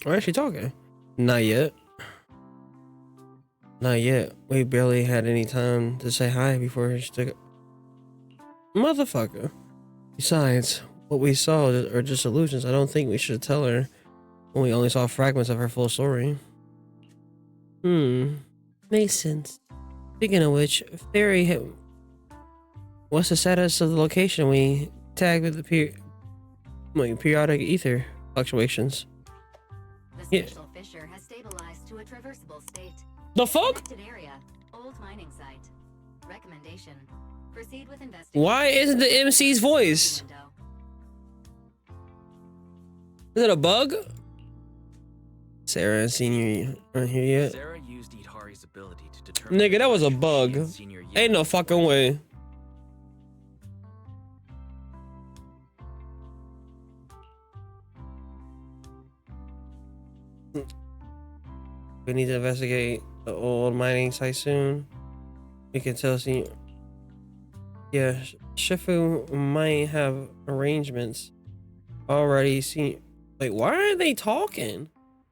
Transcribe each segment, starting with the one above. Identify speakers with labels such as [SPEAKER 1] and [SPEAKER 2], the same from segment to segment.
[SPEAKER 1] Why is she talking? Not yet. Not yet. We barely had any time to say hi before she took it. Motherfucker. Besides, what we saw are just illusions. I don't think we should tell her when we only saw fragments of her full story. Makes sense. Speaking of which, Fairy, what's the status of the location we tagged with the periodic ether fluctuations?
[SPEAKER 2] The spatial fissure has stabilized to a traversable state.
[SPEAKER 1] The fuck?
[SPEAKER 2] Area, old mining site. Recommendation: proceed with investigation.
[SPEAKER 1] Why isn't the MC's voice? Is it a bug? Sarah and Senior aren't here yet.
[SPEAKER 3] Sarah used Idhari's ability to determine.
[SPEAKER 1] Nigga, that was a bug. Ain't no fucking way. We need to investigate the old mining site soon. We can tell Senior. Yeah, Shifu might have arrangements already seen. Like, why aren't they talking?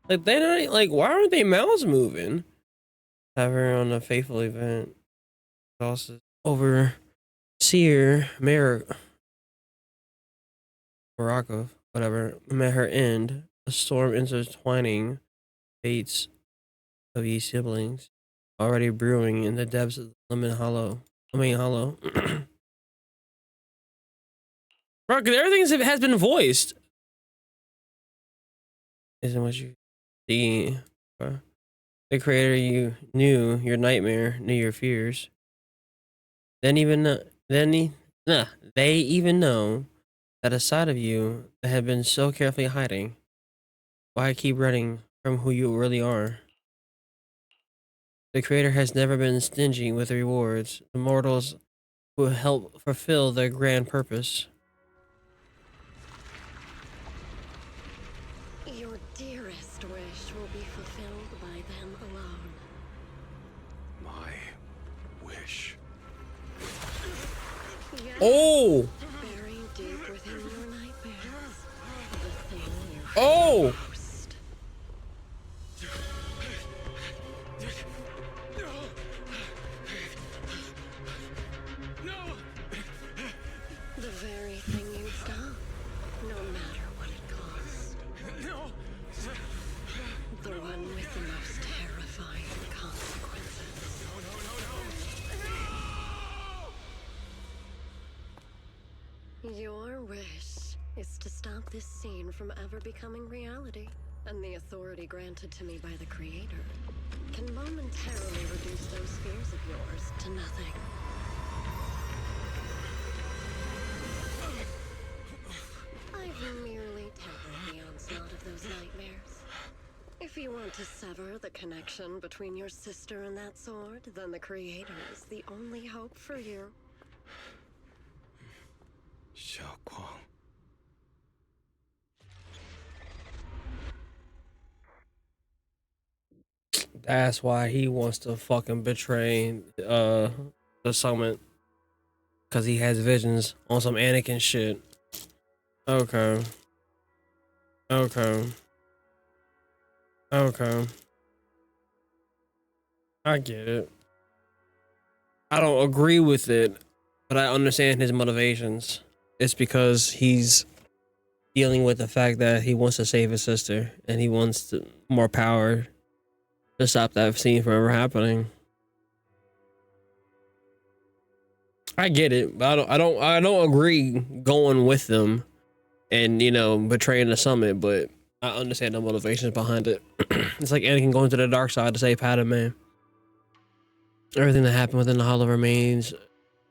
[SPEAKER 1] Like, they're not, like, why aren't they mouths moving? Have her on a faithful event. Also, overseer Morocco, whatever, met her end. A storm intertwining fates of ye siblings, already brewing in the depths of Lemon Hollow. Bro, because everything has been voiced. Isn't what you see. The creator you knew your nightmare, knew your fears. They even know that a side of you that had been so carefully hiding. Why keep running from who you really are? The creator has never been stingy with rewards. The mortals who help fulfill their grand purpose.
[SPEAKER 4] Your dearest wish will be fulfilled by them alone.
[SPEAKER 3] My wish.
[SPEAKER 4] Yes,
[SPEAKER 1] Oh!
[SPEAKER 4] buried deep within your nightmares. The thing you
[SPEAKER 1] Oh!
[SPEAKER 4] most. The very thing you've done, no matter what it cost. The one with the most terrifying consequences. Your wish is to stop this scene from ever becoming reality, and the authority granted to me by the Creator can momentarily reduce those fears of yours to nothing. I've merely tempered the onslaught of those nightmares. If you want to sever the connection between your sister and that sword, then the Creator is the only hope for you.
[SPEAKER 3] Xiaoguang.
[SPEAKER 1] That's why he wants to fucking betray the summit. Cause he has visions on some Anakin shit. Okay. Okay. Okay. I get it. I don't agree with it, but I understand his motivations. It's because he's dealing with the fact that he wants to save his sister and he wants more power to stop that scene from ever happening. I get it, but I don't agree going with them and, you know, betraying the summit, but I understand the motivations behind it. It's like Anakin going to the dark side to save Padme. Everything that happened within the Hollow remains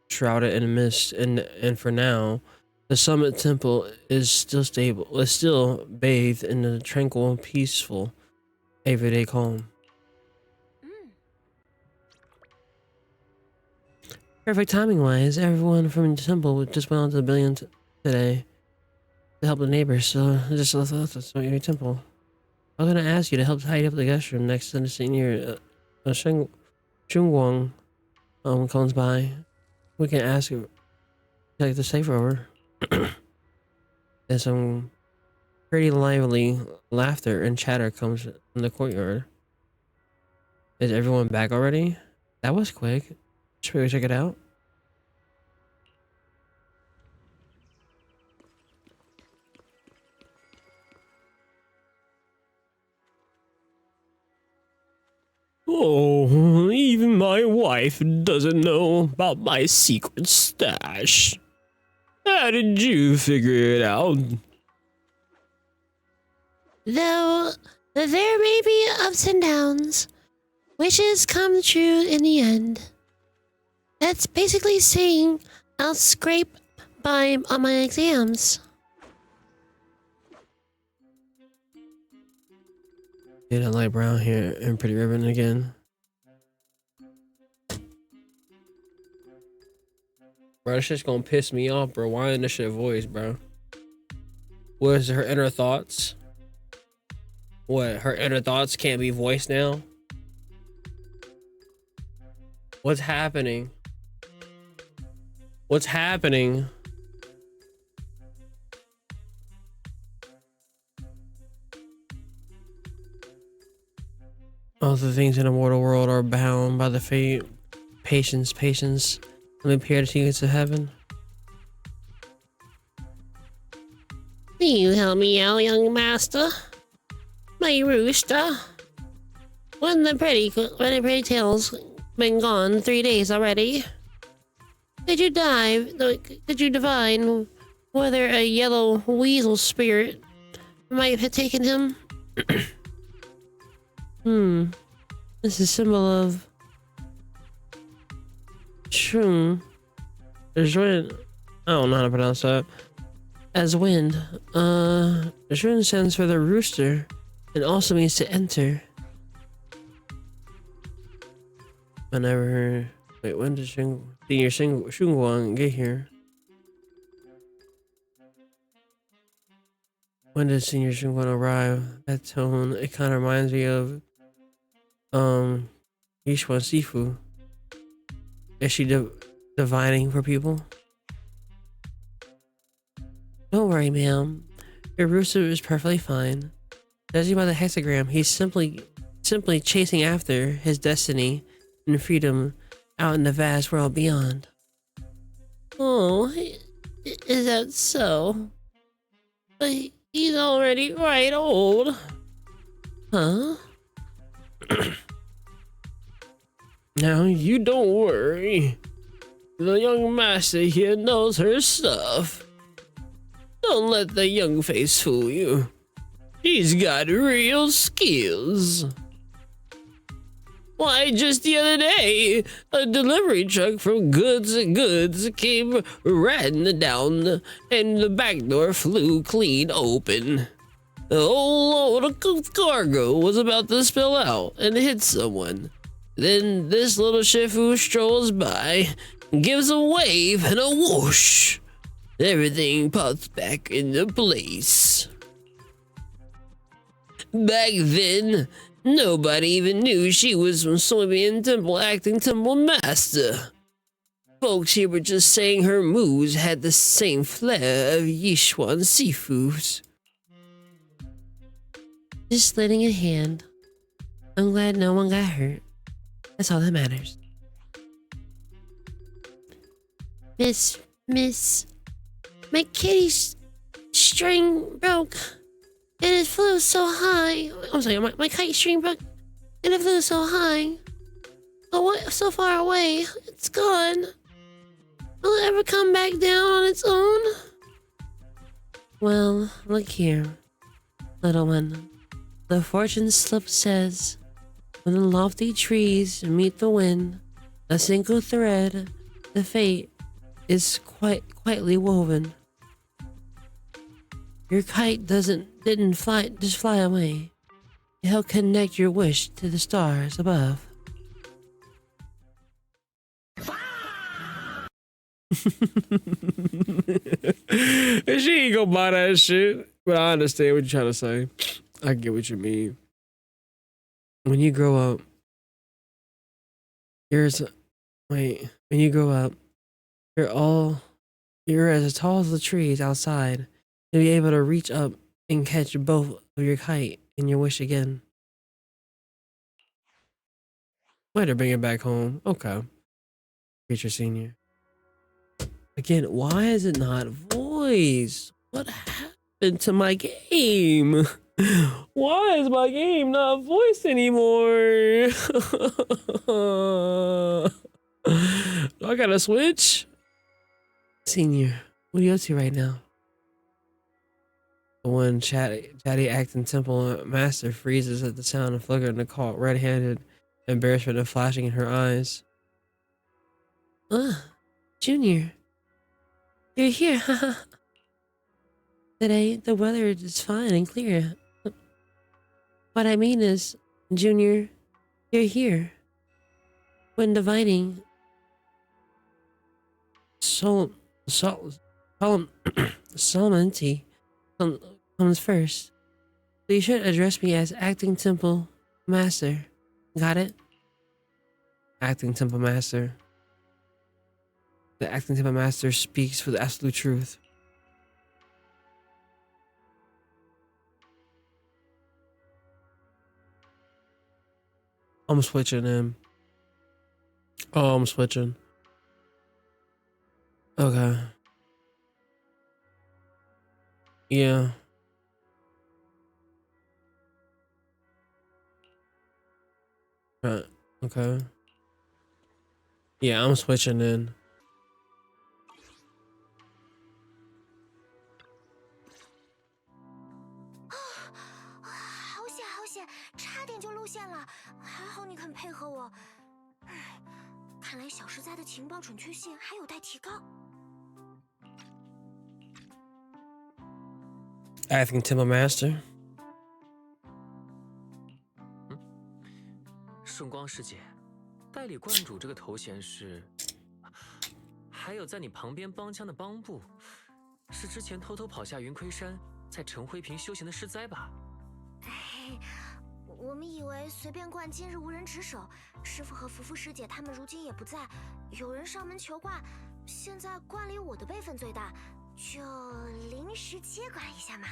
[SPEAKER 1] shrouded in mist, and for now, the Summit Temple is still stable. It's still bathed in the tranquil, peaceful, everyday calm. Perfect timing wise, everyone from the temple just went on to the billion today to help the neighbors, so I just thought to start your temple. I was gonna ask you to help tidy up the guest room next to the senior Chungguang comes by. We can ask her to take the safe over. And some pretty lively laughter and chatter comes from the courtyard. Is everyone back already? That was quick. Should we check it out? Oh, even my wife doesn't know about my secret stash. How did you figure it out?
[SPEAKER 5] Though there may be ups and downs, wishes come true in the end. That's basically saying I'll scrape by on my exams.
[SPEAKER 1] Get a light brown hair and pretty ribbon again. Bro, this shit's gonna piss me off, bro. Why in this shit voice, bro? What is her inner thoughts? What, her inner thoughts can't be voiced now? What's happening? What's happening? All the things in the mortal world are bound by the fate. Patience, patience. Let me appear to you to heaven.
[SPEAKER 5] Will you help me out, young master? My rooster. When the pretty tail's been gone 3 days already. Could you divine whether a yellow weasel spirit might have taken him?
[SPEAKER 1] This is a symbol of Shun. Jun. I don't know how to pronounce that. As wind. Jun stands for the rooster. It also means to enter. Whenever. Wait, when did senior Shunguang get here? When did senior Shunguang arrive? That tone, it kind of reminds me of Yishuan Sifu. Is she divining for people? Don't worry, ma'am. Your rooster is perfectly fine. Judging by the hexagram, he's simply chasing after his destiny and freedom out in the vast world beyond.
[SPEAKER 5] Oh, is that so? But he's already right old.
[SPEAKER 1] Huh? Now, you don't worry. The young master here knows her stuff. Don't let the young face fool you. She's got real skills. Why, just the other day, a delivery truck from Goods came ratting down and the back door flew clean open. The whole load of cargo was about to spill out and hit someone. Then this little Shifu strolls by, gives a wave and a whoosh. Everything pops back into place. Back then, nobody even knew she was from Soybean Temple acting Temple Master. Folks here were just saying her moves had the same flair of Yishuan Sifu's.
[SPEAKER 5] Just lending a hand. I'm glad no one got hurt. That's all that matters. Miss, my kitty's string broke and it flew so high. I'm sorry, my kite string broke and it flew so high. Oh, so far away. It's gone. Will it ever come back down on its own? Well, look here. little one. The fortune slip says, when the lofty trees meet the wind, a single thread, the fate is quietly woven. Your kite didn't fly away. It helped connect your wish to the stars above.
[SPEAKER 1] She ain't gonna buy that shit. But I understand what you're trying to say. I get what you mean. When you grow up, when you grow up, you're as tall as the trees outside. You'll be able to reach up and catch both of your kite and your wish again. Way to bring it back home. Okay. Future senior. Again, why is it not voice? What happened to my game? Why is my game not voiced anymore? I gotta switch. Senior, what are you up to right now? The one chatty acting temple master freezes at the sound of flickering the caught red-handed, embarrassment and flashing in her eyes. Junior. You're here, haha. Today, the weather is fine and clear. What I mean is, Junior, you're here. When dividing solemnity comes first. So you should address me as Acting Temple Master. Got it? Acting Temple Master. The Acting Temple Master speaks for the absolute truth. I'm switching him. Oh, I'm switching. Okay. Yeah. Right. Okay. Yeah, I'm switching in. Acting Temple Master.
[SPEAKER 3] 圣光师姐，代理观主这个头衔是，还有在你旁边帮腔的帮部，是之前偷偷跑下云盔山，在陈辉平修行的师灾吧？
[SPEAKER 6] 哎，我们以为随便灌今日无人值守，师傅和福福师姐他们如今也不在，有人上门求卦，现在观里我的辈分最大，就临时接管一下嘛。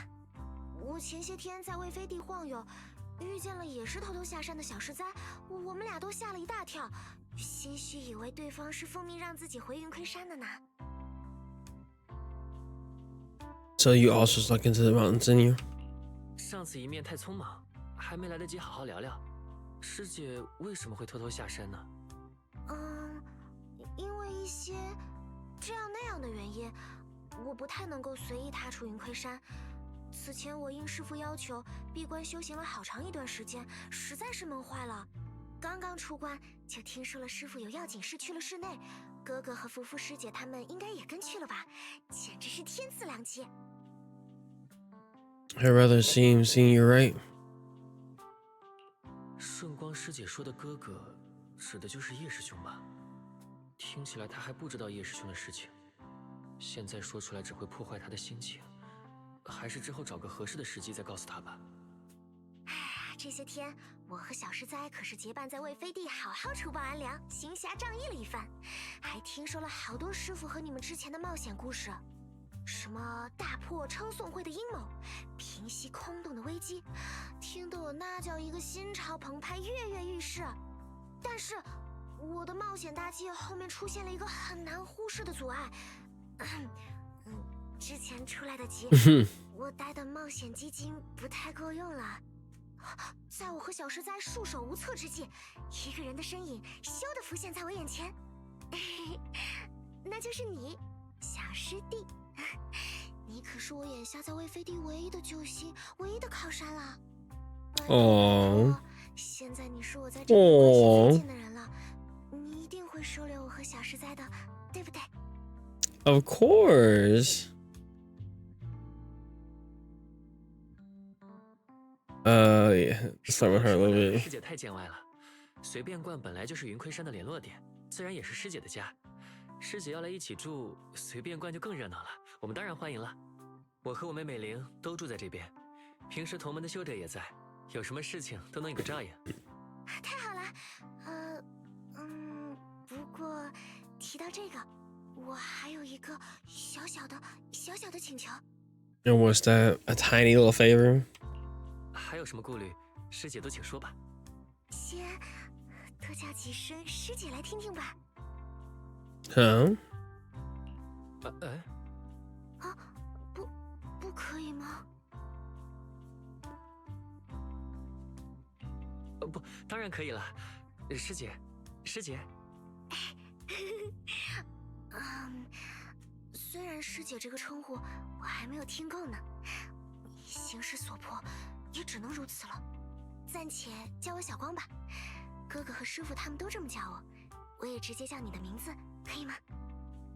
[SPEAKER 6] 我前些天在魏飞地晃悠。 遇见了也是偷偷下山的小师灾，我们俩都吓了一大跳，心虚以为对方是奉命让自己回云盔山的呢。
[SPEAKER 1] So you also stuck into the mountains, didn't you?
[SPEAKER 3] 上次一面太匆忙，还没来得及好好聊聊。师姐为什么会偷偷下山呢？
[SPEAKER 6] 因为一些这样那样的原因，我不太能够随意踏出云盔山。 此前我应师父要求闭关修行了好长一段时间，实在是闷坏了。刚刚出关就听说了师父有要紧事去了室内，哥哥和福福师姐他们应该也跟去了吧，简直是天赐良机。
[SPEAKER 1] I'd rather see him seeing you right.
[SPEAKER 3] 圣光师姐说的哥哥，指的就是叶师兄吧？听起来他还不知道叶师兄的事情，现在说出来只会破坏他的心情。 还是之后找个合适的时机再告诉他吧。
[SPEAKER 6] 哎呀，这些天我和小师哉可是结伴在魏飞地好好除暴安良、行侠仗义了一番，还听说了好多师傅和你们之前的冒险故事，什么大破称颂会的阴谋，平息空洞的危机，听得我那叫一个心潮澎湃、跃跃欲试。但是我的冒险大计后面出现了一个很难忽视的阻碍。之前出来的集，我带的冒险基金不太够用了。在我和小师哉束手无策之际，一个人的身影咻地浮现在我眼前，那就是你，小师弟。你可是我眼下在魏飞地唯一的救星，唯一的靠山了。
[SPEAKER 1] 哦，
[SPEAKER 6] 现在你是我在这边关系最近的人了，你一定会收留我和小实在的，对不对？
[SPEAKER 1] Of course. Yeah. Start with her a little bit.
[SPEAKER 3] 师姐太见外了，随便观本来就是云亏山的联络点，自然也是师姐的家。师姐要来一起住，随便观就更热闹了，我们当然欢迎了。我和我妹美玲都住在这边，平时同门的修者也在，有什么事情都能有个照应。
[SPEAKER 6] 太好了，不过提到这个，我还有一个小小的请求。
[SPEAKER 1] And what's that? A tiny little favor?
[SPEAKER 3] 还有什么顾虑，师姐都请说吧。
[SPEAKER 6] 先多叫几声师姐来听听吧。
[SPEAKER 1] Huh?
[SPEAKER 6] 啊，不可以吗？
[SPEAKER 3] 不，当然可以了。师姐。
[SPEAKER 6] 虽然师姐这个称呼我还没有听够呢，形势所迫，也只能如此了。暂且叫我小光吧，哥哥和师傅他们都这么叫我，我也直接叫你的名字，可以吗？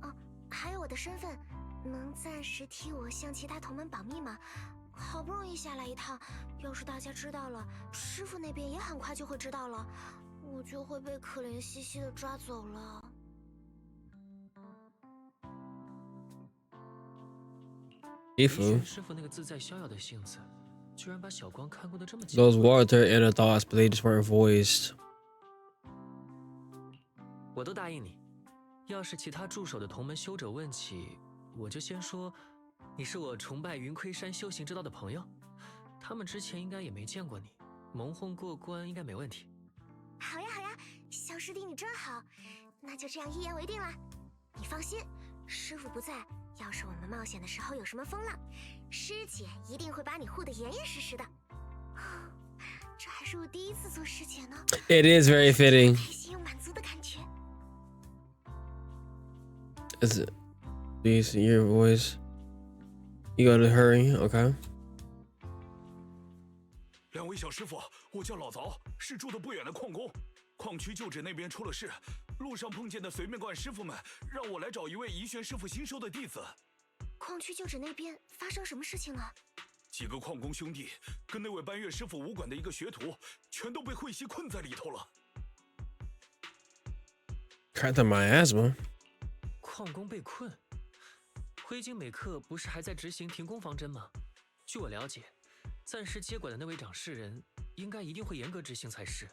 [SPEAKER 6] 哦，还有我的身份，能暂时替我向其他同门保密吗？好不容易下来一趟，要是大家知道了，师傅那边也很快就会知道了，我就会被可怜兮兮的抓走了。
[SPEAKER 3] 没选师傅那个自在逍遥的性子，居然把小光看顾得这么紧。
[SPEAKER 1] Those were their inner thoughts, but they just weren't voiced.
[SPEAKER 3] 我都答应你，要是其他驻守的同门修者问起，我就先说你是我崇拜云亏山修行之道的朋友，他们之前应该也没见过你，蒙混过关应该没问题。
[SPEAKER 6] 好呀，小师弟你真好，那就这样一言为定了。你放心，师傅不在，要是我们冒险的时候有什么风浪，师姐一定会把你护得严严实实的。这还是我第一次做师姐呢。
[SPEAKER 1] It is very fitting.
[SPEAKER 6] 开心又满足的感觉。
[SPEAKER 1] Is it? Please, your voice. You gotta hurry, okay?
[SPEAKER 7] 两位小师傅，我叫老凿，是住得不远的矿工。矿区旧址那边出了事，路上碰见的随便观师傅们让我来找一位怡轩师傅新收的弟子。
[SPEAKER 6] 矿区旧址那边发生什么事情了？
[SPEAKER 7] 几个矿工兄弟跟那位搬运师傅武馆的一个学徒，全都被慧熙困在里头了。
[SPEAKER 1] Cut the miasma.
[SPEAKER 3] 矿工被困，灰烬美克不是还在执行停工方针吗？据我了解，暂时接管的那位掌事人应该一定会严格执行才是。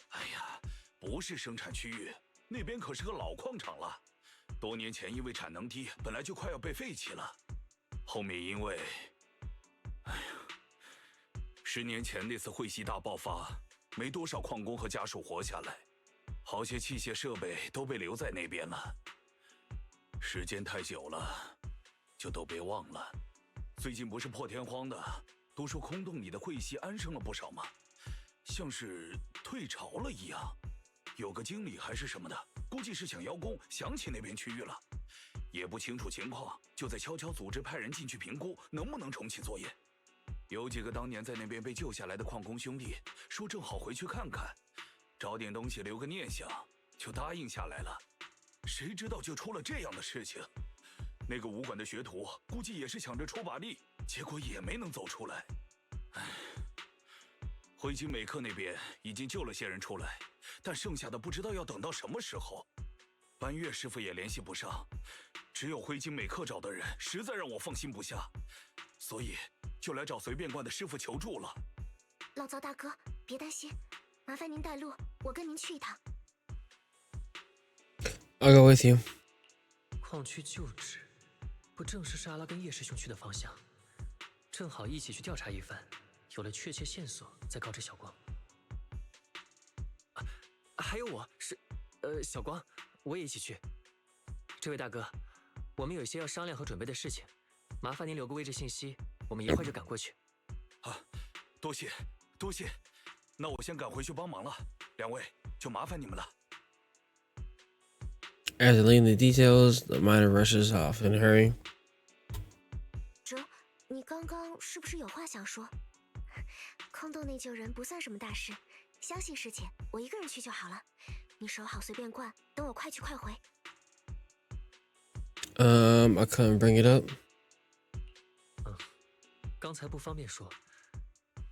[SPEAKER 7] 哎呀，不是生产区域，那边可是个老矿场了。多年前因为产能低，本来就快要被废弃了。后面因为10年前那次慧熙大爆发，没多少矿工和家属活下来，好些器械设备都被留在那边了。时间太久了，就都被忘了。最近不是破天荒的，都说空洞里的慧熙安生了不少吗？像是退潮了一样，有个经理还是什么的，估计是想邀功，想起那边区域了，也不清楚情况，就在悄悄组织派人进去评估能不能重启作业。有几个当年在那边被救下来的矿工兄弟说正好回去看看，找点东西留个念想，就答应下来了。谁知道就出了这样的事情，那个武馆的学徒估计也是想着出把力，结果也没能走出来。唉，灰烬美克那边已经救了些人出来，但剩下的不知道要等到什么时候。班月师傅也联系不上，只有灰烬美克找的人实在让我放心不下，所以就来找随便观的师傅求助了。
[SPEAKER 6] 老灶大哥，别担心，麻烦您带路，我跟您去一趟。
[SPEAKER 1] I'll go with you.
[SPEAKER 3] 矿区旧址，不正是沙拉跟叶师兄去的方向？正好一起去调查一番，有了确切线索再告知小光。还有我是，小光，我也一起去。这位大哥，我们有些要商量和准备的事情，麻烦您留个位置信息，我们一会儿就赶过去。
[SPEAKER 7] 啊，多谢，多谢。那我先赶回去帮忙了，两位就麻烦你们了。
[SPEAKER 1] As they leave the details, the miner rushes off in a hurry.
[SPEAKER 6] 刚刚是不是有话想说？空洞内救人不算什么大事，相信师姐，我一个人去就好了。你手好随便灌，等我快去快回。
[SPEAKER 1] I couldn't bring it up.
[SPEAKER 3] 刚才不方便说。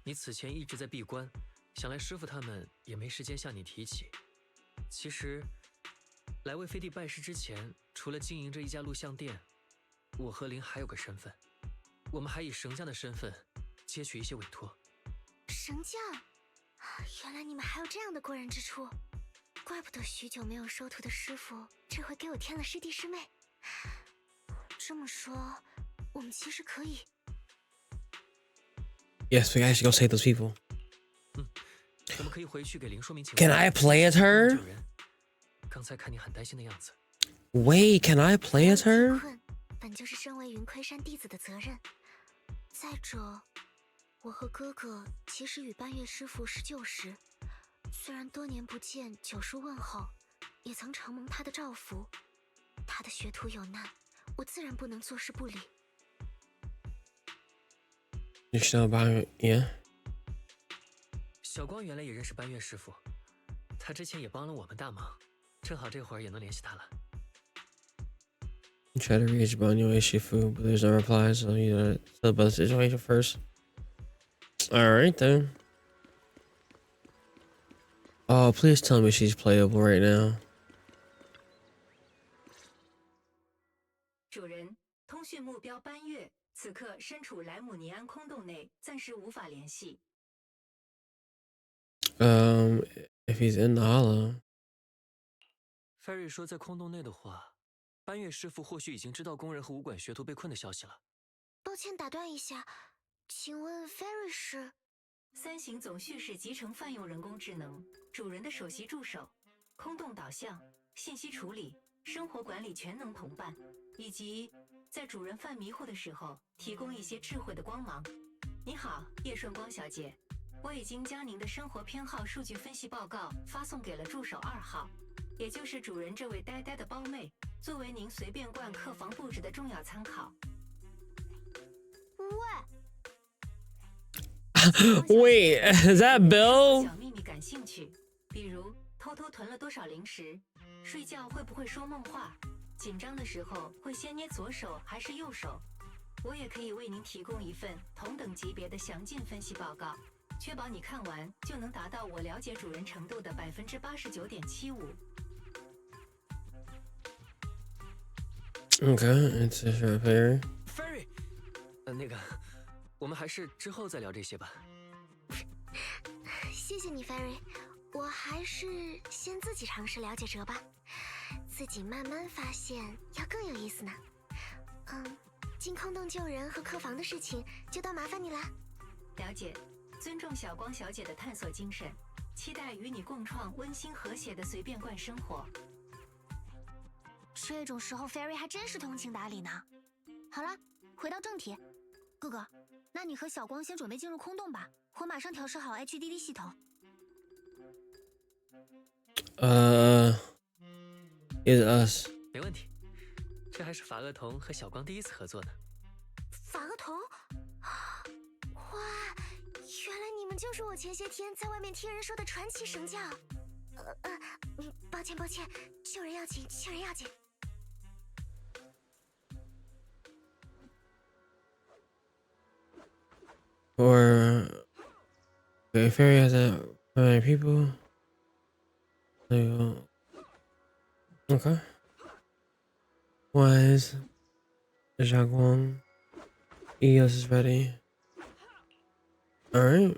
[SPEAKER 3] 你此前一直在闭关，想来师傅他们也没时间向你提起。其实，来为飞地拜师之前，除了经营着一家录像店，我和林还有个身份，我们还以神将的身份接取一些委托。
[SPEAKER 6] 神将，原来你们还有这样的过人之处，怪不得许久没有收徒的师傅这回给我添了师弟师妹。这么说，我们其实可以。
[SPEAKER 1] Yes, we actually go save those people.
[SPEAKER 3] 我们可以回去给林说明情况。
[SPEAKER 1] Can I play as her?
[SPEAKER 3] 刚才看你很担心的样子。
[SPEAKER 1] Wait, can I play as her?
[SPEAKER 6] 困本就是身为云窥山弟子的责任。再者，我和哥哥其实与半月师傅是旧识，虽然多年不见，久书问候，也曾承蒙他的照拂。他的学徒有难，我自然不能坐视不理。
[SPEAKER 1] You still about yeah?
[SPEAKER 3] 小光原来也认识半月师傅，他之前也帮了我们大忙，正好这会儿也能联系他了。
[SPEAKER 1] You try to reach MambaUchiha, but there's no reply, so you gotta tell about the situation first. Alright then. Oh, please tell me she's playable right now.
[SPEAKER 2] 主人，通讯目标班月，此刻身处莱姆尼安空洞内，暂时无法联系。
[SPEAKER 1] If he's in the hollow.
[SPEAKER 3] Ferry 说，在空洞内的话，班月师傅或许已经知道工人和武馆学徒被困的消息了。
[SPEAKER 6] 抱歉打断一下，请问 Ferry 是？
[SPEAKER 2] 三行总叙事集成泛用人工智能，主人的首席助手，空洞导向、信息处理、生活管理全能同伴，以及在主人犯迷糊的时候提供一些智慧的光芒。你好，叶顺光小姐，我已经将您的生活偏好数据分析报告发送给了助手2号，也就是主人这位呆呆的胞妹，作为您随便灌客房布置的重要参考。
[SPEAKER 1] Wait, is that Bill?
[SPEAKER 2] 小秘密感兴趣，比如偷偷囤了多少零食，睡觉会不会说梦话，紧张的时候会先捏左手还是右手。我也可以为您提供一份同等级别的详尽分析报告，确保你看完就能达到我了解主人程度的89.75%。
[SPEAKER 1] Okay, it's a short pair.
[SPEAKER 3] Ferry，那个，我们还是之后再聊这些吧。
[SPEAKER 6] 谢谢你 Ferry， 我还是先自己尝试了解哲吧，自己慢慢发现要更有意思呢。进空洞救人和客房的事情就当麻烦你了。
[SPEAKER 2] 了解，尊重小光小姐的探索精神，期待与你共创温馨和谐的随便灌生活。
[SPEAKER 6] 这种时候 Ferry 还真是通情达理呢。好了，回到正题，哥哥，那你和小光先准备进入空洞吧，我马上调试好 HDD 系统。
[SPEAKER 1] Is us.
[SPEAKER 3] 没问题，这还是法厄童和小光第一次合作呢。
[SPEAKER 6] 法厄童？哇，原来你们就是我前些天在外面听人说的传奇神将。抱歉，救人要紧，救人要紧。
[SPEAKER 1] Or if Fairy has that many people. There you go. Okay. Wise. Jaguan. Eos is ready. Alright.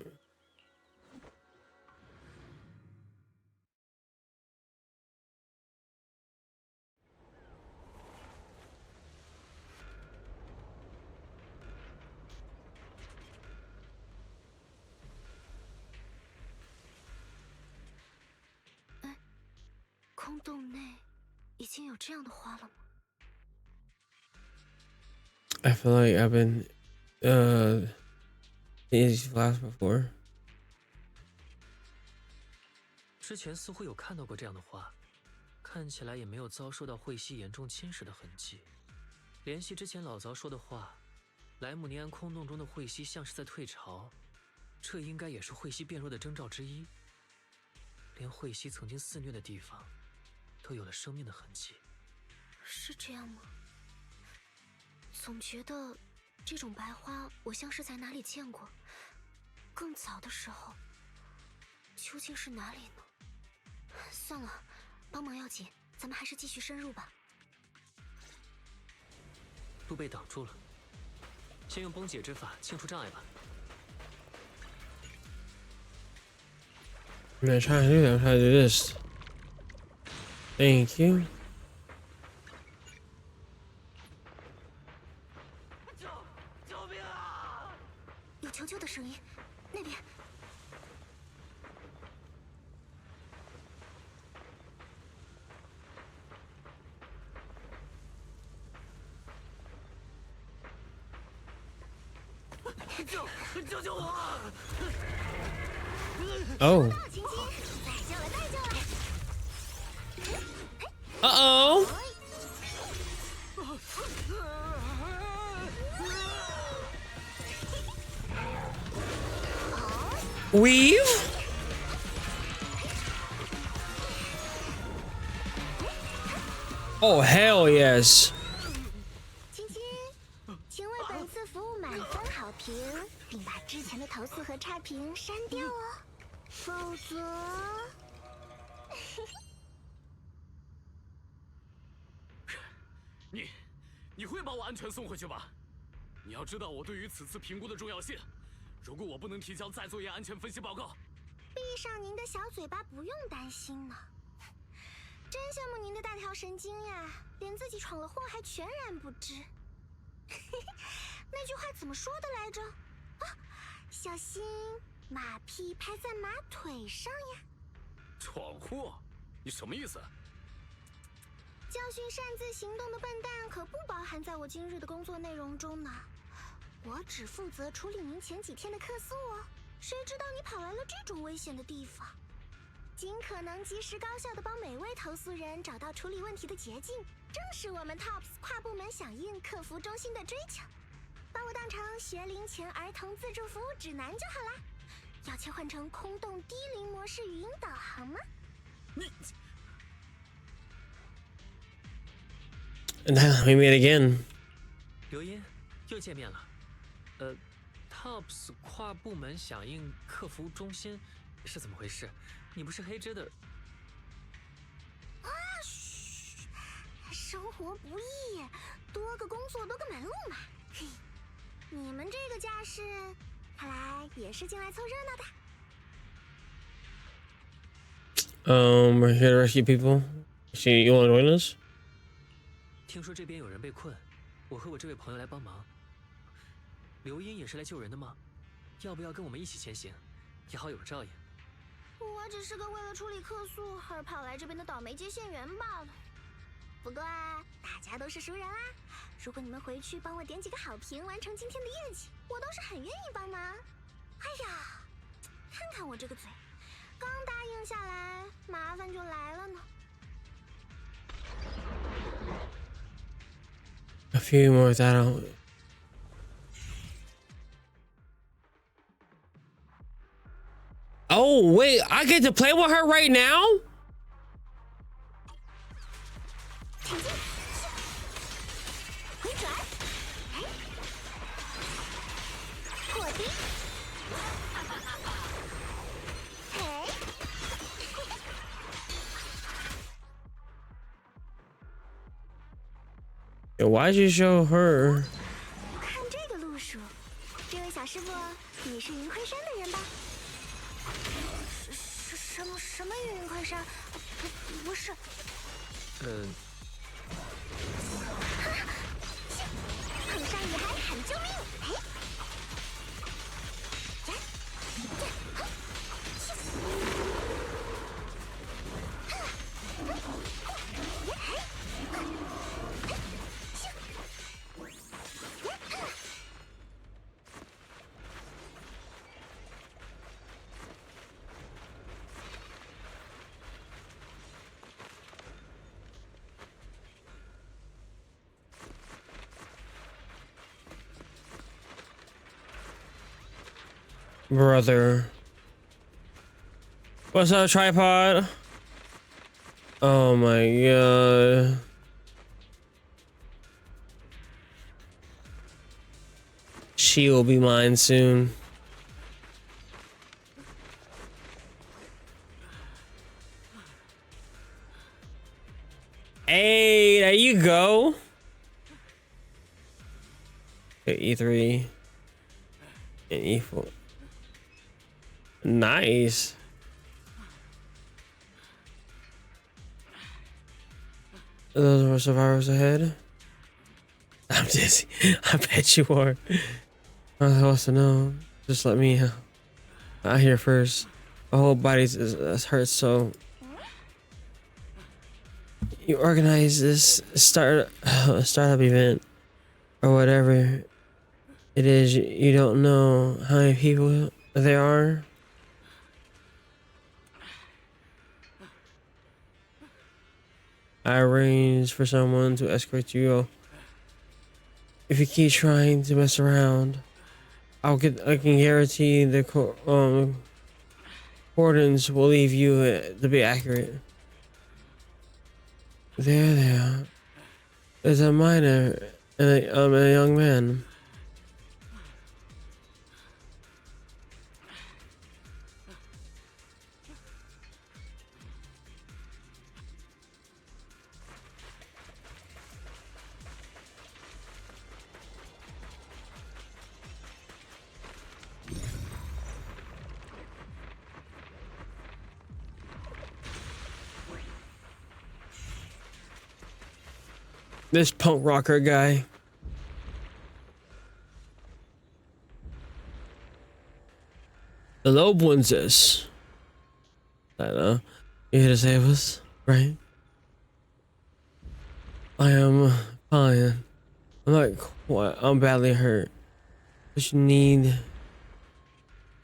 [SPEAKER 6] 哎，空洞内已经有这样的花了吗？
[SPEAKER 1] I feel like I've been in these class before.
[SPEAKER 3] 之前似乎有看到过这样的花，看起来也没有遭受到彗系严重侵蚀的痕迹。联系之前老凿说的话，莱姆尼安空洞中的彗息像是在退潮，这应该也是彗息变弱的征兆之一。连彗息曾经肆虐的地方，都有了生命的痕迹。
[SPEAKER 6] 是这样吗？总觉得这种白花我像是在哪里见过，更早的时候，究竟是哪里呢？算了，帮忙要紧，咱们还是继续深入吧。
[SPEAKER 3] 路被挡住了，先用崩解之法清除障碍吧。
[SPEAKER 1] I'm gonna try to do that. I'm trying to do this. Thank you.
[SPEAKER 3] 救命啊！
[SPEAKER 6] 有求救的声音，那边。
[SPEAKER 3] 救我！Oh.
[SPEAKER 6] 晴晴，再救了，再救了。
[SPEAKER 1] Uh-oh. Weave? Oh, hell yes.
[SPEAKER 6] 晴晴，请为本次服务满分好评，并把之前的投诉和差评删掉哦，否则……
[SPEAKER 8] 你会把我安全送回去吧？你要知道我对于此次评估的重要性。如果我不能提交再作业安全分析报告，
[SPEAKER 6] 闭上您的小嘴巴，不用担心呢。真羡慕您的大条神经呀，连自己闯了祸还全然不知。那句话怎么说的来着？啊，小心马屁拍在马腿上呀！
[SPEAKER 8] 闯祸？你什么意思？
[SPEAKER 6] 教训擅自行动的笨蛋可不包含在我今日的工作内容中呢。我只负责处理您前几天的客诉哦。谁知道你跑来了这种危险的地方？尽可能及时高效地帮每位投诉人找到处理问题的捷径，正是我们 TOPS 跨部门响应客服中心的追求。把我当成学龄前儿童自助服务指南就好啦。要切换成空洞低龄模式语音导航吗？
[SPEAKER 8] 你。
[SPEAKER 1] And then we meet again.
[SPEAKER 3] 刘音，又见面了。TOPS 跨部门响应客服中心是怎么回事？你不是黑芝的？
[SPEAKER 6] 啊，嘘，生活不易，多个工作多个门路嘛。嘿，你们这个架势，看来也是进来凑热闹的。
[SPEAKER 1] We're here to rescue people. You want to join us?
[SPEAKER 3] 听说这边有人被困，我和我这位朋友来帮忙。刘音也是来救人的吗？要不要跟我们一起前行，也好有个照应。
[SPEAKER 6] 我只是个为了处理客诉而跑来这边的倒霉接线员罢了。不过大家都是熟人啦，如果你们回去帮我点几个好评，完成今天的业绩，我倒是很愿意帮忙。哎呀，看看我这个嘴，刚答应下来，麻烦就来了呢。
[SPEAKER 1] A few more that out. Oh, wait, I get to play with her right now?
[SPEAKER 6] 前进，回转，哎，破冰，嘿。
[SPEAKER 1] Yo, why'd you show her?
[SPEAKER 6] 看这个路数，这位小师傅，你是云昆山的人吧？什么云昆山？不是。碰上你还喊救命！哎，
[SPEAKER 1] brother. What's up, tripod? Oh my god. She will be mine soon. Hey, there you go. Okay, E3 and E4. Nice. Those were survivors ahead. I'm dizzy. I bet you are. I'm supposed to know. Just let me out here first. My whole body is hurts, so you organize this startup event or whatever it is. You don't know how many people there are. I arranged for someone to escort you. If you keep trying to mess around, I can guarantee the coordinates will leave you to be accurate. There. There's a miner and a young man. This punk rocker guy. The lobe wins this. I know. You're here to save us, right? I am fine. I'm not quite. I'm badly hurt. But you need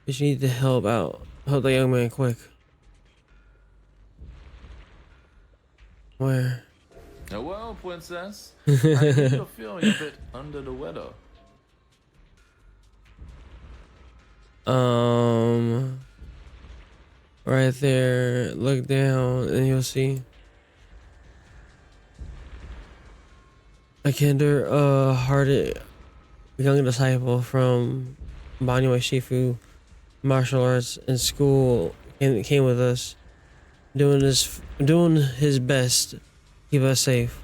[SPEAKER 1] to help out. Help the young man quick. Where?
[SPEAKER 9] Well, princess, I think you're feeling a bit under the weather.
[SPEAKER 1] Right there. Look down, and you'll see. A kinder-hearted young disciple from MambaUchiha martial arts in school came with us, doing his best to keep us safe.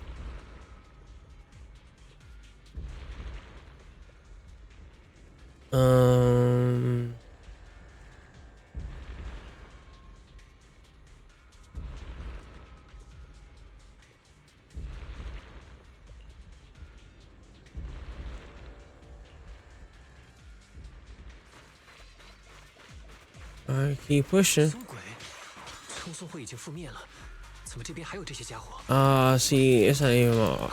[SPEAKER 1] Alright, keep pushing.
[SPEAKER 3] 松鬼，冲送会已经覆灭了，怎么这边还有这些家伙？
[SPEAKER 1] See, it's not even all.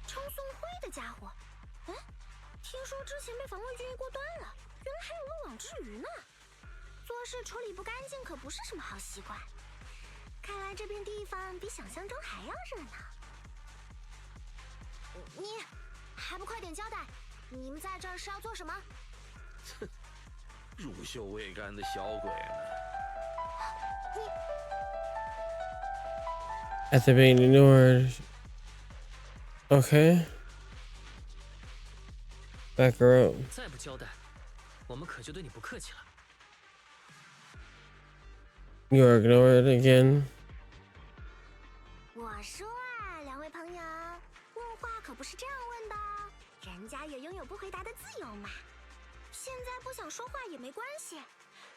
[SPEAKER 6] 冲送会的家伙，哎，听说之前被防卫军一锅端了，原来还有漏网之鱼呢。做事处理不干净可不是什么好习惯。看来这片地方比想象中还要热闹。你还不快点交代，你们在这儿是要做什么？
[SPEAKER 9] 哼，乳臭未干的小鬼呢？
[SPEAKER 1] At the beginning ignored. Okay. Back her up.
[SPEAKER 3] 再不交代，我们可就对你不客气了。
[SPEAKER 1] You are ignored again.
[SPEAKER 6] 我说啊，两位朋友，问话可不是这样问的，人家也拥有不回答的自由嘛。现在不想说话也没关系，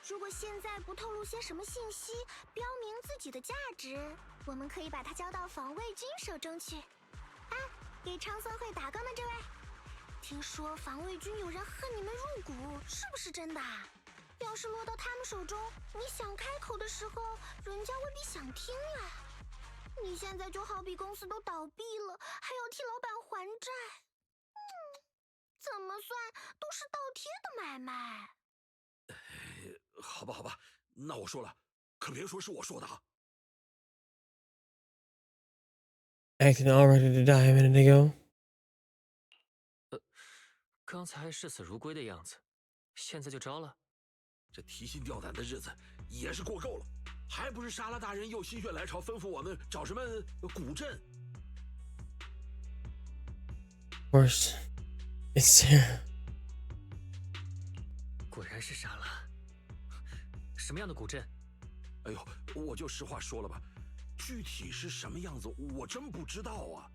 [SPEAKER 6] 如果现在不透露些什么信息，标明自己的价值，我们可以把它交到防卫军手中去。哎，给昌森会打工的这位，听说防卫军有人恨你们入骨，是不是真的？要是落到他们手中，你想开口的时候，人家未必想听啊。你现在就好比公司都倒闭了，还要替老板还债，怎么算都是倒贴的买卖。
[SPEAKER 10] 好吧，好吧，那我说了，可别说是我说的啊。
[SPEAKER 1] Acting all ready to die a minute ago.
[SPEAKER 3] 刚才视死如归的样子，现在就招了。
[SPEAKER 10] 这提心吊胆的日子也是过够了，还不是沙拉大人又心血来潮吩咐我们找什么古镇？
[SPEAKER 1] Of course, it's there.
[SPEAKER 3] 果然是沙拉。什么样的古镇？
[SPEAKER 10] 哎呦，我就实话说了吧，具体是什么样子我真不知道啊。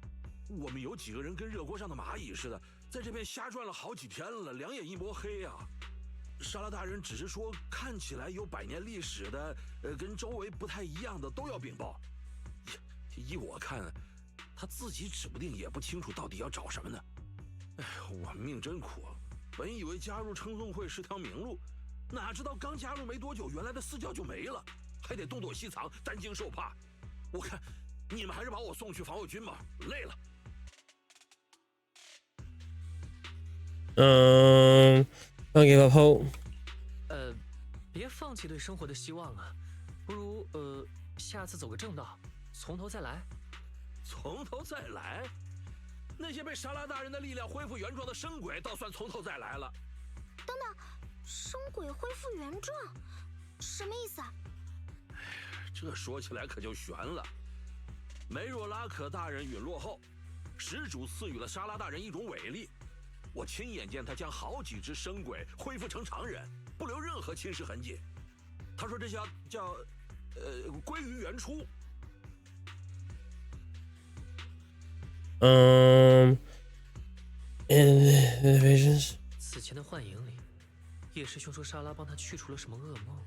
[SPEAKER 10] 我们有几个人跟热锅上的蚂蚁似的，在这边瞎转了好几天了，两眼一抹黑啊。沙拉大人只是说看起来有100年历史的，跟周围不太一样的都要禀报。依我看，他自己指不定也不清楚到底要找什么呢。哎，我命真苦，本以为加入称颂会是条明路，哪知道刚加入没多久，原来的私教就没了，还得东躲西藏，担惊受怕。我看你们还是把我送去防卫军吧，累了。
[SPEAKER 1] Don't give up hope.
[SPEAKER 3] 别放弃对生活的希望啊！不如下次走个正道，从头再来。
[SPEAKER 10] 从头再来？那些被沙拉大人的力量恢复原状的生鬼，倒算从头再来了。
[SPEAKER 6] 等等，生鬼恢复原状，什么意思啊？
[SPEAKER 10] 这说起来可就悬了。梅若拉可大人陨落后，始主赐予了沙拉大人一种伟力。我亲眼见他将好几只生鬼恢复成常人，不留任何侵蚀痕迹。他说这叫归于原初。
[SPEAKER 1] In the visions.
[SPEAKER 3] 此前的幻影里，叶师兄说莎拉帮他去除了什么噩梦，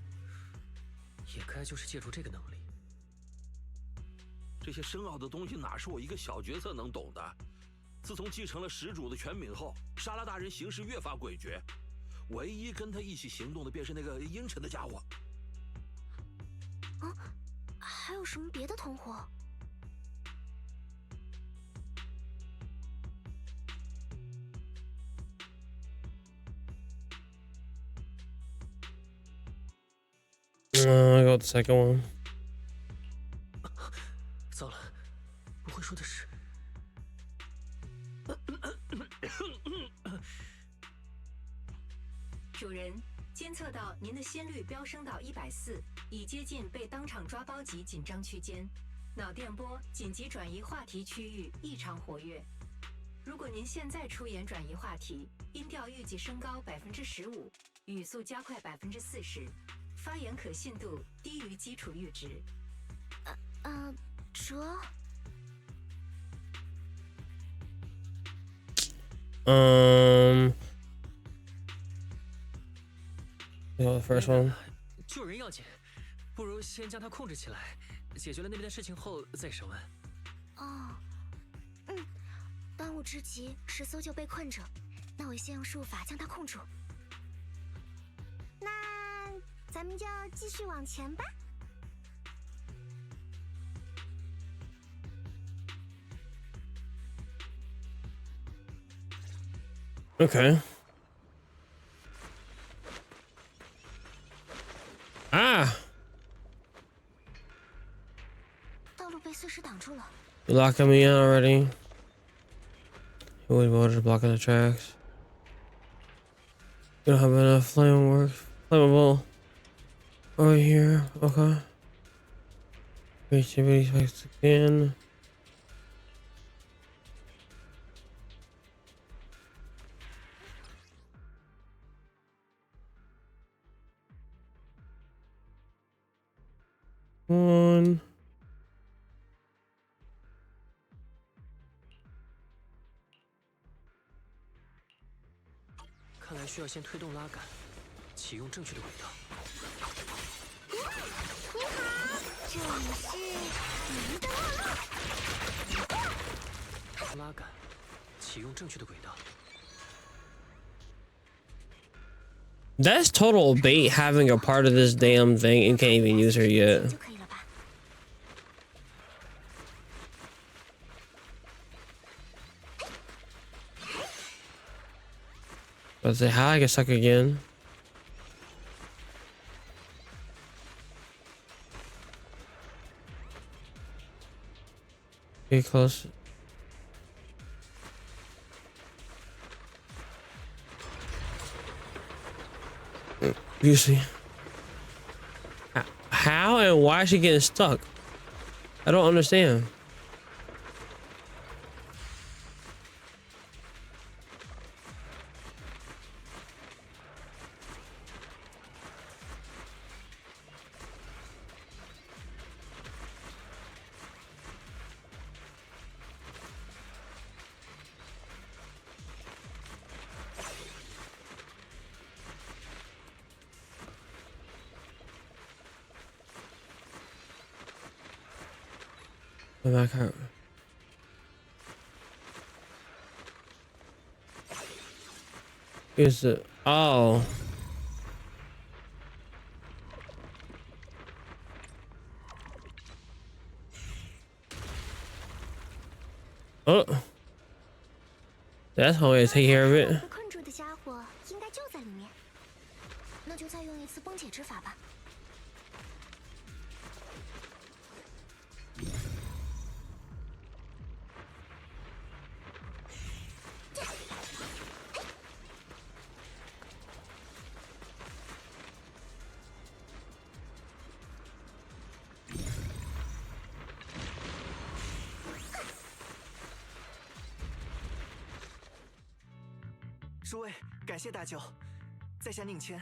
[SPEAKER 3] 也该就是借助这个能力。
[SPEAKER 10] 这些深奥的东西哪是我一个小角色能懂的？自从继承了始主的权柄后，沙拉大人行事越发诡谲，唯一跟他一起行动的便是那个阴沉的家伙。
[SPEAKER 6] 还有什么别的同伙？
[SPEAKER 1] I got the second one.
[SPEAKER 3] 糟了，不会说的是，
[SPEAKER 2] 主人，监测到您的心率飙升到140，已接近被当场抓包级紧张区间，脑电波紧急转移话题区域异常活跃。如果您现在出言转移话题，音调预计升高15%，语速加快40%，发言可信度低于基础阈值。
[SPEAKER 6] 哲。
[SPEAKER 1] You know the first one.
[SPEAKER 3] 救人要紧，不如先将他控制起来，解决了那边的事情后再审问。
[SPEAKER 6] 哦，当务之急是搜救被困者，那我先用术法将他控住。那咱们就继续往前吧。
[SPEAKER 1] Okay. Ah!
[SPEAKER 6] 道路被碎石挡住了。
[SPEAKER 1] You're locking me in already. Wood water's blocking the tracks. You don't have enough flammable over here. Okay. Creativity spikes again. One.
[SPEAKER 3] 看来需要先推动拉杆，启用正确的轨道。
[SPEAKER 6] 您好，这里是您的
[SPEAKER 3] 拉杆，启用正确的轨道。
[SPEAKER 1] That's total bait having a part of this damn thing and can't even use her yet.
[SPEAKER 6] 就可以了吧？
[SPEAKER 1] What But say how I get stuck again. Get close. You see. How and why is she getting stuck? I don't understand. Come back out. Here's the oh. Oh. That's how I take care of it.
[SPEAKER 6] 困住的家伙应该就在里面，那就再用一次崩解之法吧。
[SPEAKER 11] 诸位，感谢大救，在下宁谦，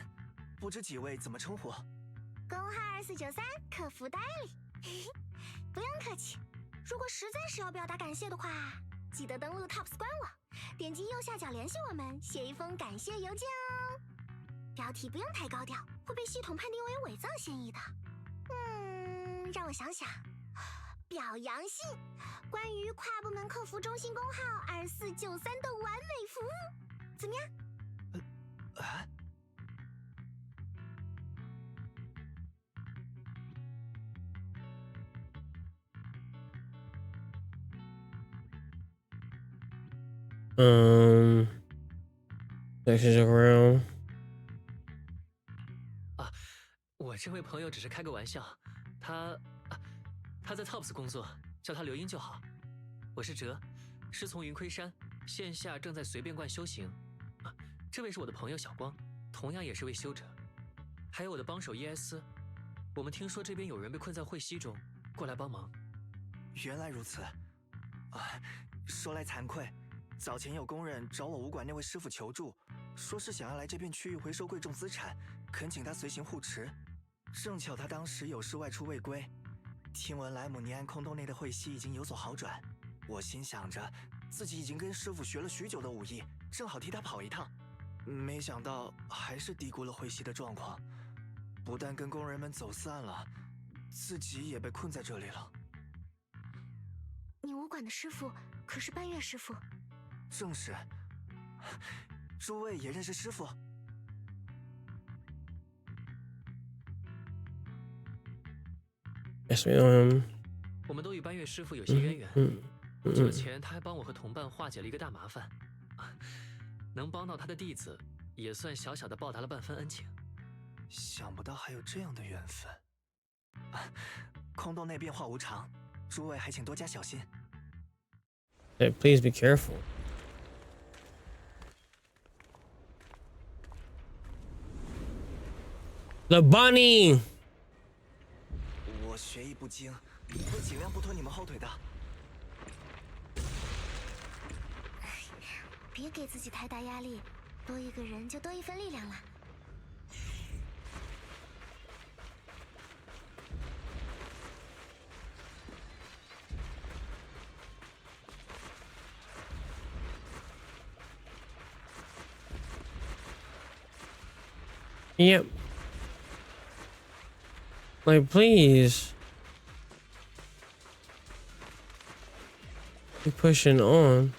[SPEAKER 11] 不知几位怎么称呼？
[SPEAKER 6] 工号2493，客服代理。不用客气，如果实在是要表达感谢的话，记得登录 TOPS 官网，点击右下角联系我们，写一封感谢邮件哦。标题不用太高调，会被系统判定为伪造嫌疑的。让我想想，表扬信，关于跨部门客服中心工号2493的完美服务。 怎么样？Next
[SPEAKER 1] around.
[SPEAKER 3] 啊，我这位朋友只是开个玩笑，他在 TOPS 工作，叫他刘英就好。我是哲，师从云窥山，线下正在随便观修行。 这位是我的朋友小光，同样也是位修者，还有我的帮手伊埃斯。我们听说这边有人被困在会息中，过来帮忙。
[SPEAKER 11] 原来如此，说来惭愧，早前有工人找我武馆那位师傅求助，说是想要来这片区域回收贵重资产，恳请他随行护持。正巧他当时有事外出未归，听闻莱姆尼安空洞内的会息已经有所好转，我心想着自己已经跟师傅学了许久的武艺，正好替他跑一趟。 没想到还是低估了会息的状况，不但跟工人们走散了，自己也被困在这里了。
[SPEAKER 6] 你武馆的师傅可是半月师傅？
[SPEAKER 11] 正是。诸位也认识师傅
[SPEAKER 1] ？Yes, ma'am.
[SPEAKER 3] 我们都与半月师傅有些渊源。不久前他还帮我和同伴化解了一个大麻烦。能帮到他的弟子，也算小小的报答了半分恩情。
[SPEAKER 11] 想不到还有这样的缘分。空洞内变化无常，诸位还请多加小心。
[SPEAKER 1] Hey, please be careful. The bunny.
[SPEAKER 11] 我学艺不精，会尽量不拖你们后腿的。
[SPEAKER 6] 别给自己太大压力，多一个人就多一分力量了。
[SPEAKER 1] Yep. Like, please. Keep pushing on.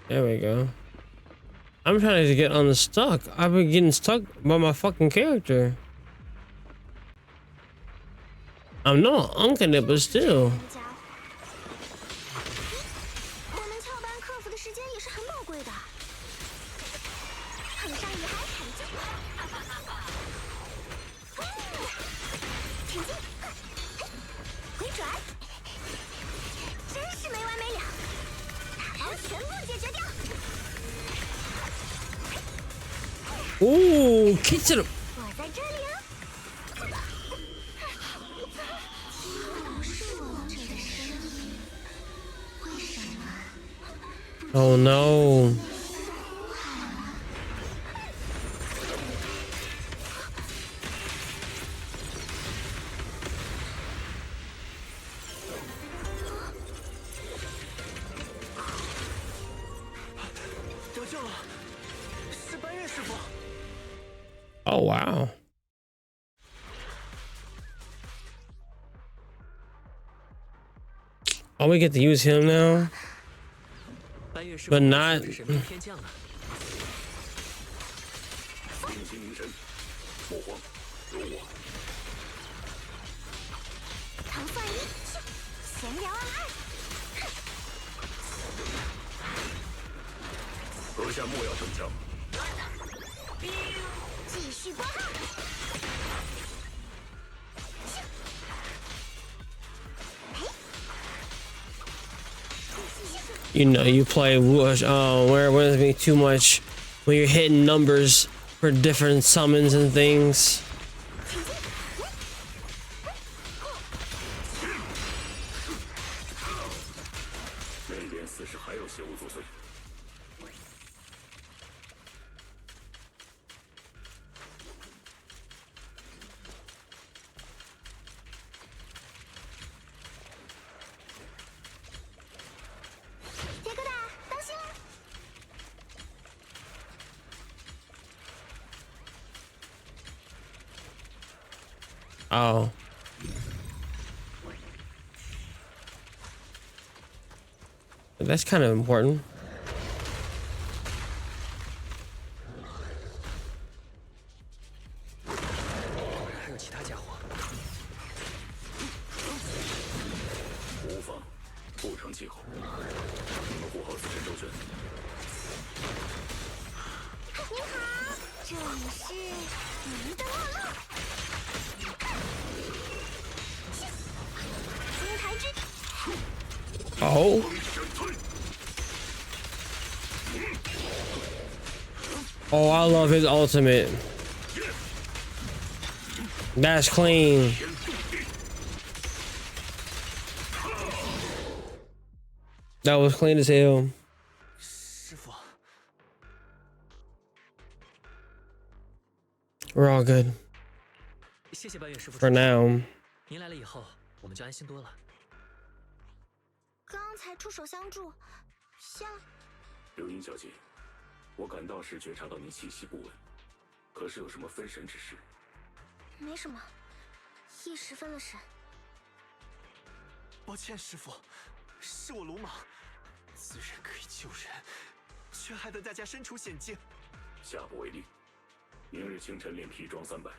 [SPEAKER 1] There we go. I'm trying to get unstuck. I've been getting stuck by my fucking character. I'm not unking it, but still.
[SPEAKER 6] 我们翘班克服的时间也是很宝贵的。碰上也还很近。挺进，回转，真是没完没了。打包全部解决掉。
[SPEAKER 1] Ooh, kick to the.
[SPEAKER 6] 我在这里啊。
[SPEAKER 1] Oh no. Oh wow. Oh, we get to use him now, but not.
[SPEAKER 6] 糖蒜一，闲聊二。
[SPEAKER 7] 阁下莫要逞强。
[SPEAKER 6] 继续拨号。
[SPEAKER 1] You know, you play where with me too much when you're hitting numbers for different summons and things.
[SPEAKER 7] 那边似是还有邪物作祟。
[SPEAKER 6] 铁疙瘩，当心！
[SPEAKER 1] Oh. That's kind of important.
[SPEAKER 3] 还有其他家伙。
[SPEAKER 7] 无妨，不成气候。你们护好自身周全。
[SPEAKER 6] 您好，这里是您的落路。金台之。
[SPEAKER 1] Oh. Oh, I love his ultimate. That's clean. That was clean as hell.
[SPEAKER 11] 师傅，
[SPEAKER 1] We're all good
[SPEAKER 3] 谢谢半月师傅。
[SPEAKER 1] for now.
[SPEAKER 3] 您来了以后，我们就安心多了。
[SPEAKER 6] 刚才出手相助，像
[SPEAKER 7] 刘英小姐，我赶到时觉察到您气息不稳，可是有什么分神之事？
[SPEAKER 6] 没什么，一时分了神。
[SPEAKER 11] 抱歉，师傅，是我鲁莽，自认可以救人，却害得大家身处险境。
[SPEAKER 7] 下不为例，明日清晨练皮装300。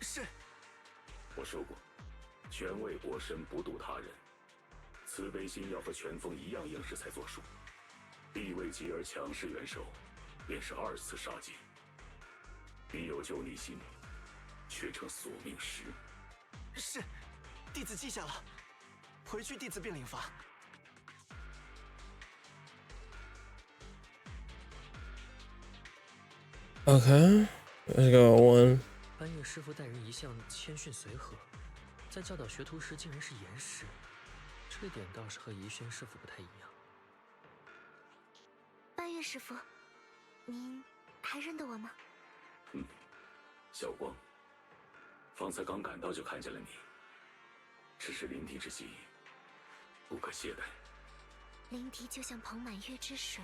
[SPEAKER 11] 是。
[SPEAKER 7] 我说过，权为国身，不渡他人。 慈悲心要和拳风一样硬实才作数，地位极而强势元首，便是2次杀戒。你有救逆心，却成索命石。
[SPEAKER 11] 是，弟子记下了，回去弟子便领罚。
[SPEAKER 1] Okay, let's go one.
[SPEAKER 3] 班月师傅待人一向谦逊随和，在教导学徒时竟然是严师。 这点倒是和怡轩师傅不太一样。
[SPEAKER 6] 半月师傅，您还认得我吗？
[SPEAKER 7] 小光，方才刚赶到就看见了你。只是临敌之际，不可懈怠。
[SPEAKER 6] 临敌就像捧满月之水，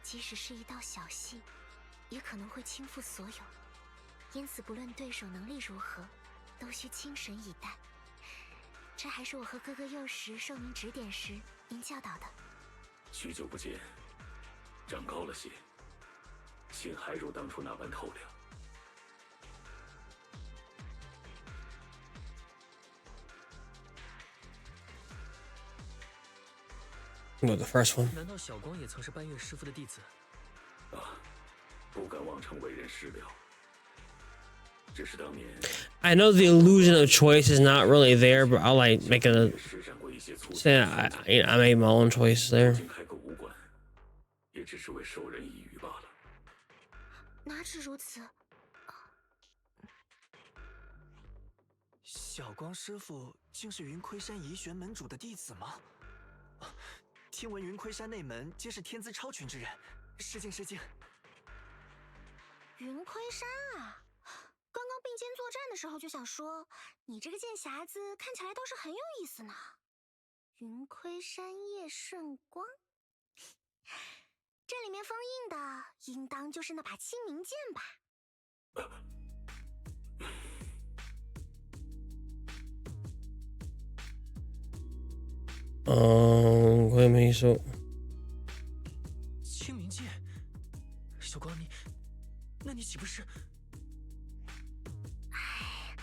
[SPEAKER 6] 即使是一道小溪，也可能会倾覆所有。因此，不论对手能力如何，都需清神以待。 这还是我和哥哥幼时受您指点时您教导的。
[SPEAKER 7] 许久不见，
[SPEAKER 8] 长高了些，心还如当初那般透亮。
[SPEAKER 1] Well, the first one.
[SPEAKER 3] 难道小光也曾是半月师傅的弟子？
[SPEAKER 8] 不敢妄称为人师表。只是当年
[SPEAKER 1] I know the illusion of choice is not really there, but I'll like make a
[SPEAKER 8] 施展过一些粗
[SPEAKER 1] say I made my own choice there.
[SPEAKER 8] 竟开个武馆，也只是为授人以渔罢了。
[SPEAKER 6] 哪止如此？
[SPEAKER 11] 小光师傅竟是云亏山怡玄门主的弟子吗？听闻云亏山内门皆是天资超群之人，失敬失敬。
[SPEAKER 6] 云亏山啊，刚刚并肩作战的时候就想说，你这个剑匣子看起来倒是很有意思呢。云亏山叶圣光，这里面封印的应当就是那把清明剑吧？
[SPEAKER 1] 我也没说。
[SPEAKER 3] 清明剑，小光那你岂不是？
[SPEAKER 6] 哎，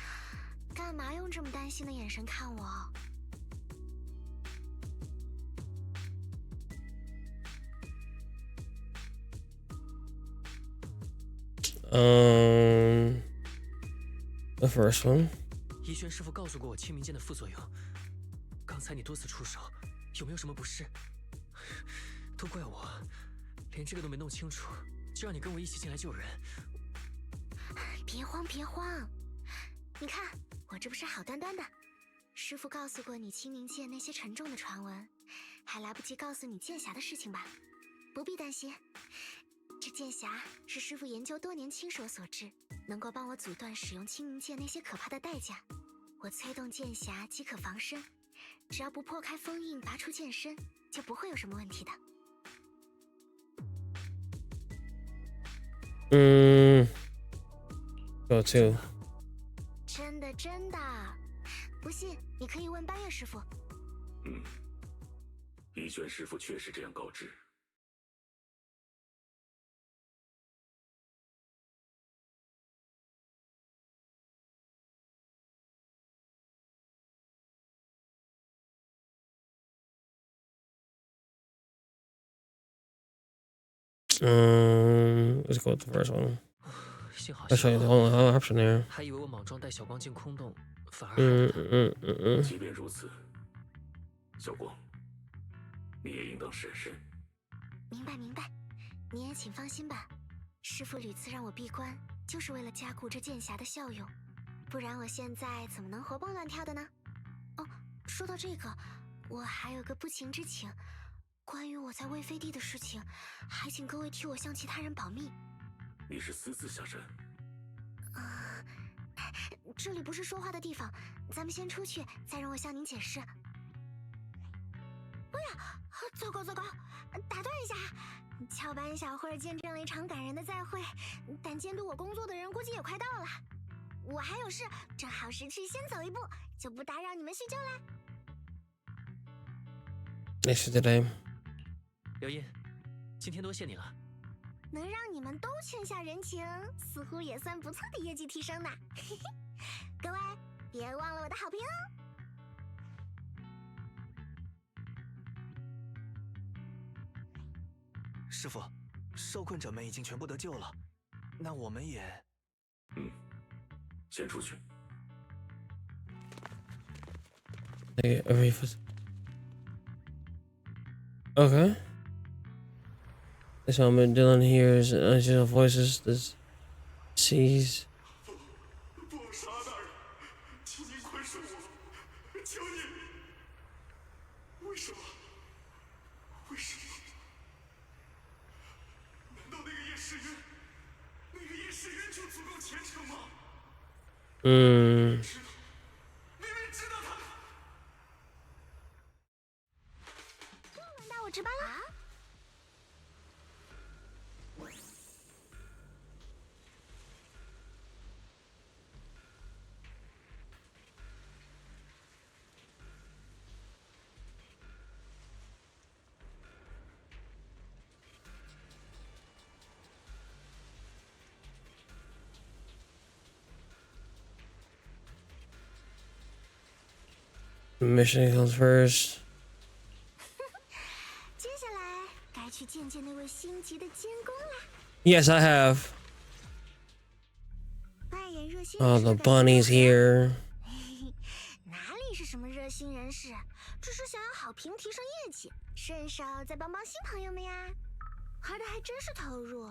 [SPEAKER 6] 干嘛用这么担心的眼神看我？The
[SPEAKER 1] first one.
[SPEAKER 3] 怡玄师傅告诉过我清明剑的副作用。刚才你多次出手，有没有什么不适？都怪我，连这个都没弄清楚，就让你跟我一起进来救人。
[SPEAKER 6] 别慌别慌，你看我这不是好端端的。师傅告诉过你清明剑那些沉重的传闻，还来不及告诉你剑匣的事情吧？不必担心，这剑匣是师傅研究多年亲手所制，能够帮我阻断使用清明剑那些可怕的代价。我催动剑匣即可防身，只要不破开封印，拔出剑身，就不会有什么问题的。
[SPEAKER 1] Go to.
[SPEAKER 6] 真的真的，不信你可以问八月师傅。
[SPEAKER 8] 怡玄师傅确实这样告知。
[SPEAKER 1] Let's go with the first one.
[SPEAKER 3] 幸好
[SPEAKER 1] That's the only option there.
[SPEAKER 3] 还以为我莽撞带小光进空洞，反而
[SPEAKER 8] 即便如此，小光，你也应当审慎。
[SPEAKER 6] 明白明白，你也请放心吧。师傅屡次让我闭关，就是为了加固这剑匣的效用，不然我现在怎么能活蹦乱跳的呢？哦，说到这个，我还有个不情之请，关于我在魏飞地的事情，还请各位替我向其他人保密。
[SPEAKER 8] 你是私自下山？
[SPEAKER 6] 这里不是说话的地方，咱们先出去，再让我向您解释。哎呀，糟糕糟糕，打断一下，翘班小会见证了一场感人的再会，但监督我工作的人估计也快到了。我还有事，正好识趣，先走一步，就不打扰你们叙旧啦。
[SPEAKER 1] Nice today.
[SPEAKER 3] 刘印，今天多谢你了。
[SPEAKER 6] 能让你们都欠下人情，似乎也算不错的业绩提升呢。各位，别忘了我的好评哦。
[SPEAKER 11] 师傅，受困者们已经全部得救了，那我们也……
[SPEAKER 8] 先出去。
[SPEAKER 1] Okay. This moment, Dylan hears unusual voices. This sees.
[SPEAKER 8] 不杀大人，请您宽恕我，求你。为什么？为什么？难道那个叶世渊就足够虔诚吗？明明知道他。
[SPEAKER 6] 又轮到我值班了。
[SPEAKER 1] Mission comes first.
[SPEAKER 6] 接下来该去见见那位星级的监工啦。
[SPEAKER 1] Yes, I have.
[SPEAKER 6] 扮演热心
[SPEAKER 1] Oh,
[SPEAKER 6] 人士
[SPEAKER 1] the
[SPEAKER 6] 的感觉
[SPEAKER 1] bunny's
[SPEAKER 6] 如何
[SPEAKER 1] here.
[SPEAKER 6] 哪里是什么热心人士，只是想要好评提升业绩，顺手再帮帮新朋友们呀。玩的还真是投入。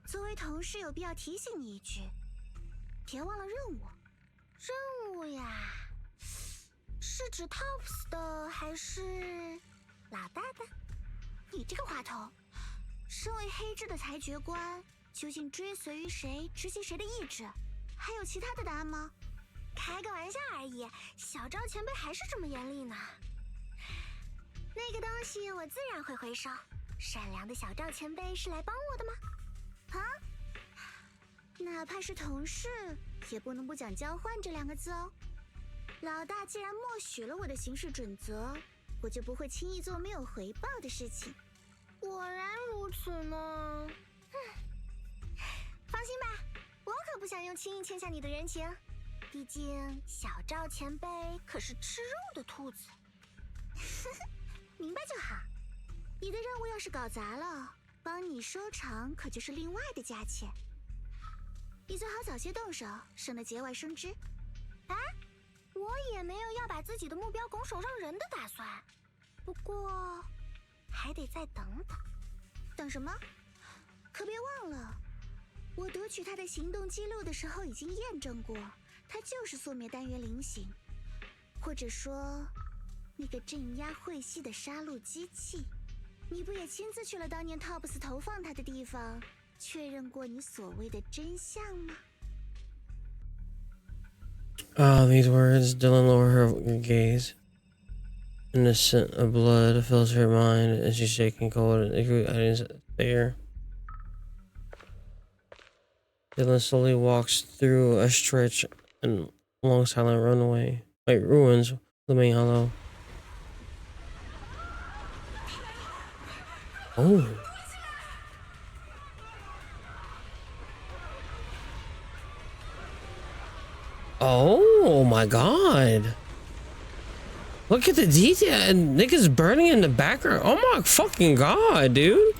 [SPEAKER 6] 作为同事，有必要提醒你一句，别忘了任务。任务呀，是指 Tops 的还是老大的？你这个滑头，身为黑制的裁决官，究竟追随于谁，执行谁的意志？还有其他的答案吗？开个玩笑而已，小赵前辈还是这么严厉呢。那个东西我自然会回收。善良的小赵前辈是来帮我的吗？啊？哪怕是同事，也不能不讲交换这2个字哦。老大既然默许了我的行事准则，我就不会轻易做没有回报的事情。果然如此呢。放心吧，我可不想用轻易欠下你的人情。毕竟小赵前辈可是吃肉的兔子。明白就好。你的任务要是搞砸了，帮你收场可就是另外的价钱。你最好早些动手，省得节外生枝。啊，我也没有要把自己的目标拱手让人的打算，不过还得再等等。等什么？可别忘了，我夺取他的行动记录的时候已经验证过，他就是宿灭单元菱形，或者说那个镇压晦息的杀戮机器。你不也亲自去了当年 Tops 投放他的地方，确认过你所谓的真相吗？
[SPEAKER 1] These words, Dylan lowered her gaze. And the scent of blood fills her mind as she's shaking cold and items there. Dylan slowly walks through a stretch and long silent runway, like ruins, looming hollow. Oh. Oh my god. Look at the detail. Niggas burning in the background. Oh my fucking god, dude.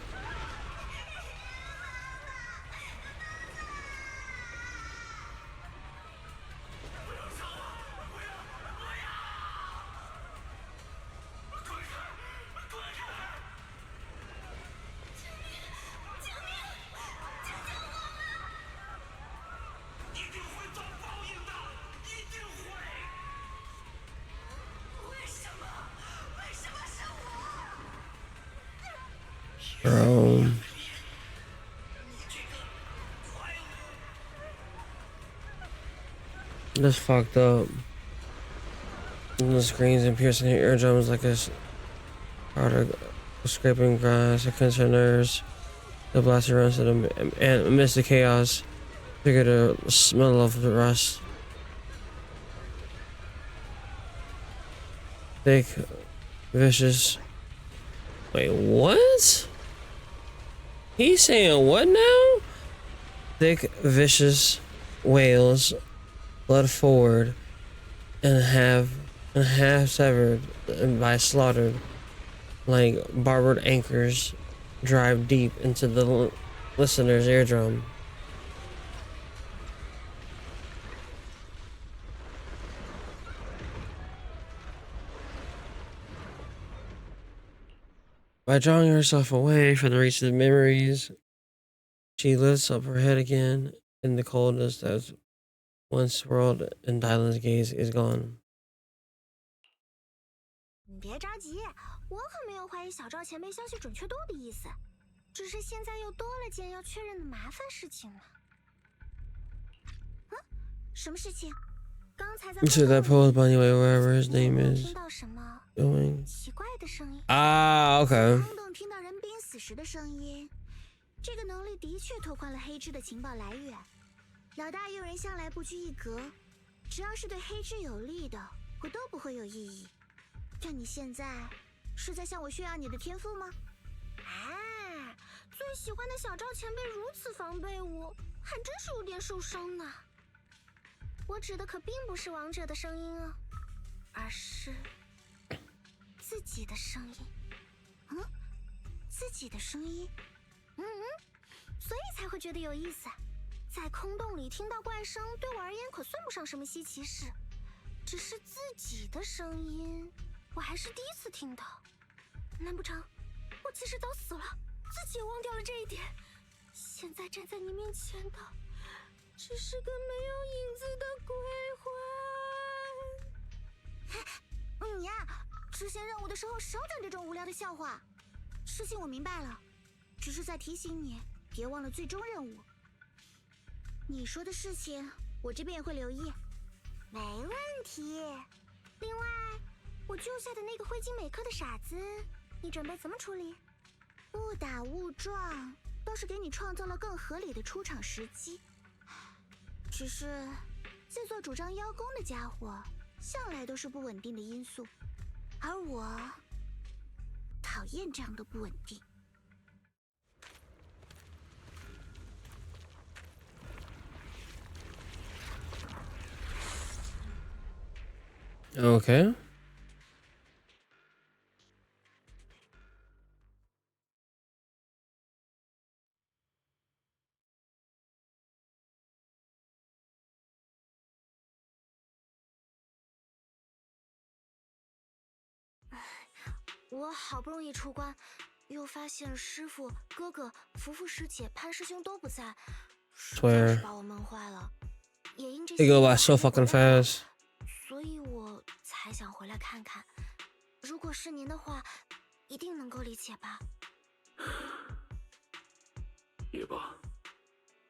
[SPEAKER 1] Bro. That's fucked up. And the screams and piercing her eardrums like a harder scraping grass. It cuts her nerves. The blaster runs to them, and amidst the chaos, figured a smell of rust. Thick, vicious. Wait, what? He's saying what now? Thick, vicious wails, blood forward, and half severed by slaughtered, like barbered anchors, drive deep into the listener's eardrum. By drawing herself away from the reach of memories, she lifts up her head again, and the coldness that once swirled in Dylan's gaze is gone.
[SPEAKER 6] 你别着急，我可没有怀疑小赵前辈消息准确度的意思，只是现在又多了件要确认的麻烦事情了。什么事情？刚才在
[SPEAKER 1] To that pose by anyway, wherever his name
[SPEAKER 6] 听
[SPEAKER 1] is
[SPEAKER 6] 到什么
[SPEAKER 1] going.
[SPEAKER 6] 奇怪的声音？
[SPEAKER 1] Ah, okay.
[SPEAKER 6] 空洞听到人濒死时的声音，这个能力的确拓宽了黑之的情报来源。老大用人向来不拘一格，只要是对黑之有利的，我都不会有异议。但你现在是在向我炫耀你的天赋吗？哎，最喜欢的小赵前辈如此防备我，还真是有点受伤呢。我指的可并不是王者的声音啊，而是自己的声音。自己的声音。所以才会觉得有意思。在空洞里听到怪声，对我而言可算不上什么稀奇事。只是自己的声音，我还是第一次听到。难不成我其实早死了，自己也忘掉了这一点？现在站在你面前的，只是个没有影子的鬼魂。你呀，执行任务的时候少讲这种无聊的笑话。事情我明白了，只是在提醒你，别忘了最终任务。你说的事情，我这边也会留意。没问题。另外，我救下的那个灰烬美克的傻子，你准备怎么处理？误打误撞，倒是给你创造了更合理的出场时机。只是，自作主张邀功的家伙，向来都是不稳定的因素，而我讨厌这样的不稳定。
[SPEAKER 1] Okay.
[SPEAKER 6] 我好不容易出关，又发现师傅、哥哥、福福师姐、潘师兄都不在，实在是把我闷坏了。也因这些
[SPEAKER 1] They go by so fucking fast.
[SPEAKER 6] 所以我才想回来看看。如果是您的话，一定能够理解吧？
[SPEAKER 7] 也罢，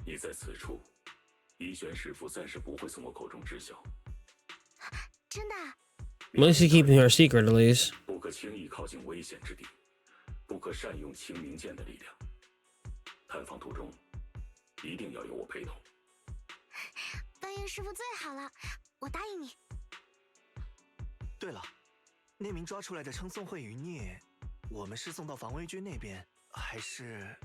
[SPEAKER 7] 你在此处，怡玄师傅暂时不会从我口中知晓。
[SPEAKER 6] 真的
[SPEAKER 1] ？Mostly keeping her secret, at least.
[SPEAKER 7] 不可轻易靠近危险之地，不可善用清明剑的力量。探访途中，一定要有我陪同。
[SPEAKER 6] 当然师傅最好了，我答应你。
[SPEAKER 11] 对了，那名抓出来的称颂会余孽，我们是送到防卫军那边，还是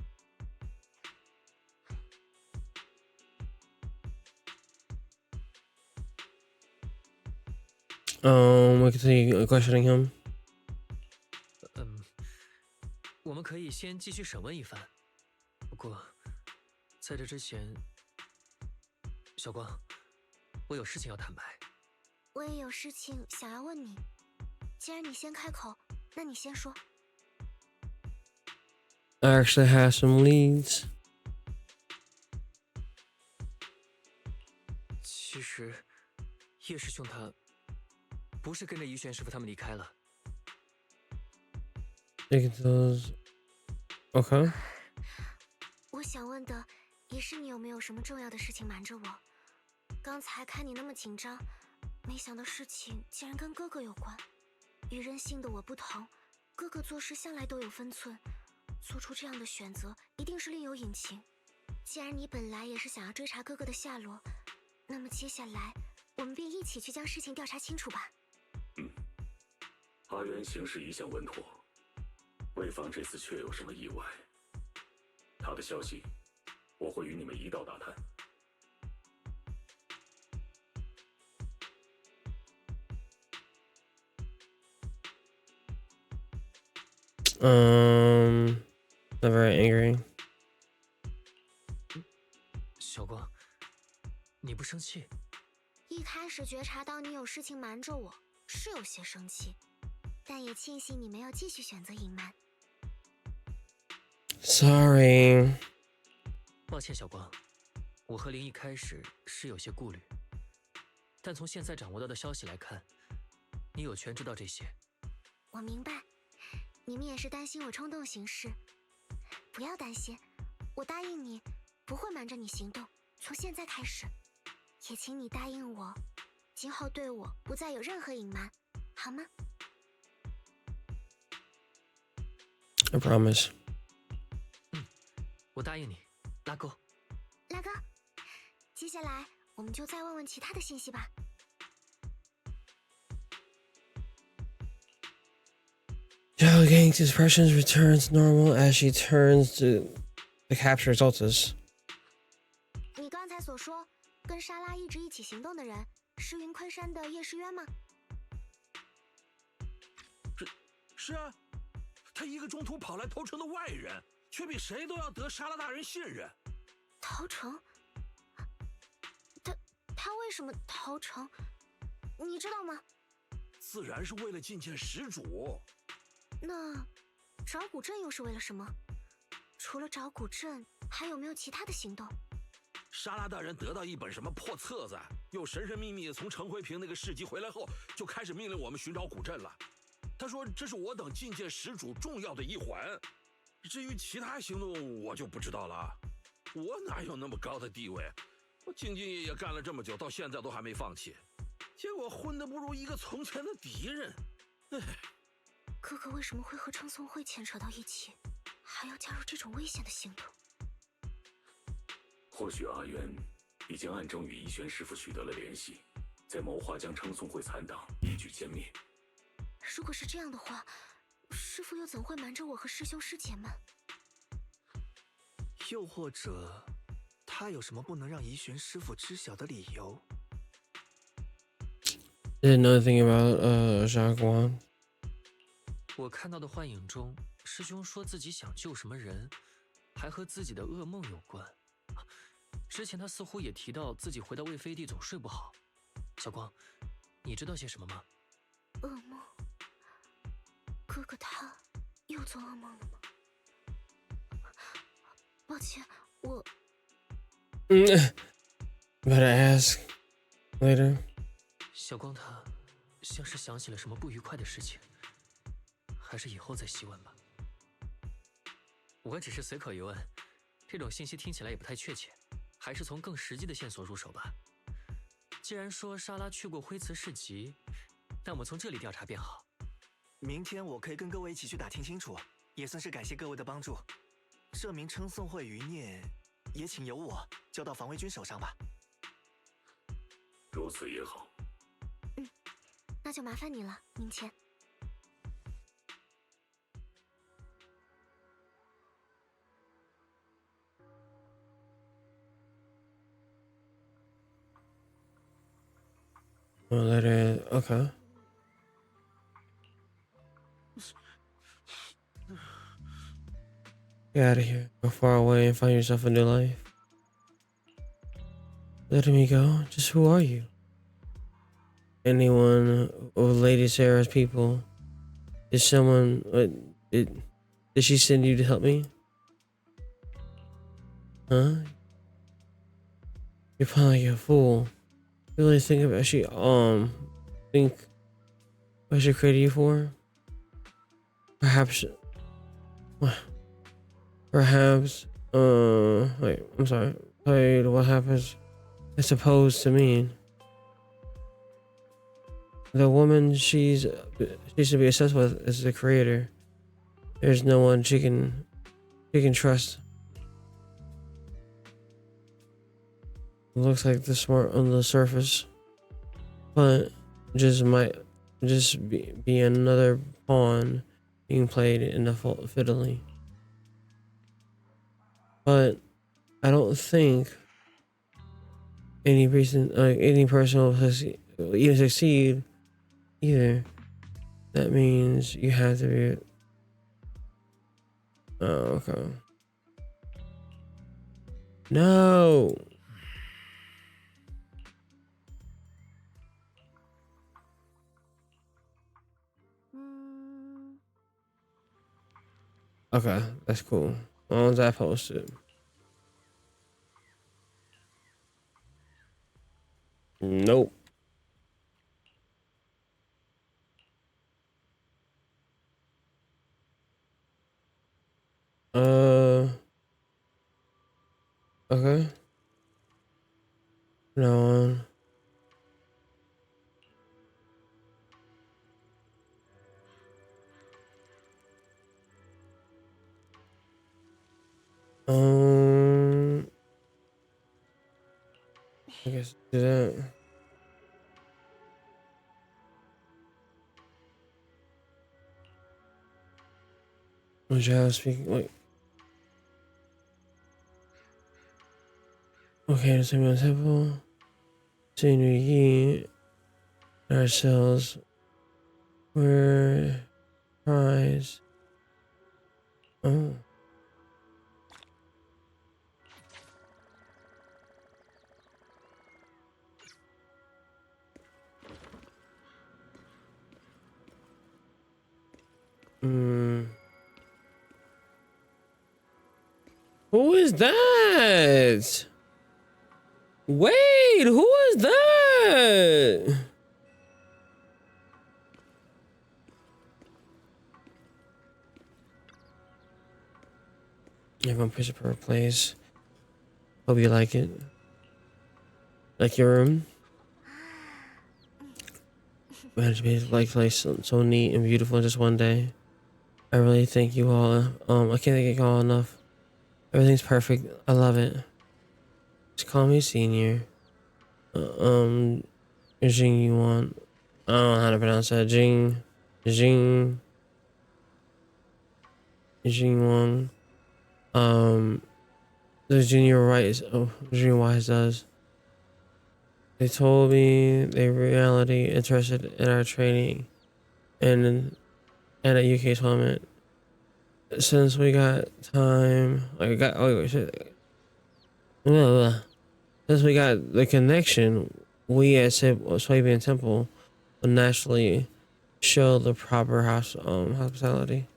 [SPEAKER 1] we continue questioning him.
[SPEAKER 3] 我们可以先继续审问一番。不过，在这之前，小光，我有事情要坦白。
[SPEAKER 6] 我也有事情想要问你，既然你先开口，那你先说。
[SPEAKER 1] I actually have some leads.
[SPEAKER 3] 其实，叶师兄他不是跟着怡玄师傅他们离开了。
[SPEAKER 1] It does. Okay.
[SPEAKER 6] 我想问的也是你有没有什么重要的事情瞒着我？刚才看你那么紧张，没想到事情竟然跟哥哥有关。与任性的我不同，哥哥做事向来都有分寸，做出这样的选择一定是另有隐情。既然你本来也是想要追查哥哥的下落，那么接下来我们便一起去将事情调查清楚吧。
[SPEAKER 7] 阿元行事一向稳妥，为防这次确有什么意外，他的消息我会与你们一道打探。
[SPEAKER 1] Not very angry.
[SPEAKER 3] 小光，你不生气？
[SPEAKER 6] 一开始觉察到你有事情瞒着我，是有些生气，但也庆幸你没有继续选择隐瞒。
[SPEAKER 1] Sorry.
[SPEAKER 3] 抱歉，小光，我和林一开始是有些顾虑，但从现在掌握到的消息来看，你有权知道这些。
[SPEAKER 6] 我明白，你们也是担心我冲动行事。不要担心，我答应你，不会瞒着你行动。从现在开始，也请你答应我，今后对我不再有任何隐瞒，好吗？
[SPEAKER 1] I promise.
[SPEAKER 3] 我答应你，拉钩。
[SPEAKER 6] 拉钩。接下来我们就再问问其他的信息吧。
[SPEAKER 1] Gang's expressions returns normal as she turns to the capture results.
[SPEAKER 6] 你刚才所说跟莎拉一直一起行动的人是云昆山的叶诗渊吗？
[SPEAKER 10] 是啊，他一个中途跑来投诚的外人，却比谁都要得沙拉大人信任。
[SPEAKER 6] 投诚？他为什么投诚？你知道吗？
[SPEAKER 10] 自然是为了觐见始祖。
[SPEAKER 6] 那找古镇又是为了什么？除了找古镇，还有没有其他的行动？
[SPEAKER 10] 沙拉大人得到一本什么破册子，又神神秘秘从程辉平那个市集回来后，就开始命令我们寻找古镇了。他说这是我等觐见始祖重要的一环。至于其他行动，我就不知道了。我哪有那么高的地位？我兢兢业业干了这么久，到现在都还没放弃，结果混得不如一个从前的敌人。唉，
[SPEAKER 6] 哥哥为什么会和称颂会牵扯到一起，还要加入这种危险的行动？
[SPEAKER 8] 或许阿元已经暗中与一玄师傅取得了联系，在谋划将称颂会残党一举歼灭。
[SPEAKER 6] 如果是这样的话，师傅又怎会瞒着我和师兄师姐们？
[SPEAKER 11] 又或者，他有什么不能让怡玄师傅知晓的理由？
[SPEAKER 1] Didn't know anything about Jaguan.
[SPEAKER 3] 我看到的幻影中，师兄说自己想救什么人，还和自己的噩梦有关。之前他似乎也提到自己回到魏飞地总睡不好。小光，你知道些什么吗？
[SPEAKER 6] 噩梦？哥哥他又做噩梦了吗？抱歉，我。
[SPEAKER 1] Better ask later.
[SPEAKER 3] 小光他像是想起了什么不愉快的事情，还是以后再细问吧。我只是随口一问，这种信息听起来也不太确切，还是从更实际的线索入手吧。既然说莎拉去过灰瓷市集，那我们从这里调查便好。
[SPEAKER 11] 明天我可以跟各位一起去打听清楚，也算是感谢各位的帮助。这名称颂会余孽，也请由我交到防卫军手上吧。
[SPEAKER 8] 如此也好。
[SPEAKER 6] 那就麻烦你了，明前。
[SPEAKER 1] Later. Okay. Get out of here. Go far away and find yourself a new life. Letting me go? Just who are you? Anyone of Lady Sarah's people? Did someone... Did she send you to help me? Huh? You're playing like a fool. You really think about think what she created you for? Perhaps wait, I'm sorry. Played what happens it's supposed to mean. The woman she should be obsessed with is the creator. There's no one she can trust. Looks like the smart on the surface, but might be another pawn being played in the fiddly. But I don't think any person will even succeed either. That means you have to be. Oh, okay. No. Okay, that's cool. As long as I post it. Nope. Okay. No. I guess do that. Which speaking wait. Okay, the same temple. Senior Yi ourselves. We're trying Oh. Hmm. Who is that? Wait, who is that? Everyone push up her place. Hope you like it. Like your room. Managed to be like so neat and beautiful in just one day. I really thank you all. I can't thank you all enough. Everything's perfect. I love it. Just call me senior. Jing Yuan. I don't know how to pronounce that. Jing Wang. The junior Wise. Oh, junior Wise does. They told me they were reality interested in our training, and at UK tournament. Since we got time, since we got the connection, we at Swabian Temple will naturally show the proper hospitality.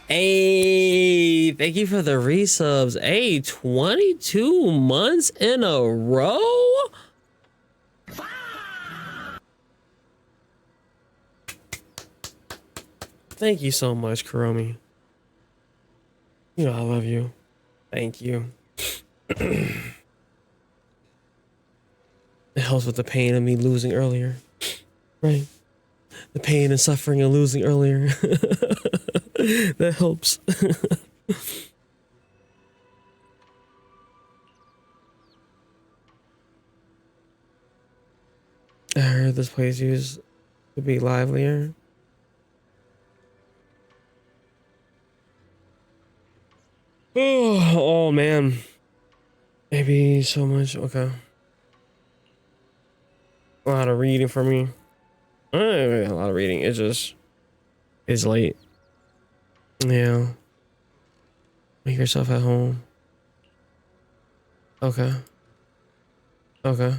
[SPEAKER 1] Hey, thank you for the resubs. Hey, 22 months in a row? Thank you so much, Kuromi. You know I love you. Thank you. It helps with the pain of me losing earlier. Right? The pain and suffering of losing earlier. That helps. I heard this place used to be livelier. Oh man. Maybe so much. Okay. A lot of reading for me. A lot of reading. It's late. Yeah. Make yourself at home. Okay. Okay.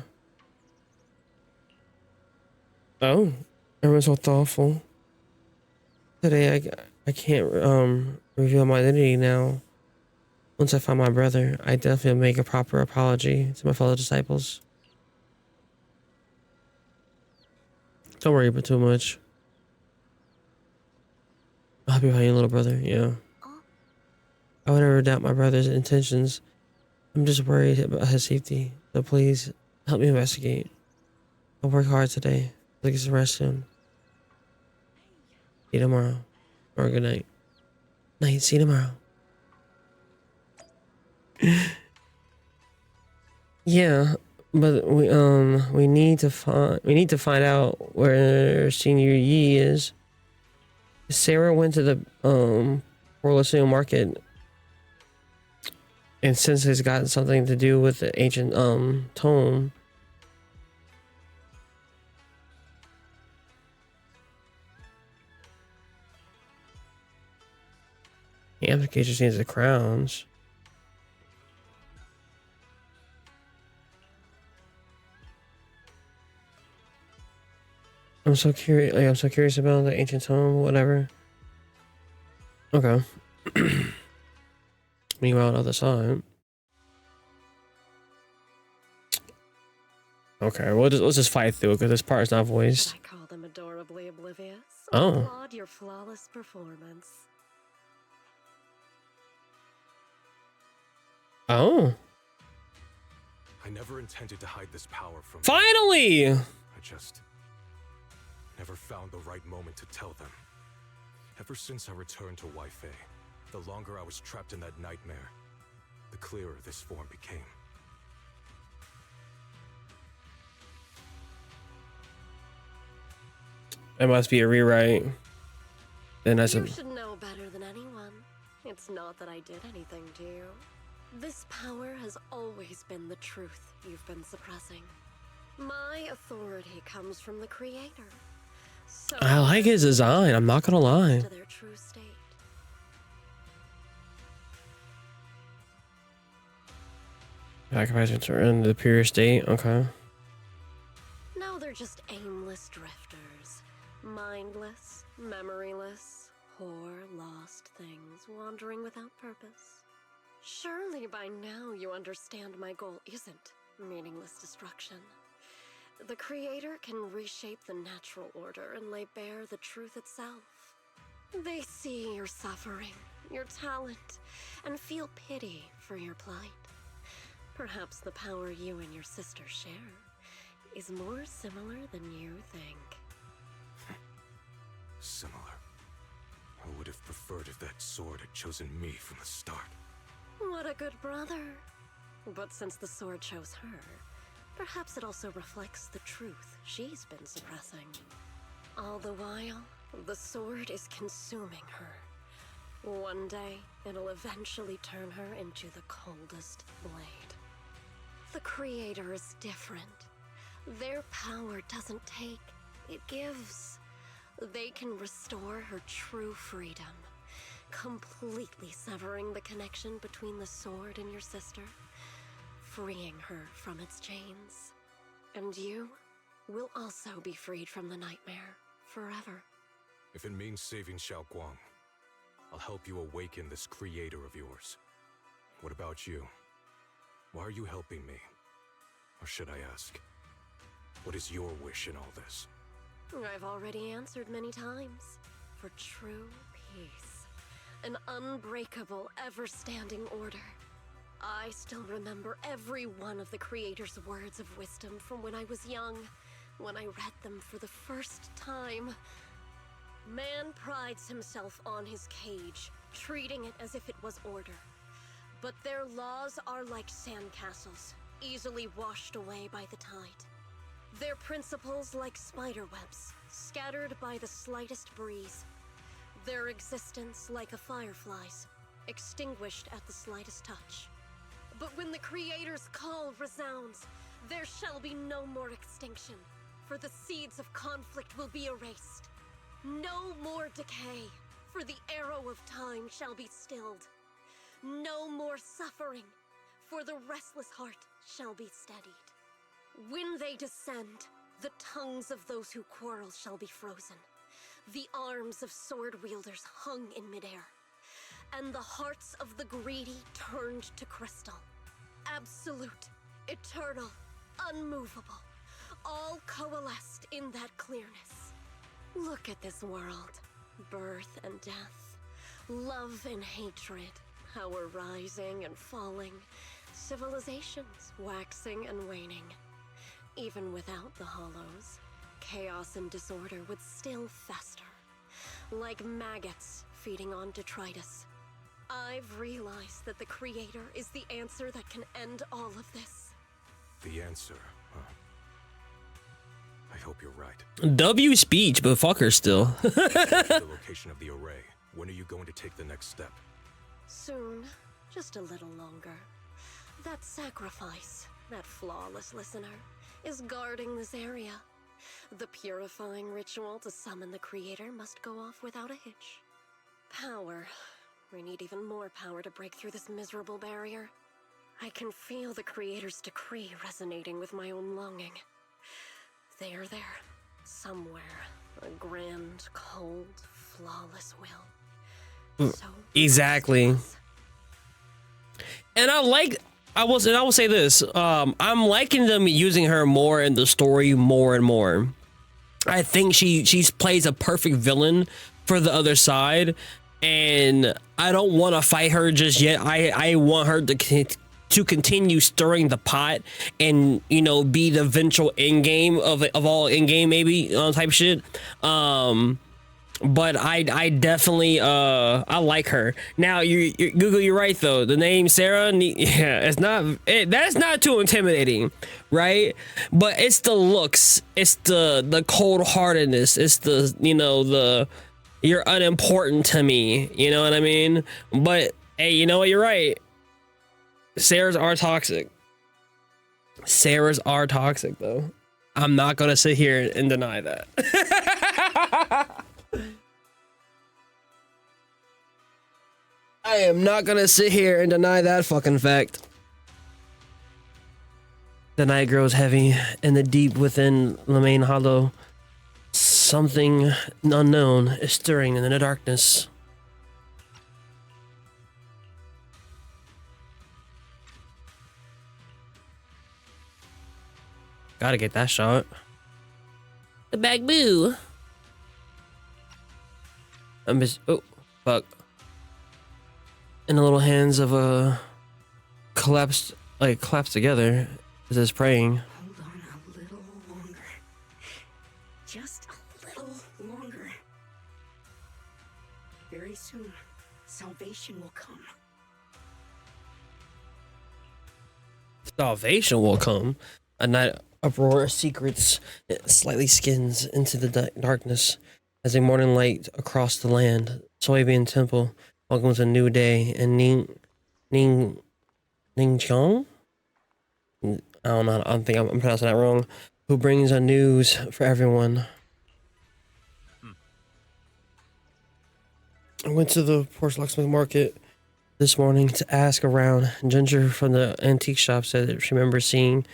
[SPEAKER 1] Oh, everyone's so thoughtful. Today I can't reveal my identity now. Once I find my brother, I definitely will make a proper apology to my fellow disciples. Don't worry about too much. I'll be your little brother, yeah. I would never doubt my brother's intentions. I'm just worried about his safety. So please help me investigate. I'll work hard today. I'll get some rest soon. See you tomorrow. Or good night. Night, see you tomorrow. Yeah, but we need to find out where Senior Yi is. Sarah went to the Orlosino market, and since it's got something to do with the ancient tome, the implications needs the crowns. I'm so curious. Like, I'm so curious about the ancient tome. Whatever. Okay. Meanwhile, on the other side. Okay, let's just fight through it because this part is not voiced.
[SPEAKER 4] I call them adorably oblivious.
[SPEAKER 1] Oh.
[SPEAKER 4] Applaud your flawless performance.
[SPEAKER 1] Oh.
[SPEAKER 8] I never intended to hide this power from
[SPEAKER 1] Finally!
[SPEAKER 8] you. I just never found the right moment to tell them. Ever since I returned to Wi-Fi, the longer I was trapped in that nightmare, the clearer this form became.
[SPEAKER 1] It must be a rewrite. Then I
[SPEAKER 4] You should know better than anyone. It's not that I did anything to you. This power has always been the truth you've been suppressing. My authority comes from the Creator. So
[SPEAKER 1] I like his design. I'm not gonna lie.
[SPEAKER 4] to their true state.
[SPEAKER 1] Sacrificing to end the pure state. Okay.
[SPEAKER 4] Now they're just aimless drifters. Mindless, memoryless, poor, lost things wandering without purpose. Surely by now you understand my goal isn't meaningless destruction. The Creator can reshape the natural order and lay bare the truth itself. They see your suffering, your talent, and feel pity for your plight. Perhaps the power you and your sister share is more similar than you think.
[SPEAKER 8] Similar. I would have preferred if that sword had chosen me from the start.
[SPEAKER 4] What a good brother. But since the sword chose her, perhaps it also reflects the truth she's been suppressing. All the while, the sword is consuming her. One day, it'll eventually turn her into the coldest blade. The Creator is different. Their power doesn't take, it gives. They can restore her true freedom, completely severing the connection between the sword and your sister, freeing her from its chains. And you will also be freed from the nightmare forever.
[SPEAKER 8] If it means saving Xiaoguang, I'll help you awaken this creator of yours. What about you? Why are you helping me? Or should I ask, what is your wish in all this?
[SPEAKER 4] I've already answered many times. For true peace. An unbreakable, ever-standing order. I still remember every one of the Creator's words of wisdom from when I was young, when I read them for the first time. Man prides himself on his cage, treating it as if it was order. But their laws are like sandcastles, easily washed away by the tide. Their principles like spiderwebs, scattered by the slightest breeze. Their existence like a firefly's, extinguished at the slightest touch. But when the Creator's call resounds, there shall be no more extinction, for the seeds of conflict will be erased. No more decay, for the arrow of time shall be stilled. No more suffering, for the restless heart shall be steadied. When they descend, the tongues of those who quarrel shall be frozen, the arms of sword wielders hung in midair, and the hearts of the greedy turned to crystal. Absolute, eternal, unmovable, all coalesced in that clearness. Look at this world, birth and death, love and hatred, power rising and falling, civilizations waxing and waning. Even without the hollows, chaos and disorder would still fester, like maggots feeding on detritus. I've realized that the Creator is the answer that can end all of this.
[SPEAKER 8] The answer, huh? I hope you're right.
[SPEAKER 1] W speech, but fuck her still.
[SPEAKER 8] The location of the array. When are you going to take the next step?
[SPEAKER 4] Soon, just a little longer. That sacrifice, that flawless listener, is guarding this area. The purifying ritual to summon the Creator must go off without a hitch. Power. We need even more power to break through this miserable barrier. I can feel the Creator's decree resonating with my own longing. They are there, somewhere. A grand, cold, flawless will. So
[SPEAKER 1] exactly. And I will say this. I'm liking them using her more in the story more and more. I think she plays a perfect villain for the other side, and I don't want to fight her just yet. I want her to continue stirring the pot and, you know, be the eventual end game of all end game, maybe type shit. But I definitely I like her. Now you Google, you're right though. The name Sarah, yeah, that's not too intimidating, right? But it's the looks, it's the cold-heartedness, it's the, you know, the you're unimportant to me, you know what I mean? But hey, you know what, you're right. Sarah's are toxic. Sarah's are toxic though. I'm not gonna sit here and deny that. I am not gonna sit here and deny that fucking fact. The night grows heavy, and the deep within Lemaine Hollow, something unknown is stirring in the darkness. Gotta get that shot. The bag boo. Oh, fuck. In the little hands of a collapsed together as is praying.
[SPEAKER 2] Hold on a little longer. Just a little longer. Very soon, salvation will come.
[SPEAKER 1] Salvation will come. A night uproar of secrets slightly skins into the darkness as a morning light across the land. Soybean Temple welcomes a new day, and Ningchong? I don't know. I think I'm pronouncing that wrong. Who brings a news for everyone? I went to the Port Locksmith Market this morning to ask around. Ginger from the antique shop said that she remembers seeing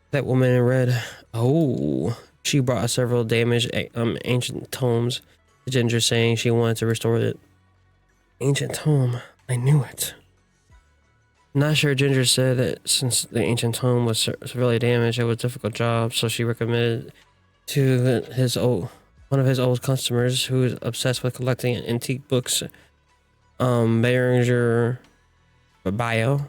[SPEAKER 1] that woman in red. Oh, she brought several damaged ancient tomes. Ginger saying she wanted to restore it. Ancient tome. I knew it. Not sure. Ginger said that since the ancient tome was severely damaged, it was a difficult job, so she recommended to one of his old customers who is obsessed with collecting antique books. Behringer Bio.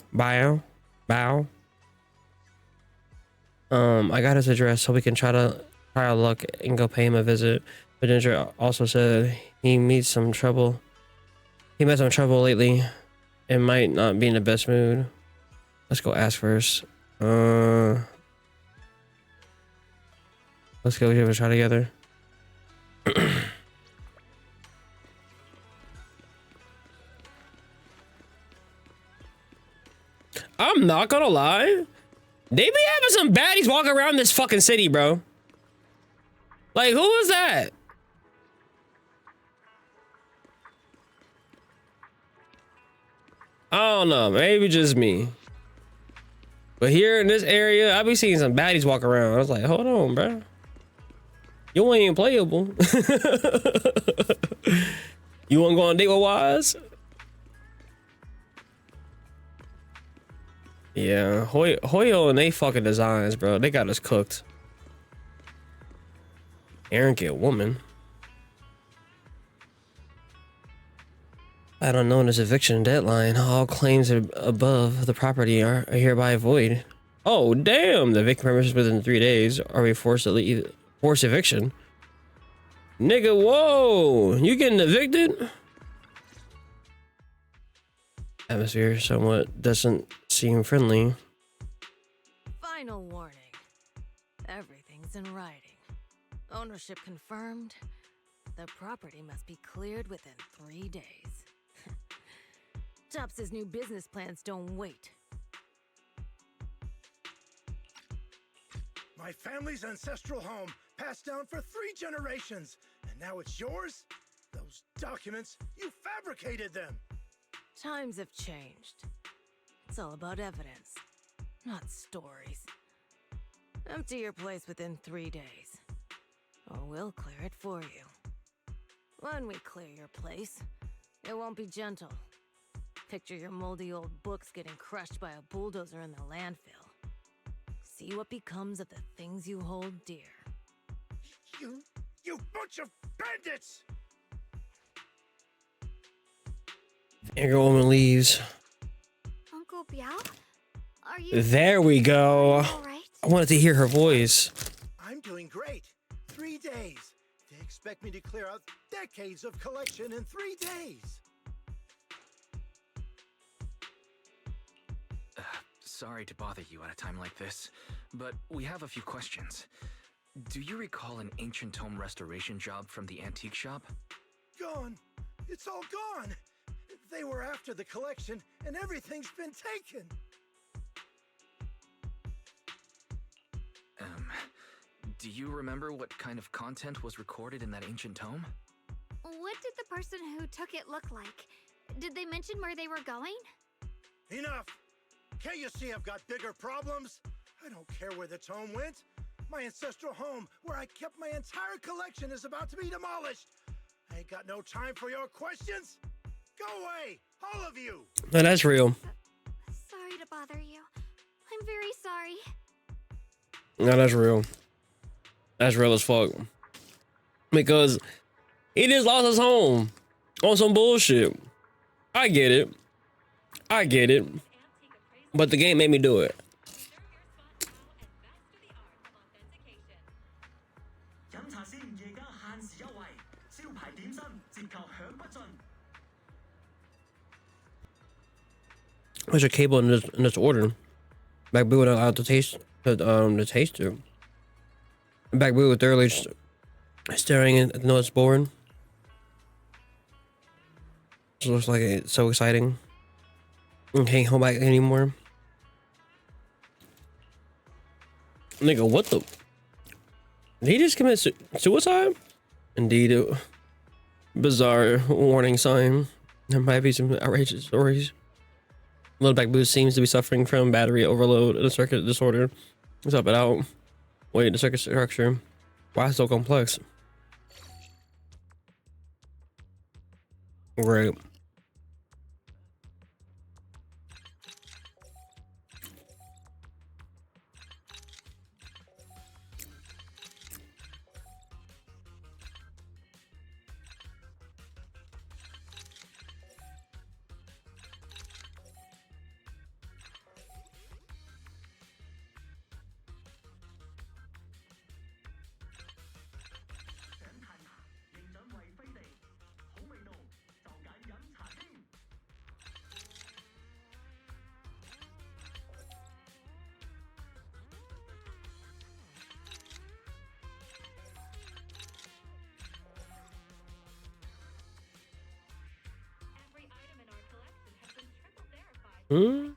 [SPEAKER 1] I got his address so we can try our luck and go pay him a visit. But Ginger also said he met some trouble lately and might not be in the best mood. Let's go ask first. Let's go give it a try together. I'm not gonna lie. They be having some baddies walking around this fucking city, bro. Like, who was that? I don't know. Maybe just me. But here in this area, I be seeing some baddies walk around. I was like, hold on, bro. You ain't playable. You want to go on a date with Wise? Yeah, Hoyo and they fucking designs, bro. They got us cooked. Aaron get a woman. I don't know this eviction deadline. All claims above the property are hereby void. Oh, damn. The eviction premises within 3 days. Are we forced to leave? Forced eviction? Nigga, whoa. You getting evicted? Atmosphere somewhat doesn't seem friendly.
[SPEAKER 12] Final warning. Everything's in writing. Ownership confirmed. The property must be cleared within 3 days. Tops's new business plans don't wait.
[SPEAKER 13] My family's ancestral home, passed down for 3 generations, and now it's yours? Those documents, you fabricated them!
[SPEAKER 12] Times have changed. It's all about evidence, not stories. Empty your place within 3 days, or we'll clear it for you. When we clear your place, it won't be gentle. Picture your moldy old books getting crushed by a bulldozer in the landfill. See what becomes of the things you hold dear.
[SPEAKER 13] You bunch of bandits!
[SPEAKER 1] Angry woman leaves.
[SPEAKER 6] Uncle Biao? Are you...
[SPEAKER 1] There we go.
[SPEAKER 6] all right?
[SPEAKER 1] I wanted to hear her voice.
[SPEAKER 13] I'm doing great. 3 days. They expect me to clear out decades of collection in 3 days.
[SPEAKER 14] Sorry to bother you at a time like this, but we have a few questions. Do you recall an ancient tome restoration job from the antique shop?
[SPEAKER 13] Gone. It's all gone. They were after the collection, and everything's been taken.
[SPEAKER 14] Do you remember what kind of content was recorded in that ancient tome?
[SPEAKER 6] What did the person who took it look like? Did they mention where they were going?
[SPEAKER 13] Enough! Can't you see I've got bigger problems? I don't care where the tome went. My ancestral home, where I kept my entire collection, is about to be demolished. I ain't got no time for your questions. Go away, all of you.
[SPEAKER 1] No, that's real.
[SPEAKER 6] Sorry to bother you. I'm very sorry.
[SPEAKER 1] No, that's real. That's real as fuck. Because he just lost his home on some bullshit. I get it. I get it. But the game made me do it. Where's your cable in this order? Back blue not allowed to taste the taster. Back blue thoroughly staring at no, it's boring. It looks like it's so exciting. I can't hold back anymore. Nigga, what the? Did he just commit suicide? Indeed, bizarre warning sign. There might be some outrageous stories. Little Back Blue seems to be suffering from battery overload and a circuit disorder. Let's up it out. Wait, the circuit structure. Why so complex? Great. Hmm?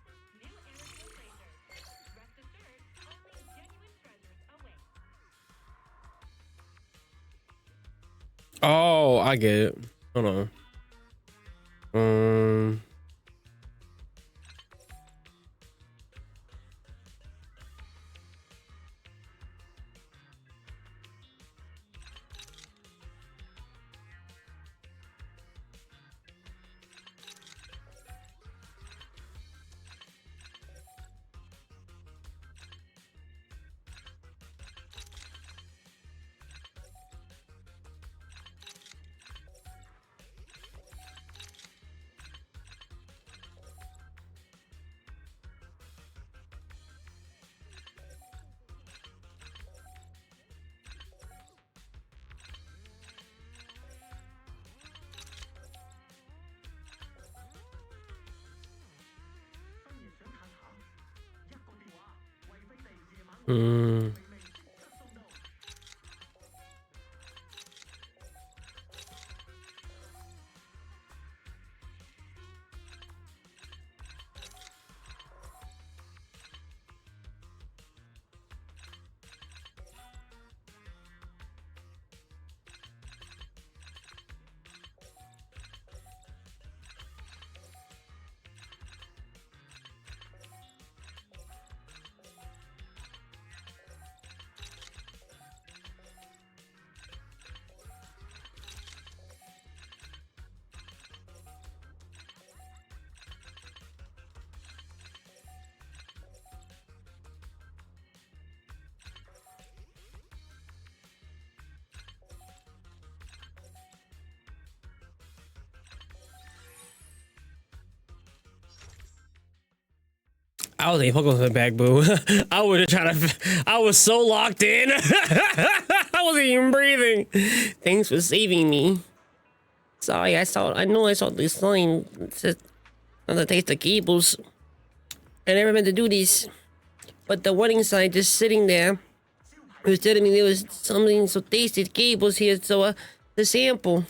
[SPEAKER 1] Oh, I get it. Hold on. I was ain't fucking with the back, boo. I would have tried to. I was so locked in. I wasn't even breathing. Thanks for saving me. Sorry, I know I saw this sign that said on the taste of cables. I never meant to do this, but the warning sign just sitting there was telling me there was something so tasty cables here, so the sample.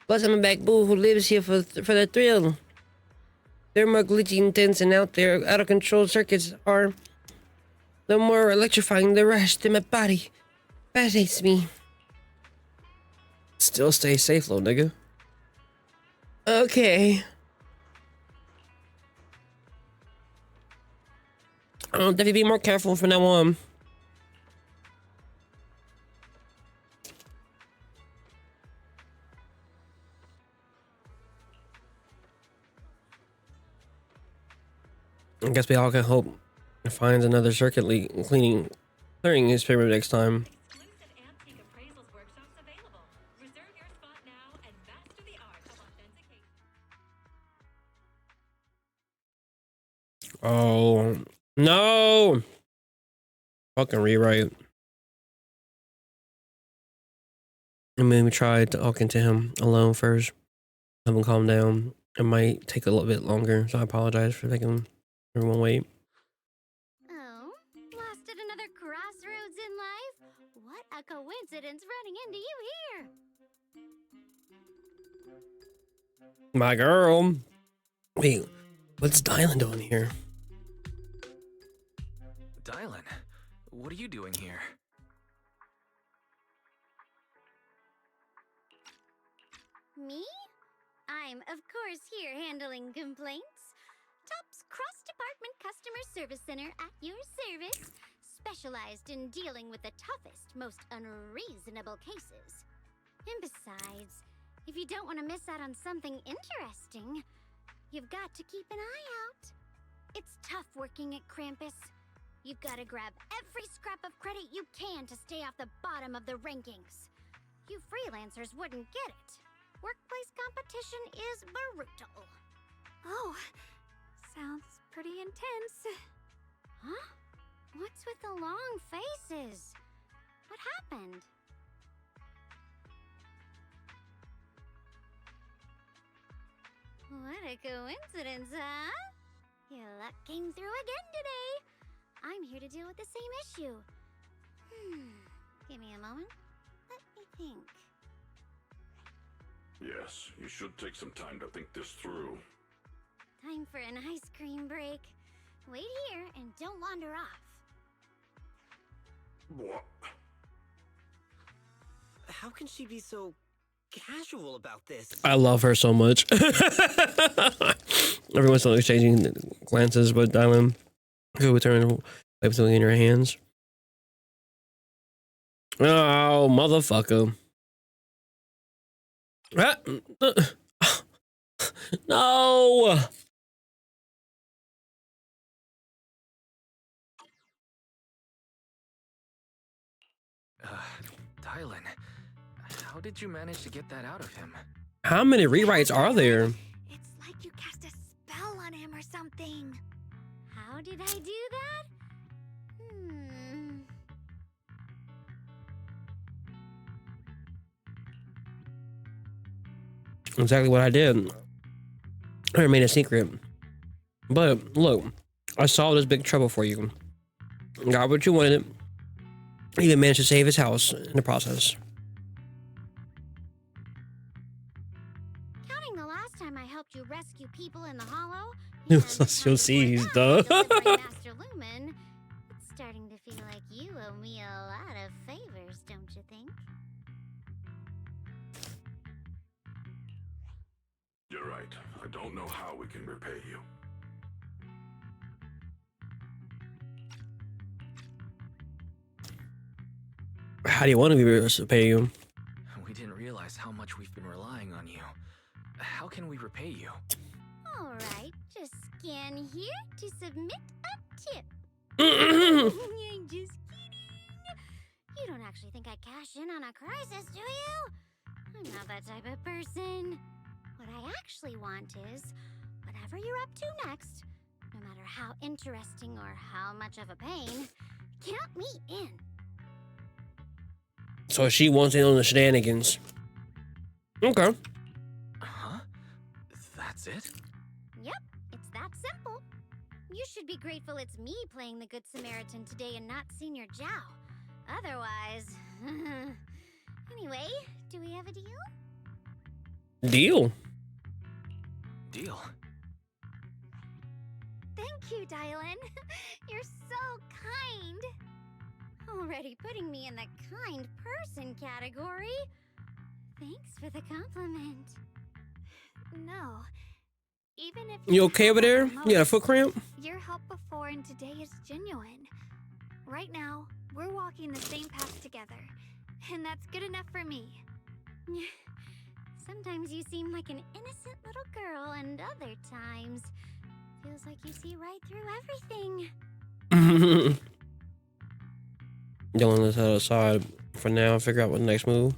[SPEAKER 1] Plus, I'm a back boo who lives here for the thrill. The more glitchy, intense, and out of control circuits are, the more electrifying the rush to my body fascinates me. Still stay safe, little nigga. Okay. I'll definitely be more careful from now on. I guess we all can hope it finds another circuit leak clearing his paper next time. Oh no! Fucking rewrite. I mean, we tried talking to him alone first. Have him calm down. It might take a little bit longer, so I apologize for making everyone wait.
[SPEAKER 6] Oh, lost at another crossroads in life? What a coincidence running into you here!
[SPEAKER 1] My girl. Wait, what's Dylan doing here?
[SPEAKER 14] Dylan, what are you doing here?
[SPEAKER 6] Me? I'm, of course, here handling complaints. Top's cross-department customer service center at your service, specialized in dealing with the toughest, most unreasonable cases. And besides, if you don't want to miss out on something interesting, you've got to keep an eye out. It's tough working at Krampus. You've got to grab every scrap of credit you can to stay off the bottom of the rankings. You freelancers wouldn't get it. Workplace competition is brutal.
[SPEAKER 15] Oh, sounds pretty intense.
[SPEAKER 6] Huh? What's with the long faces? What happened? What a coincidence, huh? Your luck came through again today. I'm here to deal with the same issue. Give me a moment. Let me think.
[SPEAKER 10] Yes, you should take some time to think this through.
[SPEAKER 6] Time for an ice cream break. Wait here and don't wander off.
[SPEAKER 10] What?
[SPEAKER 16] How can she be so casual about this?
[SPEAKER 1] I love her so much. Everyone's still exchanging glances, but Dylan, who would turn and wipe something in her hands. Oh, motherfucker. No!
[SPEAKER 14] Dylan, how did you manage to get that out of him?
[SPEAKER 1] How many rewrites are there?
[SPEAKER 15] It's like you cast a spell on him or something.
[SPEAKER 6] How did I do that?
[SPEAKER 1] Exactly what I did. I remain a secret. But look, I solved this big trouble for you. Got what you wanted. Even managed to save his house in the process.
[SPEAKER 6] Counting the last time I helped you rescue people in the Hollow,
[SPEAKER 1] You'll see he's done.
[SPEAKER 6] Master Lumen, it's starting to feel like you owe me a lot of favors, don't you think?
[SPEAKER 10] You're right. I don't know how we can repay you.
[SPEAKER 1] How do you want to be able to pay you?
[SPEAKER 14] We didn't realize how much we've been relying on you. How can we repay you?
[SPEAKER 6] All right, just scan here to submit a tip.
[SPEAKER 1] I'm
[SPEAKER 6] just kidding. You don't actually think I cash in on a crisis, do you? I'm not that type of person. What I actually want is, whatever you're up to next, no matter how interesting or how much of a pain, count me in.
[SPEAKER 1] So she wants in on the shenanigans. Okay.
[SPEAKER 14] Huh? That's it?
[SPEAKER 6] Yep, it's that simple. You should be grateful it's me playing the Good Samaritan today and not Senior Zhao. Otherwise... Anyway, do we have a deal?
[SPEAKER 1] Deal.
[SPEAKER 14] Deal.
[SPEAKER 6] Thank you, Dylan. You're so kind. Already putting me in the kind person category. Thanks for the compliment.
[SPEAKER 15] No, Even if
[SPEAKER 1] You okay over there? You got a foot cramp?
[SPEAKER 15] your help before and today is genuine. Right now, we're walking the same path together, and that's good enough for me.
[SPEAKER 6] Sometimes you seem like an innocent little girl, and other times feels like you see right through everything.
[SPEAKER 1] Dylan, let's head aside for now and figure out what the next move.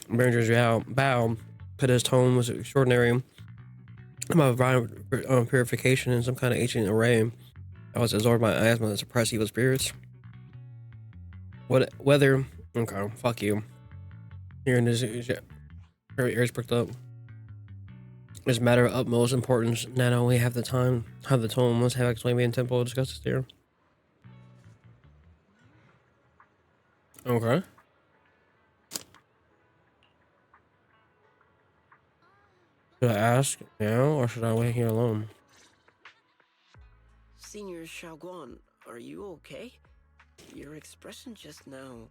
[SPEAKER 1] Berenger's bow, put his tone was extraordinary. About purification in some kind of ancient array. I was absorbed by asthma and suppressed evil spirits. Whether okay, fuck you. Hearing this, her ears pricked up. It's a matter of utmost importance. Not only have the tone must have explained me in temple discuss this there. Okay. Should I ask now or should I wait here alone?
[SPEAKER 16] Senior Xiaoguan, are you okay? Your expression just now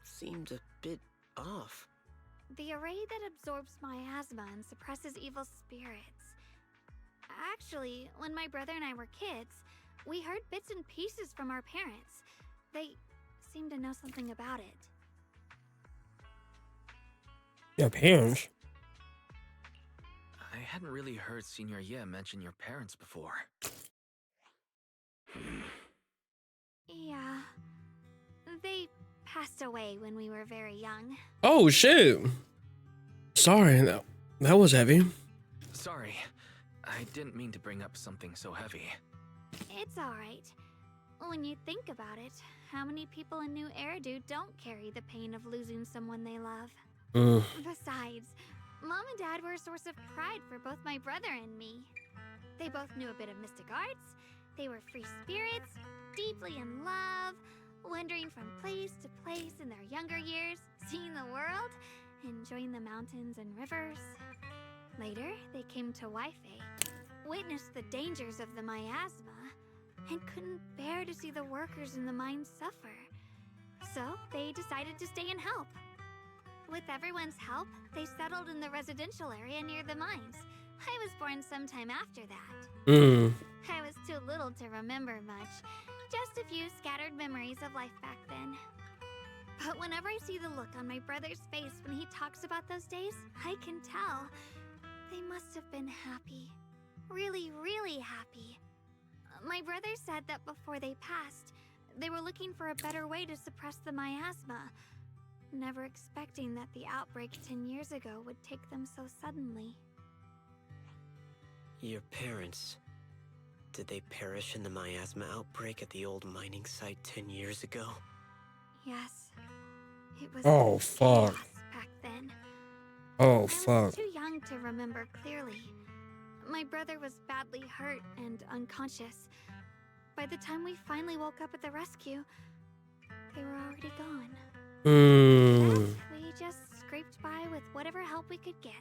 [SPEAKER 16] seemed a bit off.
[SPEAKER 15] The array that absorbs miasma and suppresses evil spirits. Actually, when my brother and I were kids, we heard bits and pieces from our parents. They seemed to know something about it.
[SPEAKER 1] Your parents?
[SPEAKER 14] I hadn't really heard Senior Ye mention your parents before.
[SPEAKER 15] Yeah. They passed away when we were very young.
[SPEAKER 1] Oh shit. Sorry, that was heavy.
[SPEAKER 14] Sorry, I didn't mean to bring up something so heavy.
[SPEAKER 15] It's alright. When you think about it, how many people in New Eridu don't carry the pain of losing someone they love? Besides, Mom and Dad were a source of pride for both my brother and me. They both knew a bit of mystic arts, they were free spirits, deeply in love, wandering from place to place in their younger years, seeing the world, enjoying the mountains and rivers. Later, they came to Waifei, witnessed the dangers of the miasma, and couldn't bear to see the workers in the mines suffer. So, they decided to stay and help. With everyone's help, they settled in the residential area near the mines. I was born sometime after that. I was too little to remember much. Just a few scattered memories of life back then. But whenever I see the look on my brother's face when he talks about those days, I can tell. They must have been happy. Really, really happy. My brother said that before they passed, they were looking for a better way to suppress the miasma, never expecting that the outbreak 10 years ago would take them so suddenly.
[SPEAKER 16] Your parents, did they perish in the miasma outbreak at the old mining site 10 years ago?
[SPEAKER 15] Yes. It was
[SPEAKER 1] Oh fuck.
[SPEAKER 15] back then.
[SPEAKER 1] Oh
[SPEAKER 15] I was
[SPEAKER 1] fuck.
[SPEAKER 15] too young to remember clearly. My brother was badly hurt and unconscious. By the time we finally woke up at the rescue, they were already gone. We just scraped by with whatever help we could get.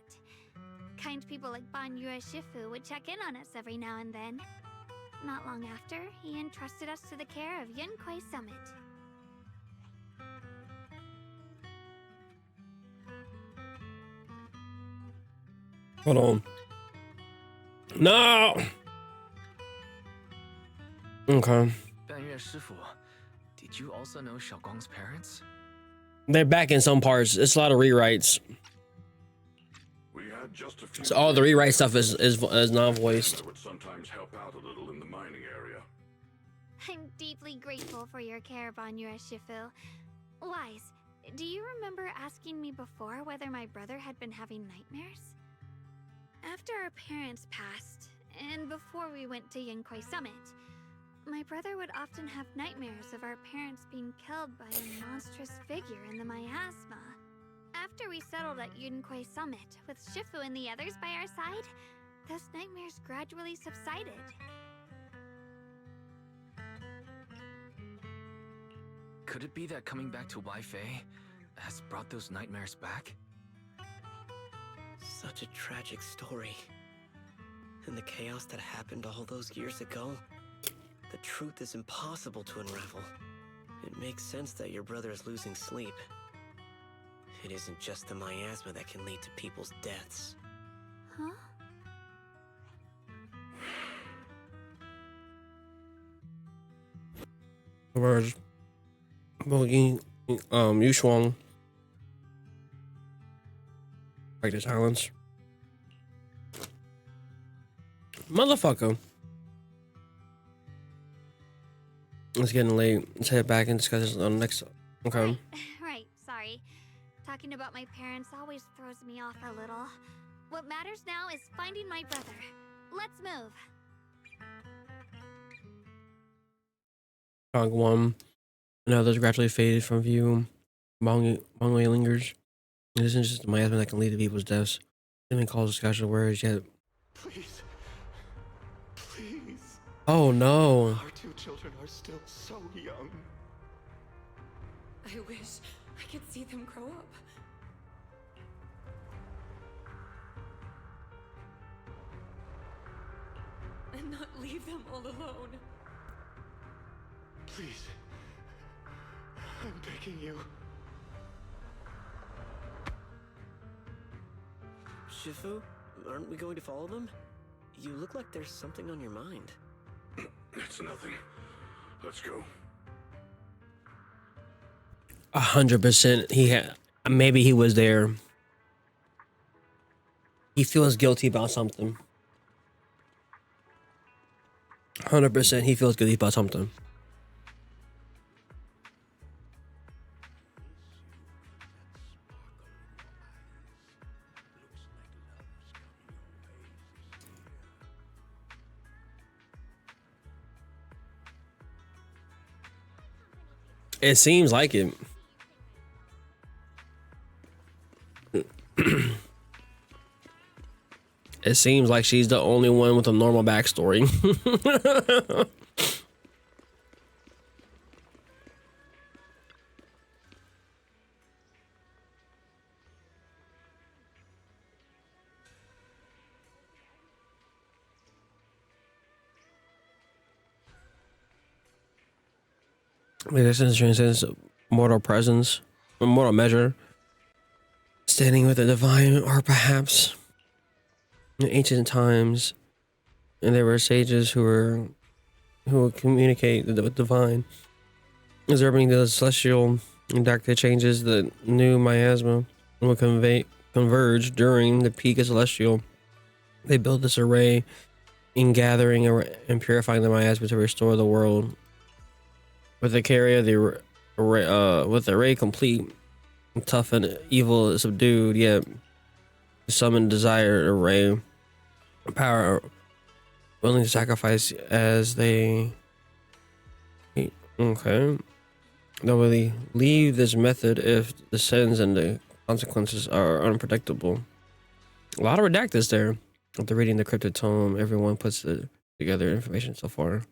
[SPEAKER 15] Kind people like MambaUchiha would check in on us every now and then. Not long after, he entrusted us to the care of Yunquai Summit.
[SPEAKER 1] Hold on. No. Okay.
[SPEAKER 14] Banyue Shifu, did you also know Xiaoguang's parents?
[SPEAKER 1] They're back in some parts. It's a lot of rewrites.
[SPEAKER 17] We had just a few
[SPEAKER 1] So all the rewrite stuff is non-voiced.
[SPEAKER 17] that would sometimes help out a little in the mining area.
[SPEAKER 15] I'm deeply grateful for your care, MambaUchiha. Wise, do you remember asking me before whether my brother had been having nightmares? After our parents passed, and before we went to Yunquai Summit, my brother would often have nightmares of our parents being killed by a monstrous figure in the miasma. After we settled at Yunquai Summit, with Shifu and the others by our side, those nightmares gradually subsided.
[SPEAKER 14] Could it be that coming back to Waifei has brought those nightmares back?
[SPEAKER 16] Such a tragic story. And the chaos that happened all those years ago, the truth is impossible to unravel. It makes sense that your brother is losing sleep. It isn't just the miasma that can lead to people's deaths.
[SPEAKER 15] Huh?
[SPEAKER 1] Whereas, Yushuang, like the talents. Motherfucker. It's getting late. Let's head back and discuss this on the next. Okay.
[SPEAKER 15] Right, sorry. Talking about my parents always throws me off a little. What matters now is finding my brother. Let's move.
[SPEAKER 1] Dog 1. And others gradually faded from view. Mongwei lingers. It isn't just the miasma that can lead to people's deaths. It even calls discussion words yet.
[SPEAKER 8] Please. Please.
[SPEAKER 1] Oh no.
[SPEAKER 8] Our 2 children are still so young.
[SPEAKER 18] I wish I could see them grow up. And not leave them all alone.
[SPEAKER 8] Please. I'm begging you.
[SPEAKER 16] Shifu, aren't we going to follow them? You look like there's something on your mind.
[SPEAKER 17] It's nothing. Let's go.
[SPEAKER 1] 100%. He had. Maybe he was there. He feels guilty about something. 100%. He feels guilty about something. It seems like it. It seems like she's the only one with a normal backstory. This transcends mortal presence, mortal measure, standing with the divine, or perhaps in ancient times, and there were sages who would communicate with the divine, observing the celestial and dark changes. The new miasma will converge during the peak of celestial. They built this array in gathering and purifying the miasma to restore the world. With the carrier, with the array complete, tough and evil is subdued, yet summon desired array, power willing to sacrifice as they. Okay. Don't really leave this method if the sins and the consequences are unpredictable. A lot of redactors there. After reading the cryptid tome, everyone puts together information so far.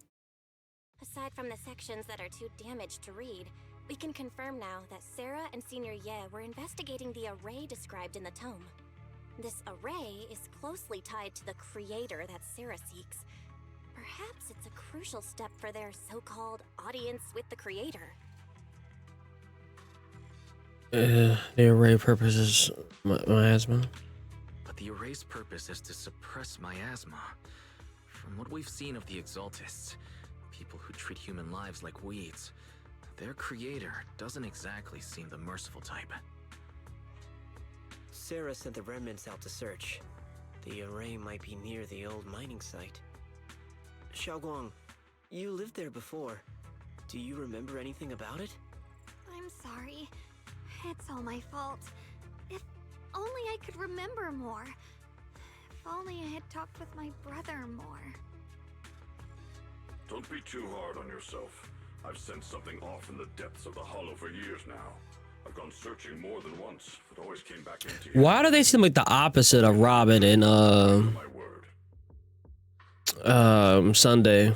[SPEAKER 6] Aside from the sections that are too damaged to read, we can confirm now that Sarah and Senior Ye were investigating the array described in the tome. This array is closely tied to the creator that Sarah seeks. Perhaps it's a crucial step for their so-called audience with the creator.
[SPEAKER 1] The array purpose is miasma.
[SPEAKER 14] But the array's purpose is to suppress miasma. From what we've seen of the Exaltists, people who treat human lives like weeds, their creator doesn't exactly seem the merciful type.
[SPEAKER 16] Sarah sent the remnants out to search. The array might be near the old mining site. Xiaoguang, you lived there before. Do you remember anything about it?
[SPEAKER 15] I'm sorry. It's all my fault. If only I could remember more. If only I had talked with my brother more.
[SPEAKER 17] Don't be too hard on yourself. I've sensed something off in the depths of the hollow for years now. I've gone searching more than once, but always came back empty.
[SPEAKER 1] Why do they seem like the opposite of Robin and Sunday?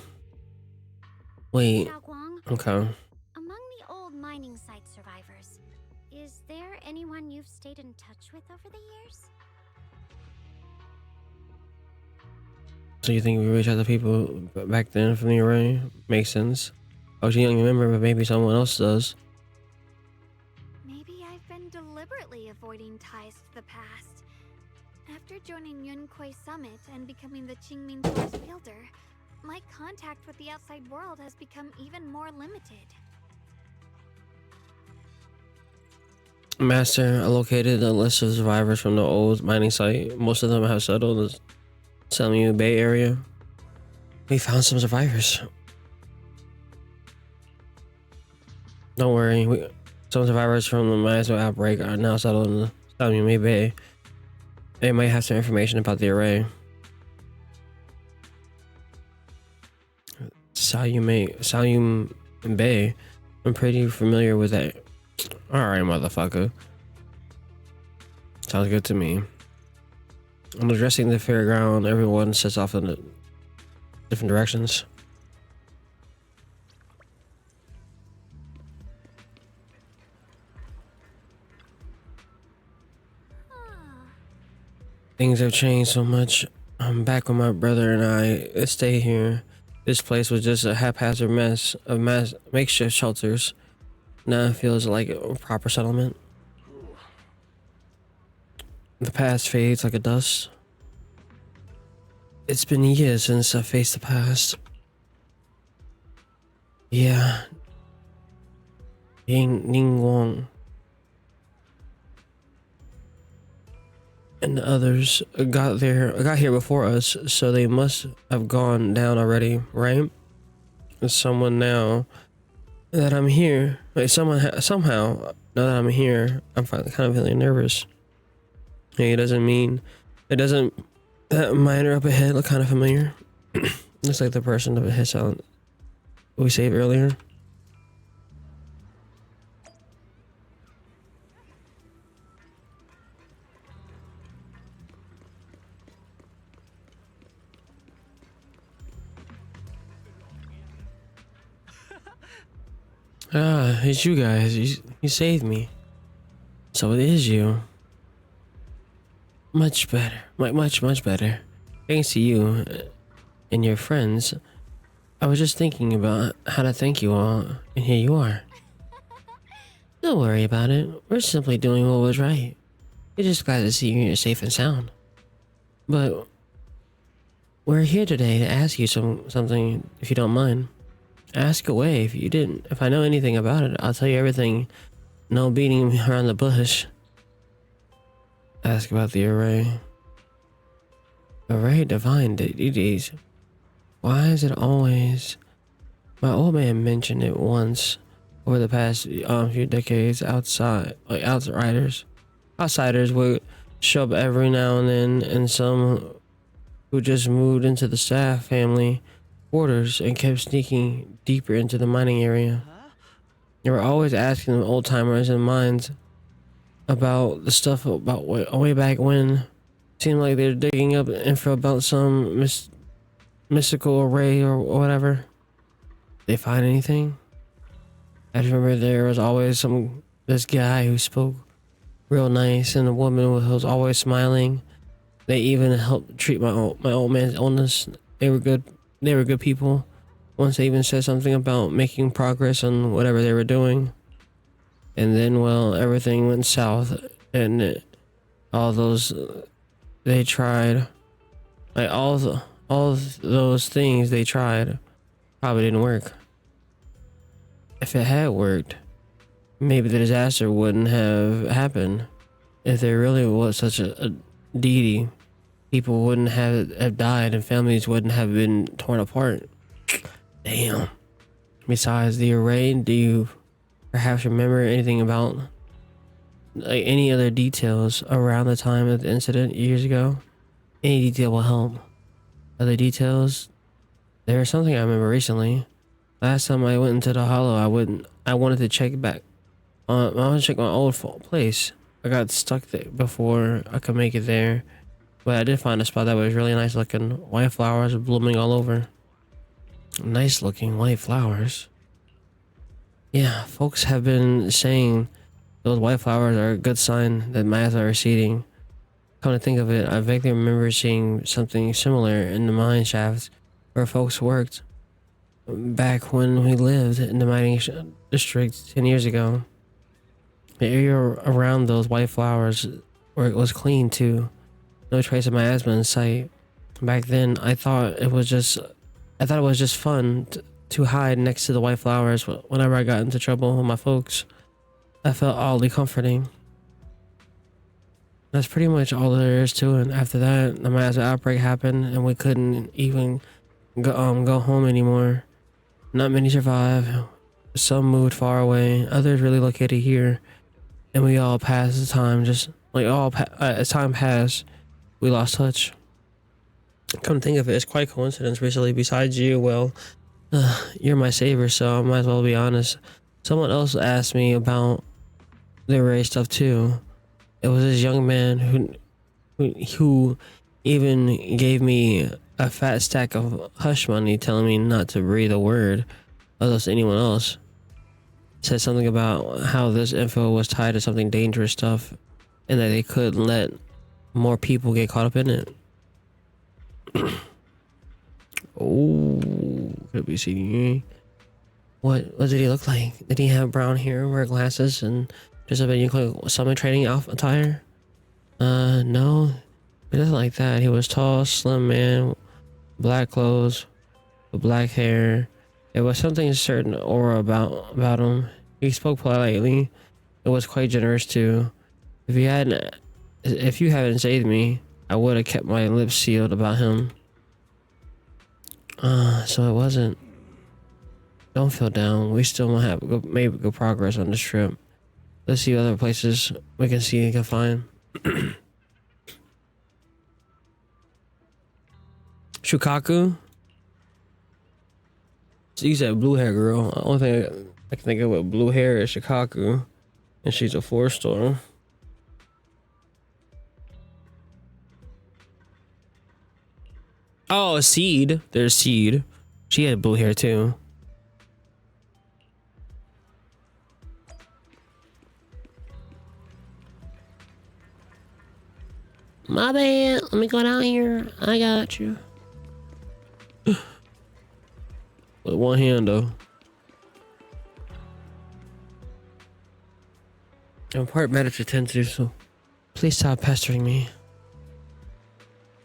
[SPEAKER 1] Wait. Okay.
[SPEAKER 6] Among the old mining site survivors, is there anyone you've stayed in touch with over the years?
[SPEAKER 1] So you think we reach out to people back then from the array? Makes sense. I was a young member, but maybe someone else does.
[SPEAKER 15] Maybe I've been deliberately avoiding ties to the past. After joining Yunquei Summit and becoming the Qingming Force Fielder, my contact with the outside world has become even more limited.
[SPEAKER 1] Master located a list of survivors from the old mining site. Most of them have settled in the Samu Bay area. We found some survivors. Don't worry, some survivors from the miasma outbreak are now settled in the Samu Bay. They might have some information about the array. Salyum Bay. I'm pretty familiar with that. Alright, motherfucker. Sounds good to me. I'm addressing the fairground. Everyone sets off in different directions. Things have changed so much. I'm back with my brother and I stay here. This place was just a haphazard mess of makeshift shelters. Now it feels like a proper settlement. The past fades like a dust. It's been years since I faced the past. Yeah. Ning Wong and the others got here before us, so they must have gone down already, right? There's someone now that I'm here. Like somehow now that I'm here, I'm kind of feeling nervous. Hey, it doesn't that miner up ahead look kind of familiar? Looks like the person up ahead sound we saved earlier. Ah, it's you guys. You saved me. So it is you. Much better. Much better. Thanks to you and your friends. I was just thinking about how to thank you all, and here you are. Don't worry about it. We're simply doing what was right. We're just glad to see you're safe and sound. But we're here today to ask you something, if you don't mind. Ask away if you didn't. If I know anything about it, I'll tell you everything. No beating around the bush. Ask about the array. Array divine deities. Why is it always... My old man mentioned it once over the past few decades. Outsiders would show up every now and then, and some who just moved into the staff family quarters and kept sneaking deeper into the mining area. They were always asking the old timers in mines about the stuff about way back when. Seemed like they're digging up info about some mystical array or whatever. They find anything? I just remember there was always this guy who spoke real nice, and a woman who was always smiling. They even helped treat my old man's illness. They were good people. Once they even said something about making progress on whatever they were doing. And then, well, everything went south, and all those they tried, like all those things they tried, probably didn't work. If it had worked, maybe the disaster wouldn't have happened. If there really was such a deity, people wouldn't have died, and families wouldn't have been torn apart. Damn. Besides the array, do you perhaps remember anything about like any other details around the time of the incident years ago? Any detail will help. Other details? There was something I remember recently. Last time I went into the hollow, I wanted to check back. I wanted to check my old place. I got stuck there before I could make it there. But I did find a spot that was really nice looking. White flowers blooming all over. Nice looking white flowers. Yeah, folks have been saying those white flowers are a good sign that miasma are receding. Come to think of it, I vaguely remember seeing something similar in the mine shafts where folks worked back when we lived in the mining district 10 years ago. The area around those white flowers was clean too. No trace of miasma in sight. Back then, I thought it was just I thought it was just fun to hide next to the white flowers whenever I got into trouble with my folks. I felt oddly comforting. That's pretty much all there is to it. After that, the massive outbreak happened, and we couldn't even go home anymore. Not many survived. Some moved far away. Others relocated here, and we all passed the time. Just like as time passed, we lost touch. Come to think of it, it's quite a coincidence. Recently, besides you, well, you're my savior, so I might as well be honest. Someone else asked me about the Ray stuff too. It was this young man who even gave me a fat stack of hush money, telling me not to breathe a word of anyone else. Said something about how this info was tied to something dangerous stuff, and that they could let more people get caught up in it. Oh, could be seen. What did he look like? Did he have brown hair, wear glasses, and just a bit summon training attire? No, it wasn't like that. He was tall, slim man, black clothes, with black hair. There was something certain aura about him. He spoke politely. It was quite generous too. If you hadn't saved me, I would have kept my lips sealed about him. So it wasn't. Don't feel down. We still might have maybe good progress on this trip. Let's see other places we can see and can find. Shukaku? So you said blue hair girl. The only thing I can think of with blue hair is Shikaku. And she's a 4-star. Oh, Seed. There's Seed. She had blue hair too. My bad. Let me go down here. I got you. With one hand though. I'm part matter to tend to, so please stop pestering me.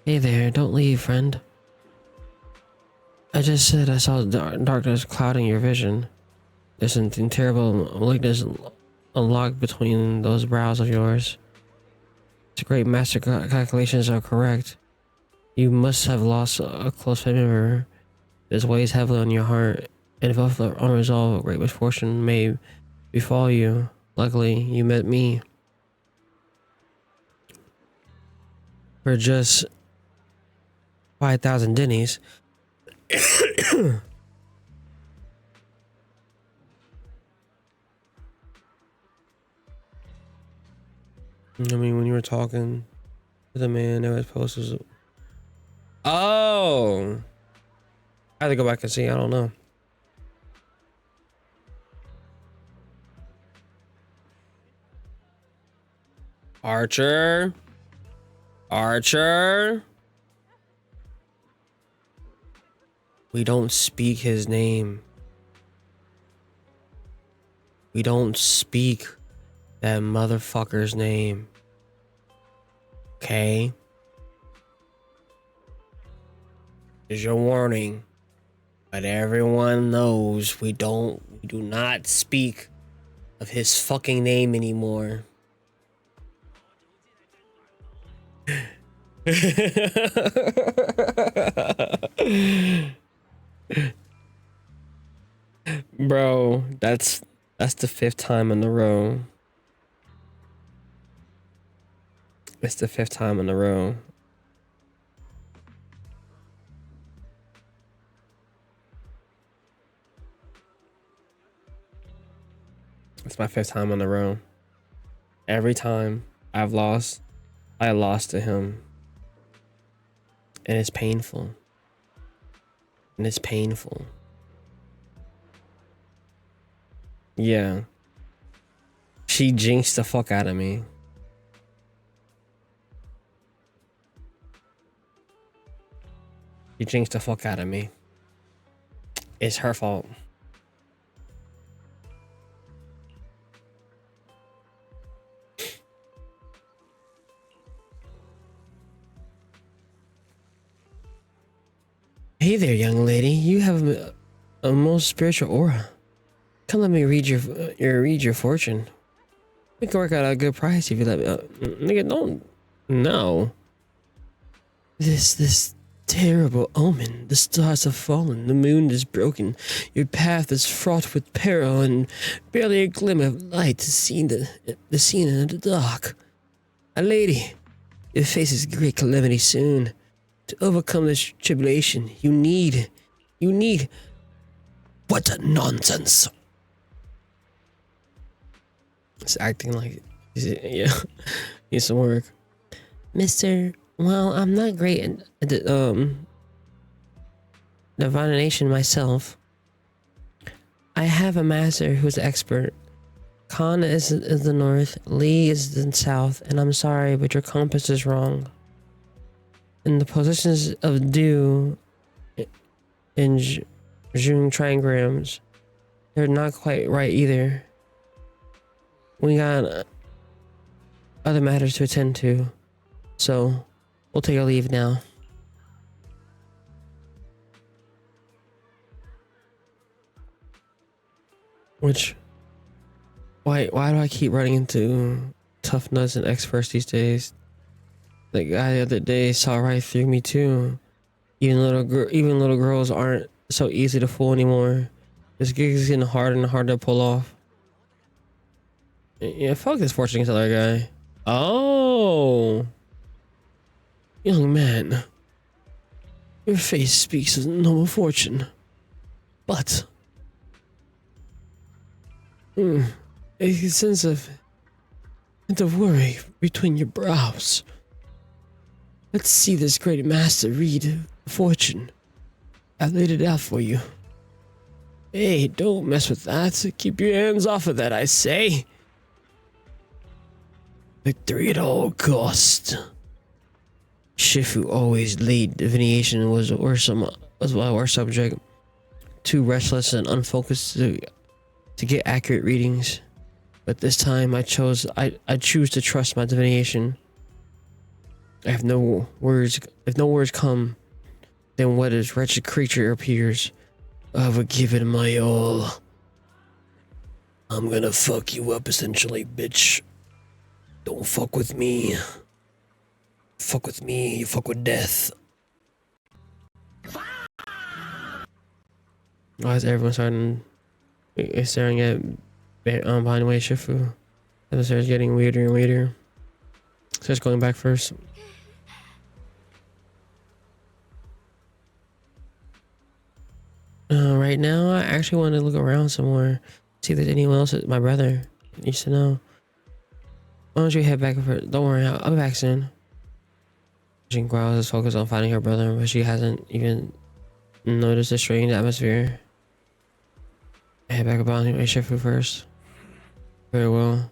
[SPEAKER 1] Hey there, don't leave, friend. I just said I saw darkness clouding your vision. There's something terrible malignance unlocked between those brows of yours. The great master calculations are correct. You must have lost a close family member. This weighs heavily on your heart, and if unresolved, great misfortune may befall you. Luckily, you met me. For just 5,000 dinnies. I mean, when you were talking to the man that was posted. Oh! I have to go back and see. I don't know. Archer. Archer. We don't speak his name. We don't speak that motherfucker's name. Okay? Here's your warning. But everyone knows we do not speak of his fucking name anymore. Bro, that's the 5th time in a row. It's the 5th time in a row. It's my 5th time in a row. Every time I've lost, I lost to him. And it's painful. And it's painful. Yeah. She jinxed the fuck out of me. She jinxed the fuck out of me. It's her fault. Hey there, young lady. You have a most spiritual aura. Come let me read your fortune. We can work out a good price if you let me. Nigga, don't. No. This terrible omen. The stars have fallen. The moon is broken. Your path is fraught with peril, and barely a glimmer of light to see the scene in the dark. A lady, your faces great calamity soon. To overcome this tribulation, you need. What nonsense! It's acting like, yeah, needs some work. Mister, well, I'm not great at divination myself. I have a master who's expert. Khan is the north, Lee is the south, and I'm sorry, but your compass is wrong. And the positions of Du and June trigrams, they're not quite right either. We got other matters to attend to, so we'll take our leave now. Why do I keep running into tough nuts and experts these days? The guy the other day saw right through me too. Even little girls aren't so easy to fool anymore. This gig is getting harder and harder to pull off. Yeah, fuck this fortune teller guy. Oh, young man, your face speaks of noble fortune, but a sense of worry between your brows. Let's see this great master read fortune. I laid it out for you. Hey, don't mess with that. Keep your hands off of that, I say. Victory at all cost. Shifu always laid divination was our subject. Too restless and unfocused to get accurate readings. But this time I choose to trust my divination. If no words come, then what this wretched creature appears. I will give it my all. I'm gonna fuck you up essentially, bitch. Don't fuck with me. Fuck with me, you fuck with death. Why is everyone staring at behind away Shifu? And it starts getting weirder and weirder. Starts going back first. Right now, I actually want to look around somewhere, see if there's anyone else. My brother needs to know. Why don't you head back? Don't worry, I'll be back soon. Jing Guao is focused on finding her brother, but she hasn't even noticed the strange atmosphere. Head back about anyway, Shifu first. Very well.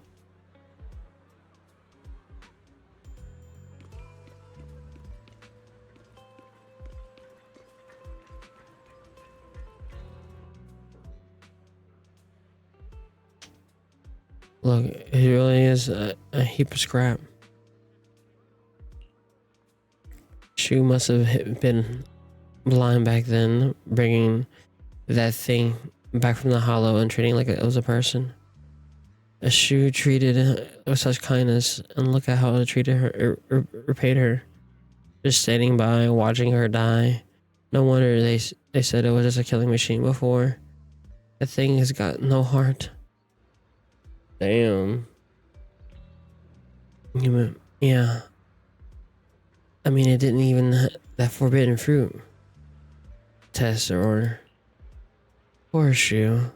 [SPEAKER 1] Look, it really is a heap of scrap. Shu must have been blind back then, bringing that thing back from the hollow and treating like it was a person. A Shu treated with such kindness, and look at how it treated her, repaid her. Just standing by, watching her die. No wonder they said it was just a killing machine before. That thing has got no heart. Damn. Yeah. I mean, it didn't even that forbidden fruit test or order. Poor Shu.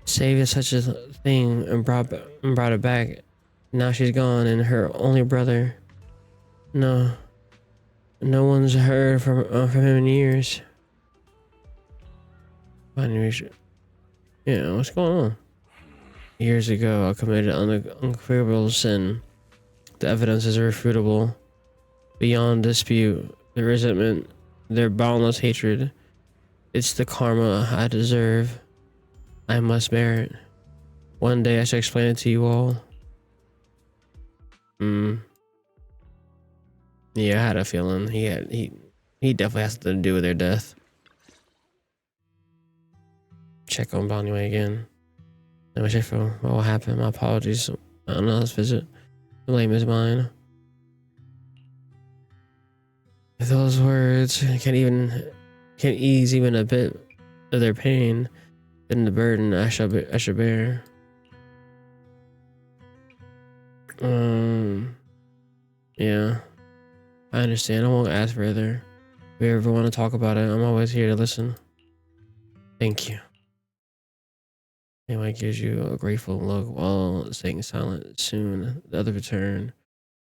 [SPEAKER 1] Saved such a thing and brought it back. Now she's gone, and her only brother. No one's heard from him in years. Yeah, what's going on? Years ago, I committed unforgivable sin. The evidence is irrefutable. Beyond dispute, the resentment, their boundless hatred. It's the karma I deserve. I must bear it. One day I shall explain it to you all. Yeah, I had a feeling he He definitely has something to do with their death. Check on Bonnie again. Let me check what happened. My apologies. I don't know. Let's visit. The blame is mine. If those words can't ease even a bit of their pain, then the burden I should bear. Yeah, I understand. I won't ask further. If you ever want to talk about it, I'm always here to listen. Thank you. Anyway, gives you a grateful look while staying silent. Soon, the other return.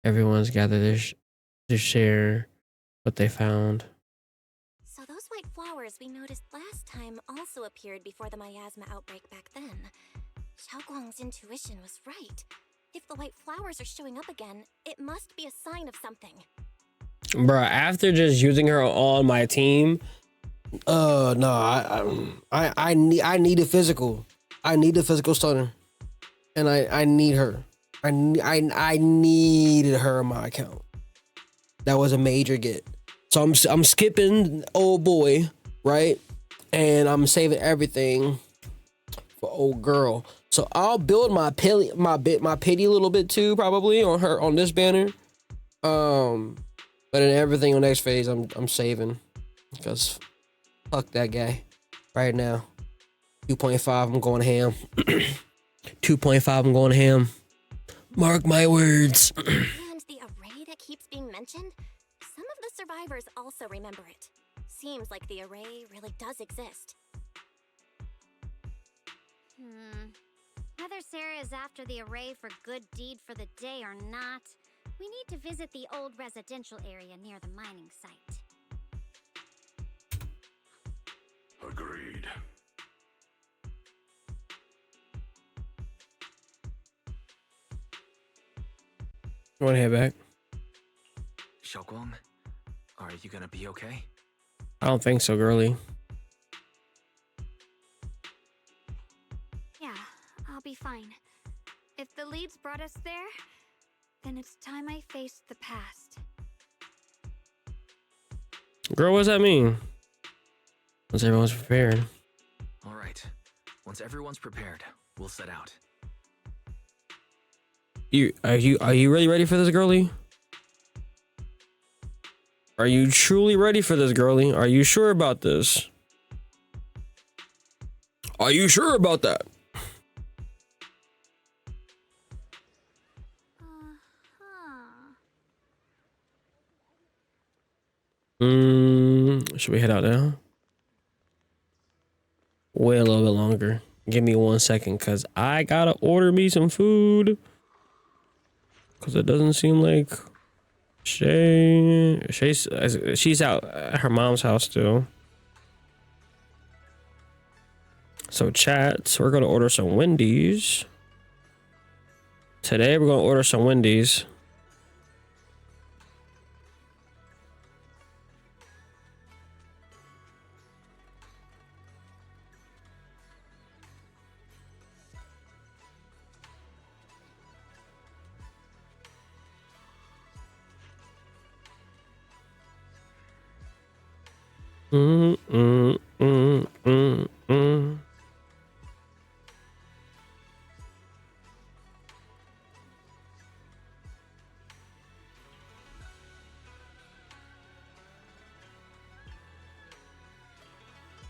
[SPEAKER 1] Everyone's gathered to share what they found.
[SPEAKER 6] So those white flowers we noticed last time also appeared before the miasma outbreak back then. Xiaoguang's intuition was right. If the white flowers are showing up again, it must be a sign of something.
[SPEAKER 1] Bruh, after just using her on my team, no, I need a physical. I need a physical stunner, and I need her. I needed her on my account. That was a major get. So I'm skipping old boy, right? And I'm saving everything for old girl. So I'll build my pity a little bit too, probably on this banner. But in everything on next phase, I'm saving because fuck that guy right now. 2.5, I'm going ham. 2.5, I'm going ham. Mark my words.
[SPEAKER 6] And the array that keeps being mentioned, some of the survivors also remember it. Seems like the array really does exist.
[SPEAKER 15] Whether Sarah is after the array for good deed for the day or not, we need to visit the old residential area near the mining site.
[SPEAKER 17] Agreed.
[SPEAKER 1] You want to head back?
[SPEAKER 14] Xiaoguang, are you gonna be okay?
[SPEAKER 1] I don't think so, girly.
[SPEAKER 15] Yeah, I'll be fine. If the leads brought us there, then it's time I faced the past.
[SPEAKER 1] Girl, what does that mean? Once everyone's prepared.
[SPEAKER 14] All right. Once everyone's prepared, we'll set out.
[SPEAKER 1] Are you really ready for this, girly? Are you truly ready for this, girly? Are you sure about this? Are you sure about that? Should we head out now? Wait a little bit longer. Give me 1 second, cause I gotta order me some food. Cause it doesn't seem like she's out at her mom's house still. So chat, we're gonna order some Wendy's. Today we're gonna order some Wendy's.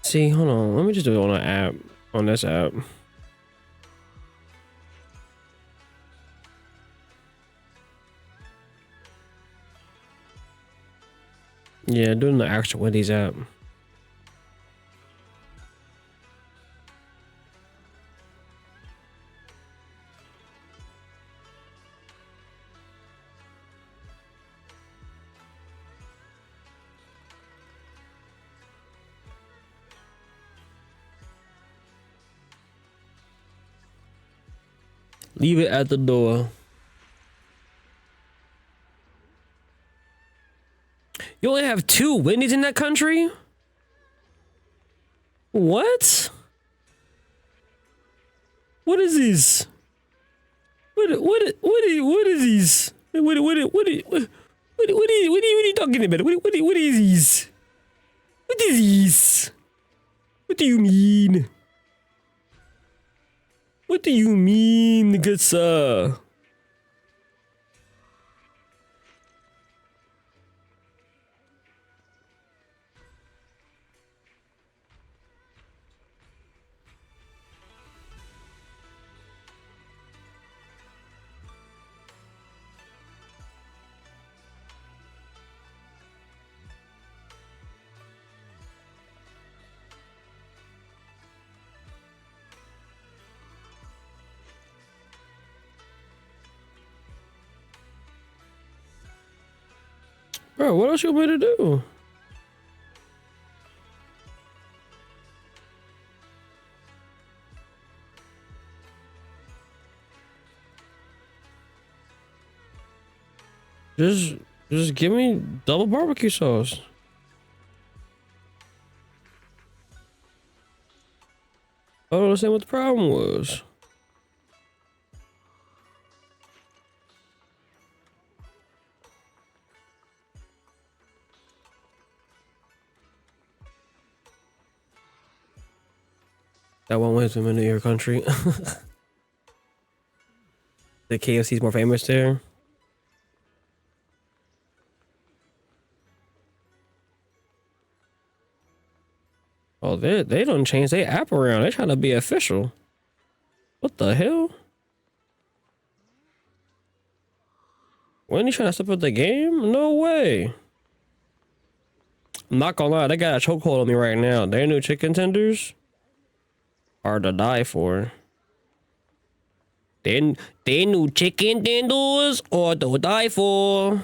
[SPEAKER 1] See, hold on. Let me just do it on an app. On this app. Yeah, doing the actual Wendy's app. Leave it at the door. You only have 2 Wendy's in that country? What? What is this? What is these? What are you talking about? What is these? this? What do you mean? What do you mean, good sir? Bro, what else you want me to do? Just give me double barbecue sauce. I don't understand what the problem was. That one went to in your country. The KFC's more famous there. Oh, they don't change their app around. They trying to be official. What the hell? When you trying to step up the game? No way. I'm not gonna lie, they got a chokehold on me right now. Their new chicken tenders are to die for. They new chicken tenders are to die for.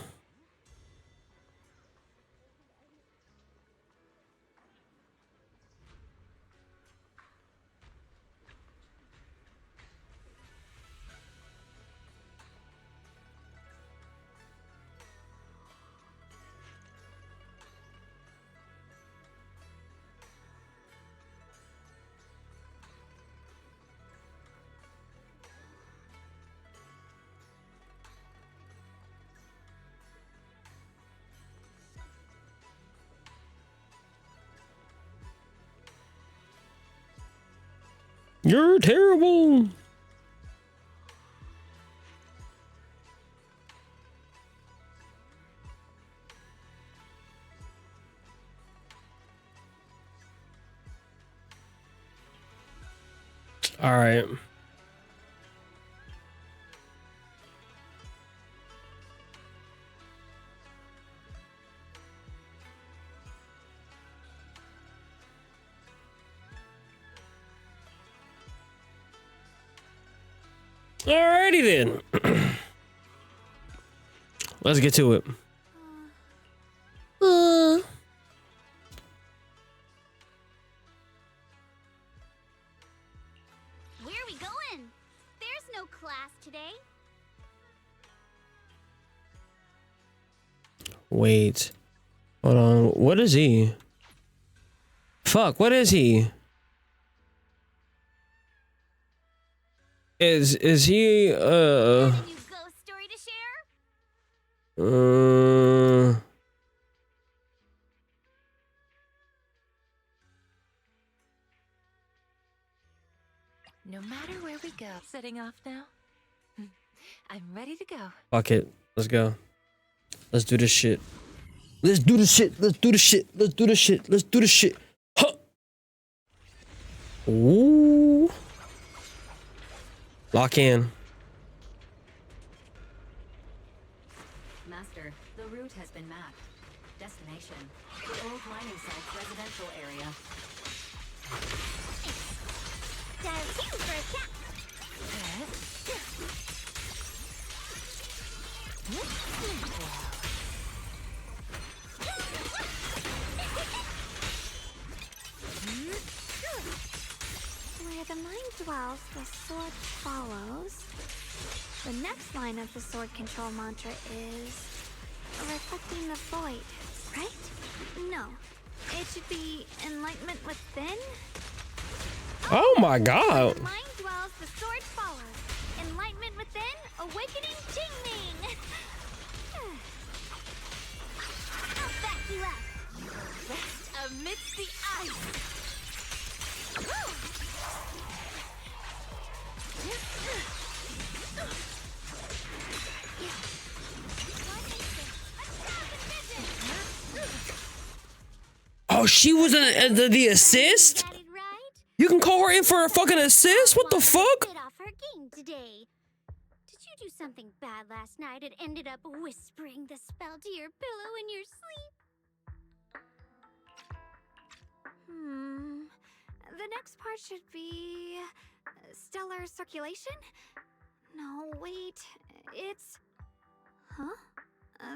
[SPEAKER 1] You're terrible. All right. Alrighty then. Let's get to it.
[SPEAKER 15] Where are we going? There's no class today.
[SPEAKER 1] Wait. Hold on. What is he? Fuck, what is he? Is he
[SPEAKER 18] No matter where we go, setting off now. I'm ready to go.
[SPEAKER 1] Fuck it. Let's go. Let's do this shit. Let's do this shit. Let's do this shit. Let's do this shit. Let's do this shit. Huh. Ooh. Lock in.
[SPEAKER 2] Master, the route has been mapped. Destination, the old mining site's residential area.
[SPEAKER 15] Where the mind dwells, the sword follows. The next line of the sword control mantra is reflecting the void, right? No, it should be enlightenment within.
[SPEAKER 1] Oh my god.
[SPEAKER 15] Where the mind dwells, the sword follows. Enlightenment within, awakening Jingming.
[SPEAKER 18] I'll back you up. You will rest amidst the
[SPEAKER 1] Oh, she was the assist? You can call her in for a fucking assist? What the fuck?
[SPEAKER 6] Off her game today. Did you do something bad last night and ended up whispering the spell to your pillow in your sleep?
[SPEAKER 15] The next part should be stellar circulation? No, wait. It's... Huh?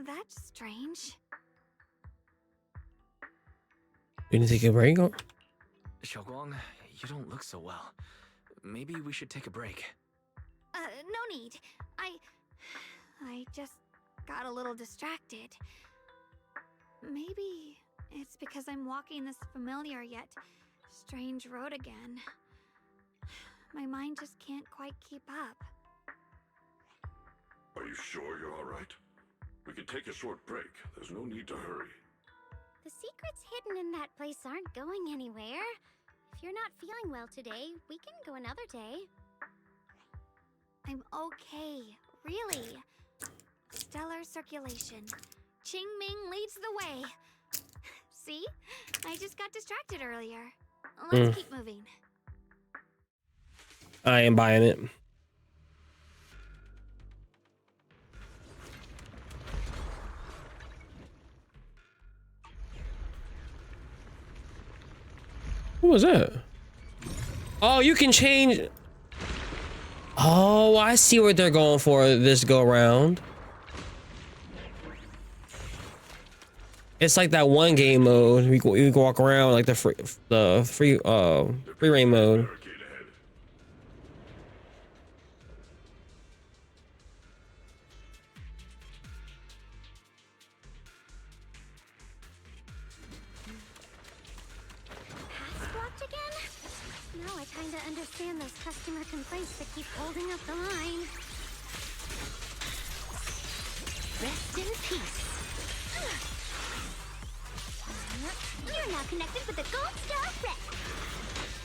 [SPEAKER 15] That's strange.
[SPEAKER 1] You need to take a break?
[SPEAKER 14] Xiaoguang, you don't look so well. Maybe we should take a break.
[SPEAKER 15] No need. I just got a little distracted. Maybe it's because I'm walking this familiar yet strange road again. My mind just can't quite keep up.
[SPEAKER 17] Are you sure you're all right? We can take a short break. There's no need to hurry.
[SPEAKER 6] The secrets hidden in that place aren't going anywhere. If you're not feeling well today, we can go another day.
[SPEAKER 15] I'm okay, really. Stellar circulation. Qing Ming leads the way. See? I just got distracted earlier. Let's keep moving.
[SPEAKER 1] I am buying it. What was that? Oh, you can change. Oh, I see what they're going for this go round. It's like that one game mode. We can walk around like the free reign mode.
[SPEAKER 6] Blocked again? Now I kinda understand those customer complaints that keep holding up the line. Rest in peace. You're now connected with the Gold Star Red.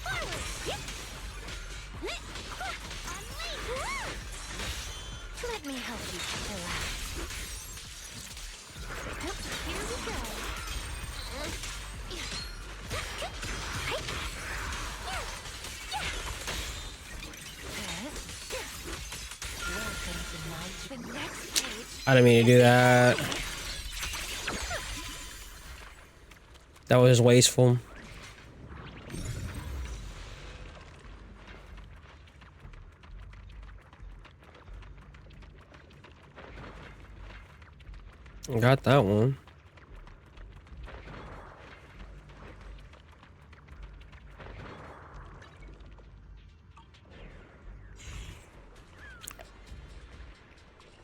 [SPEAKER 6] Forward! Let me help you relax. Here we go.
[SPEAKER 1] I didn't mean to do that. That was wasteful. Got that one.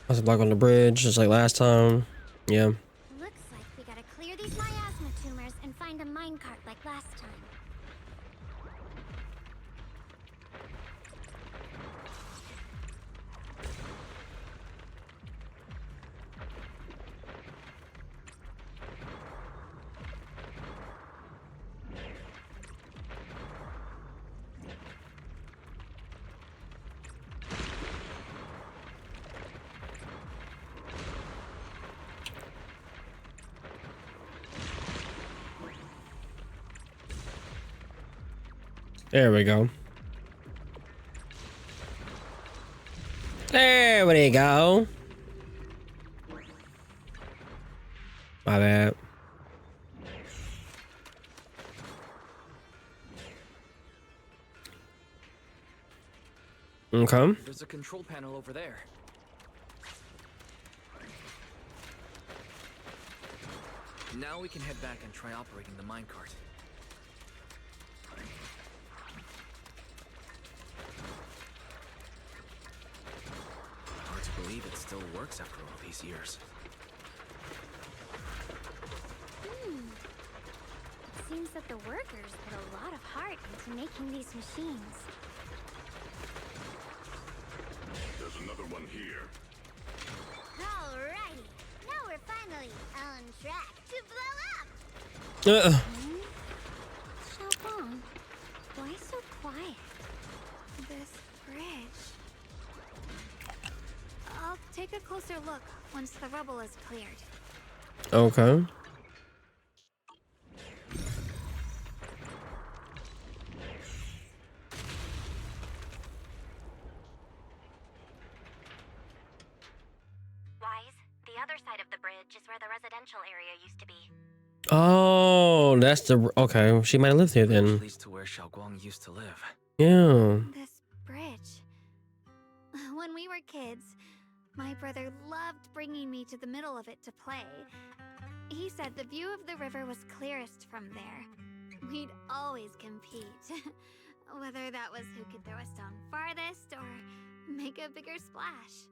[SPEAKER 1] That's a block on the bridge, just like last time. Yeah.
[SPEAKER 6] Looks like we gotta clear these miasma tumors and find a minecart like last time.
[SPEAKER 1] There we go. There we go. My bad. Okay.
[SPEAKER 3] There's a control panel over there. Now we can head back and try operating the minecart. Hard to believe it still works after all these years.
[SPEAKER 6] It seems that the workers put a lot of heart into making these machines.
[SPEAKER 17] There's another one here.
[SPEAKER 6] Alrighty, now we're finally on track to blow up. Xiaoguang, why so quiet?
[SPEAKER 15] This bridge. I'll take a closer look once the rubble is cleared.
[SPEAKER 1] Okay.
[SPEAKER 6] residential area used to be.
[SPEAKER 1] Oh, that's the okay. She might have lived here then.
[SPEAKER 14] Leads to where Xiaoguang used to live.
[SPEAKER 1] Yeah.
[SPEAKER 15] This bridge. When we were kids, my brother loved bringing me to the middle of it to play. He said the view of the river was clearest from there. We'd always compete. Whether that was who could throw a stone farthest or make a bigger splash.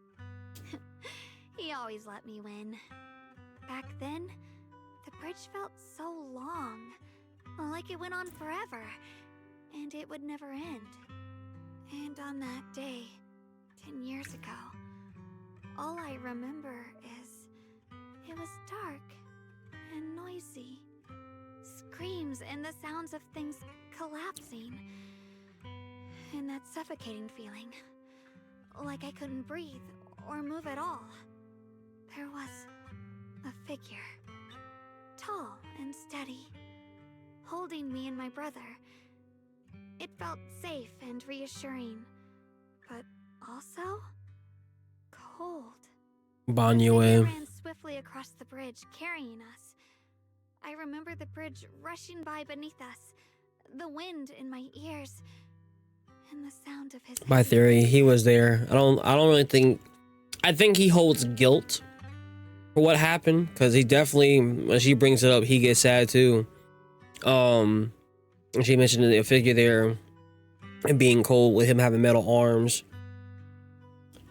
[SPEAKER 15] He always let me win. Back then, the bridge felt so long, like it went on forever, and it would never end. And on that day, 10 years ago, all I remember is it was dark and noisy. Screams and the sounds of things collapsing. And that suffocating feeling. Like I couldn't breathe or move at all. There was a figure. Tall and steady. Holding me and my brother. It felt safe and reassuring. But also cold.
[SPEAKER 1] Banyue.
[SPEAKER 15] Ran swiftly across the bridge, carrying us. I remember the bridge rushing by beneath us, the wind in my ears, and the sound of his.
[SPEAKER 1] My theory, he was there. I don't really think. I think he holds guilt for what happened, because he definitely, when she brings it up, he gets sad too. And she mentioned a figure there and being cold with him having metal arms.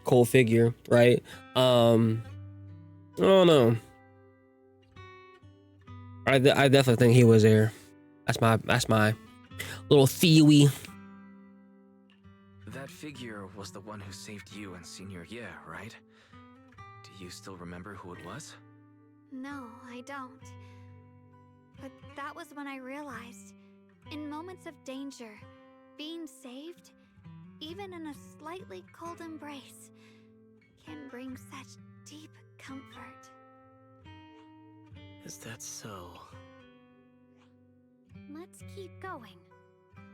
[SPEAKER 1] Cold figure, right? I don't know. I definitely think he was there. That's my little theory.
[SPEAKER 14] That figure was the one who saved you and Senior Ye, right? Do you still remember who it was?
[SPEAKER 15] No, I don't. But that was when I realized, in moments of danger, being saved, even in a slightly cold embrace, can bring such deep comfort.
[SPEAKER 16] Is that so?
[SPEAKER 6] Let's keep going.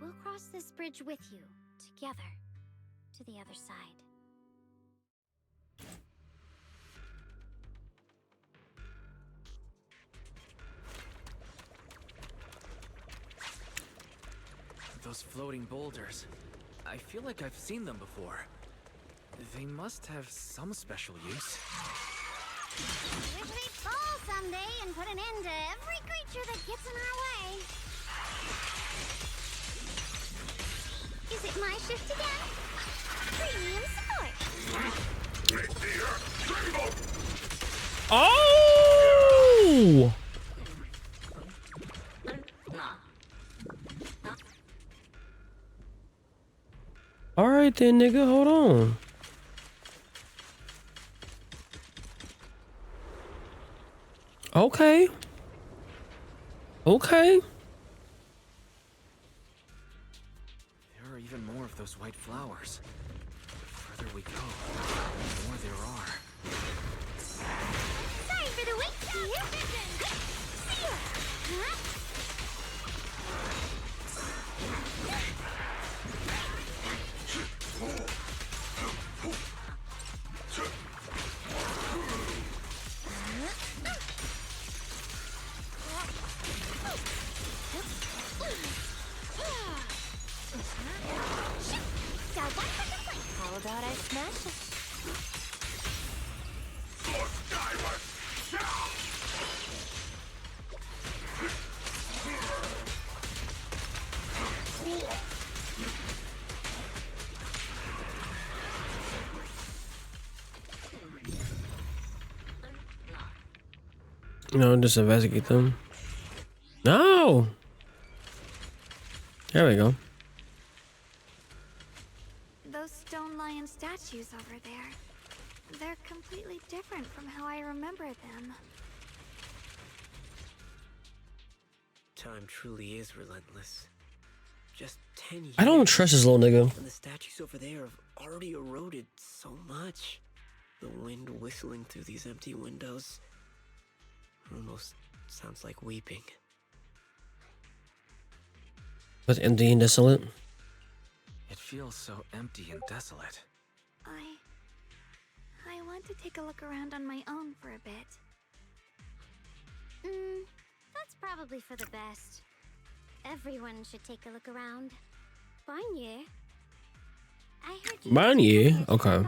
[SPEAKER 6] We'll cross this bridge with you, together, to the other side.
[SPEAKER 14] Those floating boulders. I feel like I've seen them before. They must have some special use.
[SPEAKER 6] Wish we'd fall someday and put an end to every creature that gets in our way. Is it my shift again? Premium support.
[SPEAKER 1] Oh! All right then, nigga, hold on. Okay. Okay.
[SPEAKER 14] There are even more of those white flowers. The further we go, the more there are.
[SPEAKER 6] Sorry for the wait, dear. See ya. Huh?
[SPEAKER 18] How about I smash it?
[SPEAKER 1] No, just investigate them. No. There we go.
[SPEAKER 15] Those stone lion statues over there. They're completely different from how I remember them.
[SPEAKER 16] Time truly is relentless. Just 10 years.
[SPEAKER 1] I don't trust this little nigga.
[SPEAKER 16] And the statues over there have already eroded so much. The wind whistling through these empty windows almost sounds like weeping.
[SPEAKER 1] What's empty and desolate?
[SPEAKER 14] It feels so empty and desolate.
[SPEAKER 15] I want to take a look around on my own for a bit.
[SPEAKER 6] probably for the best. Everyone should take a look around. Barnier. I heard you.
[SPEAKER 1] Barnier? Okay.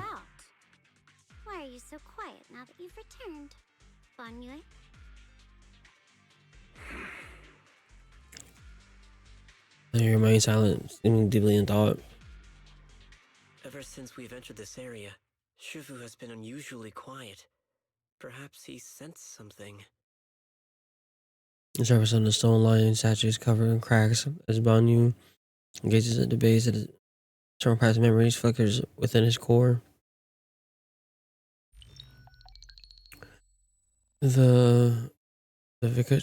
[SPEAKER 6] Why are you so quiet now that you've returned, Barnier?
[SPEAKER 1] You remain silent, seeming deeply in thought.
[SPEAKER 16] Ever since we've entered this area, Shifu has been unusually quiet. Perhaps he sensed something.
[SPEAKER 1] The surface on the stone lion statue is covered in cracks as Banyu gazes at the base of the torn past memories flickers within his core. The vicar.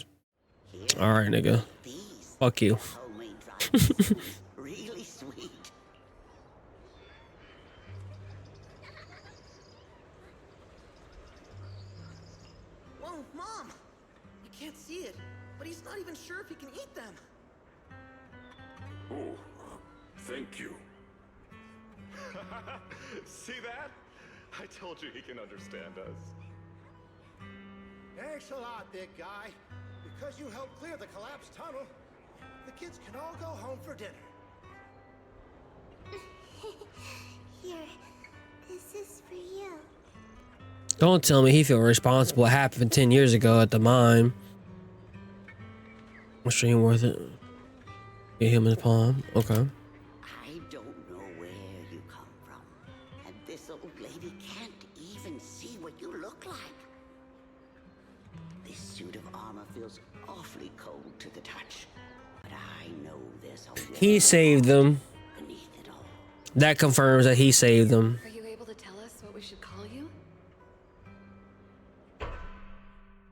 [SPEAKER 1] Alright, nigga. Fuck you.
[SPEAKER 19] Really sweet.
[SPEAKER 11] Whoa, Mom! You can't see it, but he's not even sure if he can eat them.
[SPEAKER 17] Oh, thank you.
[SPEAKER 20] See that? I told you he can understand us.
[SPEAKER 13] Thanks a lot, big guy. Because you helped clear the collapsed tunnel, the kids can all go home for dinner.
[SPEAKER 6] Here, this is for you.
[SPEAKER 1] Don't tell me he feel responsible. It happened 10 years ago at the mine. Was stream worth it? Get him his palm. Okay.
[SPEAKER 19] I don't know where you come from, and this old lady can't even see what you look like. This suit of armor feels awfully cold to the touch, but I know there's a
[SPEAKER 1] He saved them.
[SPEAKER 19] beneath it all.
[SPEAKER 1] That confirms that he saved them.
[SPEAKER 18] Are you able to tell us what we should call you?
[SPEAKER 1] I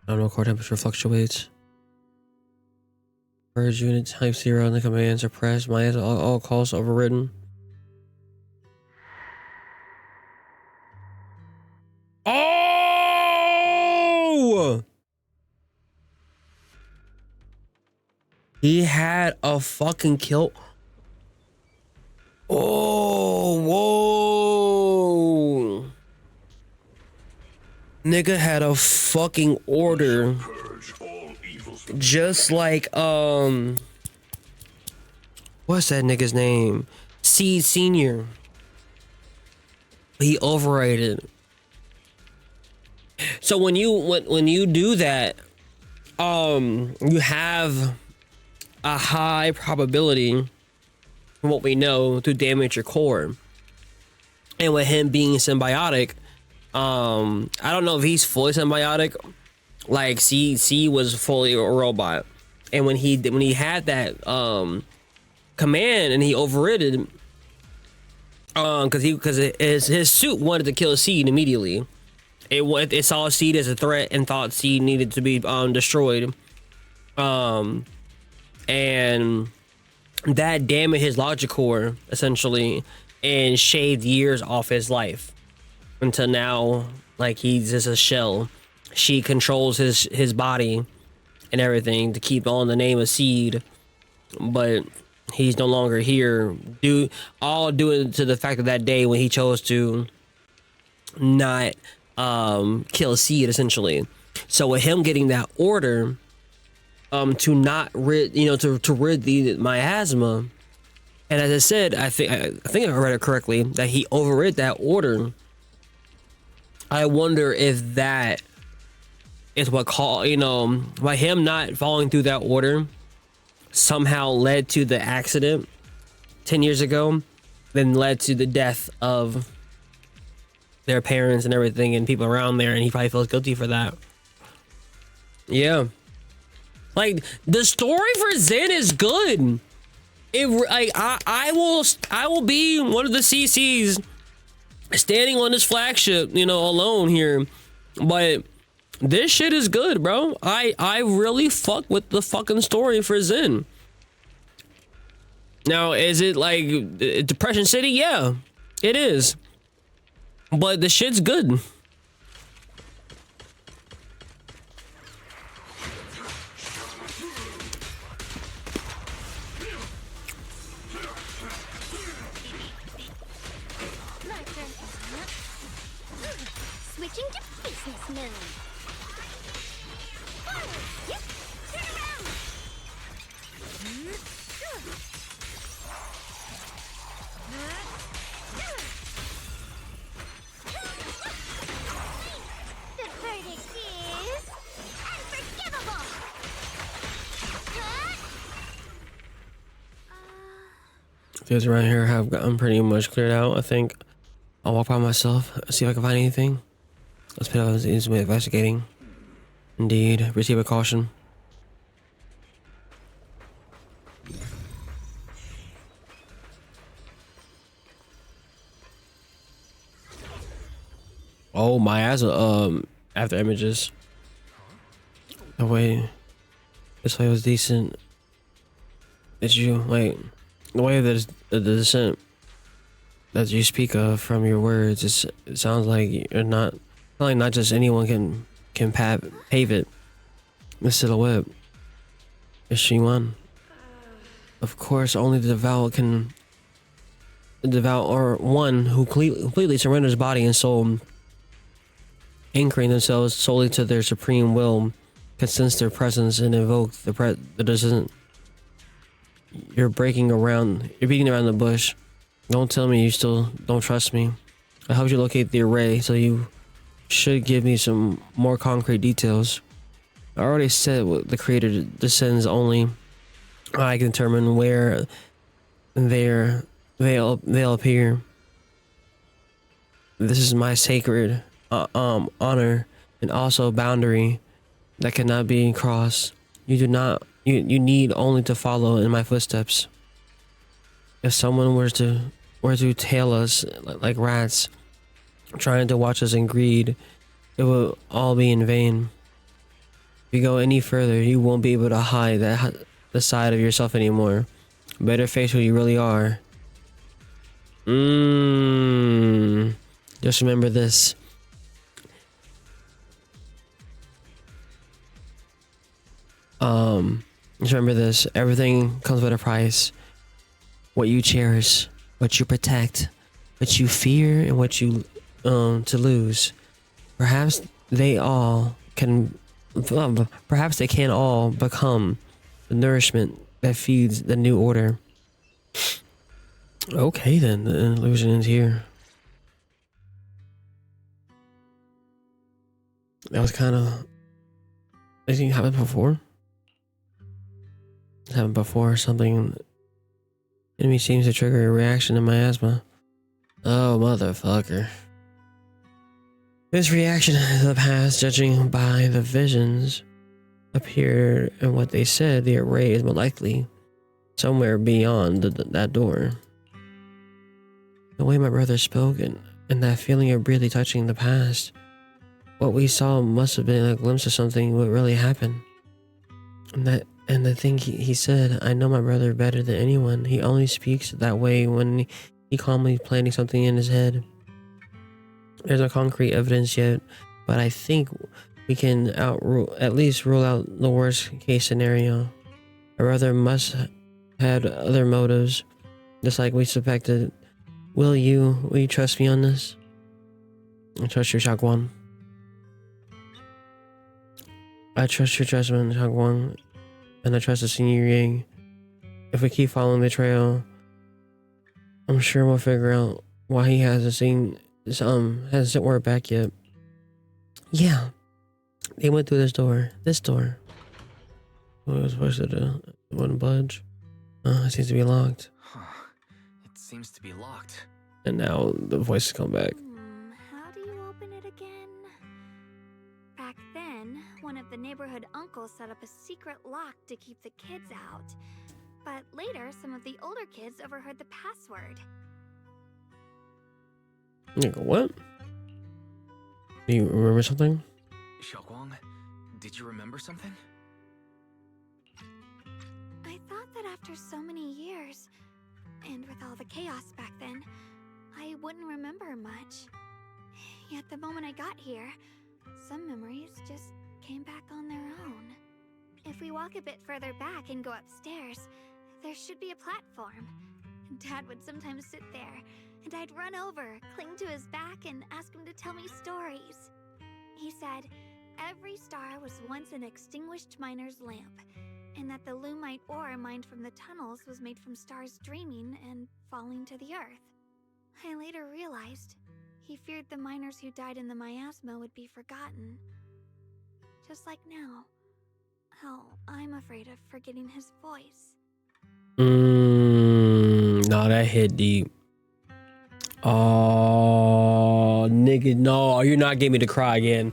[SPEAKER 1] don't know, core temperature fluctuates. Purge unit type 0 and the commands are pressed. My all calls overridden. Oh! He had a fucking kill. Oh, whoa. Nigga had a fucking order. Just like, what's that nigga's name? Seed Senior. He overrated. So when you do that, you have a high probability, from what we know, to damage your core. And with him being symbiotic, I don't know if he's fully symbiotic. Like C was fully a robot, and when he had that command and he overridden, because his suit wanted to kill Seed immediately. It saw Seed as a threat and thought Seed needed to be destroyed, and that damaged his logic core essentially and shaved years off his life until now. Like, he's just a shell. She controls his body and everything to keep on the name of Seed, but he's no longer here. Due to the fact of that day when he chose to not kill Seed, essentially. So with him getting that order to not rid, to rid the miasma, and as I said, I think I read it correctly that he overrid that order. I wonder if that is what by him not following through that order somehow led to the accident 10 years ago, then led to the death of their parents and everything and people around there, and he probably feels guilty for that. Yeah, like, the story for Zen is good. I will be one of the CCs standing on this flagship, alone here, but this shit is good, bro. I really fuck with the fucking story for Zen. Now, is it like Depression City? Yeah, it is. But the shit's good.
[SPEAKER 6] Switching to business mode. Turn around.
[SPEAKER 1] kids around here have gotten pretty much cleared out. I think I'll walk by myself, see if I can find anything. Let's put out into investigating. Indeed, receive a caution. Oh, my ass. After images. The way this way was decent. Did you like the way that the descent that you speak of from your words? It sounds like you're not just anyone can pave it. The silhouette is she one? Of course, only the devout or one who completely surrenders body and soul, anchoring themselves solely to their supreme will, can sense their presence and invoke the descent. You're beating around the bush. Don't tell me you still don't trust me. I helped you locate the array, so you should give me some more concrete details. I already said what the creator descends only. I can determine where they'll appear. This is my sacred honor and also boundary that cannot be crossed. You need only to follow in my footsteps. If someone were to tail us like rats, trying to watch us in greed, it will all be in vain. If you go any further, you won't be able to hide the side of yourself anymore. Better face who you really are. Just remember this. Just remember this. Everything comes with a price. What you cherish, what you protect, what you fear, and what you to lose. Perhaps they can all become the nourishment that feeds the new order. Okay then, the illusion is here. That was kind of... Anything happened before? It's happened before. Something... Enemy seems to trigger a reaction in my asthma. Oh, motherfucker. This reaction in the past, judging by the visions appeared and what they said, the array is more likely somewhere beyond that door. The way my brother spoke and that feeling of really touching the past, what we saw must have been a glimpse of something what really happened. And the thing he said, I know my brother better than anyone. He only speaks that way when he calmly planning something in his head. There's no concrete evidence yet, but I think we can at least rule out the worst case scenario. My brother must have other motives, just like we suspected. Will you trust me on this? I trust you, Shagwan. I trust your judgment, Shagwan, and I trust the Senior Yang. If we keep following the trail, I'm sure we'll figure out why he hasn't word back yet. Yeah, they went through this door. What was supposed to do? It wouldn't budge. It seems to be locked.
[SPEAKER 14] Huh. It seems to be locked.
[SPEAKER 1] And now the voices come back.
[SPEAKER 15] How do you open it again? Back then, one of the neighborhood uncles set up a secret lock to keep the kids out. But later, some of the older kids overheard the password.
[SPEAKER 1] What? Do you remember something?
[SPEAKER 14] Xiaoguang, did you remember something?
[SPEAKER 15] I thought that after so many years, and with all the chaos back then, I wouldn't remember much. Yet the moment I got here, some memories just came back on their own. If we walk a bit further back and go upstairs, there should be a platform. Dad would sometimes sit there, and I'd run over, cling to his back, and ask him to tell me stories. He said every star was once an extinguished miner's lamp, and that the lumite ore mined from the tunnels was made from stars dreaming and falling to the earth. I later realized he feared the miners who died in the miasma would be forgotten. Just like now, how I'm afraid of forgetting his voice.
[SPEAKER 1] Nah, that hit deep. Oh, nigga, no, you're not getting me to cry again.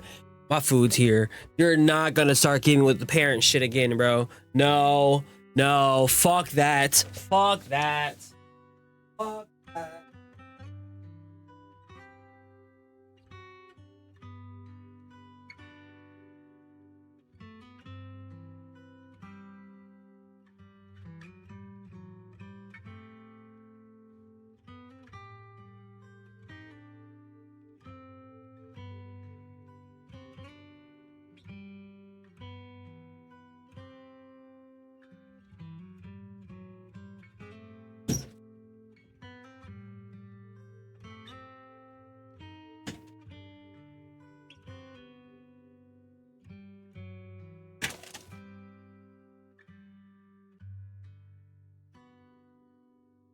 [SPEAKER 1] My food's here. You're not gonna start getting with the parent shit again, bro. No, no, fuck that. Fuck that. Fuck that.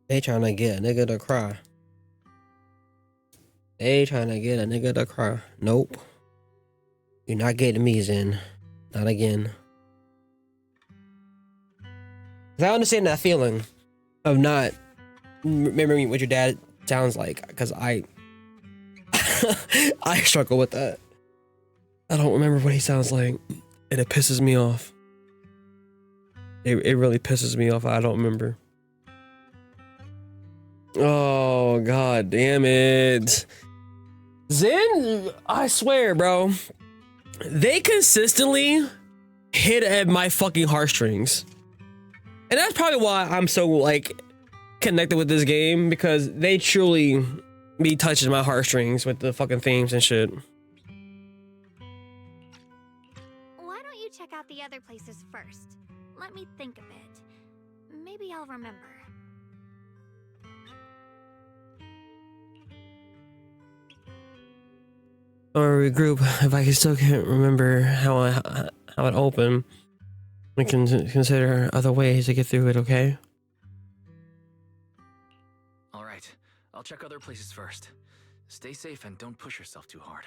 [SPEAKER 1] They trying to get a nigga to cry. They trying to get a nigga to cry. Nope. You're not getting me, Zen. Not again. 'Cause I understand that feeling of not remembering what your dad sounds like. Because I struggle with that. I don't remember what he sounds like. And it pisses me off. It really pisses me off. I don't remember. Oh, god damn it. Zen, I swear, bro. They consistently hit at my fucking heartstrings. And that's probably why I'm so, like, connected with this game. Because they truly be touching my heartstrings with the fucking themes and shit.
[SPEAKER 15] Why don't you check out the other places first? Let me think a bit. Maybe I'll remember.
[SPEAKER 1] Or regroup if I still can't remember how it opened. We can consider other ways to get through it, okay?
[SPEAKER 14] All right, I'll check other places first. Stay safe and don't push yourself too hard.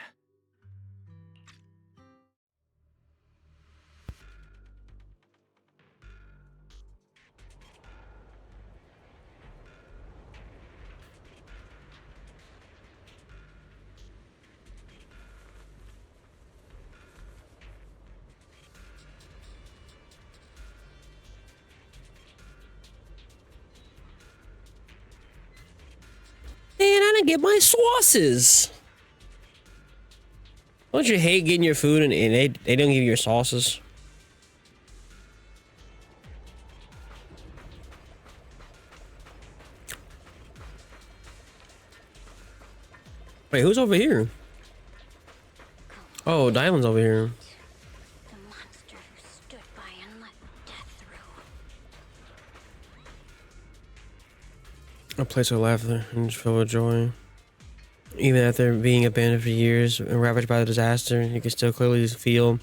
[SPEAKER 1] Man, I didn't get my sauces. Don't you hate getting your food and they don't give you your sauces? Wait, who's over here? Oh, Dylan's over here. A place of laughter and filled with joy. Even after being abandoned for years and ravaged by the disaster, you can still clearly feel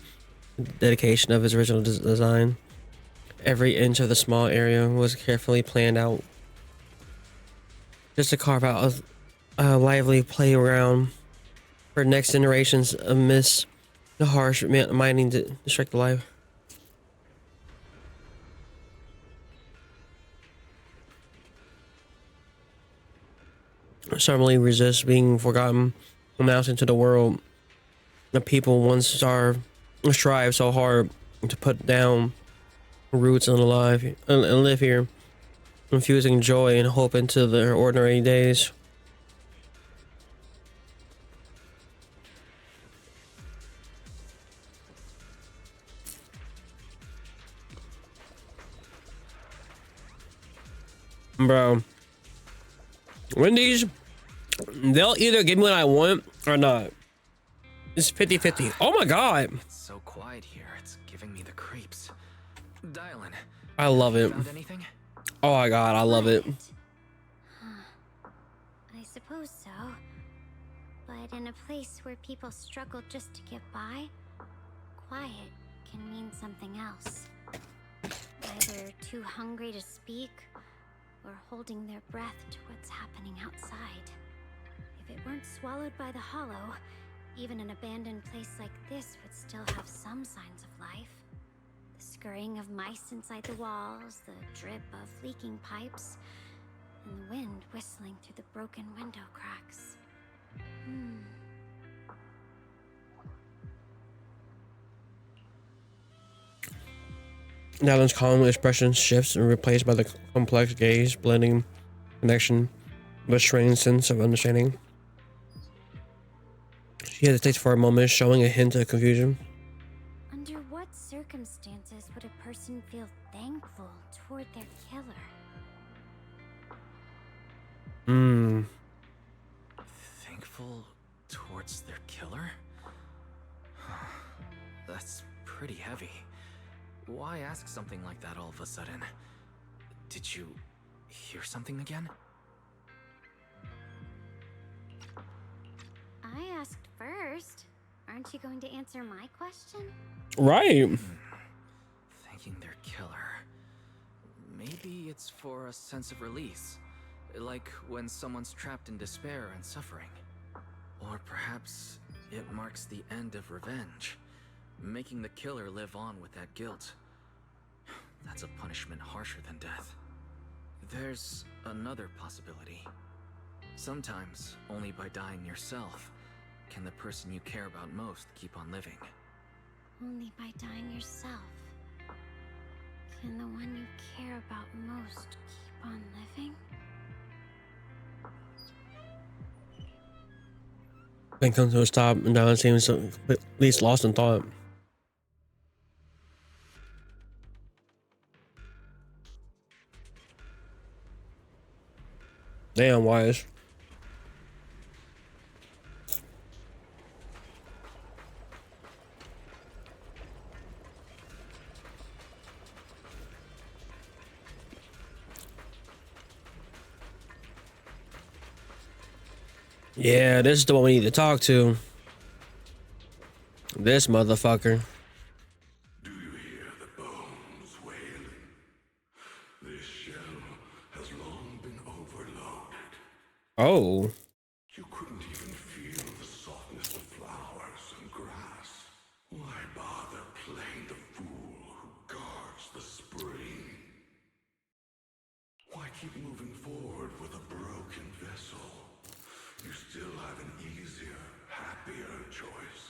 [SPEAKER 1] the dedication of its original design. Every inch of the small area was carefully planned out just to carve out a lively playground for next generations amidst the harsh mining district life. Suddenly resist being forgotten, announced into the world. The people once strive so hard to put down roots and live here, infusing joy and hope into their ordinary days. Bro, Wendy's, they'll either give me what I want or not. It's 50-50. Oh my god.
[SPEAKER 14] It's so quiet here, it's giving me the creeps. Dylan,
[SPEAKER 1] I love it.
[SPEAKER 14] found anything?
[SPEAKER 1] Oh my god, I love it.
[SPEAKER 15] I suppose so. But in a place where people struggle just to get by, quiet can mean something else. Either too hungry to speak, or holding their breath to what's happening outside. If it weren't swallowed by the hollow, even an abandoned place like this would still have some signs of life. The scurrying of mice inside the walls, the drip of leaking pipes, and the wind whistling through the broken window cracks.
[SPEAKER 1] Natalie's calm expression shifts and replaced by the complex gaze, blending connection with a strange sense of understanding. She hesitates for a moment, showing a hint of confusion.
[SPEAKER 15] Under what circumstances would a person feel thankful toward their killer?
[SPEAKER 14] Thankful towards their killer? That's pretty heavy. Why ask something like that all of a sudden? Did you hear something again?
[SPEAKER 15] I asked first. Aren't you going to answer my question?
[SPEAKER 1] Right.
[SPEAKER 14] Thanking their killer. Maybe it's for a sense of release. Like when someone's trapped in despair and suffering. Or perhaps it marks the end of revenge, making the killer live on with that guilt. That's a punishment harsher than death. There's another possibility. Sometimes, only by dying yourself, can the person you care about most keep on living.
[SPEAKER 15] Only by dying yourself can the one you care about most keep on living?
[SPEAKER 1] Then comes to a stop, and Natalie seems at least lost in thought. Damn, Wise. Yeah, this is the one we need to talk to. This motherfucker.
[SPEAKER 17] Do you hear the bones wailing? This shell has long been overloaded.
[SPEAKER 1] Oh.
[SPEAKER 17] You couldn't even feel the softness of flowers and grass. Why bother playing the fool who guards the spring? Why keep moving forward with a broken vessel? You still have an easier, happier choice.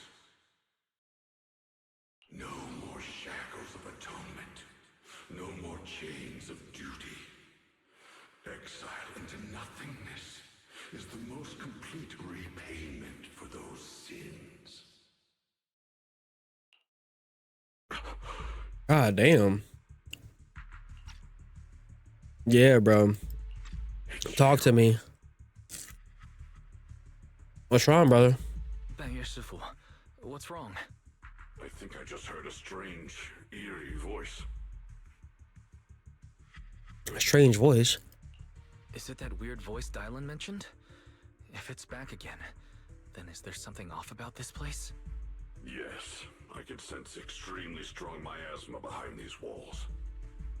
[SPEAKER 17] No more shackles of atonement. No more chains of duty. Exile into nothingness is the most complete repayment for those sins.
[SPEAKER 1] God damn. Yeah, bro. Talk to me. What's wrong, brother?
[SPEAKER 14] What's wrong?
[SPEAKER 17] I think I just heard a strange, eerie voice.
[SPEAKER 1] A strange voice?
[SPEAKER 14] Is it that weird voice Dylan mentioned? If it's back again, then is there something off about this place?
[SPEAKER 17] Yes, I can sense extremely strong miasma behind these walls.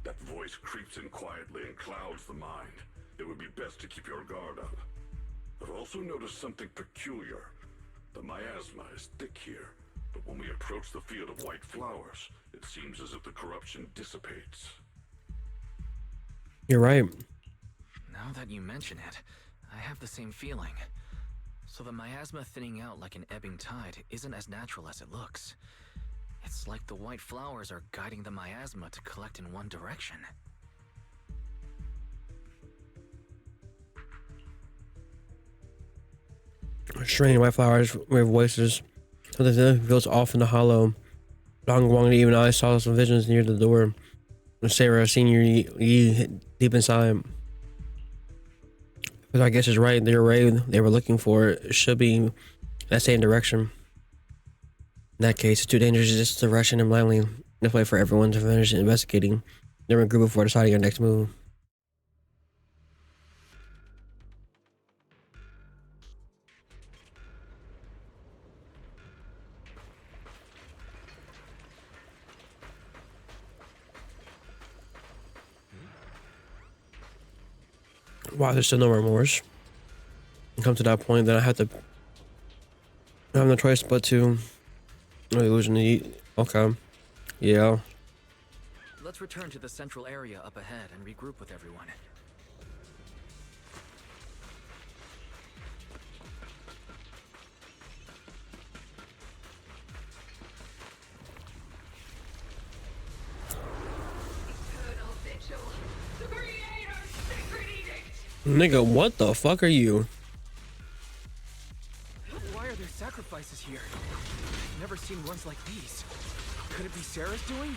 [SPEAKER 17] That voice creeps in quietly and clouds the mind. It would be best to keep your guard up. I've also noticed something peculiar. The miasma is thick here, but when we approach the field of white flowers, it seems as if the corruption dissipates.
[SPEAKER 1] You're right.
[SPEAKER 14] Now that you mention it, I have the same feeling. So the miasma thinning out like an ebbing tide isn't as natural as it looks. It's like the white flowers are guiding the miasma to collect in one direction.
[SPEAKER 1] Strange white flowers with voices. Something that feels off in the hollow. Long Wong even I saw some visions near the door. Sarah seen you deep inside. But I guess it's right. The array they were looking for should be in that same direction. In that case, it's too dangerous just to rush in and blindly. Let's wait for everyone to finish investigating. Then regroup before deciding our next move. Wow, there's still no remorse. Come to that point, then I have no choice but to illusion to eat. Okay. Yeah.
[SPEAKER 14] Let's return to the central area up ahead and regroup with everyone.
[SPEAKER 1] Nigga, what the fuck are you?
[SPEAKER 21] Why are there sacrifices here? I've never seen ones like these. Could it be Sarah's doing?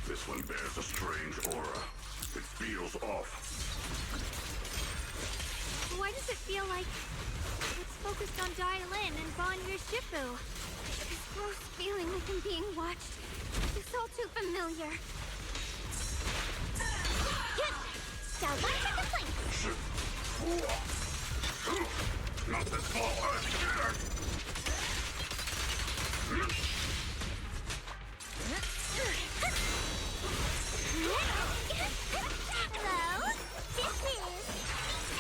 [SPEAKER 17] This one bears a strange aura. It feels off.
[SPEAKER 15] Why does it feel like it's focused on Dialin and Banyu Shifu? This gross feeling like I'm being watched. It's all too familiar.
[SPEAKER 17] Not this small again.
[SPEAKER 6] Hello? This is the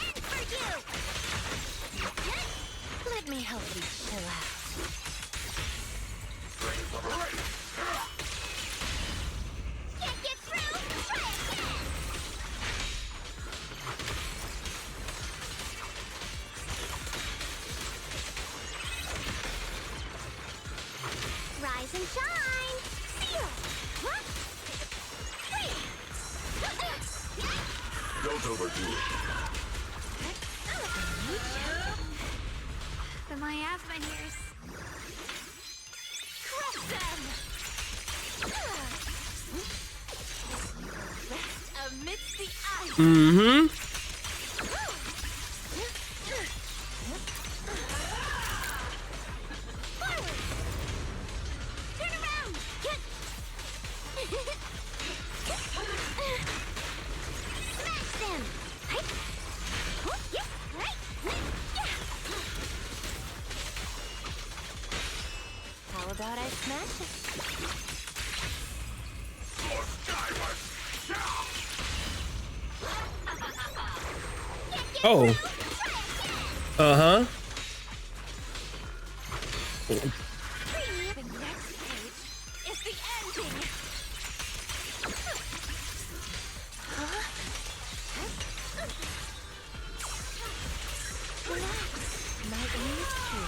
[SPEAKER 6] end for you!
[SPEAKER 18] Let me help you chill out.
[SPEAKER 6] Can't get through? Try again! Rise and shine! Seal! What?
[SPEAKER 17] Don't overdo it.
[SPEAKER 15] The miasma here's
[SPEAKER 18] Crush them! Rest amidst the ice.
[SPEAKER 1] Mm-hmm.
[SPEAKER 6] Forward! Turn around! Smash them!
[SPEAKER 18] How about I smash it?
[SPEAKER 1] Oh. Uh-huh.
[SPEAKER 18] The next page is the ending. Relax. My ears too.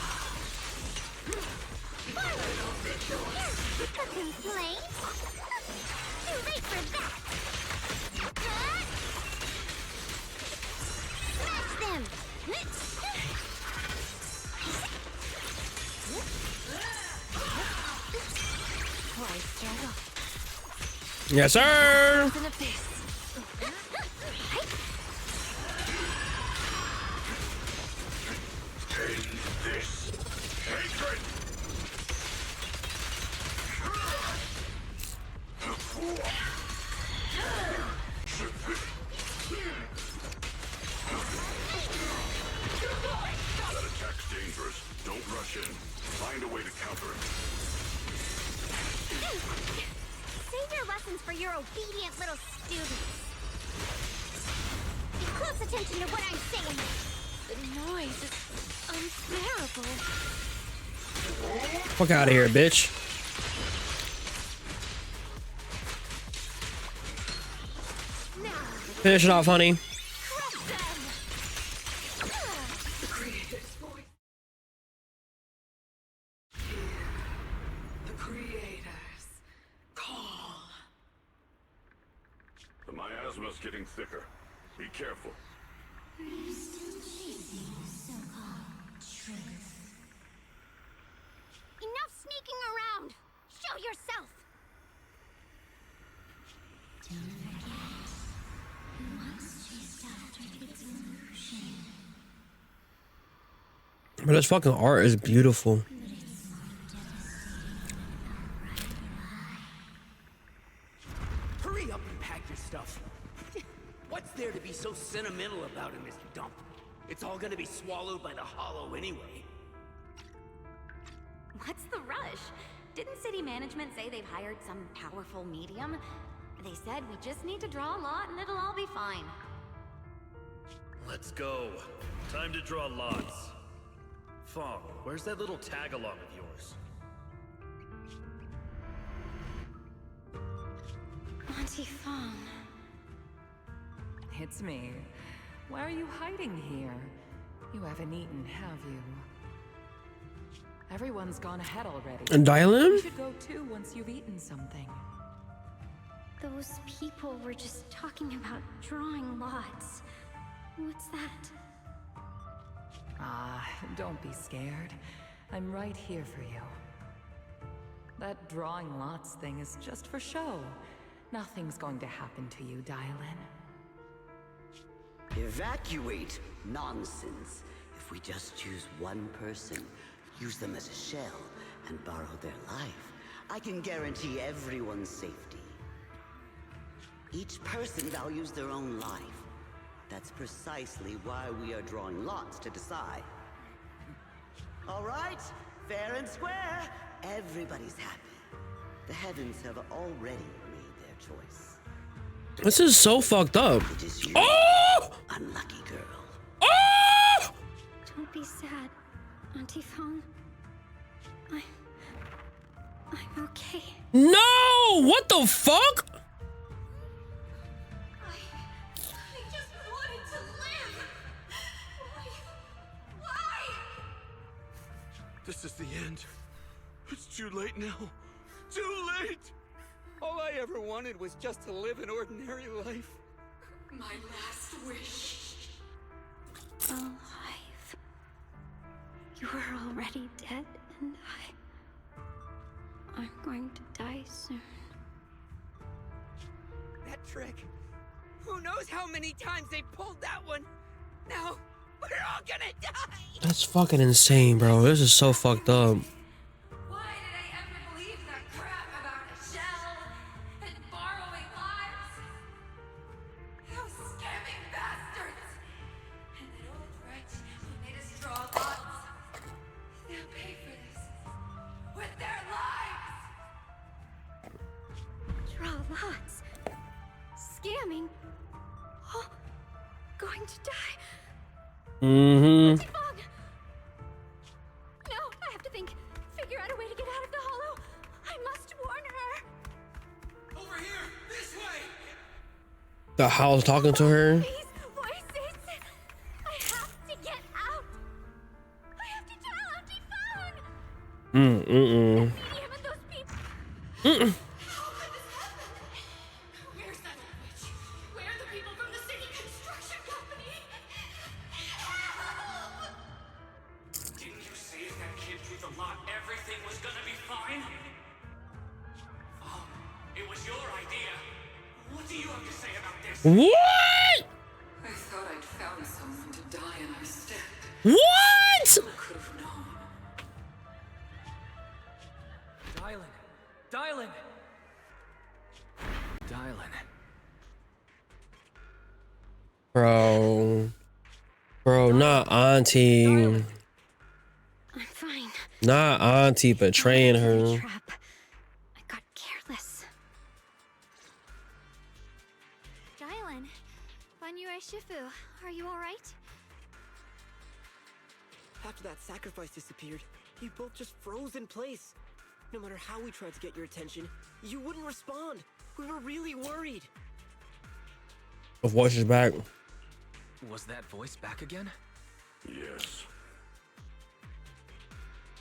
[SPEAKER 6] A complaint? Too late for that! Smash them!
[SPEAKER 18] Why struggle?
[SPEAKER 1] Yes, sir.
[SPEAKER 18] It's an abyss.
[SPEAKER 17] End this hatred. That attack's dangerous. Don't rush in. Find a way to counter it.
[SPEAKER 6] Save your lessons for your obedient little students. Pay close attention to what I'm saying.
[SPEAKER 18] The noise is unbearable.
[SPEAKER 1] Fuck out of here, bitch. Finish it off, honey.
[SPEAKER 22] The creators call.
[SPEAKER 17] The miasma's getting thicker. Be careful.
[SPEAKER 6] Enough sneaking around! Show yourself!
[SPEAKER 1] But this fucking art is beautiful.
[SPEAKER 23] Hurry up and pack your stuff. What's there to be so sentimental about in this dump? It's all gonna be swallowed by the hollow anyway.
[SPEAKER 24] What's the rush? Didn't city management say they've hired some powerful medium? They said we just need to draw a lot and it'll all be fine.
[SPEAKER 25] Let's go. Time to draw lots. Fong, where's that little tag-along of yours?
[SPEAKER 24] Auntie Fong.
[SPEAKER 26] It's me. Why are you hiding here? You haven't eaten, have you? Everyone's gone ahead already.
[SPEAKER 1] And Dialin?
[SPEAKER 26] You should go too once you've eaten something.
[SPEAKER 15] Those people were just talking about drawing lots. What's that?
[SPEAKER 26] Ah, don't be scared. I'm right here for you. That drawing lots thing is just for show. Nothing's going to happen to you, Dylan.
[SPEAKER 19] Evacuate? Nonsense. If we just choose one person, use them as a shell, and borrow their life, I can guarantee everyone's safety. Each person values their own life. That's precisely why we are drawing lots to decide. All right, fair and square. Everybody's happy. The heavens have already made their choice.
[SPEAKER 1] This is so fucked up.
[SPEAKER 19] It is you, unlucky girl.
[SPEAKER 15] Don't be sad, Auntie Fong. I'm okay.
[SPEAKER 1] No! What the fuck?
[SPEAKER 15] I just wanted to live. Why?
[SPEAKER 11] This is the end. It's too late now. Too late! All I ever wanted was just to live an ordinary life.
[SPEAKER 22] My last wish.
[SPEAKER 15] Alive. You were already dead, and I'm going to die soon.
[SPEAKER 11] That trick. Who knows how many times they pulled that one? Now, we're all gonna die!
[SPEAKER 1] That's fucking insane, bro. This is so fucked up.
[SPEAKER 22] Why did I ever believe that crap about a shell and borrowing lives? Those scamming bastards! And that old wretch who made us draw lots. They'll pay for this with their lives!
[SPEAKER 15] Draw lots. Scamming. Oh, going to die.
[SPEAKER 1] Mm-hmm.
[SPEAKER 15] Auntie Fong! No, I have to think. Figure out a way to get out of the hollow. I must warn her.
[SPEAKER 11] Over here! This way!
[SPEAKER 1] The howl's talking to her.
[SPEAKER 15] These voices. I have to get out. I have to tell Auntie Fong.
[SPEAKER 1] Mm-mm.
[SPEAKER 15] Medium and those people.
[SPEAKER 1] Mm-mm.
[SPEAKER 22] How could this happen? Where's that old witch? Where are the people from the city construction company? Help!
[SPEAKER 4] Didn't you say if that kid drew the lot, everything was gonna be fine? Oh, it was your idea. What do you have to say about this?
[SPEAKER 1] What?
[SPEAKER 22] I thought I'd found someone to die in our stead.
[SPEAKER 1] What?
[SPEAKER 22] Who could have known?
[SPEAKER 21] Dylan!
[SPEAKER 1] Bro, not Auntie.
[SPEAKER 15] I'm fine.
[SPEAKER 1] Not Auntie betraying her.
[SPEAKER 15] Trap. I got careless. Dylan, MambaUchiha, are you all right?
[SPEAKER 16] After that sacrifice disappeared, you both just froze in place. No matter how we tried to get your attention, you wouldn't respond. We were really worried.
[SPEAKER 1] The voice is back.
[SPEAKER 3] Was that voice back again?
[SPEAKER 17] Yes.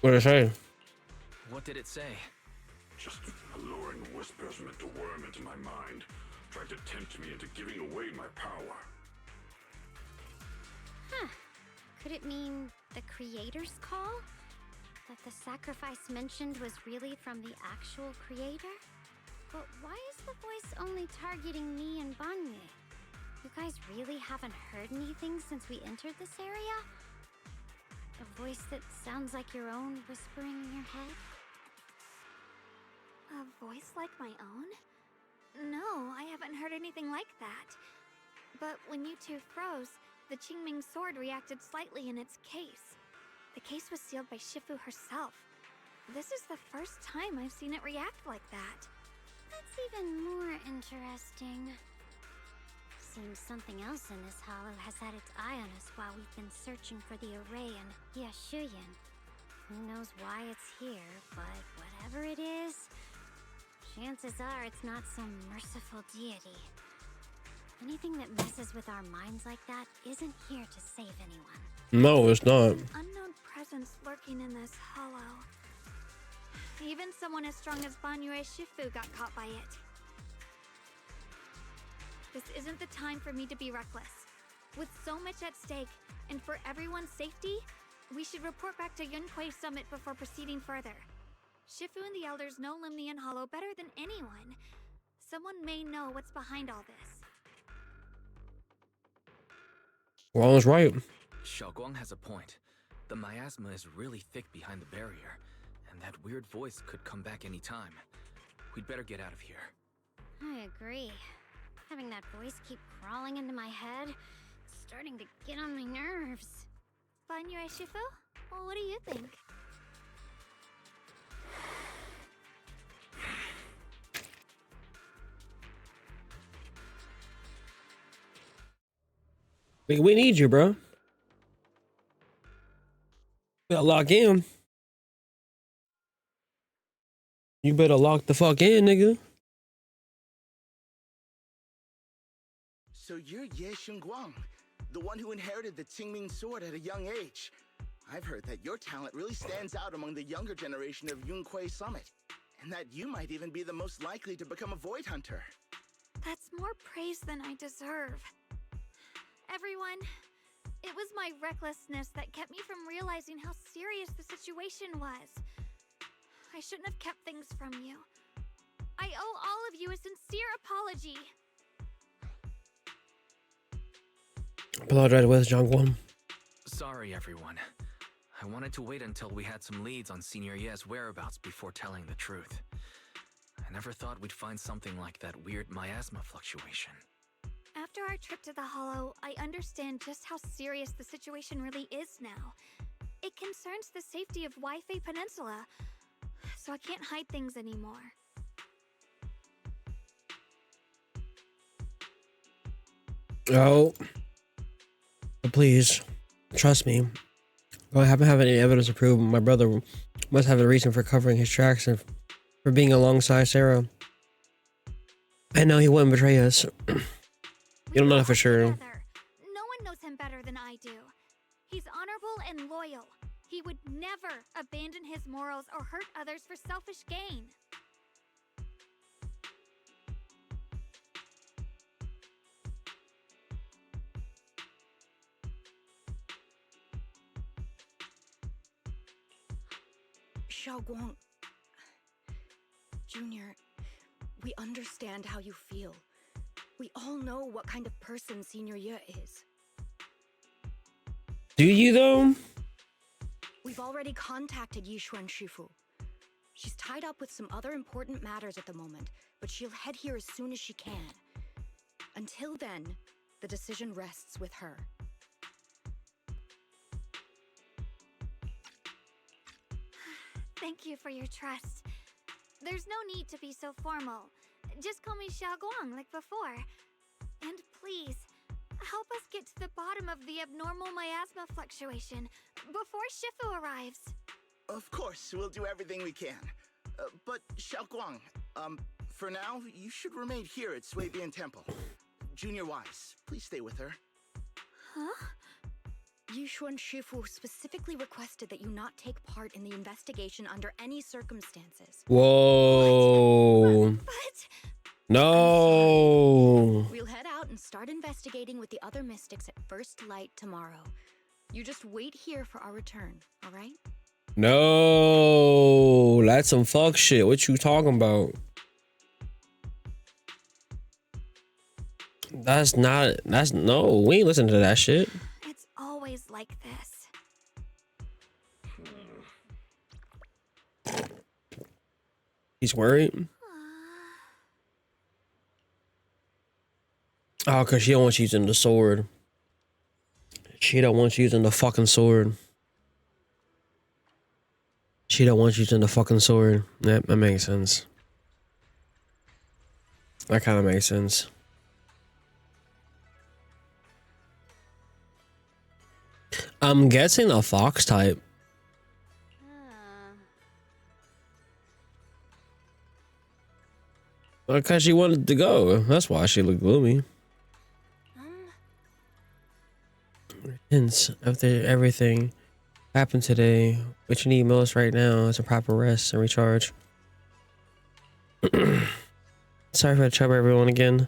[SPEAKER 1] What did it say?
[SPEAKER 3] What did it say?
[SPEAKER 17] Just alluring whispers meant to worm into my mind, tried to tempt me into giving away my power.
[SPEAKER 15] Huh. Could it mean the creator's call? That the sacrifice mentioned was really from the actual creator? But why is the voice only targeting me and Banye? You guys really haven't heard anything since we entered this area? A voice that sounds like your own whispering in your head? A voice like my own? No, I haven't heard anything like that. But when you two froze, the Qingming sword reacted slightly in its case. The case was sealed by Shifu herself. This is the first time I've seen it react like that. That's even more interesting. Seems something else in this hollow has had its eye on us while we've been searching for the array in Yashuyan. Who knows why it's here, but whatever it is, chances are it's not some merciful deity. Anything that messes with our minds like that isn't here to save anyone.
[SPEAKER 1] No, it's not.
[SPEAKER 15] An unknown presence lurking in this hollow. Even someone as strong as MambaUchiha got caught by it. This isn't the time for me to be reckless. With so much at stake, and for everyone's safety, we should report back to Yunquei Summit before proceeding further. Shifu and the elders know Limnian Hollow better than anyone. Someone may know what's behind all this.
[SPEAKER 1] Wall's right.
[SPEAKER 14] Xiaoguang has a point. The miasma is really thick behind the barrier, and that weird voice could come back any time. We'd better get out of here.
[SPEAKER 5] I agree. Having that voice keep crawling into my head, it's starting to get on my nerves.
[SPEAKER 15] Banyu Shifu? Well, what do you think?
[SPEAKER 1] We need you, bro. Better lock in. You better lock the fuck in, nigga.
[SPEAKER 7] So you're Ye Xingguang, the one who inherited the Qingming sword at a young age. I've heard that your talent really stands out among the younger generation of Yunquei Summit, and that you might even be the most likely to become a Void Hunter.
[SPEAKER 15] That's more praise than I deserve. Everyone, it was my recklessness that kept me from realizing how serious the situation was. I shouldn't have kept things from you. I owe all of you a sincere apology.
[SPEAKER 1] Apologize with Zhangguan.
[SPEAKER 14] Sorry, everyone. I wanted to wait until we had some leads on Senior Ye's whereabouts before telling the truth. I never thought we'd find something like that weird miasma fluctuation.
[SPEAKER 15] After our trip to the Hollow, I understand just how serious the situation really is now. It concerns the safety of Wi-Fi Peninsula, so I can't hide things anymore.
[SPEAKER 1] Oh. Please, trust me. I haven't had any evidence to prove my brother must have a reason for covering his tracks and for being alongside Sarah. I know he wouldn't betray us. You don't know that for sure.
[SPEAKER 15] No one knows him better than I do. He's honorable and loyal. He would never abandon his morals or hurt others for selfish gain.
[SPEAKER 8] Xiaoguang, Junior, we understand how you feel. We all know what kind of person Senior Ye is.
[SPEAKER 1] Do you though?
[SPEAKER 8] We've already contacted Yishuan Shifu. She's tied up with some other important matters at the moment, but she'll head here as soon as she can. Until then, the decision rests with her.
[SPEAKER 15] Thank you for your trust. There's no need to be so formal. Just call me Xiaoguang like before. And please, help us get to the bottom of the abnormal miasma fluctuation before Shifu arrives.
[SPEAKER 7] Of course, we'll do everything we can. But Xiaoguang, for now, you should remain here at Suibian Temple. Junior Wise, please stay with her.
[SPEAKER 8] Huh? Yishuan Shifu specifically requested that you not take part in the investigation under any circumstances.
[SPEAKER 1] Whoa.
[SPEAKER 8] But
[SPEAKER 1] no.
[SPEAKER 8] we'll head out and start investigating with the other mystics at first light tomorrow. You just wait here for our return, all right?
[SPEAKER 1] No. That's some fuck shit. What you talking about? That's no. We ain't listening to that shit.
[SPEAKER 15] It's always like this.
[SPEAKER 1] He's worried. Oh, cause she don't want you using the sword. She don't want you using the fucking sword. She don't want you using the fucking sword. That makes sense. That kind of makes sense. I'm guessing a fox type. Because she wanted to go. That's why she looked gloomy. Hence, after everything happened today, what you need most right now is a proper rest and recharge. Sorry for the trouble, everyone, again.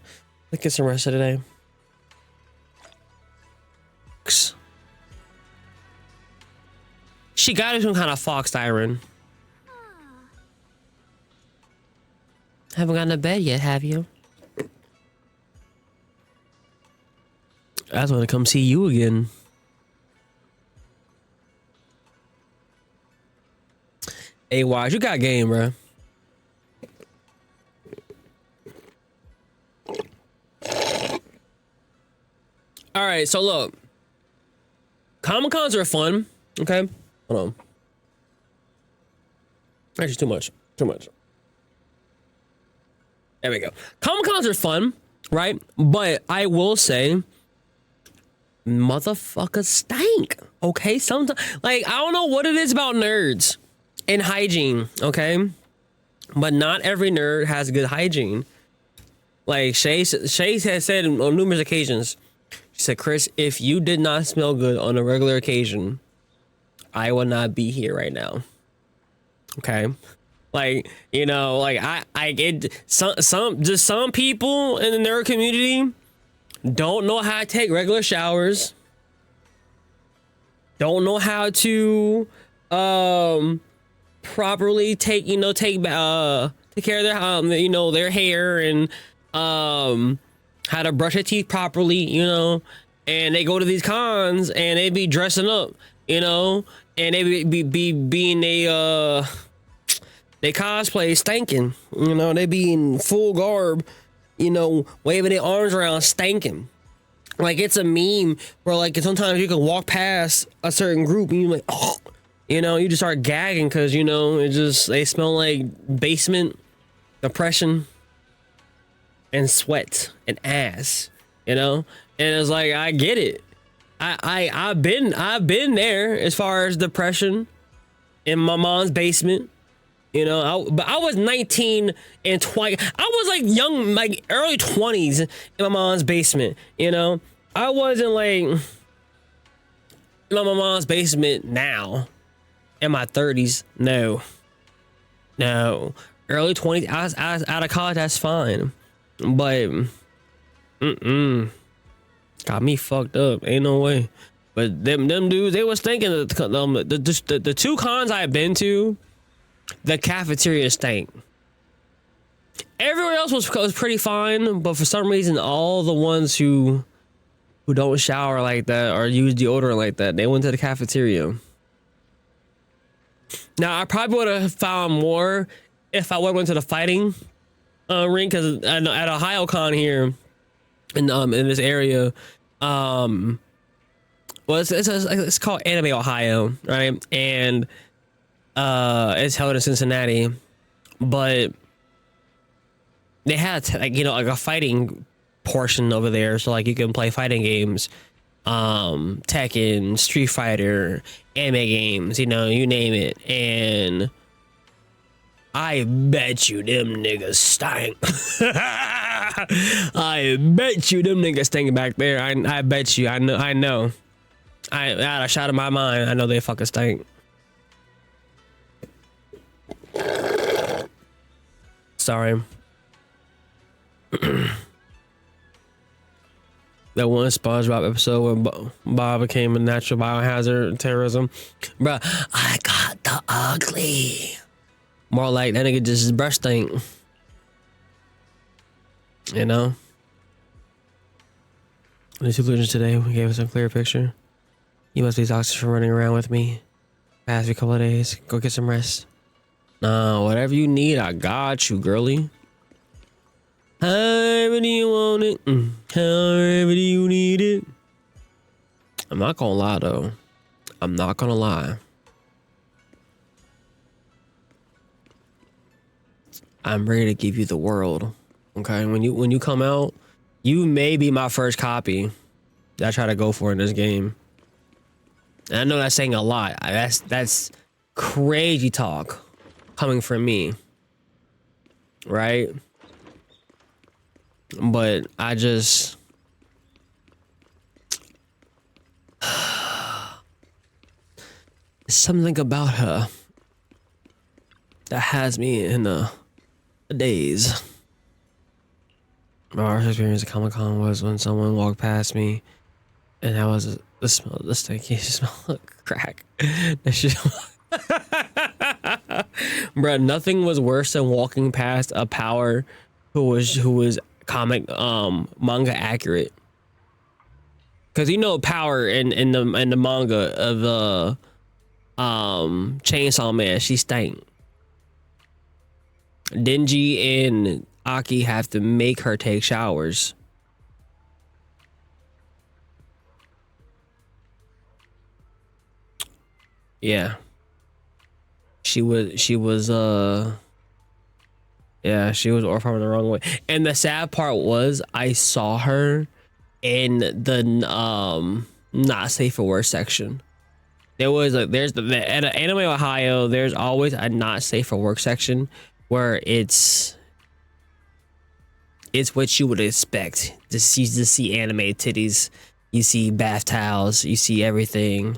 [SPEAKER 1] Let's get some rest of today. She got some kind of fox siren. Haven't gotten to bed yet, have you? I just want to come see you again. Hey, Wise, you got game, bro. All right, so look. Comic-Cons are fun. Okay, hold on. Actually, too much. Too much. There we go. Comic-Cons are fun, right? But I will say, motherfuckers stank. Okay, sometimes, like, I don't know what it is about nerds and hygiene. Okay, but not every nerd has good hygiene. Like Shay has said on numerous occasions. She said, "Chris, if you did not smell good on a regular occasion, I would not be here right now." Okay. Like, you know, like I get some people in the nerd community don't know how to take regular showers. Don't know how to properly take care of their their hair and how to brush their teeth properly, and they go to these cons and they be dressing up, and they be being they cosplay stinking, they be in full garb, waving their arms around stinking. Like, it's a meme where, like, sometimes you can walk past a certain group and you're like, oh, you just start gagging because, they smell like basement, depression, and sweat and ass, and it's like, I get it. I've been there as far as depression in my mom's basement. But I was 19 and 20. I was like young, like early 20s in my mom's basement. I wasn't like in my mom's basement now in my 30s. No. Early 20s. I was out of college. That's fine. But got me fucked up. Ain't no way. But them dudes, they was thinking the two cons I've been to. The cafeteria stank. Everywhere else was pretty fine, but for some reason, all the ones who don't shower like that or use deodorant like that, they went to the cafeteria. Now, I probably would have found more if I went to the fighting ring, because at OhioCon here in this area, well, it's called Anime Ohio, right? And it's held in Cincinnati, but they had like a fighting portion over there, so like you can play fighting games, Tekken, Street Fighter, anime games, you name it. And I bet you them niggas stank. I bet you them niggas stank back there. I bet you. I know. I had a shot in my mind. I know they fucking stank. Sorry. That one SpongeBob episode where Bob became a natural biohazard terrorism. Bruh, I got the ugly. More like that nigga just brush stink. The conclusions today gave us a clear picture. You must be toxic for running around with me. Past a couple of days. Go get some rest. Nah, whatever you need, I got you, girly. However do you want it, however do you need it. I'm not gonna lie, though. I'm not gonna lie. I'm ready to give you the world. Okay, when you come out, you may be my first copy that I try to go for in this game. And I know that's saying a lot. That's crazy talk coming from me, right? But I just something about her that has me in a daze. My worst experience at Comic Con was when someone walked past me, and that was the smell, the stinky smell of crack. That shit. Bruh, nothing was worse than walking past a power who was comic manga accurate. Cause you know power in the manga of the Chainsaw Man, she stank. Denji and Aki have to make her take showers. Yeah. She was yeah, she was orphaned the wrong way. And the sad part was I saw her in the not safe for work section. There was there's at Anime Ohio, there's always a not safe for work section where it's what you would expect to see anime titties. You see bath towels, you see everything.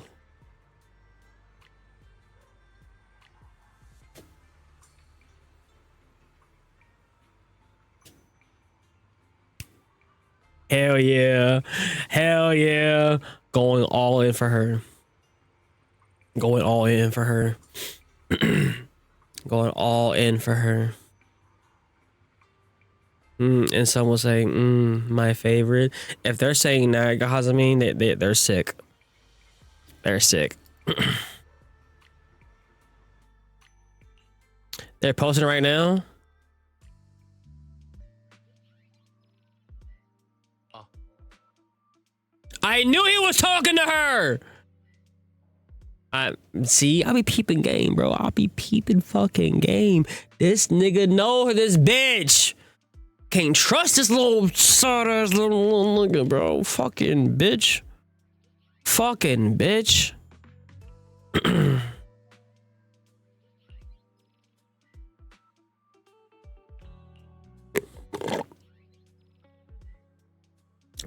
[SPEAKER 1] Hell yeah. Hell yeah. Going all in for her. Going all in for her. Going all in for her. And some will say, my favorite. If they're saying Nagahazami, they're sick. They're sick. They're posting right now. I knew he was talking to her. See, I'll be peeping game, bro. I'll be peeping fucking game. This nigga know this bitch. Can't trust this little sawdust little nigga, bro. Fucking bitch. Fucking bitch.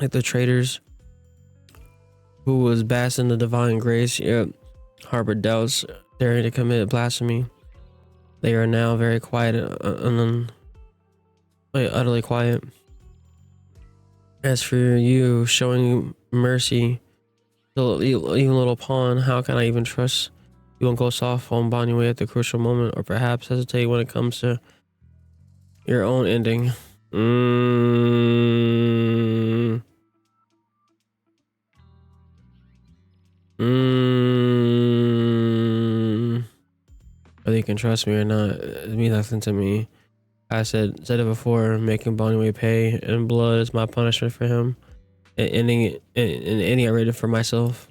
[SPEAKER 1] Like the traitors who was basking the divine grace, harbored doubts, daring to commit blasphemy. They are now very quiet and utterly quiet. As for you, showing mercy, even little pawn, how can I even trust you won't go soft on Banyue at the crucial moment, or perhaps hesitate when it comes to your own ending? Whether you can trust me or not, it means nothing to me. I said it before, making Banyue pay in blood is my punishment for him, and ending I rated for myself.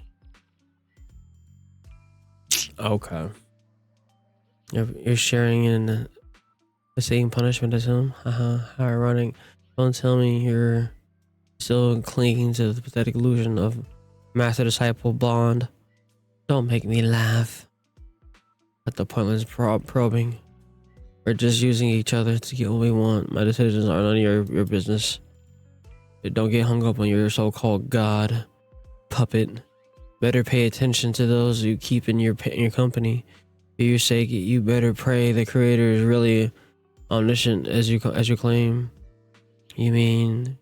[SPEAKER 1] Okay. You're sharing in the same punishment as him? How ironic. Don't tell me you're still clinging to the pathetic illusion of master-disciple bond. Don't make me laugh at the pointless probing. We're just using each other to get what we want. My decisions are none of your business. Don't get hung up on your so-called god puppet. Better pay attention to those you keep in your company. For your sake, you better pray the creator is really omniscient as you claim. You mean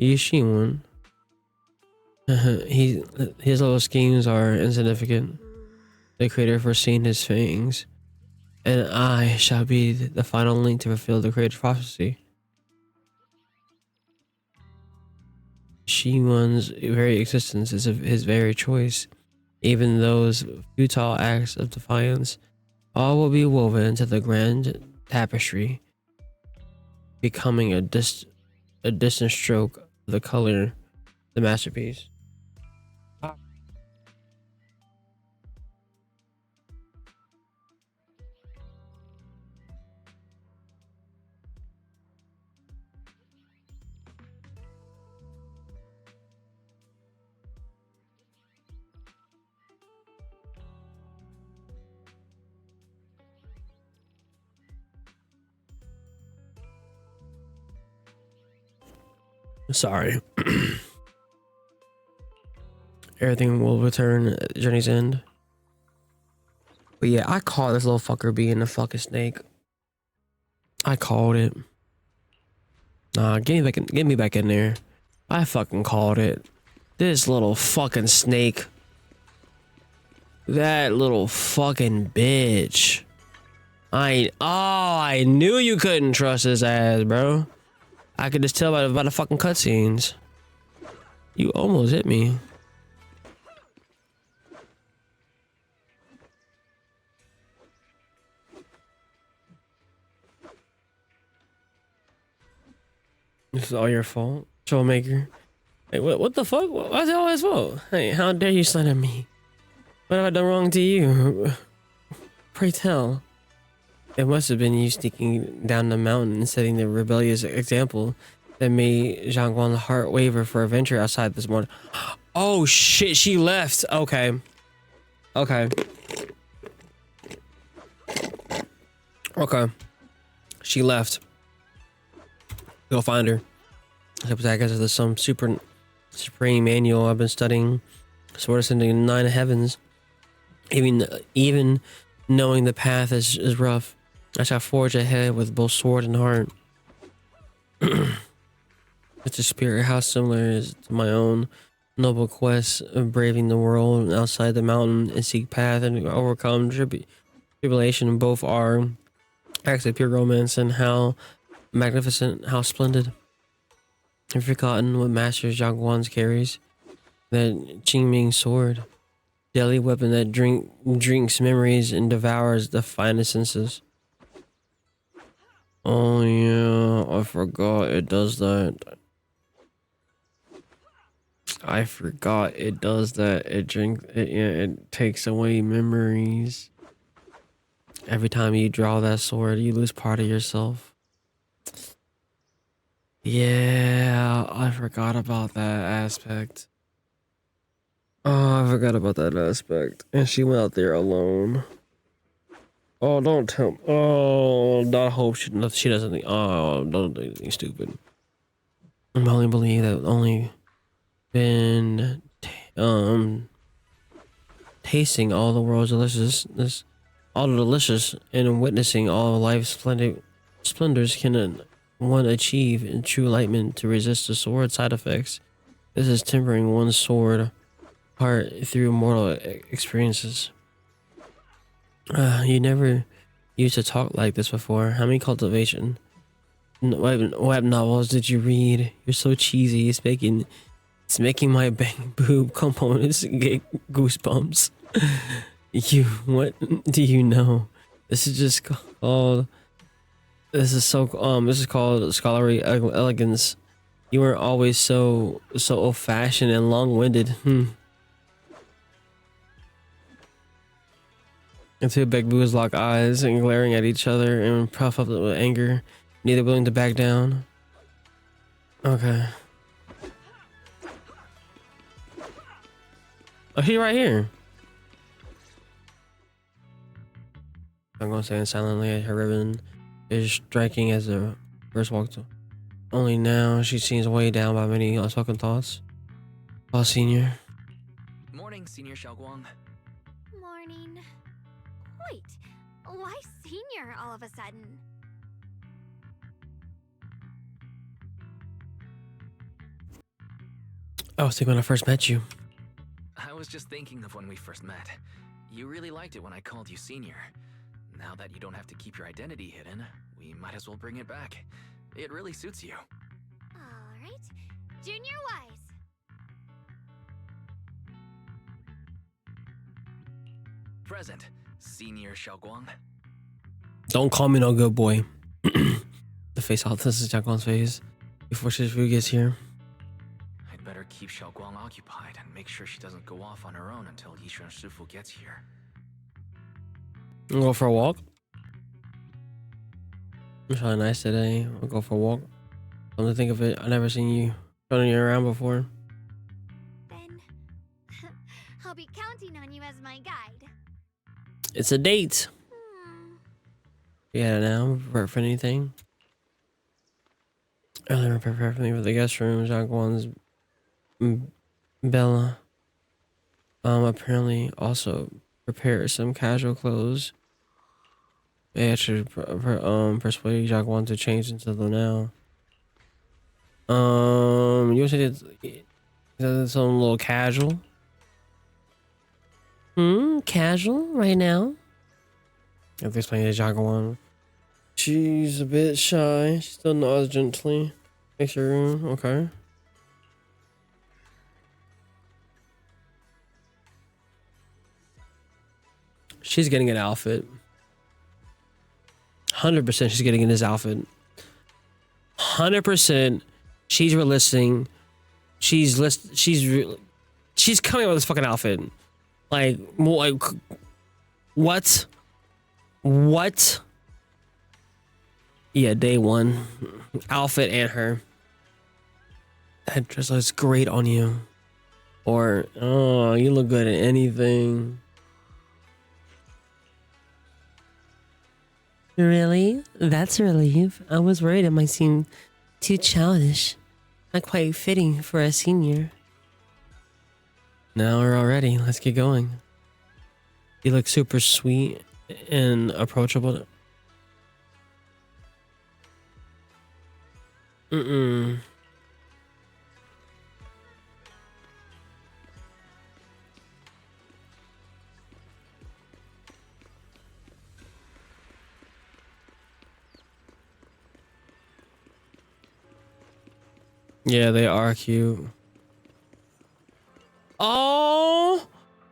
[SPEAKER 1] Yishiwan? His little schemes are insignificant. The creator foreseen his fangs, and I shall be the final link to fulfill the creator's prophecy. Shiwan's very existence is of his very choice. Even those futile acts of defiance, all will be woven into the grand tapestry, becoming a distant stroke of the color, the masterpiece. Sorry. Everything will return at journey's end. But yeah, I called this little fucker being a fucking snake. I called it. Nah, get me back in there. I fucking called it. This little fucking snake. That little fucking bitch. I knew you couldn't trust his ass, bro. I could just tell by the fucking cutscenes. You almost hit me. This is all your fault, troublemaker. Hey, what the fuck? Why's it all his fault? Hey, how dare you slander me? What have I done wrong to you? Pray tell. It must have been you sneaking down the mountain and setting the rebellious example that made Zhang Guan's heart waver for a venture outside this morning. Oh shit, she left. Okay. Okay. Okay. She left. Go find her. I guess there's some supreme manual I've been studying. Sword ascending 9 heavens. Even knowing the path is rough, I shall forge ahead with both sword and heart. It's a spirit how similar is to my own noble quest of braving the world outside the mountain and seek path and overcome tribulation. Both are acts of pure romance, and how magnificent, how splendid. Have you forgotten what Master Zhang Guan carries? That Qingming sword. Deadly weapon that drinks memories and devours the finest senses. Oh yeah, I forgot it does that. I forgot it does that. It takes away memories. Every time you draw that sword, you lose part of yourself. Yeah, I forgot about that aspect. Oh, I forgot about that aspect. And she went out there alone. Oh, don't tell me. Oh, I hope she doesn't think. Oh, don't do anything stupid. I only believe that only been tasting all the world's deliciousness, all the delicious, and witnessing all life's splendors can one achieve in true enlightenment to resist the sword side effects. This is tempering one's sword heart through mortal experiences. You never used to talk like this before. How many cultivation web novels did you read? You're so cheesy. It's making my boob components get goosebumps. What do you know? This is just called. This is called scholarly elegance. You weren't always so old-fashioned and long-winded. The two big boos lock eyes and glaring at each other and puff up with anger, neither willing to back down. Okay. Oh, he right here. I'm gonna say silently her ribbon is striking as the first walked. Only now she seems weighed down by many unspoken thoughts. Oh, Senior.
[SPEAKER 3] Morning, Senior Xiaoguang.
[SPEAKER 15] Morning. Wait, why Senior all of a sudden?
[SPEAKER 1] I was thinking when I first met you.
[SPEAKER 3] I was just thinking of when we first met. You really liked it when I called you Senior. Now that you don't have to keep your identity hidden, we might as well bring it back. It really suits you.
[SPEAKER 15] Alright. Junior Wise.
[SPEAKER 3] Present, Senior Xiaoguang.
[SPEAKER 1] Don't call me no good boy. The face off. This is Xiaoguang's face before Shifu gets here.
[SPEAKER 3] I'd better keep Xiaoguang occupied and make sure she doesn't go off on her own until Yishuan Shifu gets here.
[SPEAKER 1] We'll go for a walk. It's really nice today. We'll go for a walk. Come to think of it, I've never seen you running around before.
[SPEAKER 15] Then I'll be counting on you as my guide.
[SPEAKER 1] It's a date. Yeah, now prepare for anything. Earlier, prepare for me for the guest room. Zhang Guan's Bella. Apparently also prepare some casual clothes. They actually persuade Zhang Guan to change into them now. You said it's a little casual. Casual right now. If there's playing a Jaguar. She's a bit shy. She still nods gently. Makes her room. Okay. She's getting an outfit. 100% she's getting in this outfit. 100% she's relisting. She's coming up with this fucking outfit. Like what? What? Yeah, day one. Outfit and her. That dress looks great on you. Or, oh, you look good at anything. Really? That's a relief. I was worried it might seem too childish. Not quite fitting for a senior. Now we're all ready. Let's get going. You look super sweet and approachable. Yeah, they are cute. Oh,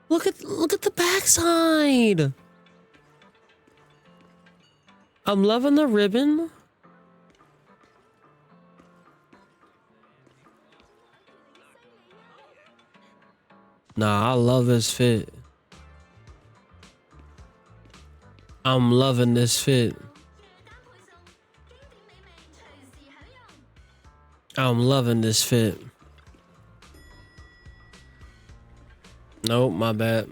[SPEAKER 1] look at the backside. I'm loving the ribbon. Nah, I love this fit. I'm loving this fit. I'm loving this fit. Nope, my bad.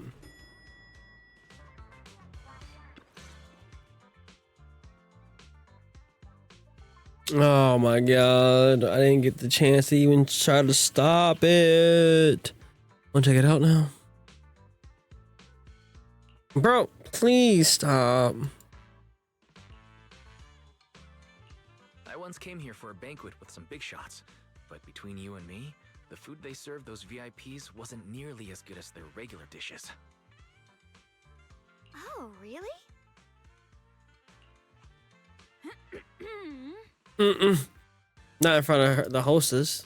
[SPEAKER 1] Oh my god, I didn't get the chance to even try to stop it. Wanna check it out now? Bro, please stop.
[SPEAKER 14] I once came here for a banquet with some big shots, but between you and me, the food they served those VIPs wasn't nearly as good as their regular dishes.
[SPEAKER 15] Oh, really?
[SPEAKER 1] Not in front of her, the hostess.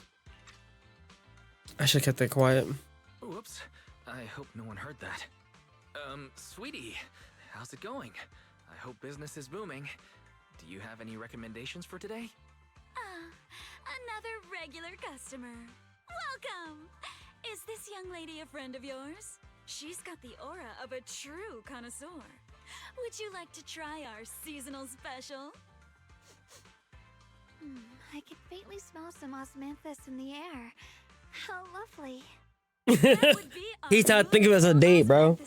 [SPEAKER 1] I should have kept that quiet.
[SPEAKER 14] Whoops. I hope no one heard that. Sweetie, how's it going? I hope business is booming. Do you have any recommendations for today?
[SPEAKER 24] Another regular customer. Welcome! Is this young lady a friend of yours? She's got the aura of a true connoisseur. Would you like to try our seasonal special?
[SPEAKER 15] I can faintly smell some osmanthus in the air. How lovely.
[SPEAKER 1] He's not thinking of it as a date, bro.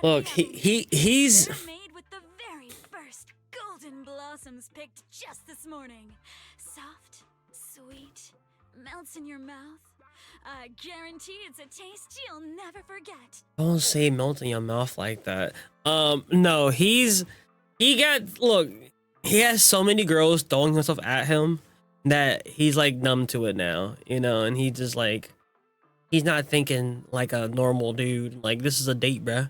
[SPEAKER 1] Look, he's
[SPEAKER 24] made with the very first golden blossoms picked just this morning. Soft, sweet, melts in your mouth. I guarantee it's a taste you'll never forget.
[SPEAKER 1] Don't say melt in your mouth like that. No, he has so many girls throwing himself at him that he's like numb to it now, you know, and he just like, he's not thinking like a normal dude. Like, this is a date, bruh.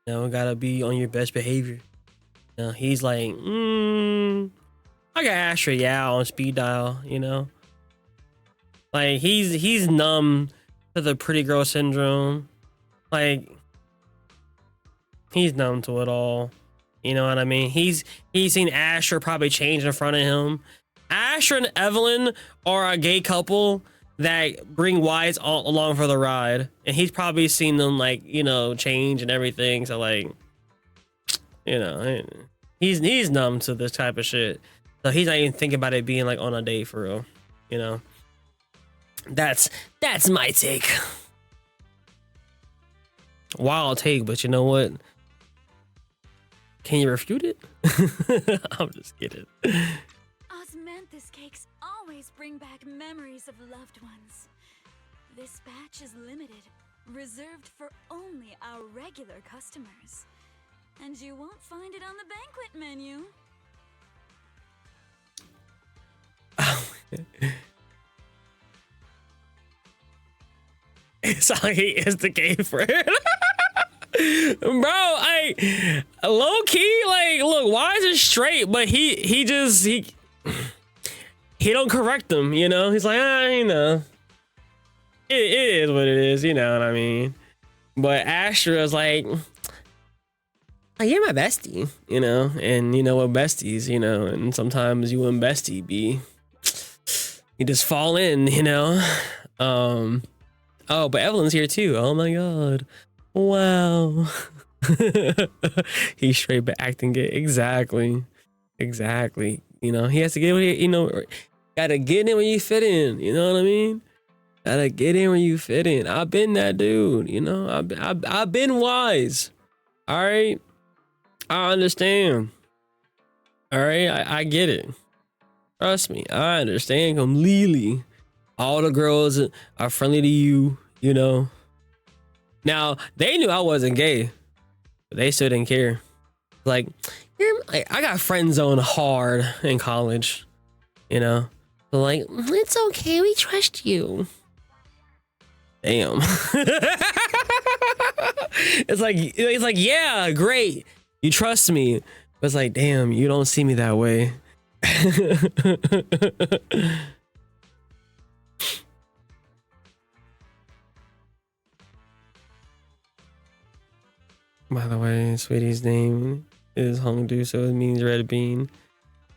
[SPEAKER 1] You know, gotta be on your best behavior. You know, he's like, I got Astra Yao on speed dial, you know? Like, he's numb to the pretty girl syndrome. Like, he's numb to it all. You know what I mean? He's seen Asher probably change in front of him. Asher and Evelyn are a gay couple that bring Wise all along for the ride, and he's probably seen them, like, you know, change and everything. So, like, you know, he's numb to this type of shit. So he's not even thinking about it being like on a date for real. You know, that's my take. Wild take, but you know what? Can you refute it? I'm just kidding.
[SPEAKER 24] Osmanthus cakes always bring back memories of loved ones. This batch is limited, reserved for only our regular customers. And you won't find it on the banquet menu.
[SPEAKER 1] It's like he is the gay friend. Bro, I low key, like, look, why is it straight? But he don't correct them, you know? He's like, you know. It is what it is, you know what I mean? But Astra's like, oh, you're my bestie, you know? And you know what besties, you know, and sometimes you and bestie be, you just fall in, you know? Oh, but Evelyn's here too. Oh my god. Wow. He's straight but acting gay. Exactly. You know, he has to get what he, you know, gotta get in where you fit in. You know what I mean? Gotta get in where you fit in. I've been that dude, you know. I've been wise. All right. I understand. All right. I get it. Trust me. I understand completely. All the girls are friendly to you, you know. Now, they knew I wasn't gay, but they still didn't care. Like, I got friend zoned hard in college, you know. But like, it's okay, we trust you. Damn. It's like, yeah, great. You trust me. But it's like, damn, you don't see me that way. By the way, Sweetie's name is Hongdu, so it means red bean.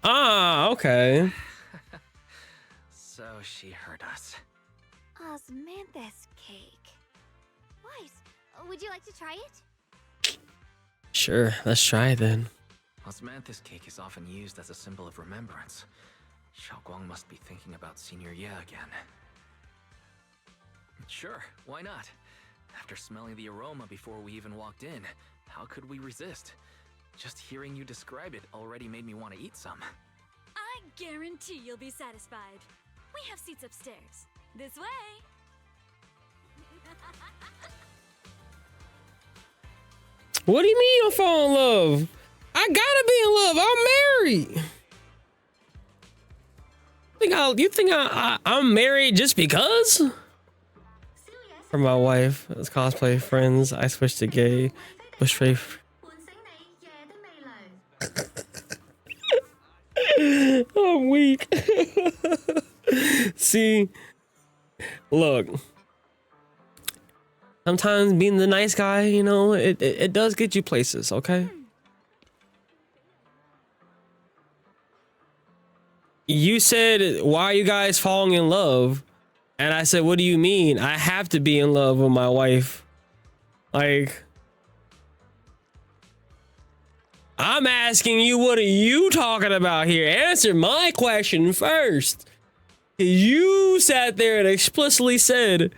[SPEAKER 1] Ah, okay.
[SPEAKER 14] So she heard us.
[SPEAKER 15] Osmanthus cake. Wise, would you like to try it?
[SPEAKER 1] Sure, let's try it then.
[SPEAKER 14] Osmanthus cake is often used as a symbol of remembrance. Xiaoguang must be thinking about Senior Ye again. Sure, why not? After smelling the aroma before we even walked in, how could we resist? Just hearing you describe it already made me want to eat some.
[SPEAKER 24] I guarantee you'll be satisfied. We have seats upstairs. This way.
[SPEAKER 1] What do you mean I'll fall in love? I gotta be in love. I'm married. You think I'm married just because? For my wife, as cosplay friends, I switched to gay. Was straight. I'm weak. See, look. Sometimes being the nice guy, you know, it does get you places, okay? You said, why are you guys falling in love? And I said, what do you mean? I have to be in love with my wife. Like, I'm asking you, what are you talking about here? Answer my question first. You sat there and explicitly said,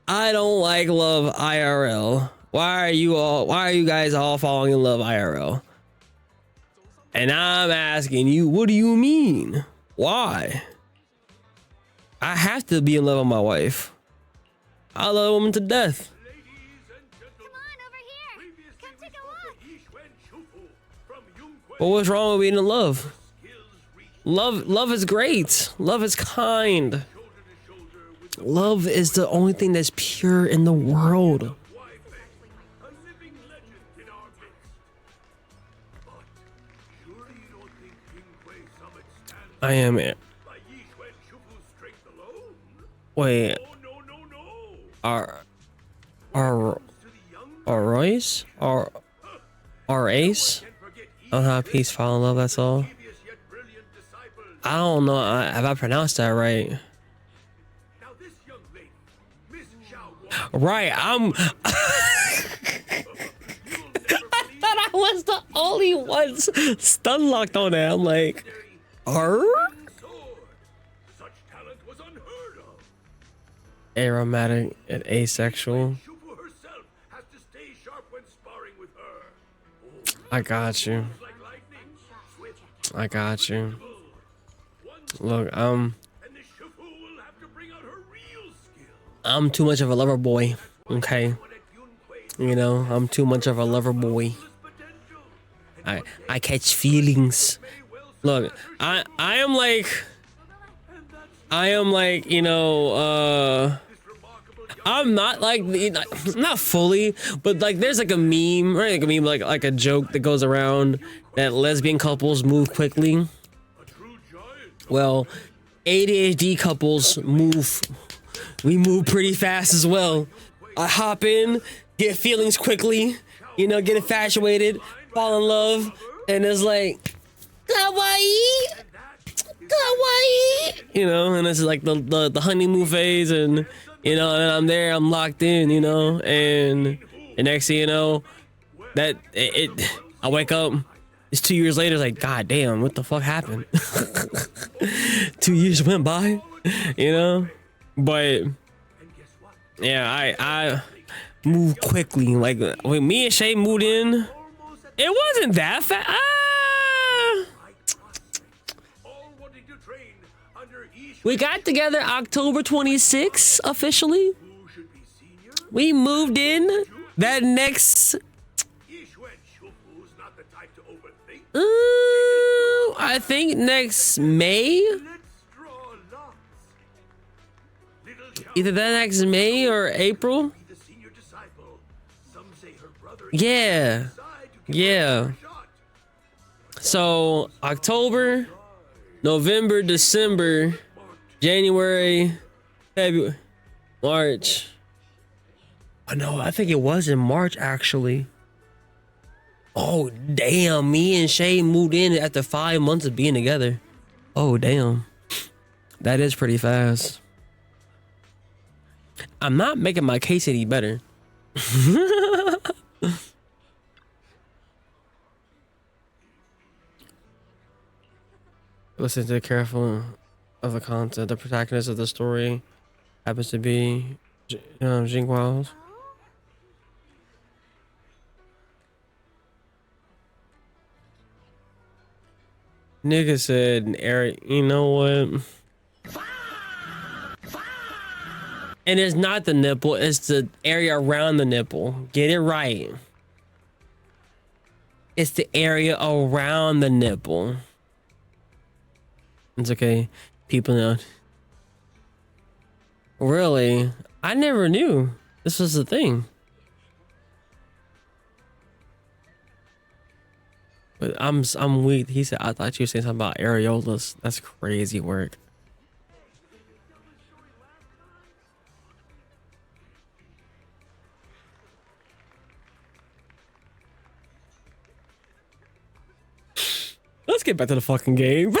[SPEAKER 1] I don't like love IRL. Why are you guys all falling in love IRL? And I'm asking you, what do you mean? Why? I have to be in love with my wife. I love a woman to death.
[SPEAKER 15] Come on, over here. Come take a look.
[SPEAKER 1] But what's wrong with being in love? Love is great. Love is kind. Love is the only thing that's pure in the world. I am it. Wait. Our Royce? Our Ace? I don't know how peace fall in love, that's all. I don't know if I pronounced that right. Right, I thought I was the only one stun locked on that. I'm like, aromatic and asexual. I got you. Look, I'm too much of a lover boy. Okay. You know, I'm too much of a lover boy. I catch feelings. Look, I am like, I am like, you know, I'm not like not fully, but like there's like a meme, right? Like a meme, like a joke that goes around that lesbian couples move quickly. Well, ADHD couples move. We move pretty fast as well. I hop in, get feelings quickly, you know, get infatuated, fall in love, and it's like kawaii, kawaii, you know, and it's like the honeymoon phase, and you know, and I'm there, I'm locked in, you know, and the next thing you know, that I wake up, it's 2 years later, it's like, god damn, what the fuck happened? 2 years went by, you know, but yeah, I move quickly. Like when me and Shay moved in, it wasn't that fast. We got together October 26th officially. We moved in that next. I think next May. Either that next May or April. Yeah. Yeah. So October, November, December, January, February, March. Oh no, I think it was in March actually. Oh damn, me and Shay moved in after 5 months of being together. Oh damn. That is pretty fast. I'm not making my case any better. Listen to careful of the content. The protagonist of the story happens to be Jingwao's. Nigga said, Eric, you know what? And it's not the nipple, it's the area around the nipple. Get it right. It's the area around the nipple. It's okay. People know. Really? I never knew this was the thing. But I'm weak. He said, I thought you were saying something about areolas. That's crazy work. Let's get back to the fucking game.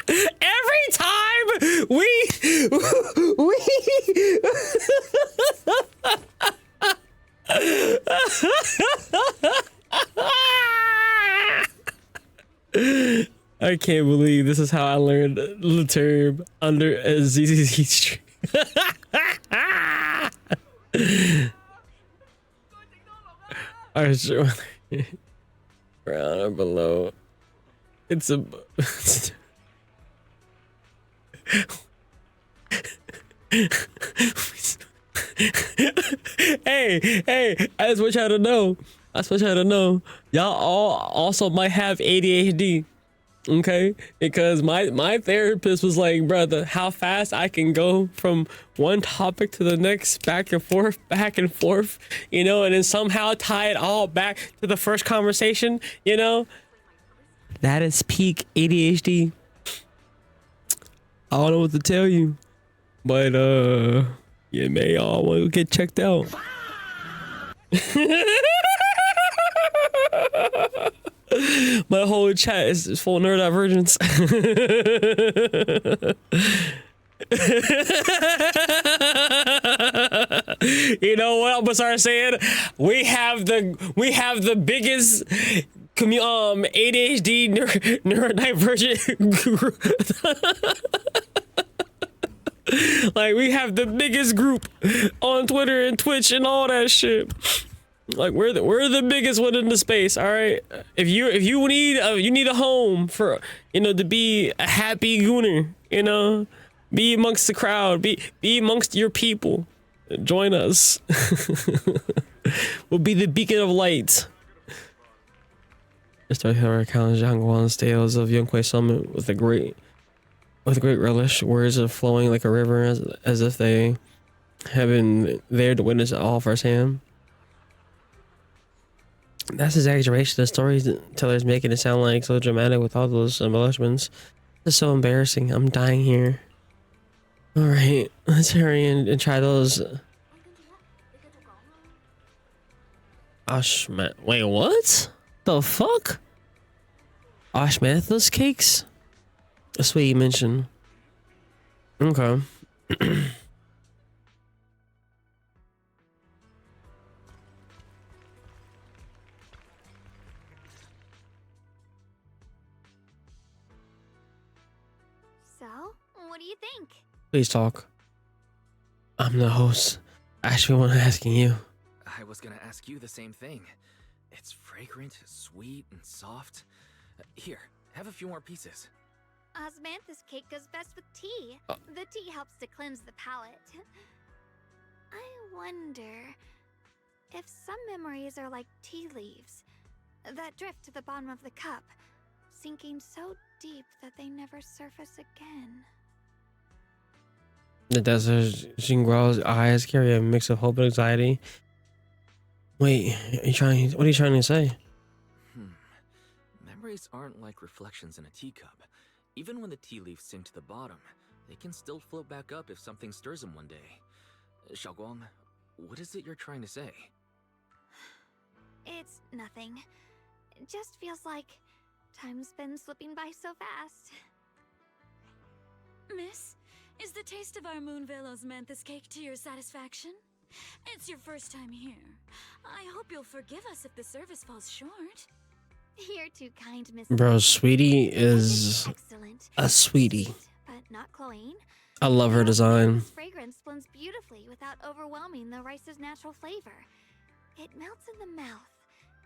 [SPEAKER 1] Every time we I can't believe this is how I learned the term under a ZZZ stream. Alright, sure. Around or below. It's a. hey, I just want y'all to know. Y'all all also might have ADHD. Okay, because my therapist was like, brother, how fast I can go from one topic to the next, back and forth, you know, and then somehow tie it all back to the first conversation, you know. That is peak ADHD. I don't know what to tell you, but you may all want to get checked out. My whole chat is full of neurodivergence. You know what I'm gonna start saying? We have the biggest ADHD neurodivergent group. Like, we have the biggest group on Twitter and Twitch and all that shit. Like, we're the biggest one in the space. All right, if you need a home for, you know, to be a happy gooner, you know, be amongst the crowd, be amongst your people, join us. We'll be the beacon of light. Start her account Zhang Guan's tales of Yunkwei Summit with a great with great relish, words are flowing like a river, as if they have been there to witness it all firsthand. That's exaggeration. The storyteller's making it sound like so dramatic with all those embellishments. It's so embarrassing. I'm dying here. All right, let's hurry and try those. Wait, what? The fuck? Ashmanthus cakes? That's what you mentioned. Okay.
[SPEAKER 15] So, what do you think?
[SPEAKER 1] Please talk. I'm the host. I actually want to asking you.
[SPEAKER 14] I was gonna ask you the same thing. It's fragrant, sweet, and soft. Here, have a few more pieces.
[SPEAKER 15] Osmanthus cake goes best with tea. The tea helps to cleanse the palate. I wonder if some memories are like tea leaves that drift to the bottom of the cup, sinking so deep that they never surface again.
[SPEAKER 1] The desert Xinguao's eyes carry a mix of hope and anxiety. Wait, what are you trying to say?
[SPEAKER 14] Memories aren't like reflections in a teacup. Even when the tea leaves sink to the bottom, they can still float back up if something stirs them one day. Xiaoguang, what is it you're trying to say?
[SPEAKER 15] It's nothing. It just feels like time's been slipping by so fast.
[SPEAKER 24] Miss, is the taste of our Moonvale Osmanthus cake to your satisfaction? It's your first time here. I hope you'll forgive us if the service falls short.
[SPEAKER 15] You're too kind, Miss.
[SPEAKER 1] Bro, Sweetie is a sweetie.
[SPEAKER 15] But not cloying.
[SPEAKER 1] I love her design.
[SPEAKER 15] This fragrance blends beautifully without overwhelming the rice's natural flavor. It melts in the mouth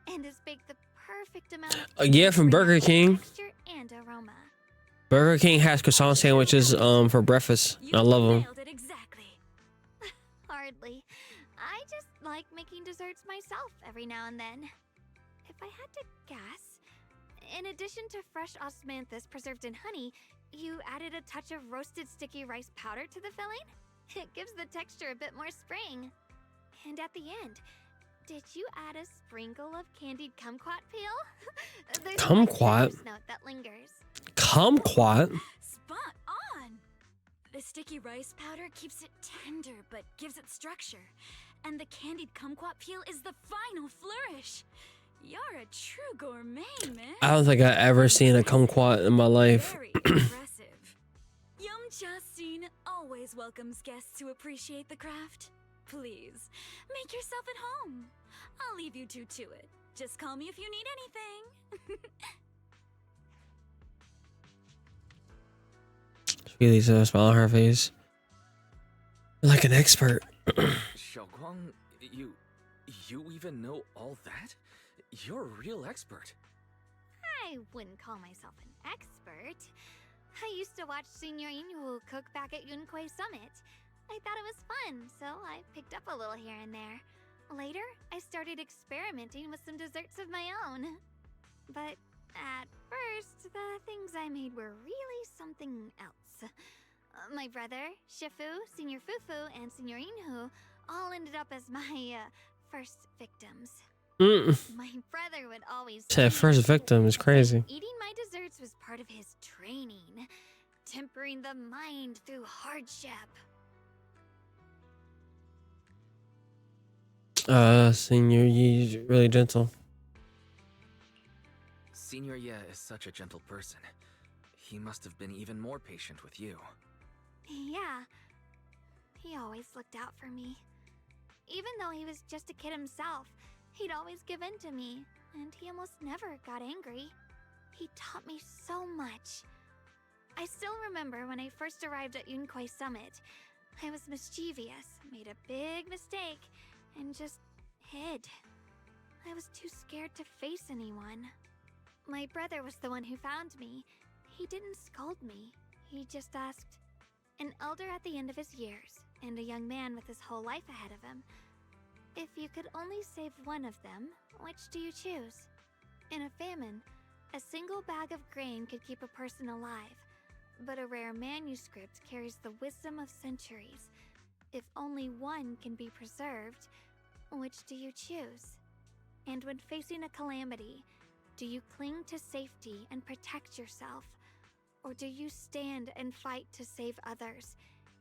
[SPEAKER 15] and is baked the perfect amount of
[SPEAKER 1] Yeah, from Burger King.
[SPEAKER 15] texture and aroma.
[SPEAKER 1] Burger King has croissant sandwiches for breakfast. I love them.
[SPEAKER 15] Exactly. Hardly. I just like making desserts myself every now and then. If I had to guess, in addition to fresh osmanthus preserved in honey, you added a touch of roasted sticky rice powder to the filling? It gives the texture a bit more spring. And at the end, did you add a sprinkle of candied kumquat peel? There's a
[SPEAKER 1] Kumquat?
[SPEAKER 15] citrus note that lingers.
[SPEAKER 1] Kumquat?
[SPEAKER 24] Spot on! The sticky rice powder keeps it tender but gives it structure. And the candied kumquat peel is the final flourish. You're a true gourmet, man.
[SPEAKER 1] I don't think I've ever seen a kumquat in my life.
[SPEAKER 24] Very impressive. Yumcha Scene always welcomes guests who appreciate the craft. Please, make yourself at home. I'll leave you two to it. Just call me if you need anything.
[SPEAKER 1] Sweetie's a smile on her face. Like an expert.
[SPEAKER 14] Xiaoguang, you even know all that? You're a real expert.
[SPEAKER 15] I wouldn't call myself an expert. I used to watch Senior Inhu cook back at Yunquay Summit. I thought it was fun, so I picked up a little here and there. Later, I started experimenting with some desserts of my own. But at first, the things I made were really something else. My brother, Shifu, Senior Fufu, and Senior Inhu all ended up as my first victims. My brother would always
[SPEAKER 1] That first victim is crazy.
[SPEAKER 15] eating my desserts was part of his training, tempering the mind through hardship.
[SPEAKER 1] Senior Yi's really gentle.
[SPEAKER 14] Senior Ye is such a gentle person. He must have been even more patient with you.
[SPEAKER 15] Yeah, he always looked out for me. Even though he was just a kid himself, he'd always give in to me, and he almost never got angry. He taught me so much. I still remember when I first arrived at Yunquay Summit. I was mischievous, made a big mistake, and just hid. I was too scared to face anyone. My brother was the one who found me. He didn't scold me. He just asked, an elder at the end of his years, and a young man with his whole life ahead of him. If you could only save one of them, which do you choose? In a famine, a single bag of grain could keep a person alive. but a rare manuscript carries the wisdom of centuries. If only one can be preserved, which do you choose? And when facing a calamity, do you cling to safety and protect yourself? Or do you stand and fight to save others,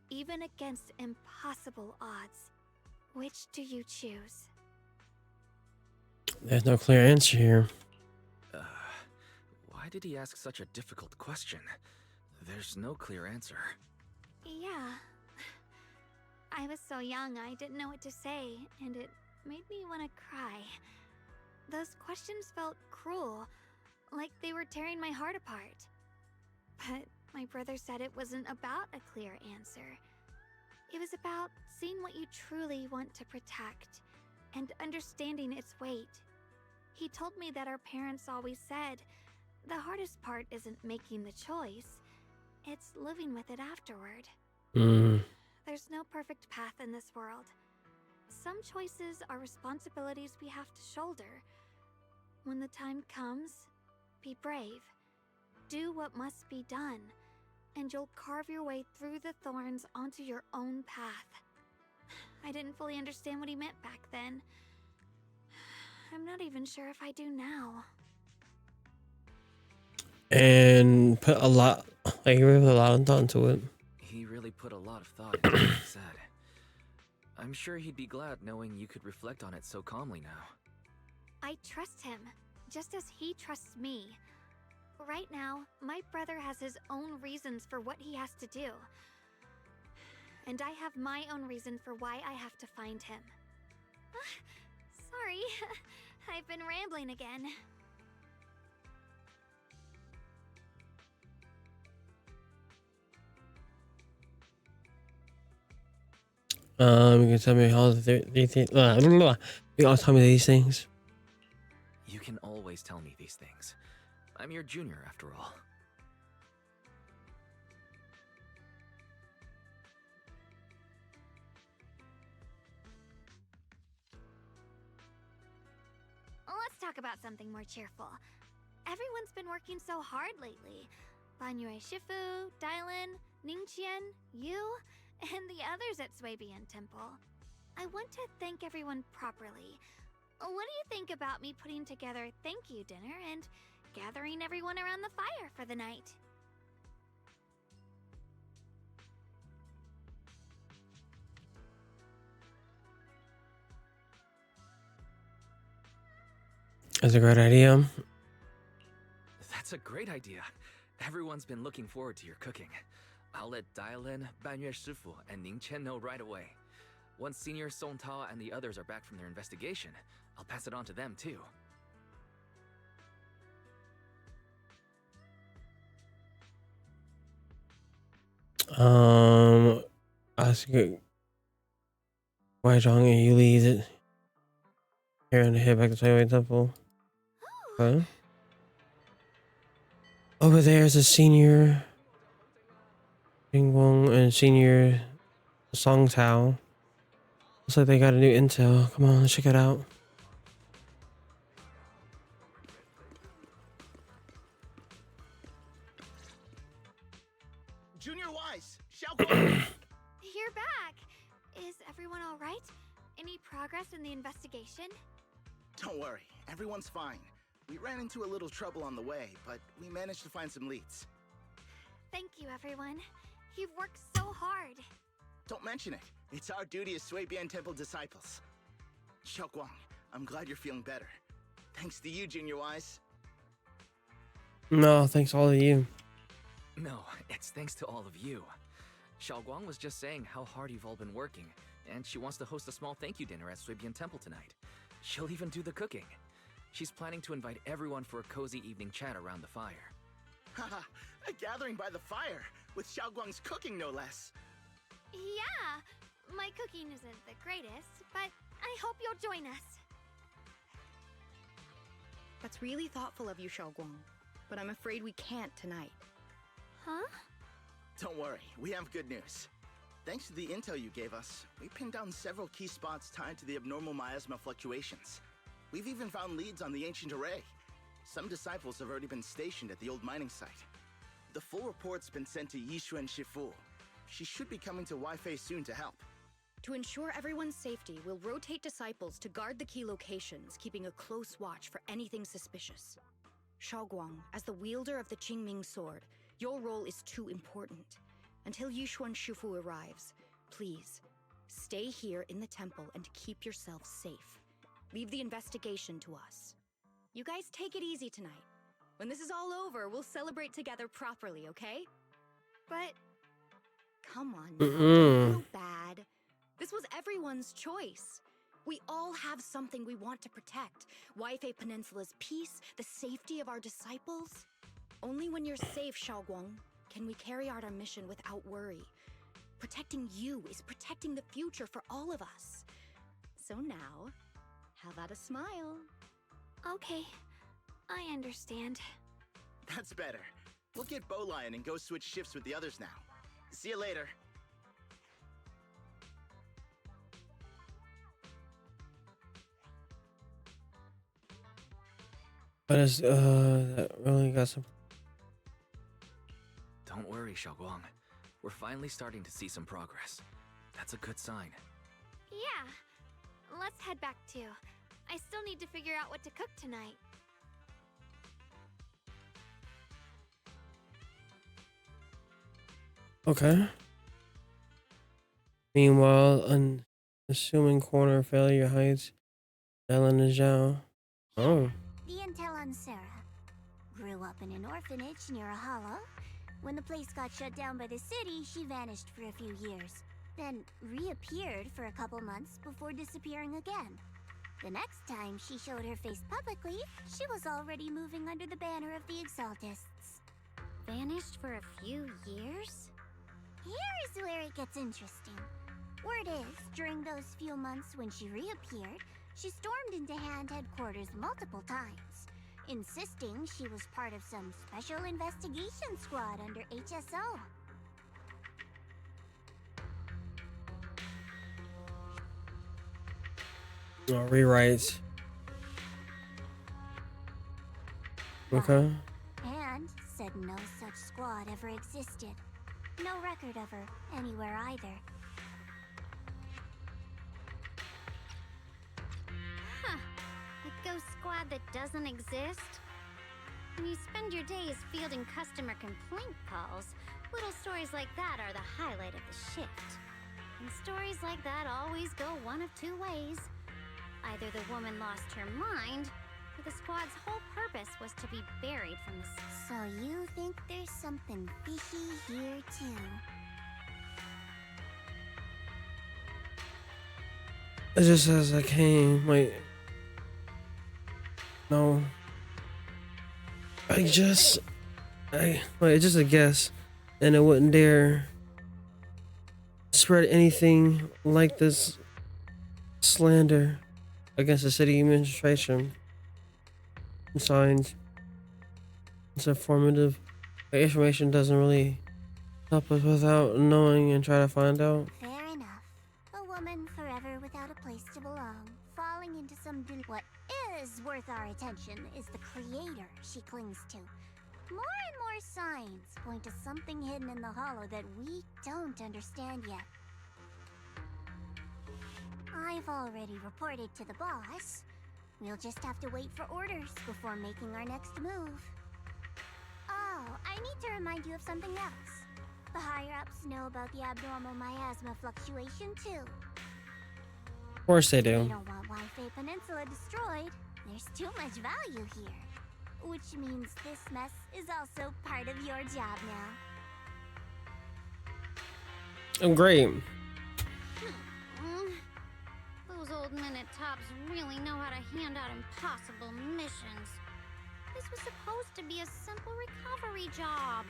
[SPEAKER 15] even against impossible odds? Which do you choose?
[SPEAKER 1] There's no clear answer here.
[SPEAKER 14] Why did he ask such a difficult question? There's no clear answer.
[SPEAKER 15] Yeah. I was so young, I didn't know what to say, and it made me want to cry. Those questions felt cruel, like they were tearing my heart apart. But my brother said it wasn't about a clear answer. It was about seeing what you truly want to protect and understanding its weight. He told me that our parents always said, the hardest part isn't making the choice, it's living with it afterward. There's no perfect path in this world. Some choices are responsibilities we have to shoulder. When the time comes, be brave. Do what must be done, and you'll carve your way through the thorns onto your own path. I didn't fully understand what he meant back then. I'm not even sure if I do now.
[SPEAKER 1] And put a lot, like, really put a lot of thought into it.
[SPEAKER 14] He really put a lot of thought into what he said. I'm sure he'd be glad knowing you could reflect on it so calmly now.
[SPEAKER 15] I trust him, just as he trusts me. Right now, my brother has his own reasons for what he has to do. And I have my own reason for why I have to find him. Sorry, I've been rambling again.
[SPEAKER 1] You can tell me how you think. You all tell me these things.
[SPEAKER 14] You can always tell me these things. I'm your junior, after all.
[SPEAKER 15] Let's talk about something more cheerful. Everyone's been working so hard lately. MambaUchiha, Dylan, Ningqian, you, and the others at Swabian Temple. I want to thank everyone properly. What do you think about me putting together a thank you dinner and gathering everyone around the fire for the night?
[SPEAKER 1] That's a great idea.
[SPEAKER 14] That's a great idea. Everyone's been looking forward to your cooking. I'll let Dylan, MambaUchiha, and Ningqian know right away. Once Senior Song Tao and the others are back from their investigation, I'll pass it on to them too.
[SPEAKER 1] Ask why Zhang and you lead it. Here and head back to Swabian Temple. Huh? Over there's a senior Wong and senior Song Tao. Looks like they got a new intel. Come on, let's check it out.
[SPEAKER 7] Junior Wise, Xiaoguang.
[SPEAKER 15] You're back! Is everyone alright? Any progress in the investigation?
[SPEAKER 7] Don't worry, everyone's fine. We ran into a little trouble on the way, but we managed to find some leads.
[SPEAKER 15] Thank you, everyone. You've worked so hard.
[SPEAKER 7] Don't mention it. It's our duty as Swabian Temple disciples. Xiaoguang, I'm glad you're feeling better. Thanks to you, Junior Wise.
[SPEAKER 1] No, thanks all of you.
[SPEAKER 14] No, it's thanks to all of you. Xiaoguang was just saying how hard you've all been working, and she wants to host a small thank you dinner at Swabian Temple tonight. She'll even do the cooking. She's planning to invite everyone for a cozy evening chat around the fire.
[SPEAKER 7] Haha, a gathering by the fire, with Xiaoguang's cooking no less.
[SPEAKER 15] Yeah, my cooking isn't the greatest, but I hope you'll join us.
[SPEAKER 8] That's really thoughtful of you, Xiaoguang, but I'm afraid we can't tonight.
[SPEAKER 15] Huh?
[SPEAKER 7] Don't worry, we have good news. Thanks to the intel you gave us, we pinned down several key spots tied to the abnormal miasma fluctuations. We've even found leads on the ancient array. Some disciples have already been stationed at the old mining site. The full report's been sent to Yishuan Shifu. She should be coming to Wi-Fi soon to help.
[SPEAKER 8] To ensure everyone's safety, we'll rotate disciples to guard the key locations, keeping a close watch for anything suspicious. Shaoguang, as the wielder of the Qingming sword, your role is too important. Until Yishuan Shifu arrives, please, stay here in the temple and keep yourself safe. Leave the investigation to us. You guys take it easy tonight. When this is all over, we'll celebrate together properly, okay? But... come on, now, don't feel bad. This was everyone's choice. We all have something we want to protect. Wi-Fi Peninsula's peace, the safety of our disciples. Only when you're safe, Shaoguang, can we carry out our mission without worry. Protecting you is protecting the future for all of us. So now, how about a smile?
[SPEAKER 15] Okay, I understand.
[SPEAKER 7] That's better. We'll get Bowline and go switch shifts with the others now. See you later.
[SPEAKER 1] But it's, that really got some...
[SPEAKER 14] Don't worry, Shaoguang. We're finally starting to see some progress. That's a good sign.
[SPEAKER 15] Yeah, let's head back too. I still need to figure out what to cook tonight.
[SPEAKER 1] Okay. Meanwhile, an assuming corner failure hides Ellen and Zhao. Oh.
[SPEAKER 6] The intel on Sarah. Grew up in an orphanage near a hollow. When the place got shut down by the city, she vanished for a few years. Then reappeared for a couple months before disappearing again. The next time she showed her face publicly, she was already moving under the banner of the Exaltists.
[SPEAKER 5] Vanished for a few years?
[SPEAKER 6] Here's where it gets interesting. Word is, during those few months when she reappeared, she stormed into Hand headquarters multiple times, insisting she was part of some special investigation squad under HSO.
[SPEAKER 1] Oh, rewrites. Okay.
[SPEAKER 6] And said no such squad ever existed. No record of her anywhere either.
[SPEAKER 5] Huh. A ghost squad that doesn't exist? When you spend your days fielding customer complaint calls, little stories like that are the highlight of the shift. And stories like that always go one of two ways. Either the woman lost her mind, or the squad's whole purpose was to be buried from the...
[SPEAKER 6] So you think there's something fishy here too?
[SPEAKER 1] It just says I came. Wait. No. It's just a guess. And I wouldn't dare spread anything like this slander against the city administration. Signs. It's informative. The information doesn't really help us without knowing and try to find out.
[SPEAKER 6] Fair enough. A woman forever without a place to belong, falling into some what is worth our attention is the creator she clings to. More and more signs point to something hidden in the hollow that we don't understand yet. I've already reported to the boss. We'll just have to wait for orders before making our next move. Oh, I need to remind you of something else. The higher-ups know about the abnormal miasma fluctuation, too.
[SPEAKER 1] Of course they do.
[SPEAKER 6] We don't want Wi-Fi Peninsula destroyed. There's too much value here. Which means this mess is also part of your job now.
[SPEAKER 1] Oh, great.
[SPEAKER 5] Those old men at Tops really know how to hand out impossible missions. This was supposed to be a simple recovery job.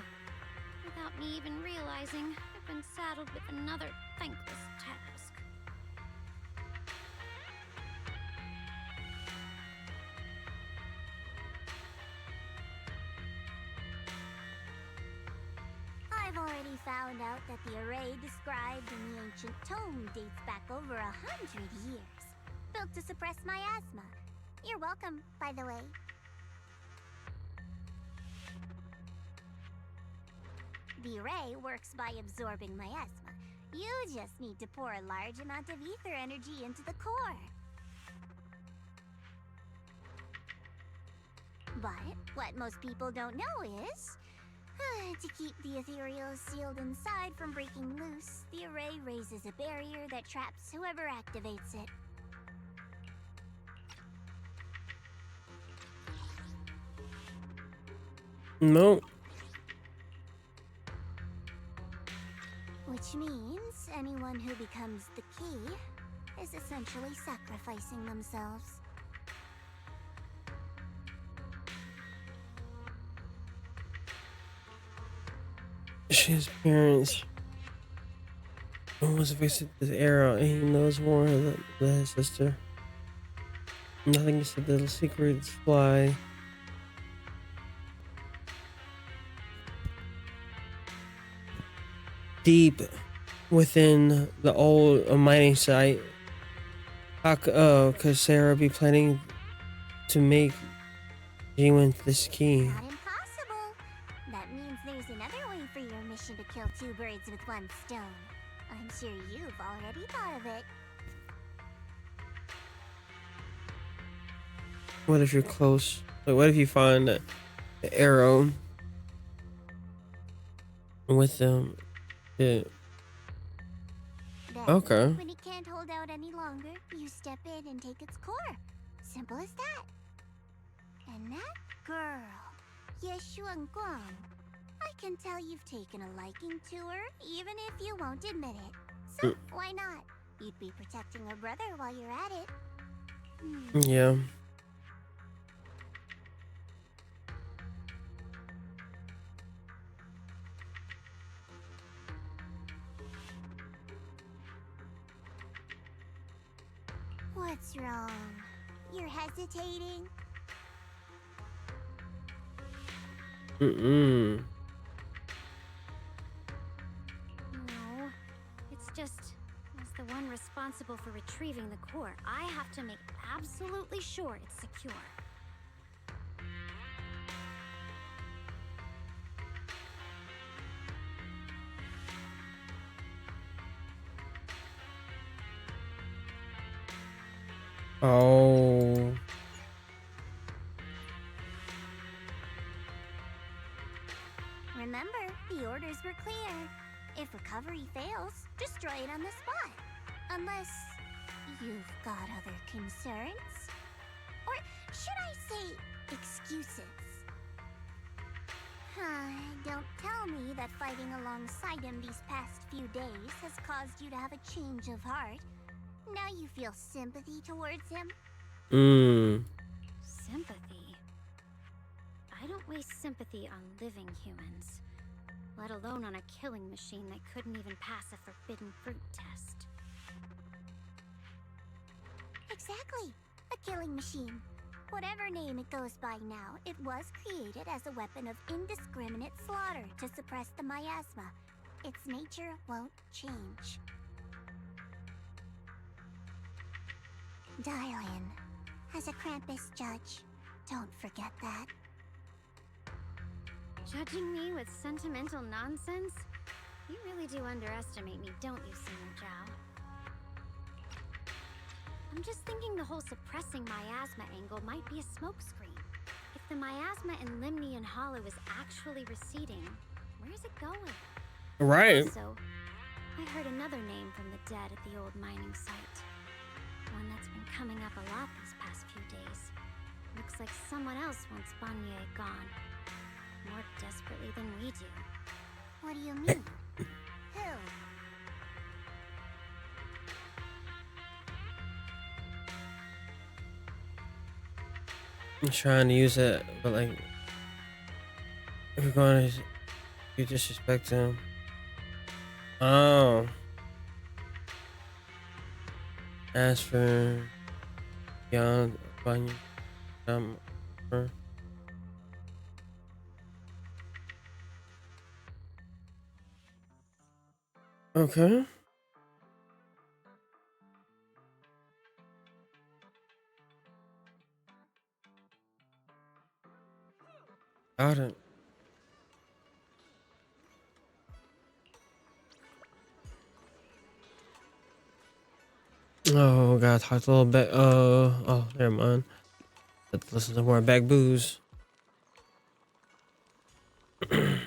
[SPEAKER 5] Without me even realizing, I've been saddled with another thankless task.
[SPEAKER 6] I've already found out that the array described in the ancient tome dates back over 100 years. Built to suppress miasma. You're welcome, by the way.
[SPEAKER 5] The array works by absorbing miasma. You just need to pour a large amount of ether energy into the core. But what most people don't know is, to keep the ethereal sealed inside from breaking loose, the array raises a barrier that traps whoever activates it.
[SPEAKER 1] No.
[SPEAKER 5] Which means anyone who becomes the key is essentially sacrificing themselves.
[SPEAKER 1] His parents almost visit this arrow, and he knows more than his sister. Nothing is the little secrets fly. Deep within the old mining site. How could Sarah be planning to make G1 this key?
[SPEAKER 5] Not impossible. That means there's another way for your mission to kill two birds with one stone. I'm sure you've already thought of it.
[SPEAKER 1] What if you're close? Like, what if you find the arrow with them?
[SPEAKER 5] Then,
[SPEAKER 1] Okay.
[SPEAKER 5] when it can't hold out any longer, you step in and take its core. Simple as that. And that girl, Yeshuan Guang, I can tell you've taken a liking to her, even if you won't admit it. So, why not? You'd be protecting her brother while you're at it.
[SPEAKER 1] Yeah.
[SPEAKER 5] What's wrong? You're hesitating?
[SPEAKER 1] Mm-mm.
[SPEAKER 5] No, it's just, as the one responsible for retrieving the core, I have to make absolutely sure it's secure.
[SPEAKER 1] Oh.
[SPEAKER 5] Remember, the orders were clear. If recovery fails, destroy it on the spot. Unless you've got other concerns? Or should I say, excuses? Don't tell me that fighting alongside him these past few days has caused you to have a change of heart. Now you feel sympathy towards him? Sympathy? I don't waste sympathy on living humans, let alone on a killing machine that couldn't even pass a forbidden fruit test. Exactly, a killing machine. Whatever name it goes by now, it was created as a weapon of indiscriminate slaughter to suppress the miasma. Its nature won't change. Dial in. As a Krampus judge, don't forget that. Judging me with sentimental nonsense? You really do underestimate me, don't you, Senior Zhao? I'm just thinking the whole suppressing miasma angle might be a smokescreen. If the miasma in Limnian Hollow is actually receding, where's it going?
[SPEAKER 1] Right.
[SPEAKER 5] Also, I heard another name from the dead at the old mining site. One that's been coming up a lot these past few days. Looks like someone else wants Banye gone. More desperately than we do. What do you mean? Who?
[SPEAKER 1] I'm trying to use it, but like, if you're going to, you disrespect him. Oh. As for beyond Bunny, okay. Got it. Oh, gotta talk a little bit. Oh, never mind. Let's listen to more back booze. A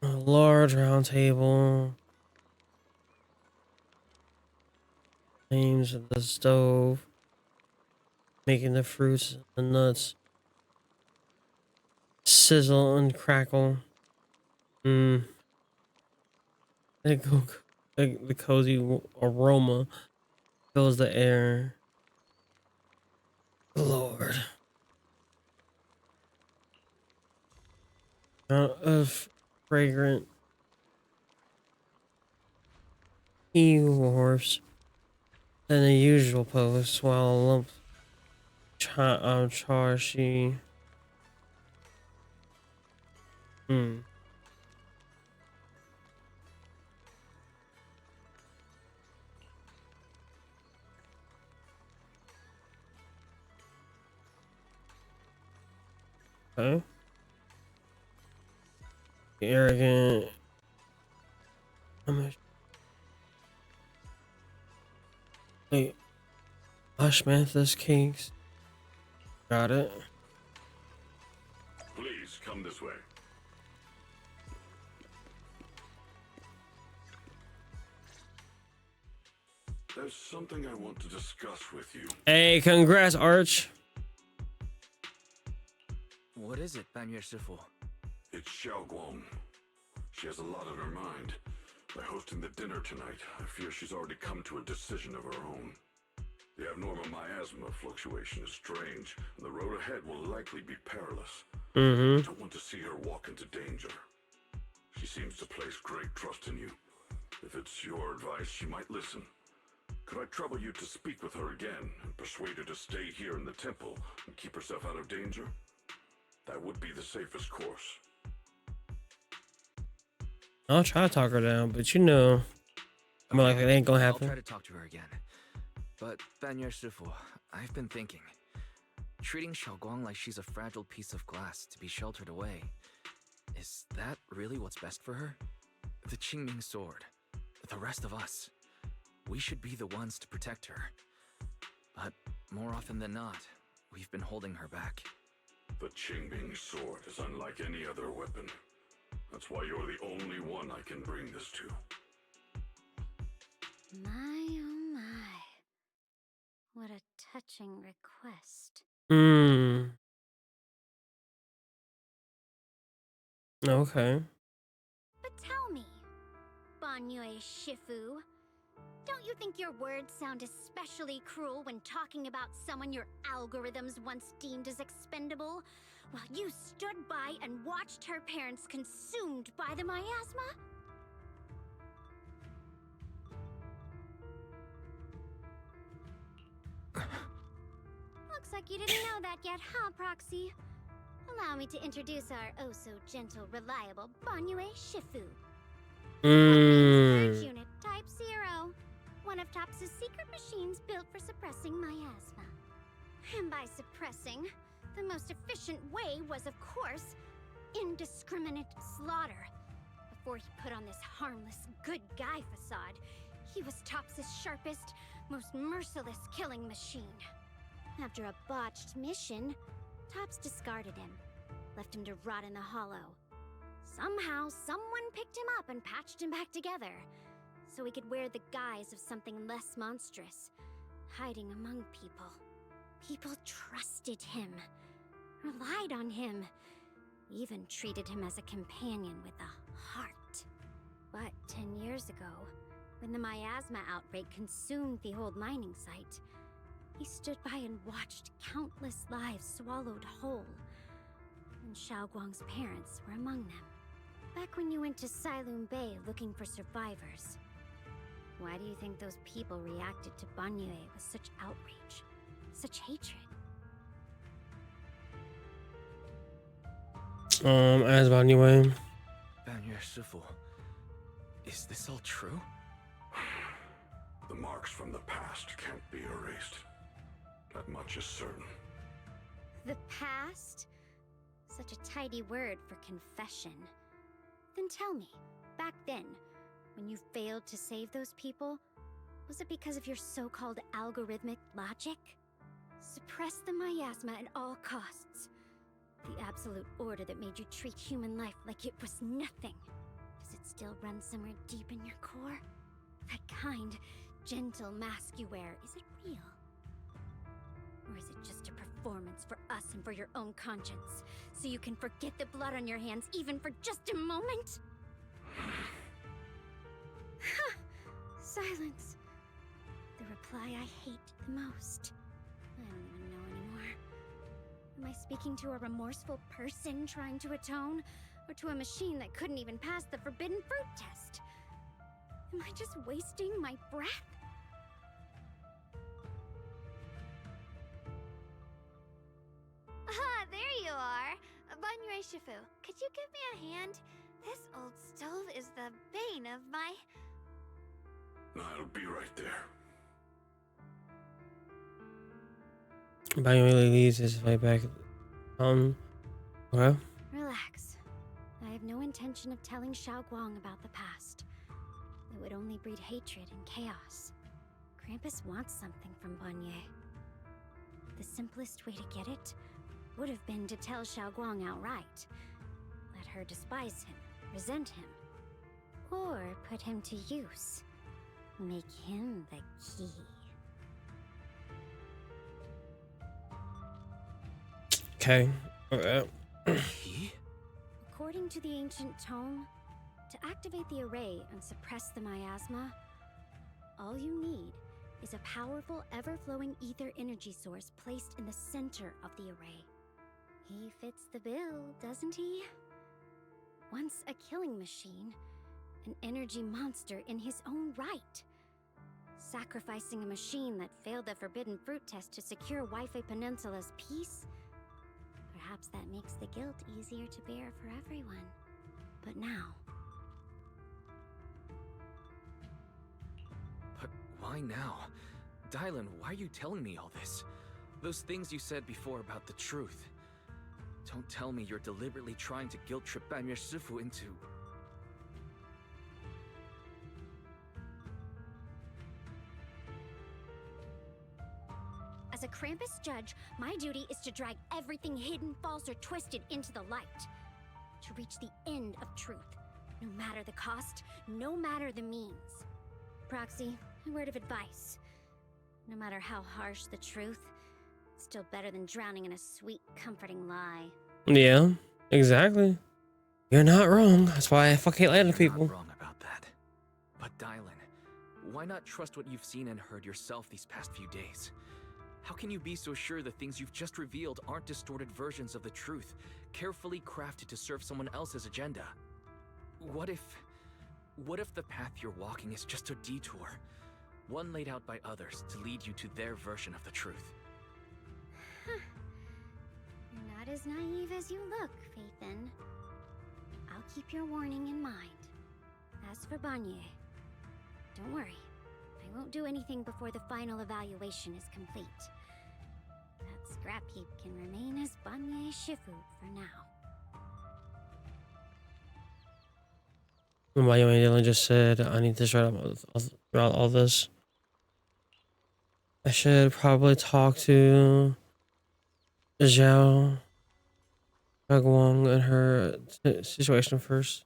[SPEAKER 1] large round table. Flames of the stove. Making the fruits and nuts sizzle and crackle. The cozy aroma fills the air. Lord. Out of fragrant he wharfs than the usual post while a lump char she. Okay. Arrogant. Wait. Ashmanthus cakes. Got it.
[SPEAKER 17] Please come this way. There's something I want to discuss with you.
[SPEAKER 1] Hey, congrats, Arch.
[SPEAKER 11] What is it, Banyue Shifu?
[SPEAKER 17] It's Xiaoguang. She has a lot on her mind. By hosting the dinner tonight, I fear she's already come to a decision of her own. The abnormal miasma fluctuation is strange, and the road ahead will likely be perilous. I don't want to see her walk into danger. She seems to place great trust in you. If it's your advice, she might listen. Could I trouble you to speak with her again and persuade her to stay here in the temple and keep herself out of danger? That would be the safest course.
[SPEAKER 1] I'll try to talk her down, but you know, more like it ain't gonna happen.
[SPEAKER 11] I'll try to talk to her again. But Banyue Shifu, I've been thinking. Treating Xiaoguang like she's a fragile piece of glass to be sheltered away. Is that really what's best for her? The Qingming sword. The rest of us. We should be the ones to protect her. But more often than not, we've been holding her back.
[SPEAKER 17] The Qingming sword is unlike any other weapon. That's why you're the only one I can bring this to.
[SPEAKER 5] My, oh my. What a touching request.
[SPEAKER 1] Okay.
[SPEAKER 5] But tell me, Banyue Shifu, don't you think your words sound especially cruel when talking about someone your algorithms once deemed as expendable, while you stood by and watched her parents consumed by the miasma? Looks like you didn't know that yet, huh, Proxy? Allow me to introduce our oh-so-gentle, reliable Banyue Shifu. Research Unit Type 0. One of TOPS' secret machines built for suppressing miasma. And by suppressing, the most efficient way was, of course, indiscriminate slaughter. Before he put on this harmless, good guy facade, he was TOPS' sharpest, most merciless killing machine. After a botched mission, TOPS discarded him, left him to rot in the hollow. Somehow, someone picked him up and patched him back together, so he could wear the guise of something less monstrous, hiding among people. People trusted him, relied on him, even treated him as a companion with a heart. But 10 years ago, when the miasma outbreak consumed the old mining site, he stood by and watched countless lives swallowed whole. And Xiaoguang's parents were among them. Back when you went to Silum Bay looking for survivors, why do you think those people reacted to Banyue with such outrage, such hatred?
[SPEAKER 1] As Banyue.
[SPEAKER 11] Banyue Shifu, is this all true?
[SPEAKER 17] The marks from the past can't be erased. That much is certain.
[SPEAKER 5] The past? Such a tidy word for confession. Then tell me, back back then, when you failed to save those people, was it because of your so-called algorithmic logic? Suppress the miasma at all costs. The absolute order that made you treat human life like it was nothing. Does it still run somewhere deep in your core? That kind, gentle mask you wear, is it real? Or is it just a performance for us and for your own conscience? So you can forget the blood on your hands even for just a moment? Silence. The reply I hate the most. I don't even know anymore. Am I speaking to a remorseful person trying to atone? Or to a machine that couldn't even pass the forbidden fruit test? Am I just wasting my breath?
[SPEAKER 15] Ah, there you are. Shifu, could you give me a hand? This old stove is the bane of my...
[SPEAKER 17] I'll be right there.
[SPEAKER 1] Banyo leads his way back. Well.
[SPEAKER 5] Relax. I have no intention of telling Xiao Guang about the past. It would only breed hatred and chaos. Krampus wants something from Banye. The simplest way to get it would have been to tell Xiao Guang outright. Let her despise him, resent him, or put him to use. Make him the key.
[SPEAKER 1] Okay.
[SPEAKER 5] According to the ancient tome, to activate the array and suppress the miasma, all you need is a powerful, ever-flowing ether energy source placed in the center of the array. He fits the bill, doesn't he? Once a killing machine, an energy monster in his own right. Sacrificing a machine that failed the forbidden fruit test to secure Wi-Fi Peninsula's peace? Perhaps that makes the guilt easier to bear for everyone. But now...
[SPEAKER 3] But why now? Dylan, why are you telling me all this? Those things you said before about the truth. Don't tell me you're deliberately trying to guilt-trip Banyu Shifu into...
[SPEAKER 5] As a Krampus judge, my duty is to drag everything hidden, false, or twisted into the light. To reach the end of truth. No matter the cost, no matter the means. Proxy, a word of advice. No matter how harsh the truth, it's still better than drowning in a sweet, comforting lie.
[SPEAKER 1] Yeah, exactly. You're not wrong. That's why I fucking lie to people.
[SPEAKER 3] You're not wrong about that. But Dylan, why not trust what you've seen and heard yourself these past few days? How can you be so sure the things you've just revealed aren't distorted versions of the truth, carefully crafted to serve someone else's agenda? What if the path you're walking is just a detour? One laid out by others to lead you to their version of the truth.
[SPEAKER 5] You're not as naive as you look, Faithin. I'll keep your warning in mind. As for Banye, don't worry. I won't do anything before the final evaluation is complete. That scrap heap can remain as Banye Shifu for now.
[SPEAKER 1] Banyo and Dylan just said, I need to shut up all this. I should probably talk to Zhao Guang and her situation first.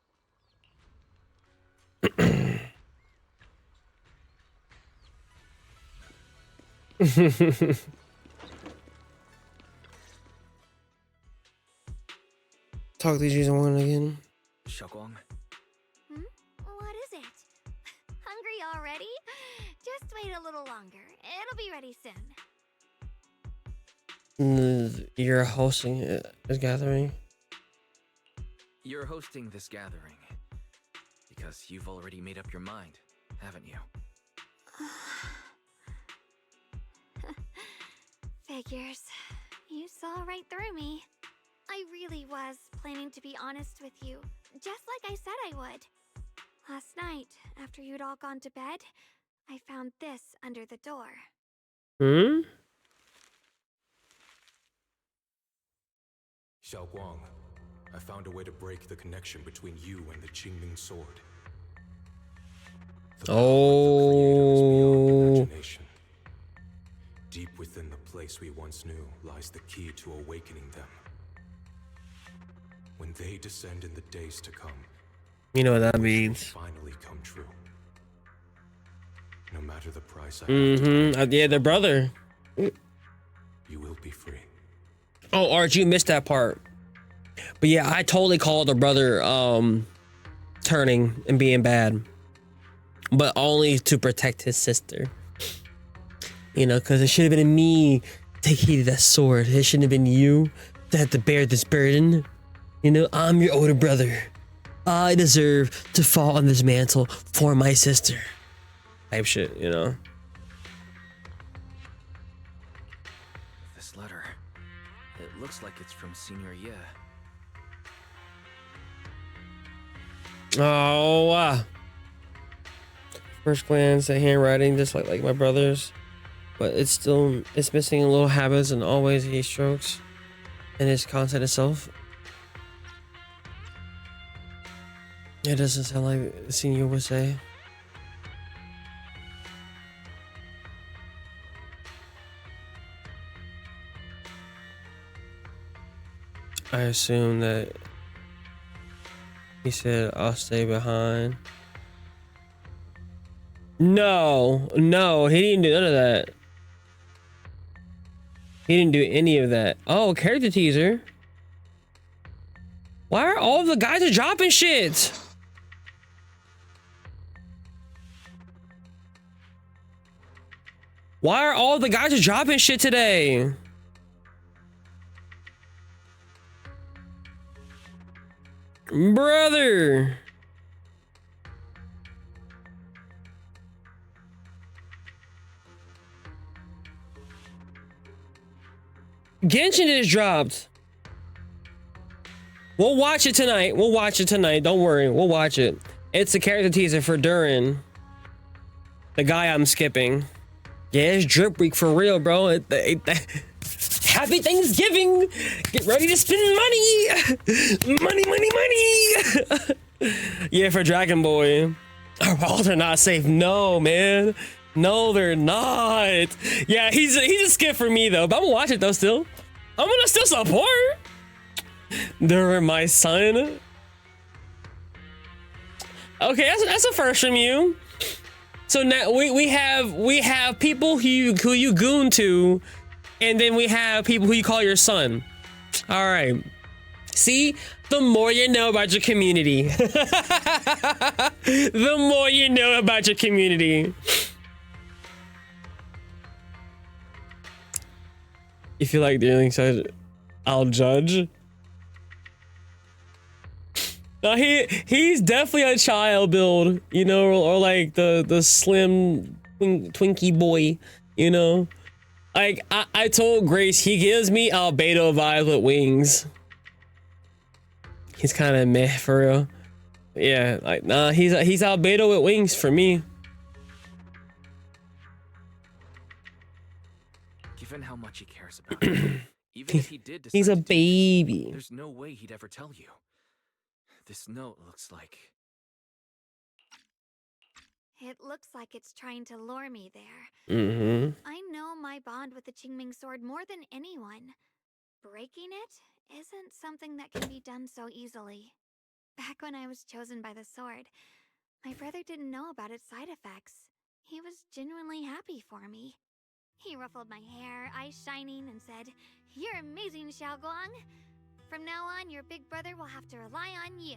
[SPEAKER 1] Talk to Zhao again.
[SPEAKER 3] Xiaoguang.
[SPEAKER 15] What is it? Hungry already? Just wait a little longer. It'll be ready soon.
[SPEAKER 1] You're hosting this gathering.
[SPEAKER 3] You're hosting this gathering because you've already made up your mind, haven't you?
[SPEAKER 15] Figures. You saw right through me. I really was planning to be honest with you, just like I said I would. Last night, after you'd all gone to bed, I found this under the door.
[SPEAKER 2] Xiao Guang, I found a way to break the connection between you and the Qingming sword.
[SPEAKER 1] Oh.
[SPEAKER 2] Deep within the place we once knew lies the key to awakening them. When they descend in the days to come,
[SPEAKER 1] you know what that means.
[SPEAKER 2] Finally come true. No matter the price I have to pay,
[SPEAKER 1] yeah, their brother.
[SPEAKER 2] you will be free.
[SPEAKER 1] Oh, Arch, you missed that part. But yeah, I totally called the brother turning and being bad, but only to protect his sister. You know, because it should have been me taking that sword. It shouldn't have been you that had to bear this burden. You know, I'm your older brother. I deserve to fall on this mantle for my sister. Type shit, you know.
[SPEAKER 3] This letter, it looks like it's from Senior Ye.
[SPEAKER 1] Oh, first glance, the handwriting just like my brother's, but it's missing little habits and always he strokes in his content itself. It doesn't sound like Senior would say. I assume that he said, I'll stay behind. No, he didn't do none of that. He didn't do any of that. Oh, character teaser. Why are all the guys are dropping shit? Why are all the guys are dropping shit today? Brother. Genshin just dropped. We'll watch it tonight. Don't worry. We'll watch it. It's the character teaser for Durin. The guy I'm skipping. Yeah, it's Drip Week for real, bro. Happy Thanksgiving! Get ready to spend money! Money! Yeah, for Dragon Boy. Our walls are not safe. No, man. No, they're not. Yeah, he's a skip for me, though. But I'm gonna watch it, though, still. I'm gonna still support. They're my son. Okay, that's a first from you. So now we have people who you goon to, and then we have people who you call your son. All right. See, the more you know about your community, the more you know about your community. If you like the earring size, I'll judge. No, he's definitely a child build, you know, or like the slim Twinkie boy, you know. Like I told Grace, he gives me albedo vibes with wings. He's kind of meh for real. Yeah, like nah, he's albedo with wings for me.
[SPEAKER 3] Given how much he cares about you, even if he did decide
[SPEAKER 1] He's a
[SPEAKER 3] to do
[SPEAKER 1] baby.
[SPEAKER 3] this, there's no way he'd ever tell you. This note looks like...
[SPEAKER 15] It looks like it's trying to lure me there.
[SPEAKER 1] Mm-hmm.
[SPEAKER 15] I know my bond with the Qingming sword more than anyone. Breaking it isn't something that can be done so easily. Back when I was chosen by the sword, my brother didn't know about its side effects. He was genuinely happy for me. He ruffled my hair, eyes shining, and said, "You're amazing, Xiaoguang. From now on, your big brother will have to rely on you."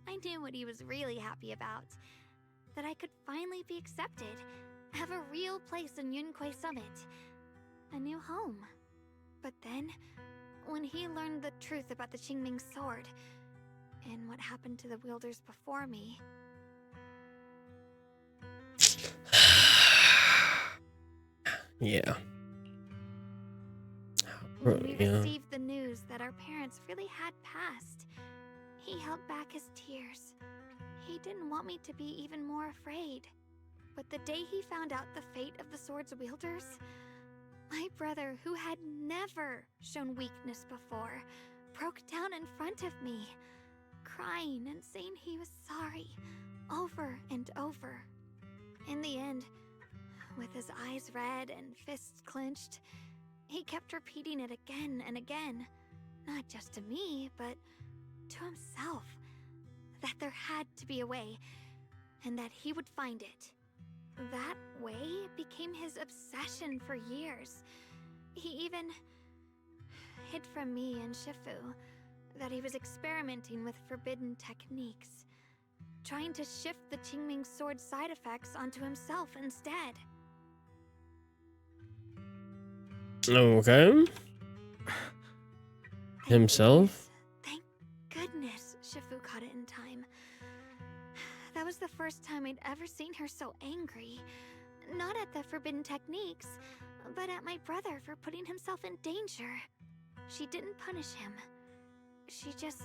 [SPEAKER 15] I knew what he was really happy about. That I could finally be accepted, have a real place in Yunquei Summit, a new home. But then, when he learned the truth about the Qingming sword, and what happened to the wielders before me...
[SPEAKER 1] Yeah.
[SPEAKER 15] When we received the news that our parents really had passed, he held back his tears. He didn't want me to be even more afraid. But the day he found out the fate of the sword's wielders, my brother, who had never shown weakness before, broke down in front of me, crying and saying he was sorry, over and over. In the end, with his eyes red and fists clenched, he kept repeating it again and again, not just to me, but to himself, that there had to be a way, and that he would find it. That way became his obsession for years. He even hid from me and Shifu that he was experimenting with forbidden techniques, trying to shift the Qingming sword side effects onto himself instead.
[SPEAKER 1] Okay. Himself?
[SPEAKER 15] Thank goodness Shifu caught it in time. That was the first time I'd ever seen her so angry. Not at the forbidden techniques, but at my brother for putting himself in danger. She didn't punish him. She just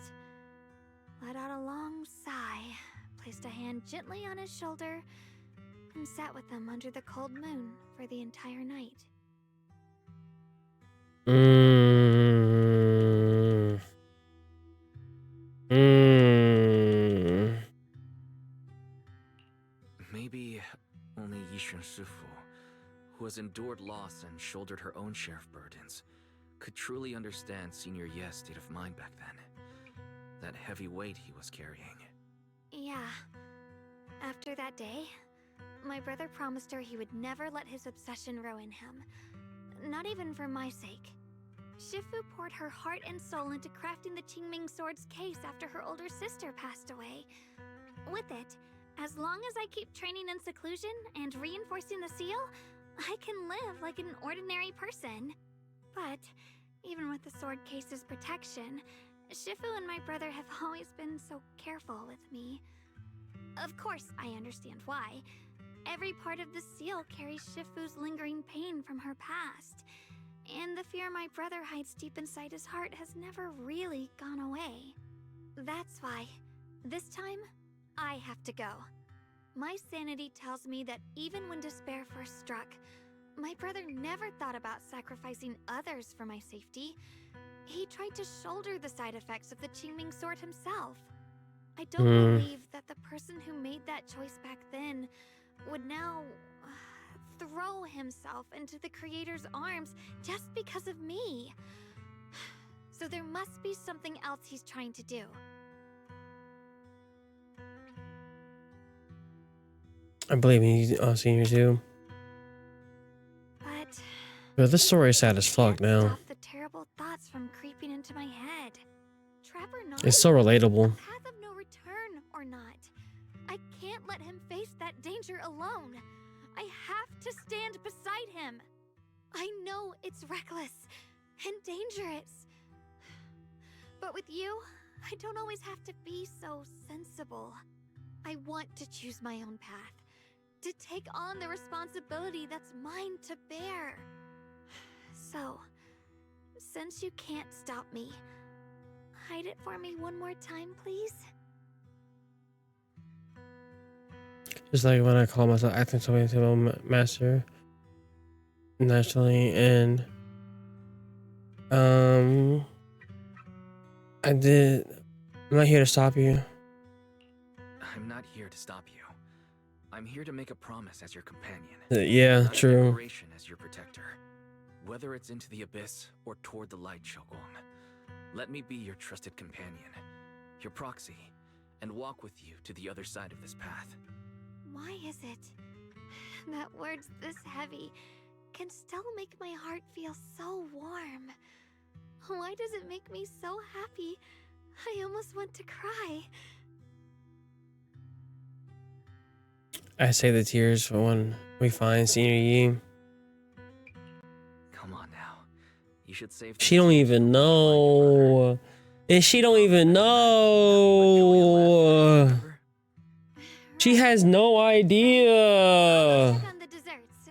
[SPEAKER 15] let out a long sigh, placed a hand gently on his shoulder, and sat with him under the cold moon for the entire night.
[SPEAKER 14] Maybe only Yishun Shifu, who has endured loss and shouldered her own share of burdens, could truly understand Senior Ye's state of mind back then. That heavy weight he was carrying.
[SPEAKER 15] Yeah. After that day, my brother promised her he would never let his obsession ruin him. Not even for my sake. Shifu poured her heart and soul into crafting the Qingming sword's case after her older sister passed away. With it, as long as I keep training in seclusion and reinforcing the seal, I can live like an ordinary person. But even with the sword case's protection, Shifu and my brother have always been so careful with me. Of course, I understand why. Every part of the seal carries Shifu's lingering pain from her past, and the fear my brother hides deep inside his heart has never really gone away. That's why, this time, I have to go. My sanity tells me that even when despair first struck, my brother never thought about sacrificing others for my safety. He tried to shoulder the side effects of the Qingming sword himself. I don't believe that the person who made that choice back then would now throw himself into the Creator's arms just because of me. So there must be something else he's trying to do.
[SPEAKER 1] I believe he's Senior too. But this story is sad as fuck now.
[SPEAKER 15] Stop the terrible thoughts from creeping into my head. Trap or not,
[SPEAKER 1] It's so relatable.
[SPEAKER 15] path of no return or not, I can't let him face that danger alone. I have to stand beside him. I know it's reckless and dangerous. But with you, I don't always have to be so sensible. I want to choose my own path, to take on the responsibility that's mine to bear. So, since you can't stop me, hide it for me one more time, please?
[SPEAKER 1] Just like when I call myself acting something to my master naturally, and I'm not here to stop you.
[SPEAKER 14] I'm not here to stop you. I'm here to make a promise as your companion.
[SPEAKER 1] Yeah,
[SPEAKER 14] not
[SPEAKER 1] true.
[SPEAKER 14] A declaration as your protector. Whether it's into the abyss or toward the light, Shogong, let me be your trusted companion, your proxy, and walk with you to the other side of this path.
[SPEAKER 15] Why is it that words this heavy can still make my heart feel so warm? Why does it make me so happy I almost want to cry?
[SPEAKER 1] I save the tears for when we find Senior Yi.
[SPEAKER 14] Come on now. You should save
[SPEAKER 1] She don't even know. And she don't even know. She has no idea.
[SPEAKER 15] On the desserts.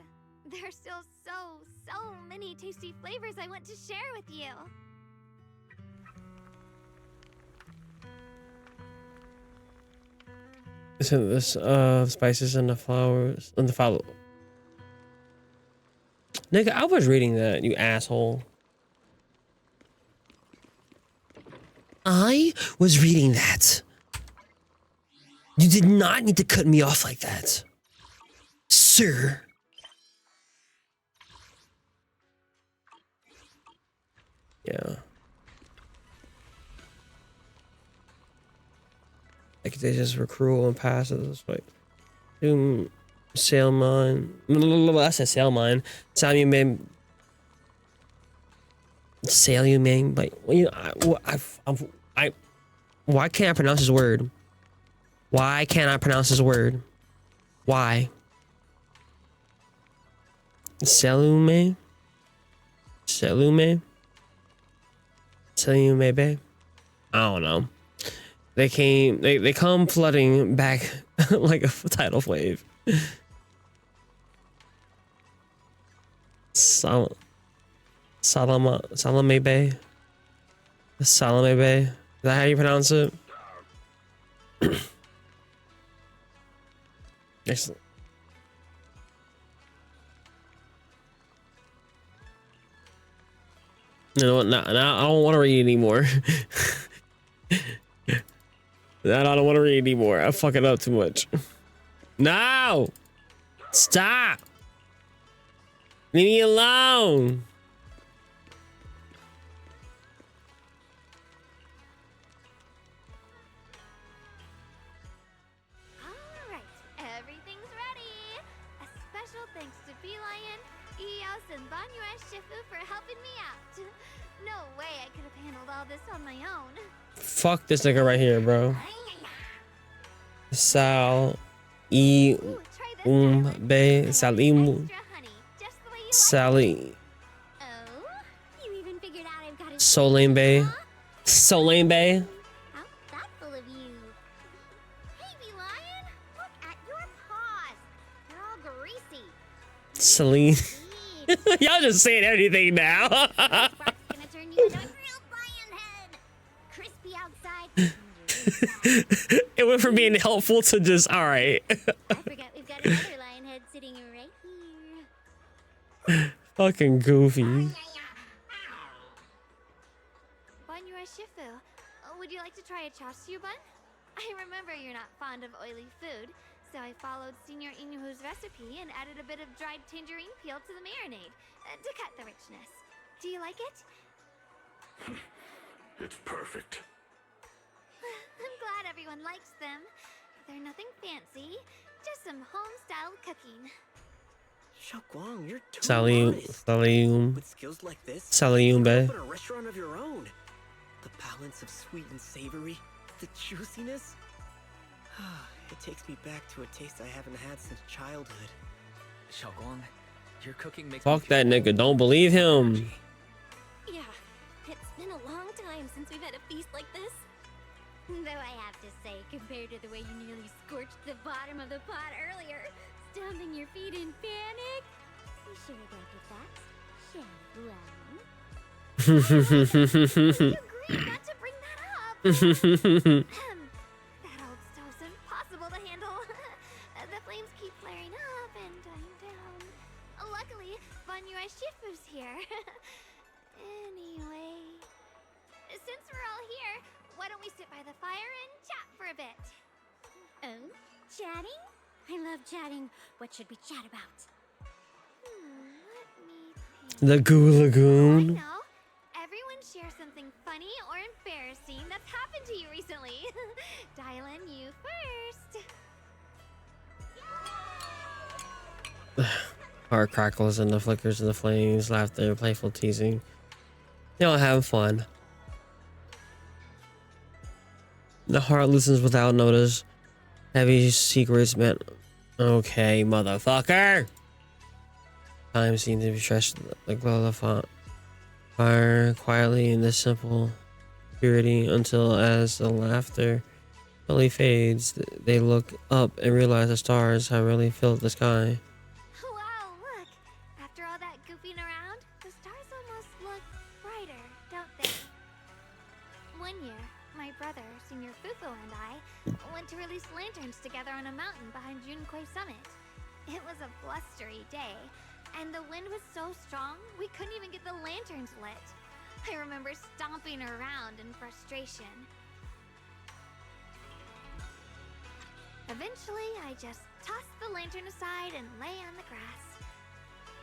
[SPEAKER 15] There's still so many tasty flavors I want to share with you.
[SPEAKER 1] This spices and the flowers and the follow. Nigga, I was reading that, you asshole. I was reading that. You did not need to cut me off like that. sir. Yeah. Like they just were cruel and passive. It's like, sail mine. I said sail mine. Sail you man. Sail you man. Like, you know, I why can't I pronounce his word? Why can't I pronounce his word? Why? Selume? Selume? Selume Bay? I don't know. They come flooding back like a tidal wave. Salame Bay? Salame Bay? Is that how you pronounce it? Excellent. You know what? Now I don't want to read anymore. Now I don't want to read anymore. I fuck it up too much. No! Stop! Leave me alone!
[SPEAKER 15] Alright, everything's ready. A special thanks to Beelion, Eos, and MambaUchiha for helping me out. No way I could have handled all this on my own.
[SPEAKER 1] Fuck this nigga right here, bro. Sal E Bay Salim Sally
[SPEAKER 5] You even figured out I've got a
[SPEAKER 1] Solane Bay Solane Bay
[SPEAKER 5] How thoughtful of you. Hey, Beelion, look at your paws. They're all greasy.
[SPEAKER 1] Celine. Y'all just saying everything now.
[SPEAKER 5] Gonna turn you into a grilled lion head. Crispy outside.
[SPEAKER 1] It went from being helpful to just alright.
[SPEAKER 5] I forgot we've got another lion head sitting right here.
[SPEAKER 1] Fucking goofy.
[SPEAKER 15] MambaUchiha, would you like to try a chasu bun? I remember you're not fond of oily food, so I followed Senior Inuhu's recipe and added a bit of dried tangerine peel to the marinade to cut the richness. Do you like it?
[SPEAKER 17] It's perfect.
[SPEAKER 15] I'm glad everyone likes them. They're nothing fancy, just some home-style cooking.
[SPEAKER 16] Xiaoguang, you're too
[SPEAKER 1] Salium
[SPEAKER 16] With skills like this,
[SPEAKER 1] Salium Bay.
[SPEAKER 16] open a restaurant of your own. The balance of sweet and savory, the juiciness. It takes me back to a taste I haven't had since childhood.
[SPEAKER 3] Xiaoguang, your cooking makes
[SPEAKER 1] Fuck that nigga. Don't believe him.
[SPEAKER 5] Yeah, it's been a long time since we've had a feast like this. Though I have to say, compared to the way you nearly scorched the bottom of the pot earlier, stomping your feet in panic, we should have ended that, shall we?
[SPEAKER 15] You agreed not to bring that up. That old stove's impossible to handle. The flames keep flaring up and dying down. Luckily, MambaUchiha's here. Anyway, since we're all here, why don't we sit by the fire and chat for a bit?
[SPEAKER 5] Oh, chatting? I love chatting. What should we chat about?
[SPEAKER 1] The Goo Lagoon.
[SPEAKER 15] No, everyone share something funny or embarrassing that's happened to you recently. Dylan, you first.
[SPEAKER 1] Heart crackles and the flickers of the flames, laughter, playful teasing. Y'all having fun. The heart loosens without notice. Heavy secrets meant. Okay, motherfucker. Time seems to be stretched the glow of the fire quietly in this simple purity until, as the laughter slowly fades, they look up and realize the stars have really filled the sky.
[SPEAKER 15] Wow, look! After all that goofing around, the stars almost look brighter, don't they? One year, my brother, Senior Fufu, and I went to release lanterns together on a mountain behind Yunquay Summit. It was a blustery day, and the wind was so strong we couldn't even get the lanterns lit. I remember stomping around in frustration. Eventually, I just tossed the lantern aside and lay on the grass.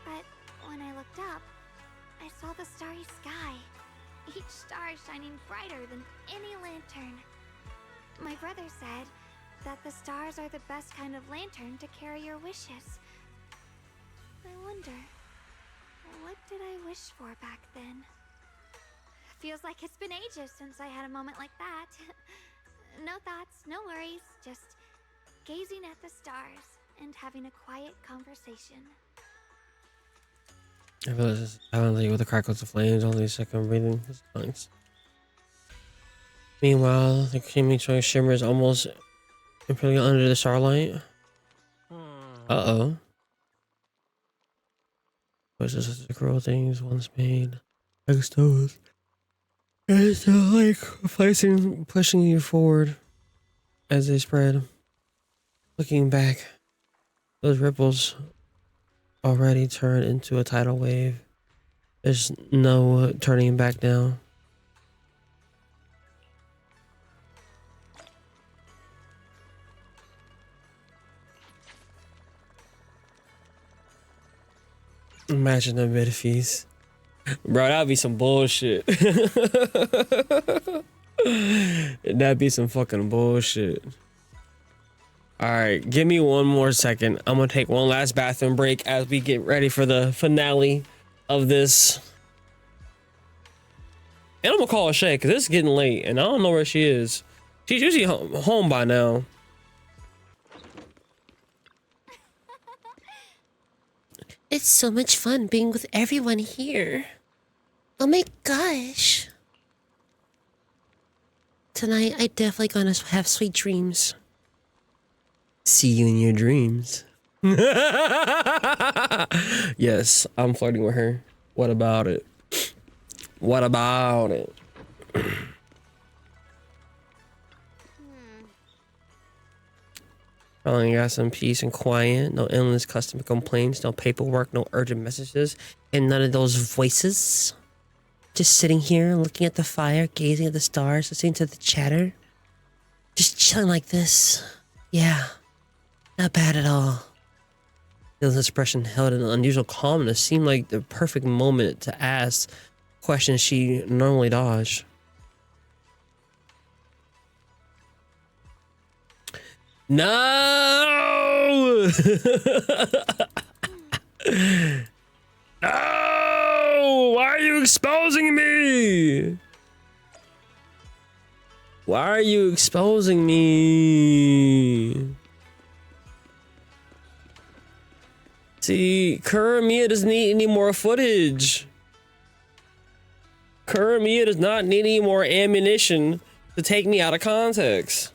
[SPEAKER 15] But when I looked up, I saw the starry sky, each star shining brighter than any lantern. My brother said that the stars are the best kind of lantern to carry your wishes. I wonder, what did I wish for back then? Feels like it's been ages since I had a moment like that. No thoughts, no worries, just gazing at the stars and having a quiet conversation.
[SPEAKER 1] I realize this silently with the crackles of flames, only a second breathing his lungs. Meanwhile, the creamy choice shimmers almost imperiling under the starlight. Uh-oh. Was this the cruel things once made? Like stones. It's like pushing you forward as they spread. Looking back, those ripples already turned into a tidal wave. There's no turning back now. Imagine the mid feast. Bro, that'd be some bullshit. That'd be some fucking bullshit. Alright, give me one more second. I'm gonna take one last bathroom break as we get ready for the finale of this. And I'm gonna call Shay because it's getting late and I don't know where she is. She's usually home by now.
[SPEAKER 9] It's so much fun being with everyone here. Oh my gosh. Tonight, I definitely gonna have sweet dreams.
[SPEAKER 1] See you in your dreams. Yes, I'm flirting with her. What about it? What about it? Finally got some peace and quiet. No endless customer complaints. No paperwork. No urgent messages. And none of those voices. Just sitting here looking at the fire, gazing at the stars, listening to the chatter. Just chilling like this. Yeah. Not bad at all. His expression held an unusual calmness. Seemed like the perfect moment to ask questions she normally dodged. No! No! Why are you exposing me? Why are you exposing me? See, Kuramiya doesn't need any more footage. Kuramiya does not need any more ammunition to take me out of context.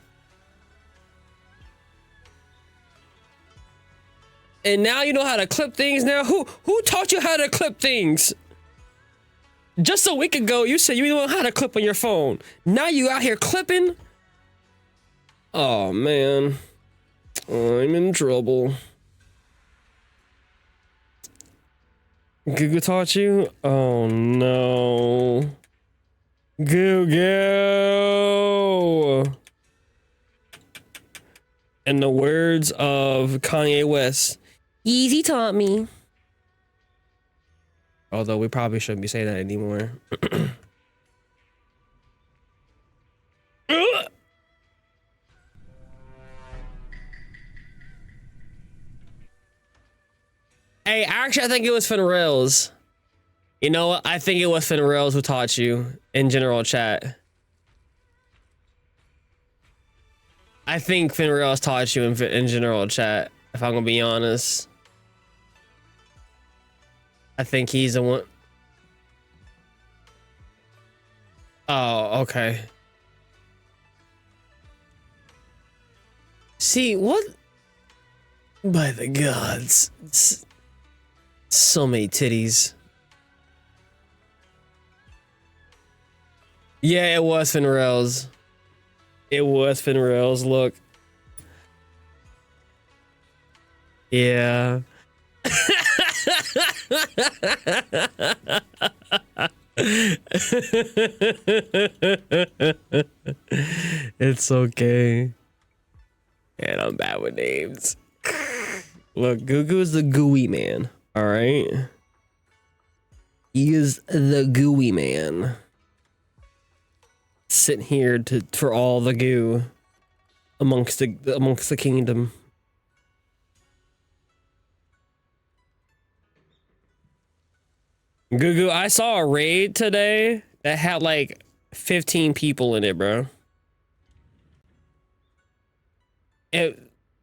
[SPEAKER 1] And now you know how to clip things now? Who taught you how to clip things? Just a week ago, you said you didn't know how to clip on your phone. Now you out here clipping? Oh, man. I'm in trouble. Google taught you? Oh, no. Google. In the words of Kanye West, Easy taught me. Although we probably shouldn't be saying that anymore. Hey, actually, I think it was Finrails. You know what? I think it was Finrails who taught you in general chat. I think Finrails taught you in general chat, if I'm gonna be honest. I think he's the one. Oh, okay. See, what? By the gods. So many titties. Yeah, it was Finrails. It was Finrails, look. Yeah. It's okay. And I'm bad with names. Look, Gugu is the gooey man. All right. He is the gooey man. Sitting here for all the goo amongst the kingdom. Gugu, I saw a raid today that had like 15 people in it, bro.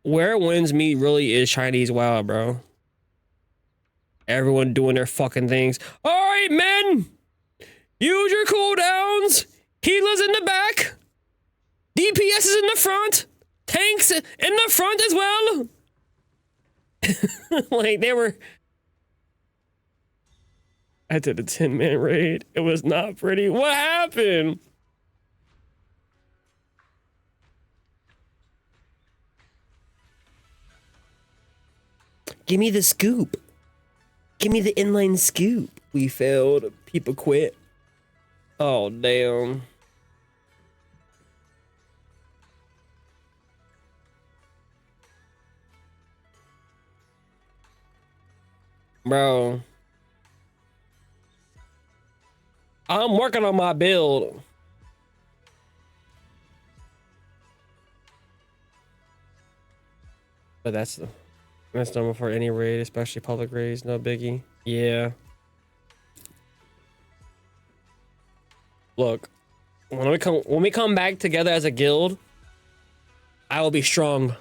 [SPEAKER 1] Where it wins me really is Chinese WoW, bro. Everyone doing their fucking things. All right, men, use your cooldowns. Healers in the back. DPS is in the front. Tanks in the front as well. Like they were. I did a 10-man raid. It was not pretty. What happened? Give me the scoop. Give me the inline scoop. We failed. People quit. Oh, damn. Bro. I'm working on my build. But that's normal for any raid, especially public raids, no biggie. Yeah. Look, when we come back together as a guild, I will be strong.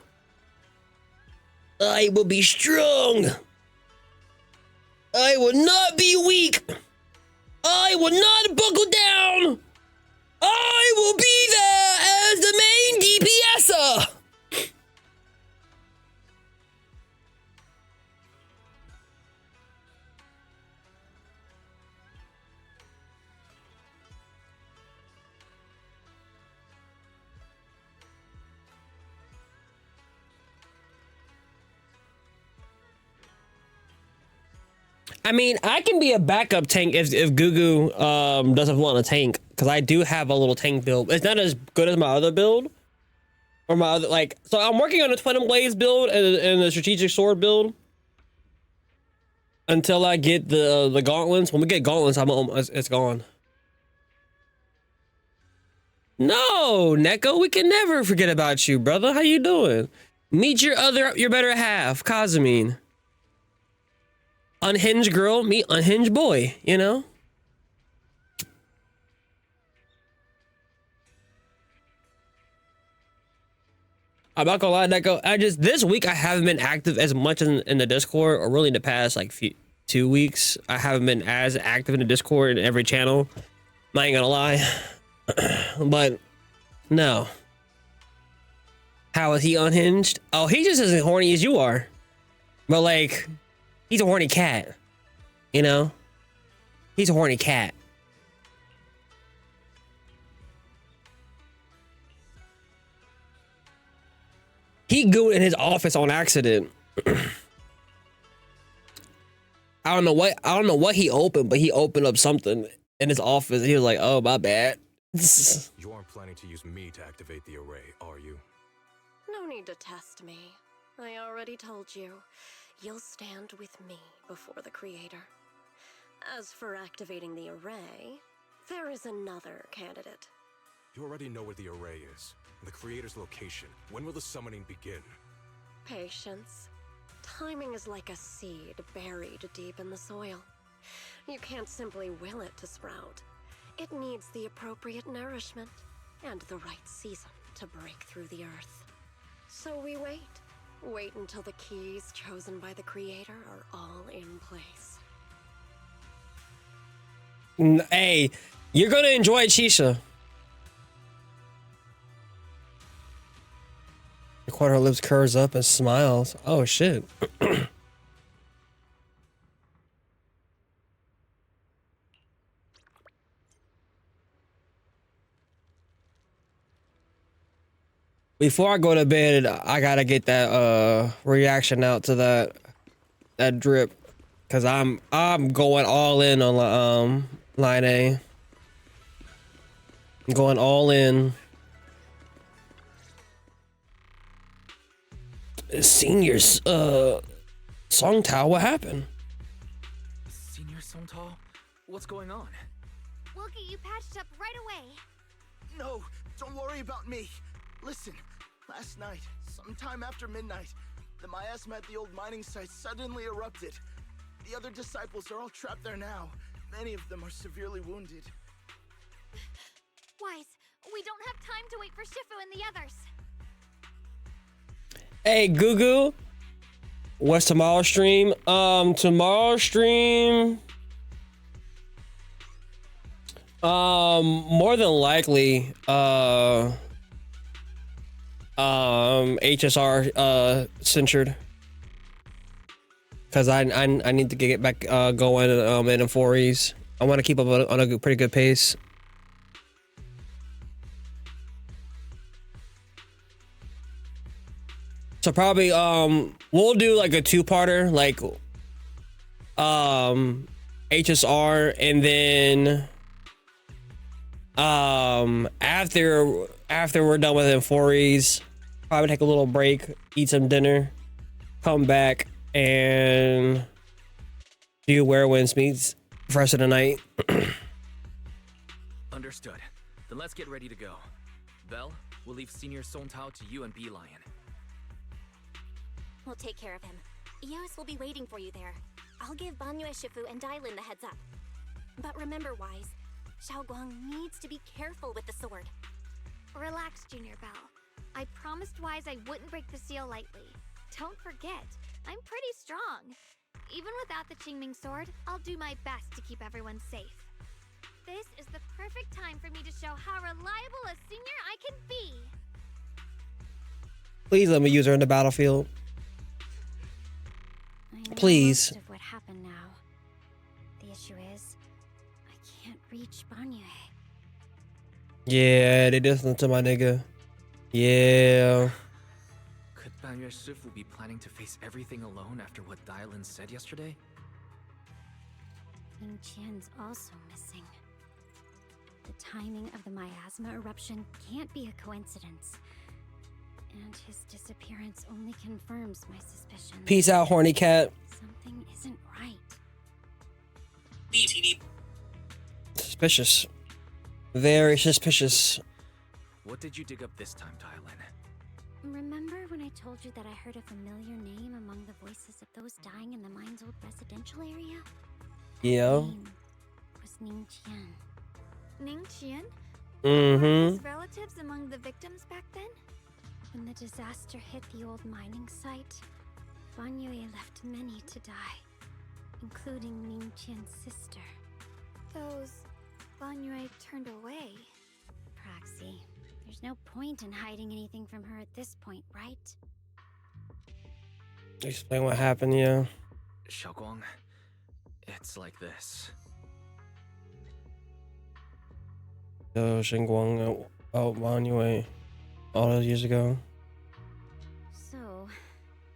[SPEAKER 1] I will be strong. I will not be weak. I will not buckle down. I will be there as the main DPSer. I mean, I can be a backup tank if Gugu doesn't want a tank, because I do have a little tank build. It's not as good as my other build, or my other So I'm working on a Twin Blaze build and a strategic sword build until I get the gauntlets. When we get gauntlets, it's gone. No, Neko, we can never forget about you, brother. How you doing? Meet your better half, Kazumine. Unhinged girl, meet unhinged boy, you know? I'm not gonna lie, Neko. This week I haven't been active as much in the Discord, or really in the past like 2 weeks. I haven't been as active in the Discord in every channel. I ain't gonna lie. But no. How is he unhinged? Oh, he just as horny as you are. But like, he's a horny cat, you know? He's a horny cat. He gooed in his office on accident. I don't know what he opened, but he opened up something in his office. He was like, "Oh, my bad."
[SPEAKER 2] You aren't planning to use me to activate the array, are you?
[SPEAKER 10] No need to test me. I already told you. You'll stand with me before the Creator. As for activating the array, there is another candidate.
[SPEAKER 2] You already know where the array is. The Creator's location. When will the summoning begin?
[SPEAKER 10] Patience. Timing is like a seed buried deep in the soil. You can't simply will it to sprout. It needs the appropriate nourishment and the right season to break through the earth. So we wait. Wait until the keys chosen by the Creator are all in place.
[SPEAKER 1] Hey, you're gonna enjoy Chisha. The corner of her lips curves up and smiles. Oh shit. Before I go to bed, I gotta get that reaction out to that drip, cause I'm going all in on line A. I'm going all in. Seniors Song Tao, what happened?
[SPEAKER 3] Senior Songtao? What's going on?
[SPEAKER 5] We'll get you patched up right away.
[SPEAKER 7] No, don't worry about me. Listen, last night, sometime after midnight, the miasma at the old mining site suddenly erupted. The other disciples are all trapped there now. Many of them are severely wounded.
[SPEAKER 5] Wise, we don't have time to wait for Shifu and the others.
[SPEAKER 1] Hey, Gugu. What's tomorrow's stream? Tomorrow's stream. More than likely, HSR censored. Cause I need to get back going in 4Es. I want to keep up on a pretty good pace. So probably we'll do like a two-parter, like HSR, and then after we're done with M4Es, probably take a little break, eat some dinner, come back and do Where Winds Meets for the rest of the night.
[SPEAKER 14] Understood. Then let's get ready to go. Belle, we'll leave Senior Songtao to you and Bee-Lion.
[SPEAKER 6] We'll take care of him. Eos will be waiting for you there. I'll give Banyue Shifu and Dailin the heads up. But remember, Wise, Xiaoguang needs to be careful with the sword.
[SPEAKER 5] Relax, Junior Belle. I promised Wise I wouldn't break the seal lightly. Don't forget, I'm pretty strong. Even without the Qingming sword, I'll do my best to keep everyone safe. This is the perfect time for me to show how reliable a senior I can be.
[SPEAKER 1] Please let me use her in the battlefield. Please.
[SPEAKER 5] Most of what happened now. The issue is, I can't reach Banyue.
[SPEAKER 1] Yeah, they listen to my nigga. Yeah.
[SPEAKER 14] Could Banyue Shifu be planning to face everything alone after what Dailin said yesterday?
[SPEAKER 5] Ning Qian's also missing. The timing of the miasma eruption can't be a coincidence. And his disappearance only confirms my suspicions.
[SPEAKER 1] Peace out, horny cat.
[SPEAKER 5] Something isn't right.
[SPEAKER 1] Suspicious. Very suspicious.
[SPEAKER 14] What did you dig up this time, Dailin?
[SPEAKER 5] Remember when I told you that I heard a familiar name among the voices of those dying in the mine's old residential area?
[SPEAKER 1] Yeah.
[SPEAKER 5] That name was Ning Qian. Ning Qian?
[SPEAKER 1] Mm-hmm.
[SPEAKER 5] His relatives among the victims back then? When the disaster hit the old mining site, Banyue left many to die, including Ning Qian's sister. Those Banyue turned away. Praxi, there's no point in hiding anything from her at this point, right?
[SPEAKER 1] Explain what happened, yeah.
[SPEAKER 14] Xiaoguang, it's like this.
[SPEAKER 1] Xinguang out Banyue all those years ago.
[SPEAKER 5] So,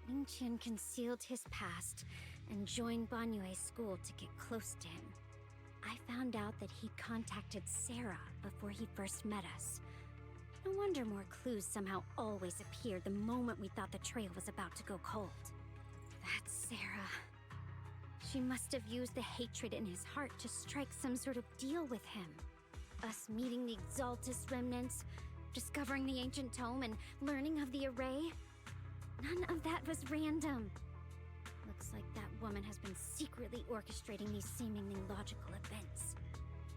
[SPEAKER 5] Ning Qian concealed his past and joined Banyue's school to get close to him. I found out that he contacted Sarah before he first met us. No wonder more clues somehow always appeared the moment we thought the trail was about to go cold. That's Sarah. She must have used the hatred in his heart to strike some sort of deal with him. Us meeting the Exaltus remnants, discovering the ancient tome, and learning of the array. None of that was random. Looks like that woman has been secretly orchestrating these seemingly logical events.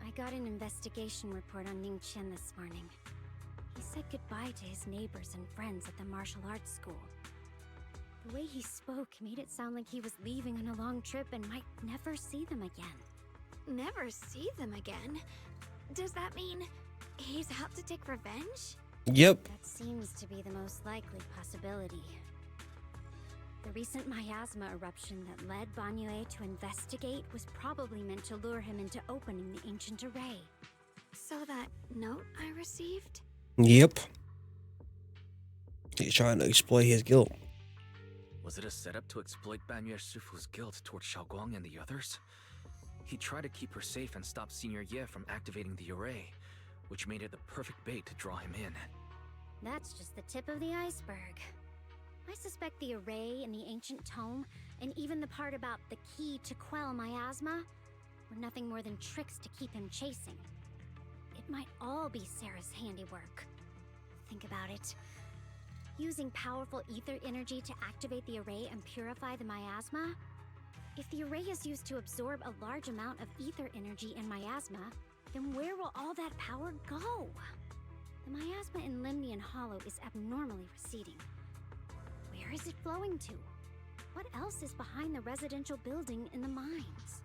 [SPEAKER 5] I got an investigation report on Ning Qian this morning. He said goodbye to his neighbors and friends at the martial arts school. The way he spoke made it sound like he was leaving on a long trip and might never see them again. Never see them again? Does that mean he's out to take revenge?
[SPEAKER 1] Yep.
[SPEAKER 5] That seems to be the most likely possibility. The recent miasma eruption that led Banyue to investigate was probably meant to lure him into opening the ancient array. So that note I received?
[SPEAKER 1] Yep. He's trying to exploit his guilt.
[SPEAKER 14] Was it a setup to exploit Banyue Shifu's guilt towards Xiaoguang and the others? He tried to keep her safe and stop Senior Ye from activating the array, which made it the perfect bait to draw him in.
[SPEAKER 5] That's just the tip of the iceberg. I suspect the array in the ancient tome, and even the part about the key to quell miasma, were nothing more than tricks to keep him chasing. It might all be Sarah's handiwork. Think about it. Using powerful ether energy to activate the array and purify the miasma? If the array is used to absorb a large amount of ether energy in miasma, then where will all that power go? The miasma in Limnian Hollow is abnormally receding. Where is it flowing to? What else is behind the residential building in the mines?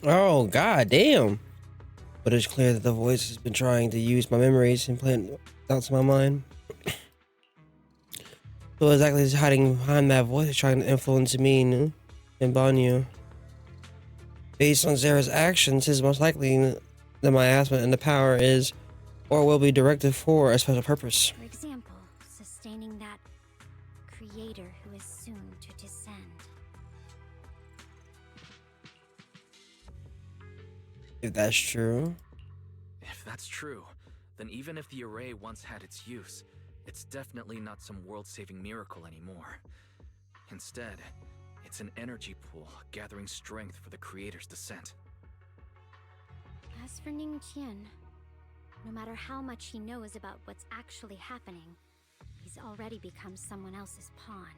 [SPEAKER 1] Oh, god damn. But it's clear that the voice has been trying to use my memories and plant doubts in my mind. So exactly is hiding behind that voice, trying to influence me and Banyu. Based on Zara's actions, it's most likely the miasma and the power is or will be directed for a special purpose.
[SPEAKER 5] For example, sustaining that creator who is soon to descend.
[SPEAKER 1] If that's true.
[SPEAKER 14] If that's true, then even if the array once had its use, it's definitely not some world-saving miracle anymore. Instead, it's an energy pool gathering strength for the creator's descent.
[SPEAKER 5] As for Ningqian, no matter how much he knows about what's actually happening, he's already become someone else's pawn.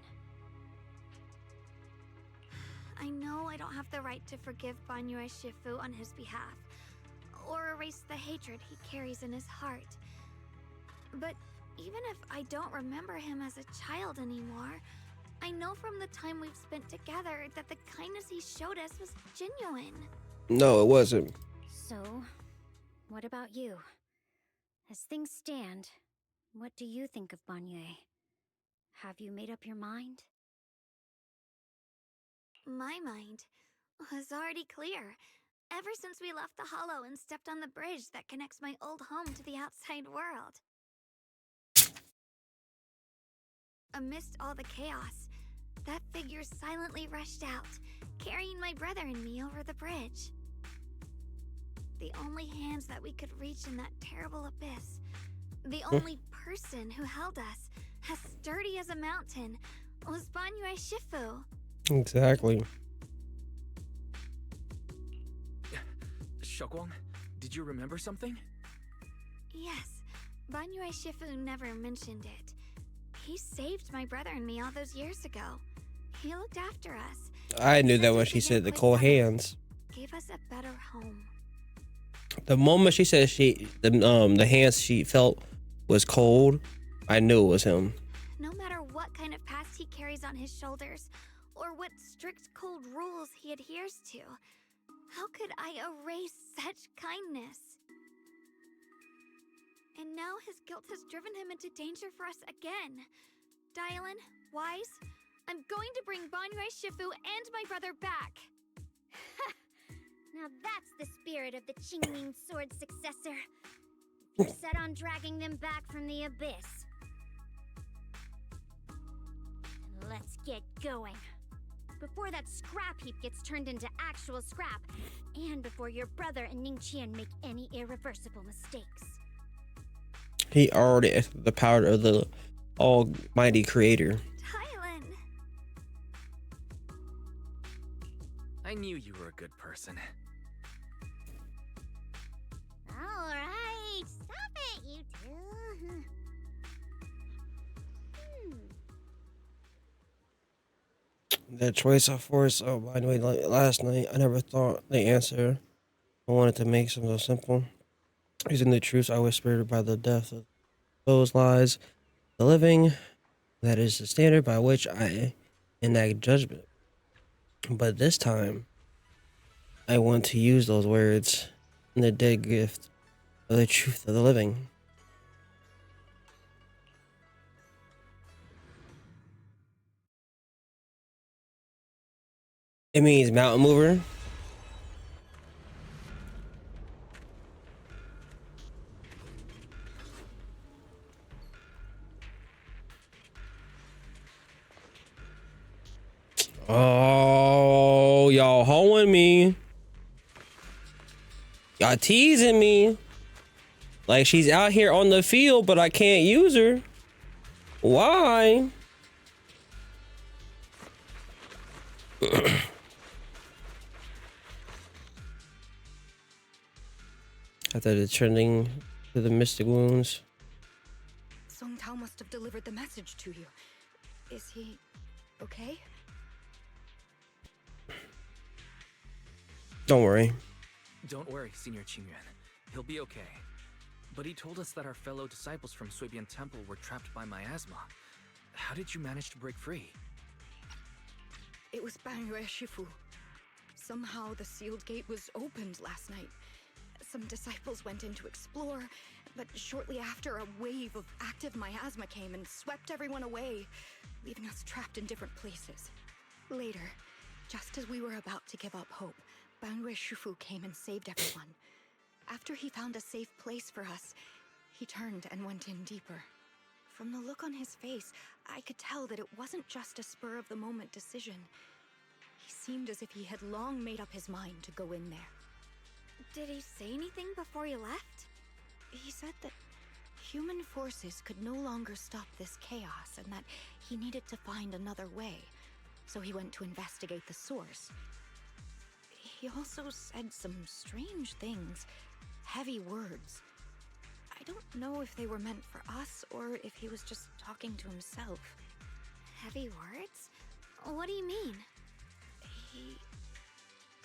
[SPEAKER 15] I know I don't have the right to forgive Banyue Shifu on his behalf, or erase the hatred he carries in his heart. But even if I don't remember him as a child anymore, I know from the time we've spent together that the kindness he showed us was genuine.
[SPEAKER 1] No, it wasn't.
[SPEAKER 5] So, what about you? As things stand, what do you think of Banyue? Have you made up your mind?
[SPEAKER 15] My mind was already clear. Ever since we left the Hollow and stepped on the bridge that connects my old home to the outside world. Amidst all the chaos, that figure silently rushed out, carrying my brother and me over the bridge. The only hands that we could reach in that terrible abyss, the only person who held us, as sturdy as a mountain, was Banyue Shifu.
[SPEAKER 1] Exactly.
[SPEAKER 14] Xiaoguang, did you remember something?
[SPEAKER 15] Yes, Banyue Shifu never mentioned it. He saved my brother and me all those years ago. He looked after us.
[SPEAKER 1] I knew that when she said the cold hands.
[SPEAKER 15] Gave us a better home.
[SPEAKER 1] The moment she said the hands she felt was cold, I knew it was him.
[SPEAKER 15] No matter what kind of past he carries on his shoulders, or what strict cold rules he adheres to, how could I erase such kindness? And now his guilt has driven him into danger for us again. Dylan, Wise, I'm going to bring Banyue Shifu and my brother back.
[SPEAKER 5] Now that's the spirit of the Qingming Sword successor. If you're set on dragging them back from the abyss, then let's get going. Before that scrap heap gets turned into actual scrap, and before your brother and Ningqian make any irreversible mistakes.
[SPEAKER 1] He already accepted the power of the almighty creator.
[SPEAKER 15] Dylan!
[SPEAKER 14] I knew you were a good person.
[SPEAKER 5] Alright, stop it, you two.
[SPEAKER 1] That choice of force, oh, by the way, last night, I never thought the answer I wanted to make something so simple. Using the truths I whispered by the death of those lies, the living, that is the standard by which I enact judgment. But this time, I want to use those words in the dead gift of the truth of the living. It means mountain mover. Oh, y'all hoeing me. Y'all teasing me. Like, she's out here on the field, but I can't use her. Why? After the trending to the mystic wounds.
[SPEAKER 8] Song Tao must have delivered the message to you. Is he okay?
[SPEAKER 1] Don't worry.
[SPEAKER 14] Don't worry, Senior Qingyuan. He'll be okay. But he told us that our fellow disciples from Suibian Temple were trapped by miasma. How did you manage to break free?
[SPEAKER 8] It was Bang Yue Shifu. Somehow the sealed gate was opened last night. Some disciples went in to explore, but shortly after, a wave of active miasma came and swept everyone away, leaving us trapped in different places. Later, just as we were about to give up hope, Bang Yue Shifu came and saved everyone. After he found a safe place for us, he turned and went in deeper. From the look on his face, I could tell that it wasn't just a spur-of-the-moment decision. He seemed as if he had long made up his mind to go in there.
[SPEAKER 15] Did he say anything before you left?
[SPEAKER 8] He said that human forces could no longer stop this chaos and that he needed to find another way, so he went to investigate the source. He also said some strange things, heavy words. I don't know if they were meant for us or if he was just talking to himself.
[SPEAKER 15] Heavy words? What do you mean?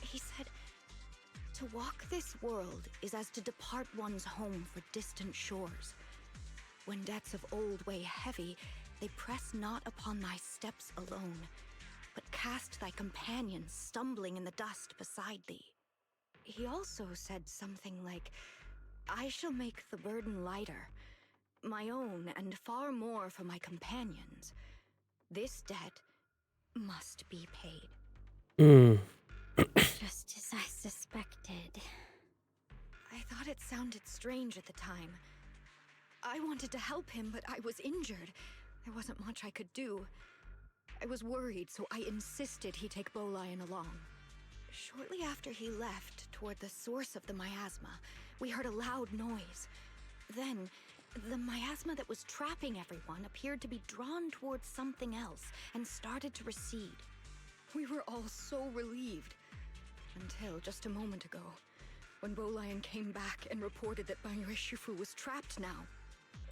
[SPEAKER 8] He said, to walk this world is as to depart one's home for distant shores. When debts of old weigh heavy, they press not upon thy steps alone, but cast thy companions stumbling in the dust beside thee. He also said something like, I shall make the burden lighter, my own and far more for my companions. This debt must be paid.
[SPEAKER 5] Just as I suspected.
[SPEAKER 8] I thought it sounded strange at the time. I wanted to help him, but I was injured. There wasn't much I could do. I was worried, so I insisted he take Bolian along. Shortly after he left, toward the source of the miasma, we heard a loud noise. Then, the miasma that was trapping everyone appeared to be drawn towards something else and started to recede. We were all so relieved. Until just a moment ago, when Bolian came back and reported that Bang Yue Shifu was trapped now.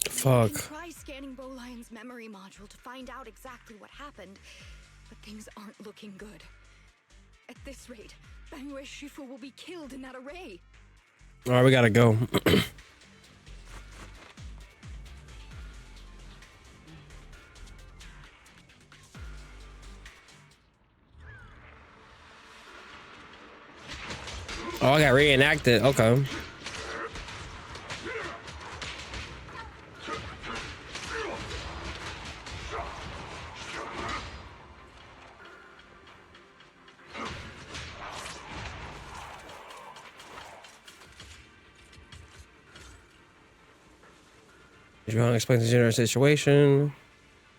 [SPEAKER 1] Fuck.
[SPEAKER 8] We can try scanning Bolian's memory module to find out exactly what happened, but things aren't looking good. At this rate, Bang Yue Shifu will be killed in that array.
[SPEAKER 1] All right, we gotta go. Oh, I got reenacted. Okay. John explains the general situation.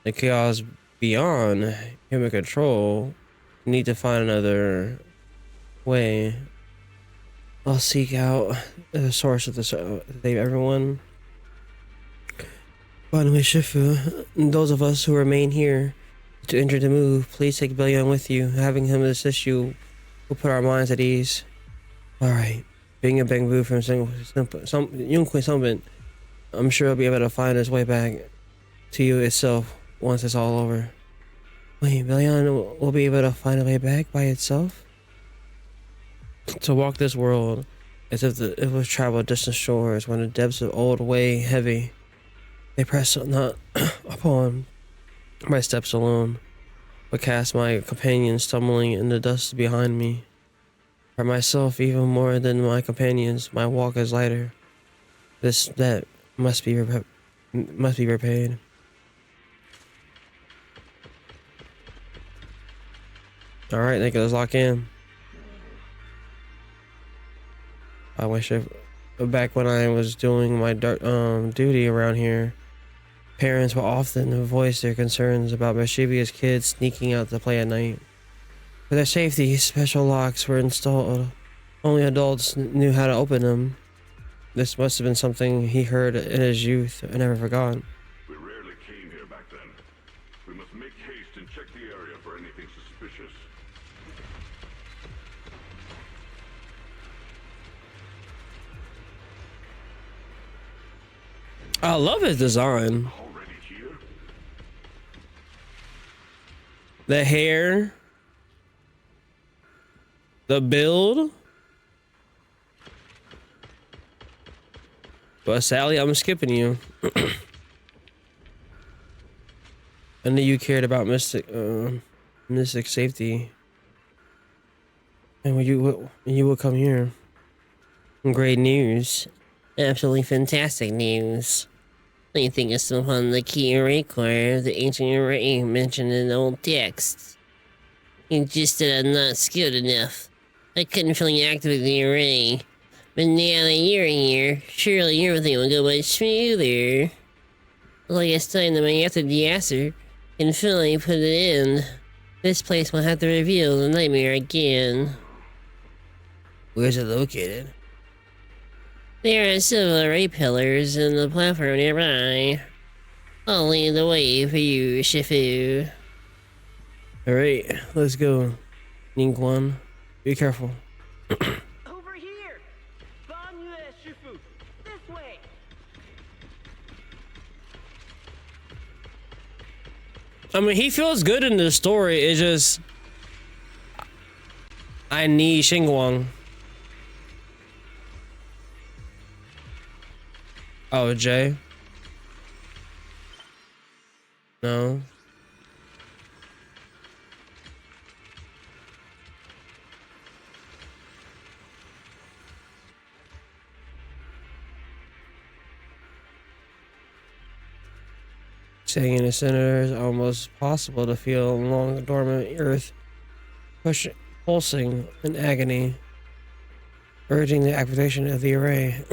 [SPEAKER 1] The chaos beyond human control. Need to find another way. I'll seek out the source of the save everyone. By the way, Shifu, those of us who remain here to enter the move, please take Belion with you. Having him assist you will put our minds at ease. Alright. Being a Bangbu from Yunquay Summit, I'm sure he'll be able to find his way back to you itself once it's all over. Wait, Belion will be able to find a way back by itself? To walk this world as if it was travel distant shores when the depths of old weigh heavy. They press not upon my steps alone, but cast my companions stumbling in the dust behind me. For myself, even more than my companions, my walk is lighter. This debt must be repaid. All right, let's lock in. I wish back when I was doing my duty around here, parents would often voice their concerns about mischievous kids sneaking out to play at night. For their safety, special locks were installed. Only adults knew how to open them. This must have been something he heard in his youth and never forgot.
[SPEAKER 17] We rarely came here back then. We must make haste and check the area for anything suspicious.
[SPEAKER 1] I love his design.
[SPEAKER 17] Already here?
[SPEAKER 1] The hair. The build. But Sally, I'm skipping you. I knew you cared about Mystic safety. And when you would come here. Great news. Absolutely fantastic news. I think it's upon the key array core, the ancient array mentioned in the old texts. It's just that I'm not skilled enough. I couldn't fully activate the array. But now that you're here, surely everything will go much smoother. Like it's time that my after deasser can finally put it in. This place will have to reveal the nightmare again. Where's it located? There are several array pillars in the platform nearby. I'll lead the way for you, Shifu. Alright, let's go. Ningguan, be careful.
[SPEAKER 12] Over here! Shifu! This way!
[SPEAKER 1] I mean, he feels good in the story, it's just... I need Xingguang. Oh, Jay? No. Staying in the center is almost possible to feel along the dormant earth pulsing in agony, urging the activation of the array.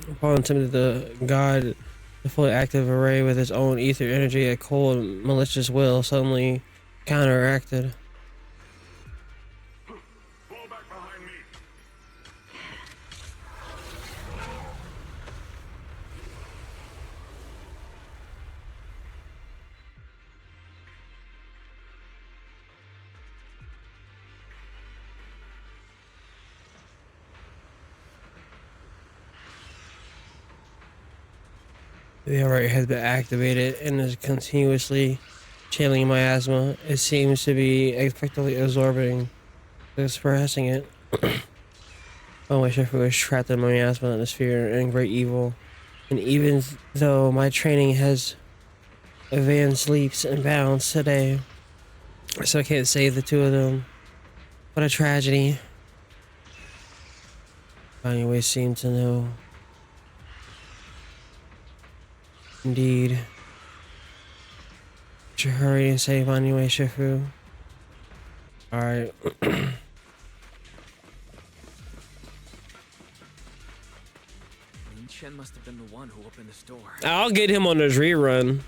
[SPEAKER 1] Upon attempting the god, the fully active array with its own ether energy, a cold, malicious will suddenly counteracted. The array has been activated and is continuously channeling miasma. It seems to be effectively absorbing, expressing it. Oh, my Shifu is trapped in miasma and the sphere and great evil. And even though my training has advanced leaps and bounds today, I still can't save the two of them. What a tragedy. I always seem to know. Indeed. Should hurry and save anyway, Shifu. Alright.
[SPEAKER 14] Chen must have been the one who opened this door.
[SPEAKER 1] I'll get him on this rerun.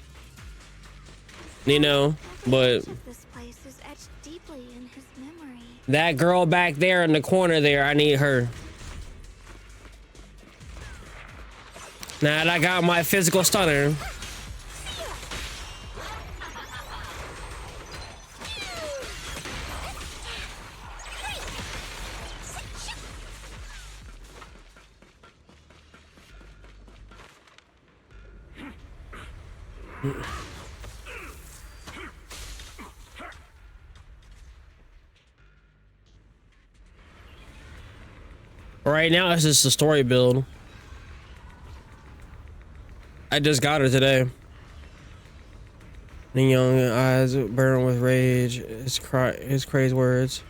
[SPEAKER 1] You know, but
[SPEAKER 15] This place is etched deeply in his memory.
[SPEAKER 1] that girl back there in the corner there, I need her. Now that I got my physical stunner. Right now, it's just a story build. I just got her today. The young eyes burn with rage. His crazed words.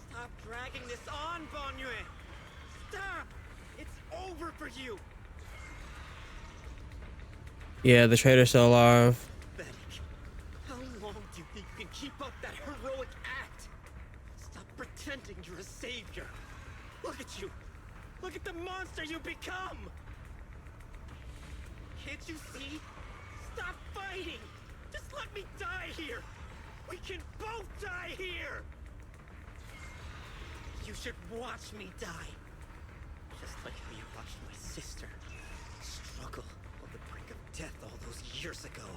[SPEAKER 12] Stop dragging this on, Banyue! Stop! It's over for you!
[SPEAKER 1] Yeah, the traitor's still alive.
[SPEAKER 12] Pathetic. How long do you think you can keep up that heroic act? Stop pretending you're a savior. Look at you. Look at the monster you become. Can't you see? Stop fighting. Just let me die here. We can both die here. You should watch me die. Just
[SPEAKER 16] Like how you watched my sister struggle on the brink of death all those years ago.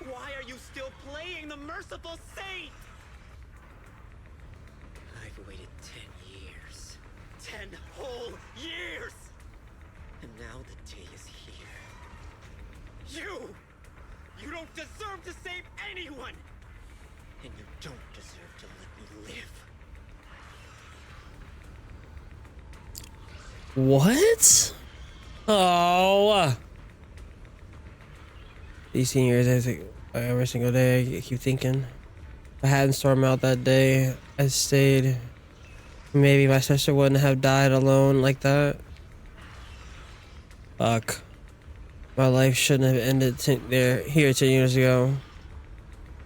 [SPEAKER 16] Why are you still playing the merciful saint? I've waited 10 years. 10 whole years! And now the day is here. You don't deserve to save anyone! And you don't deserve to let me live.
[SPEAKER 1] What? Oh. These seniors, I think every single day I keep thinking. If I hadn't stormed out that day, I stayed. Maybe my sister wouldn't have died alone like that. Fuck. My life shouldn't have ended here 10 years ago.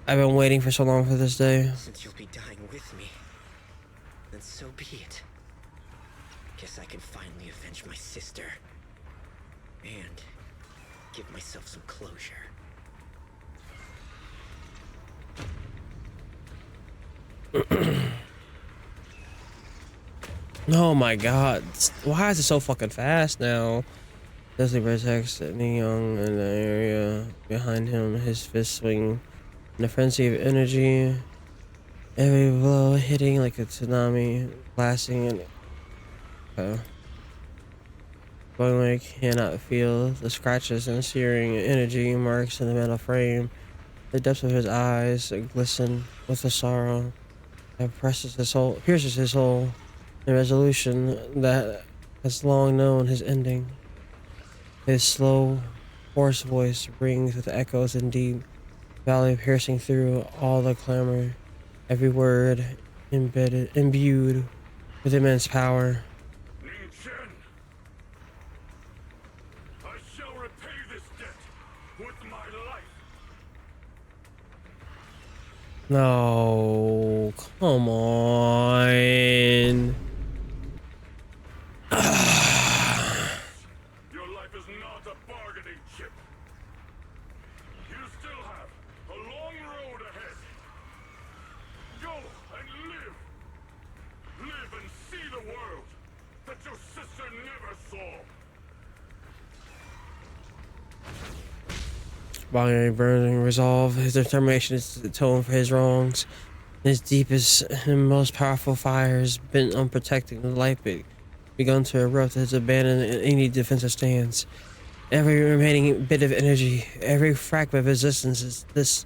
[SPEAKER 1] I've been waiting for so long for this day.
[SPEAKER 16] Since you'll be dying with me, then so be it. Guess I can finally avenge my sister. And give myself some closure.
[SPEAKER 1] Oh my god. Why is it so fucking fast now? Leslie protects the young in the area behind him, his fist swing in a frenzy of energy. Every blow hitting like a tsunami, blasting and Boy cannot feel the scratches and searing energy marks in the metal frame. The depths of his eyes glisten with the sorrow that pierces his soul, the resolution that has long known his ending. His slow, hoarse voice rings with echoes in deep valley, piercing through all the clamor, every word imbued with immense power.
[SPEAKER 17] I shall repay this debt with my life.
[SPEAKER 1] No, come on.
[SPEAKER 17] Your life is not a bargaining chip. You still have a long road ahead. Go and live. Live and see the world that your sister never saw.
[SPEAKER 1] Binary burning resolve, his determination is to atone for his wrongs. His deepest and most powerful fires, bent on protecting the life begun to erupt, has abandoned any defensive stance. Every remaining bit of energy, every fragment of resistance, this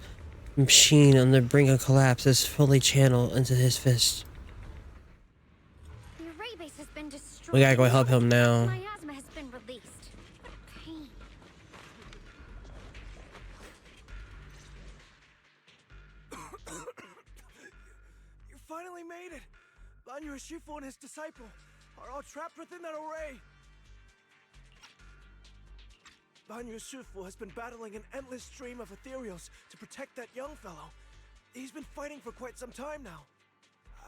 [SPEAKER 1] machine on the brink of collapse is fully channeled into his fist.
[SPEAKER 5] The array base has been destroyed.
[SPEAKER 1] We gotta go help him now.
[SPEAKER 5] Miasma has been released. Pain.
[SPEAKER 21] You finally made it! MambaUchiha and his disciple are all trapped within that array. MambaUchiha has been battling an endless stream of ethereals to protect that young fellow. He's been fighting for quite some time now.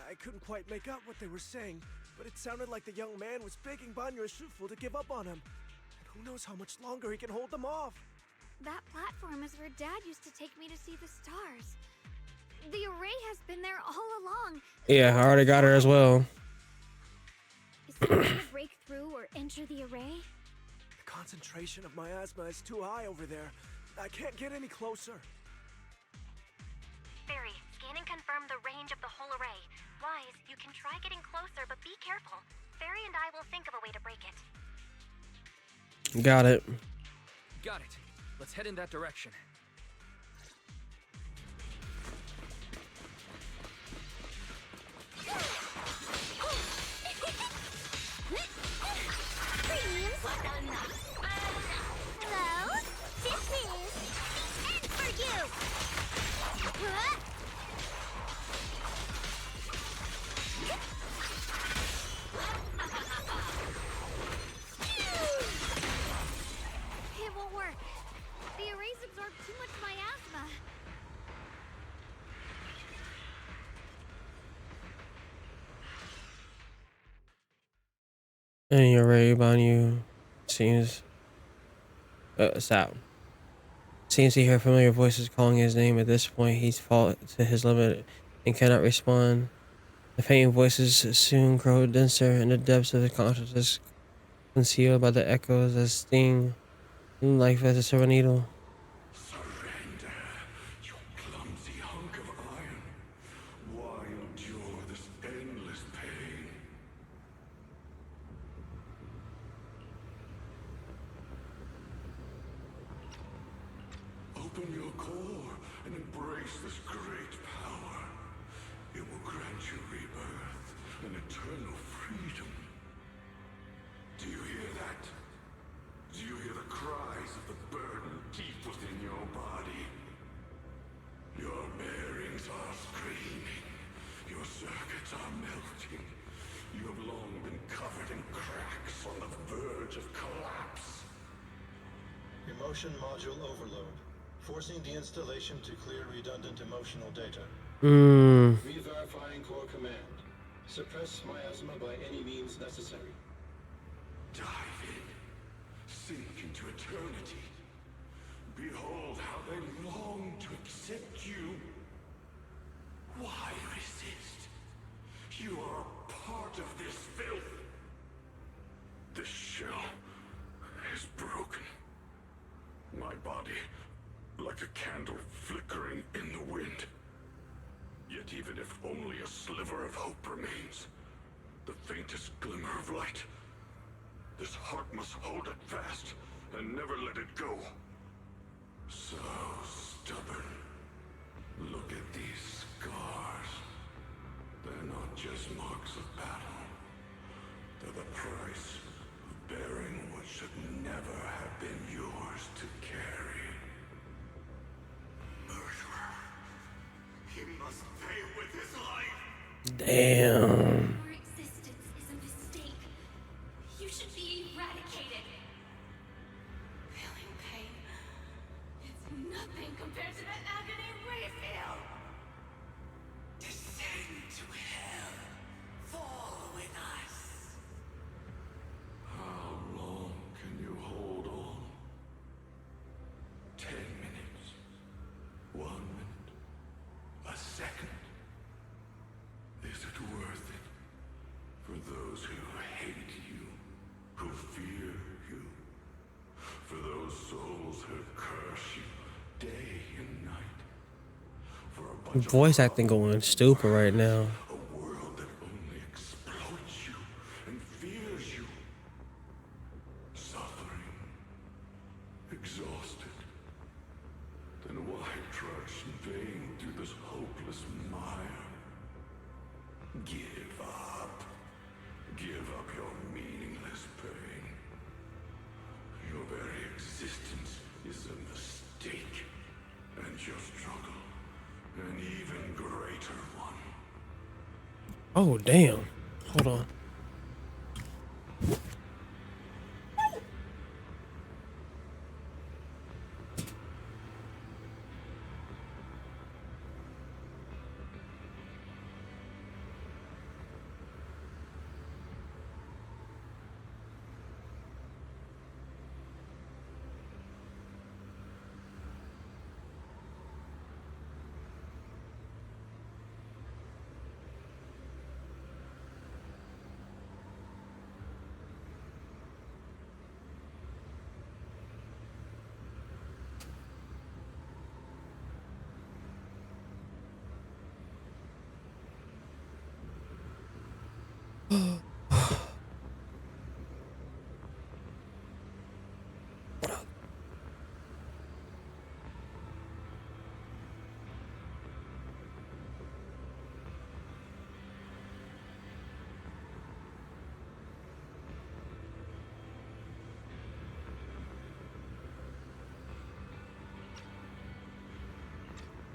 [SPEAKER 21] I couldn't quite make out what they were saying, but it sounded like the young man was begging MambaUchiha to give up on him. And who knows how much longer he can hold them off.
[SPEAKER 15] That platform is where Dad used to take me to see the stars. The array has been there all along.
[SPEAKER 1] Yeah, I already got her as well.
[SPEAKER 5] Is he going to break through or enter the array?
[SPEAKER 21] The concentration of miasma is too high over there. I can't get any closer.
[SPEAKER 6] Barry, scan and confirm the range of the whole array. Wise, you can try getting closer, but be careful. Barry and I will think of a way to break it.
[SPEAKER 1] Got it.
[SPEAKER 21] Got it. Let's head in that direction.
[SPEAKER 5] Hello? This is the end for you!
[SPEAKER 15] It won't work. The arrays absorb too much miasma.
[SPEAKER 1] Any array on you seems stop. Seems to hear familiar voices calling his name. At this point, he's fallen to his limit and cannot respond. The faint voices soon grow denser in the depths of his consciousness, concealed by the echoes that sting new life as a silver needle.
[SPEAKER 17] Surrender, you clumsy hunk of iron. Why endure this endless pain? Open your core and embrace this great power. It will grant you rebirth and eternal freedom. Do you hear that? Do you hear the cries of the burden deep within your body? Your bearings are screaming. Your circuits are melting. You have long been covered in cracks on the verge of collapse.
[SPEAKER 13] Emotion module overload. Forcing deinstallation to clear redundant emotional data. Re-verifying core command. Suppress miasma by any means necessary.
[SPEAKER 17] Dive in. Sink into eternity. Behold how they long to accept you. Why resist? You are a part of this filth. This shell is broken. My body, like a candle flickering in the wind. Yet even if only a sliver of hope remains, the faintest glimmer of light, this heart must hold it fast and never let it go. So stubborn. Look at these scars. They're not just marks of battle. They're the price of bearing what should never have been yours to carry. Murderer. He must pay with his life.
[SPEAKER 1] Damn.
[SPEAKER 15] Your existence is a mistake. You should be eradicated. Feeling pain. It's nothing compared to the agony we feel.
[SPEAKER 12] Descend to hell. Fall with us.
[SPEAKER 17] How long can you hold on? 10 minutes? 1 minute? A second? Is it worth it? For those who hate you, who fear you, for those souls who curse you day and night, for a bunch of
[SPEAKER 1] Voice acting going stupid right now.
[SPEAKER 17] a world that only exploits you and fears you, suffering, exhausted. Then why trudge in vain through this hopeless mire? Give up. Give up your meaningless pain. Your very existence is a mistake, and your struggle, an even greater one.
[SPEAKER 1] Oh, damn. Hold on.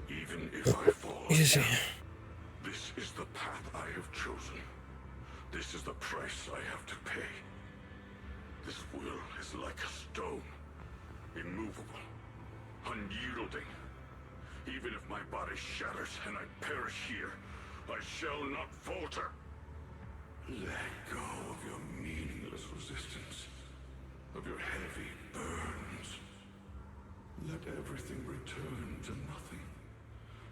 [SPEAKER 17] Even if I fall
[SPEAKER 1] Easy.
[SPEAKER 17] again, this is the path I have chosen. This is the price I have to pay. This will is like a stone, immovable, unyielding. Even if my body shatters and I perish here, I shall not falter. Let go of your meaningless resistance, of your heavy burdens. Let everything return to nothing,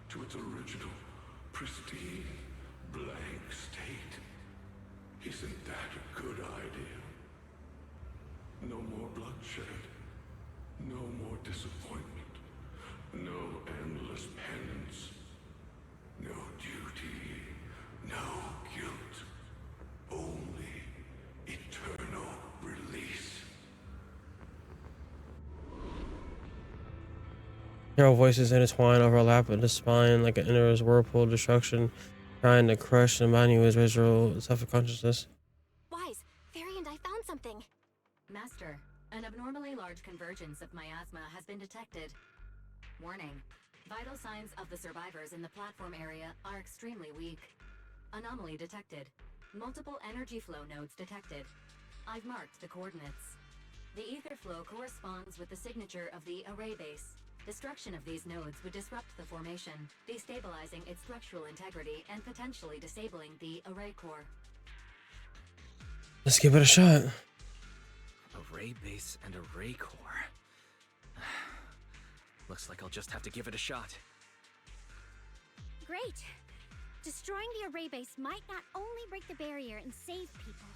[SPEAKER 17] to its original, pristine, blank state. Isn't that a good idea? No more bloodshed. No more disappointment. No endless penance. No duty. No guilt. Only eternal release.
[SPEAKER 1] Your voices intertwine, overlap in the spine like an inner whirlpool of destruction, trying to crush Emmanuel's visual self-consciousness.
[SPEAKER 8] Wise, Fairy and I found something.
[SPEAKER 18] Master, an abnormally large convergence of miasma has been detected. Warning, vital signs of the survivors in the platform area are extremely weak. Anomaly detected. Multiple energy flow nodes detected. I've marked the coordinates. The ether flow corresponds with the signature of the array base. Destruction of these nodes would disrupt the formation, destabilizing its structural integrity and potentially disabling the array core.
[SPEAKER 1] Let's give it a shot.
[SPEAKER 14] Array base and array core. Looks like I'll just have to give it a shot.
[SPEAKER 5] Great. Destroying the array base might not only break the barrier and save people,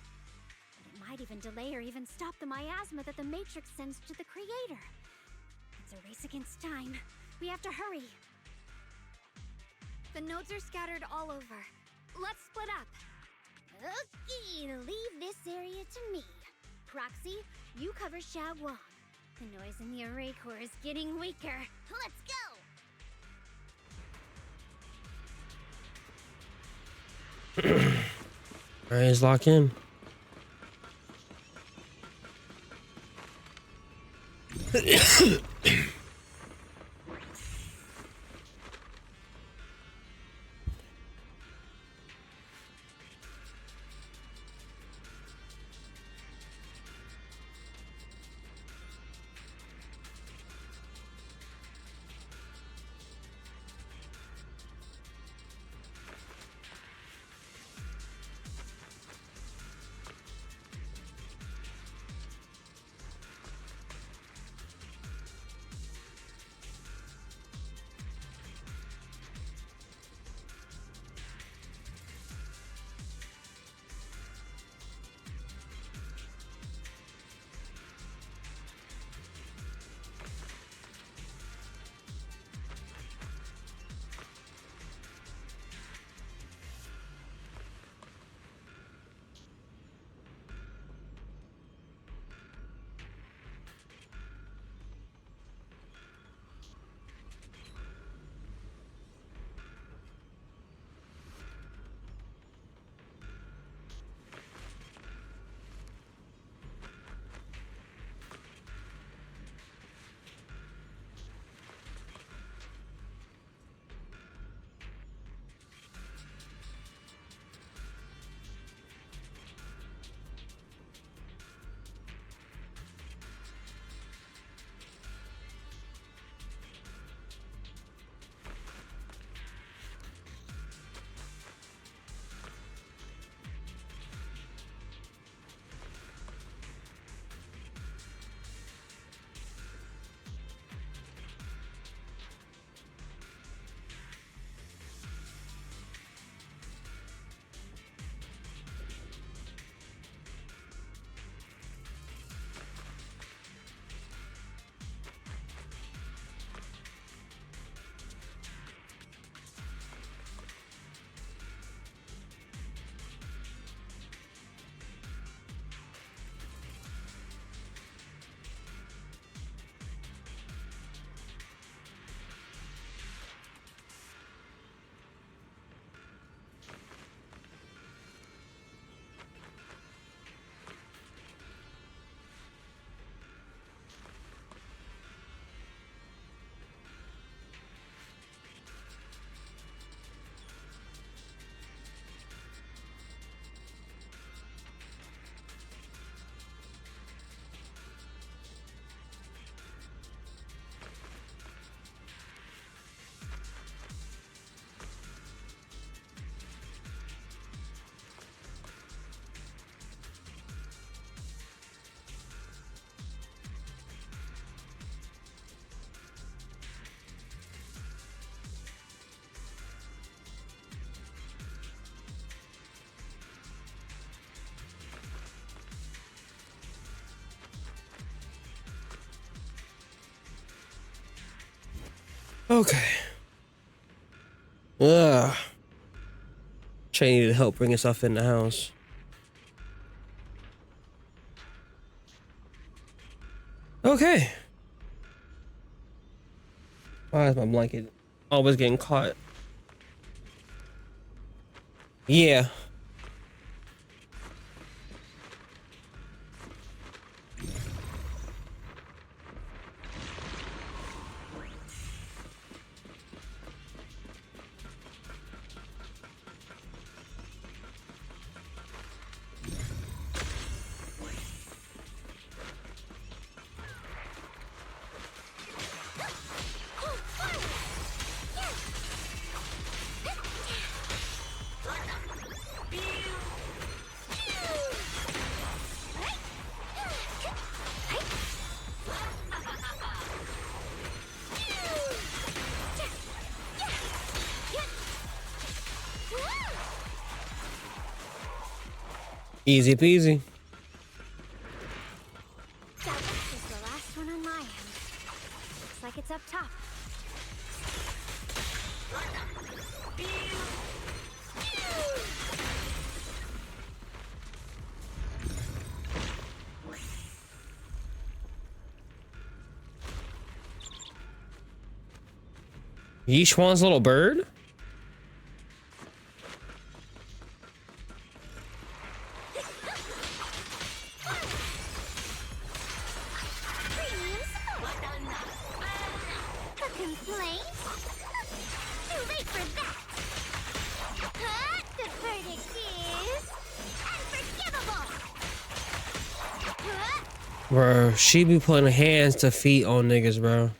[SPEAKER 5] but it might even delay or even stop the miasma that the Matrix sends to the Creator. It's a race against time. We have to hurry.
[SPEAKER 15] The nodes are scattered all over. Let's split up.
[SPEAKER 5] Okay, leave this area to me. Proxy, you cover Xiaoguang. The noise in the array core is getting weaker. Let's go!
[SPEAKER 1] Alright, let's lock in. Okay. Ugh. Shay needed help bringing stuff in the house. Okay. Why is my blanket always getting caught? Yeah. Easy peasy.
[SPEAKER 5] That is the last one on my end. Looks like it's up top.
[SPEAKER 1] Yishwan's little bird? Bro, she be putting hands to feet on niggas, bro.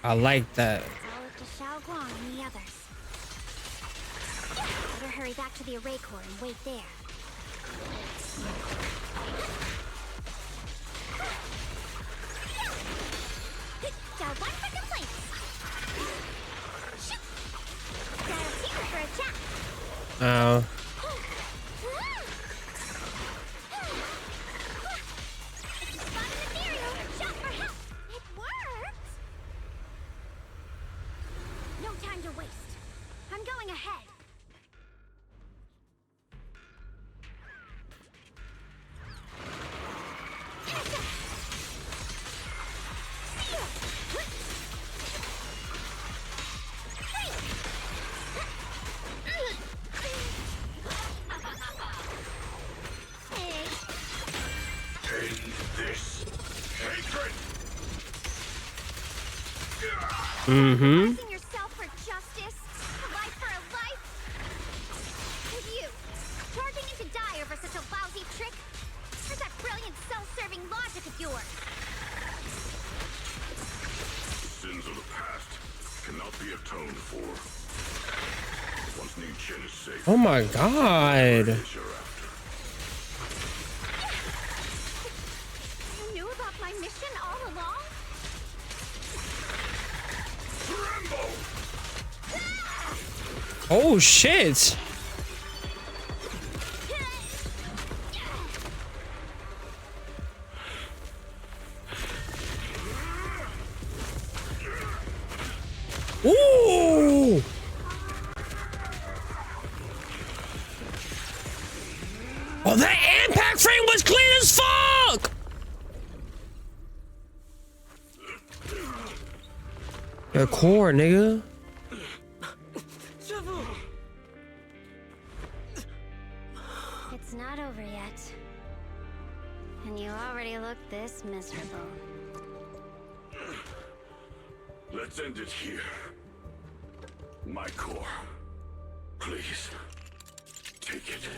[SPEAKER 1] I like that.
[SPEAKER 5] Better hurry back to the array core and wait there. Got one for complaints. Shoot. Got a secret for a chat.
[SPEAKER 1] Oh. Mm-hmm.
[SPEAKER 5] Yourself for justice, a life for a life. And you, charging into die over such a lousy trick? Where's that brilliant self-serving logic of yours?
[SPEAKER 17] Sins of the past cannot be atoned for. Once Ning Chen is safe.
[SPEAKER 1] Oh my god.
[SPEAKER 5] You knew about my mission all along?
[SPEAKER 1] Oh shit. Ooh. Oh, that impact frame was clean as fuck. Your core, nigga.
[SPEAKER 5] It's not over yet. And you already look this miserable.
[SPEAKER 17] Let's end it here. My core. Please. Take it.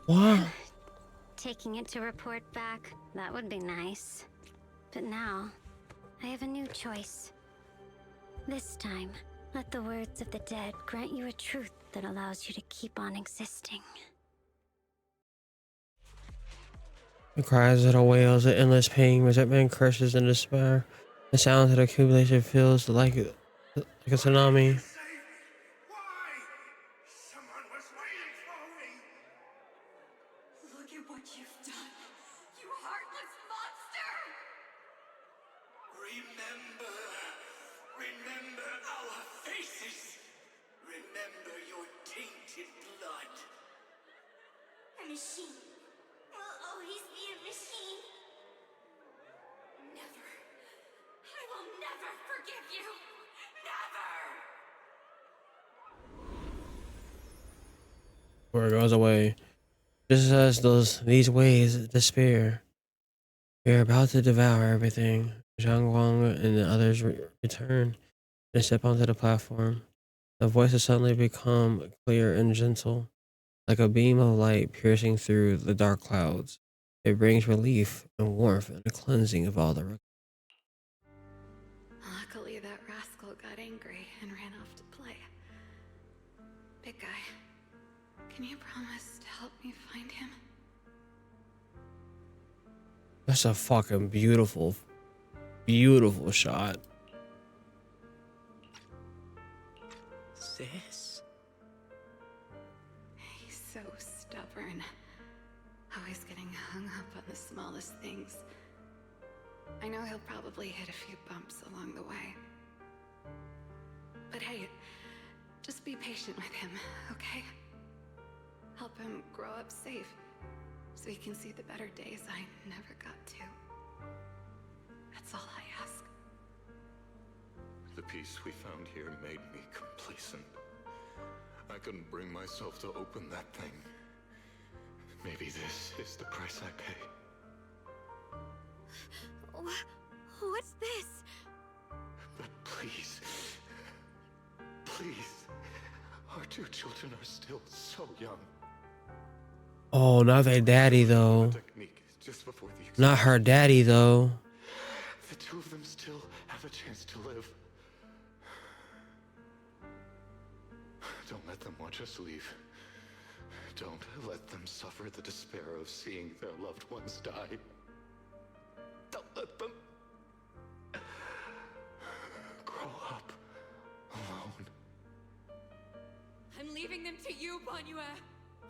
[SPEAKER 1] What?
[SPEAKER 5] Taking it to report back, that would be nice. But now, I have a new choice. This time, let the words of the dead grant you a truth that allows you to keep on existing.
[SPEAKER 1] The cries of the whales, the endless pain, resentment, curses, and despair. The sounds of the accumulation feels like a tsunami.
[SPEAKER 22] Look at what you've done, you heartless monster!
[SPEAKER 17] Remember our faces. Remember your tainted blood.
[SPEAKER 6] A machine will always be a machine.
[SPEAKER 10] Never. I will never forgive you. Never!
[SPEAKER 1] Where it goes away. Just as these waves despair. We are about to devour everything. Zhang Wang and the others return and step onto the platform. The voices suddenly become clear and gentle, like a beam of light piercing through the dark clouds. It brings relief and warmth and a cleansing of all the.
[SPEAKER 10] Luckily, that rascal got angry and ran off to play. Big guy, can you promise to help me find him?
[SPEAKER 1] That's a fucking beautiful, beautiful shot.
[SPEAKER 16] Sis?
[SPEAKER 10] He's so stubborn. Always getting hung up on the smallest things. I know he'll probably hit a few bumps along the way. But hey, just be patient with him, okay? Help him grow up safe, so he can see the better days I never got to. That's all I ask.
[SPEAKER 2] The peace we found here made me complacent. I couldn't bring myself to open that thing. Maybe this is the price I pay.
[SPEAKER 15] What's this?
[SPEAKER 2] But please, please, our two children are still so young.
[SPEAKER 1] Oh, not their daddy though.
[SPEAKER 2] Just before
[SPEAKER 1] Not her daddy though.
[SPEAKER 2] the two of them still have a chance to live. Don't let them watch us leave. Don't let them suffer the despair of seeing their loved ones die. Don't let them grow up alone.
[SPEAKER 10] I'm leaving them to you, Banyue.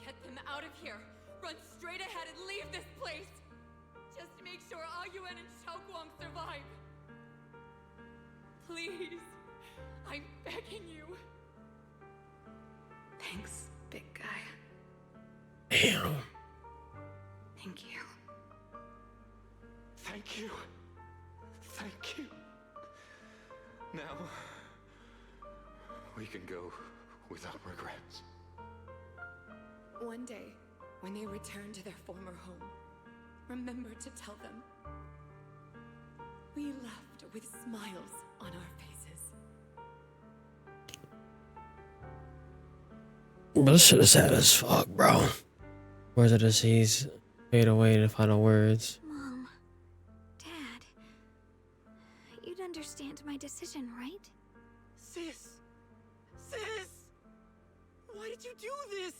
[SPEAKER 10] Get them out of here. Run straight ahead and leave this place. Just to make sure Ayuan and Xiaoguang survive. Please. I'm begging you. Thanks, big guy.
[SPEAKER 1] Damn.
[SPEAKER 10] Thank you.
[SPEAKER 2] Thank you. Thank you. Now, we can go without regrets.
[SPEAKER 10] One day, when they return to their former home, remember to tell them we left with smiles on our faces.
[SPEAKER 1] But this shit is sad as fuck, bro. Words of disease fade away in the final words.
[SPEAKER 15] Mom, Dad, you'd understand my decision, right?
[SPEAKER 16] Sis! Sis! Why did you do this?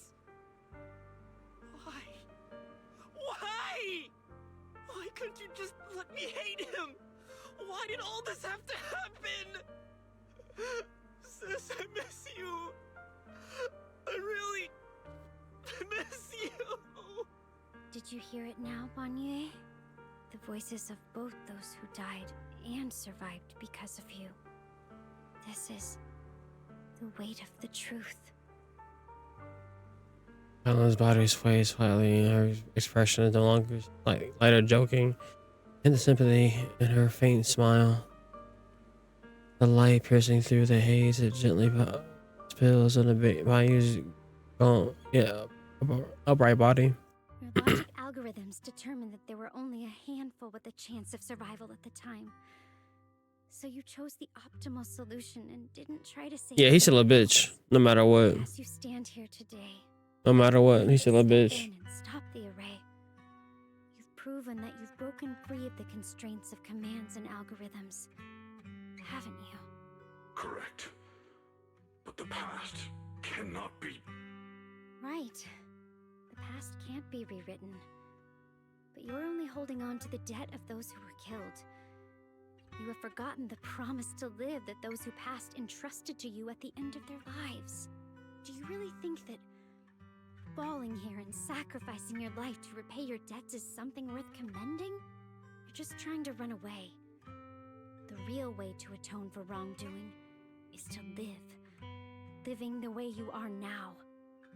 [SPEAKER 16] Why? Why? Why couldn't you just let me hate him? Why did all this have to happen? Sis, I miss you. I really miss you.
[SPEAKER 5] Did you hear it now, Banyue? The voices of both those who died and survived because of you. This is the weight of the truth.
[SPEAKER 1] Helen's body sways slightly, and her expression is no longer like lighter joking, and the sympathy in her faint smile. The light piercing through the haze, it gently spills on the Bayou's upright body.
[SPEAKER 5] Your logic algorithms determined that there were only a handful with a chance of survival at the time. So you chose the optimal solution and didn't try to save.
[SPEAKER 1] Yeah, he's still a bitch, no matter what.
[SPEAKER 5] As you stand here today,
[SPEAKER 1] No matter what, he's still a
[SPEAKER 5] step
[SPEAKER 1] bitch.
[SPEAKER 5] in and stop the array. You've proven that you've broken free of the constraints of commands and algorithms, haven't you?
[SPEAKER 17] Correct. But the past cannot be.
[SPEAKER 5] Right. The past can't be rewritten. But you're only holding on to the debt of those who were killed. You have forgotten the promise to live that those who passed entrusted to you at the end of their lives. Do you really think that falling here and sacrificing your life to repay your debts is something worth commending? You're just trying to run away. The real way to atone for wrongdoing is to live. Living the way you are now.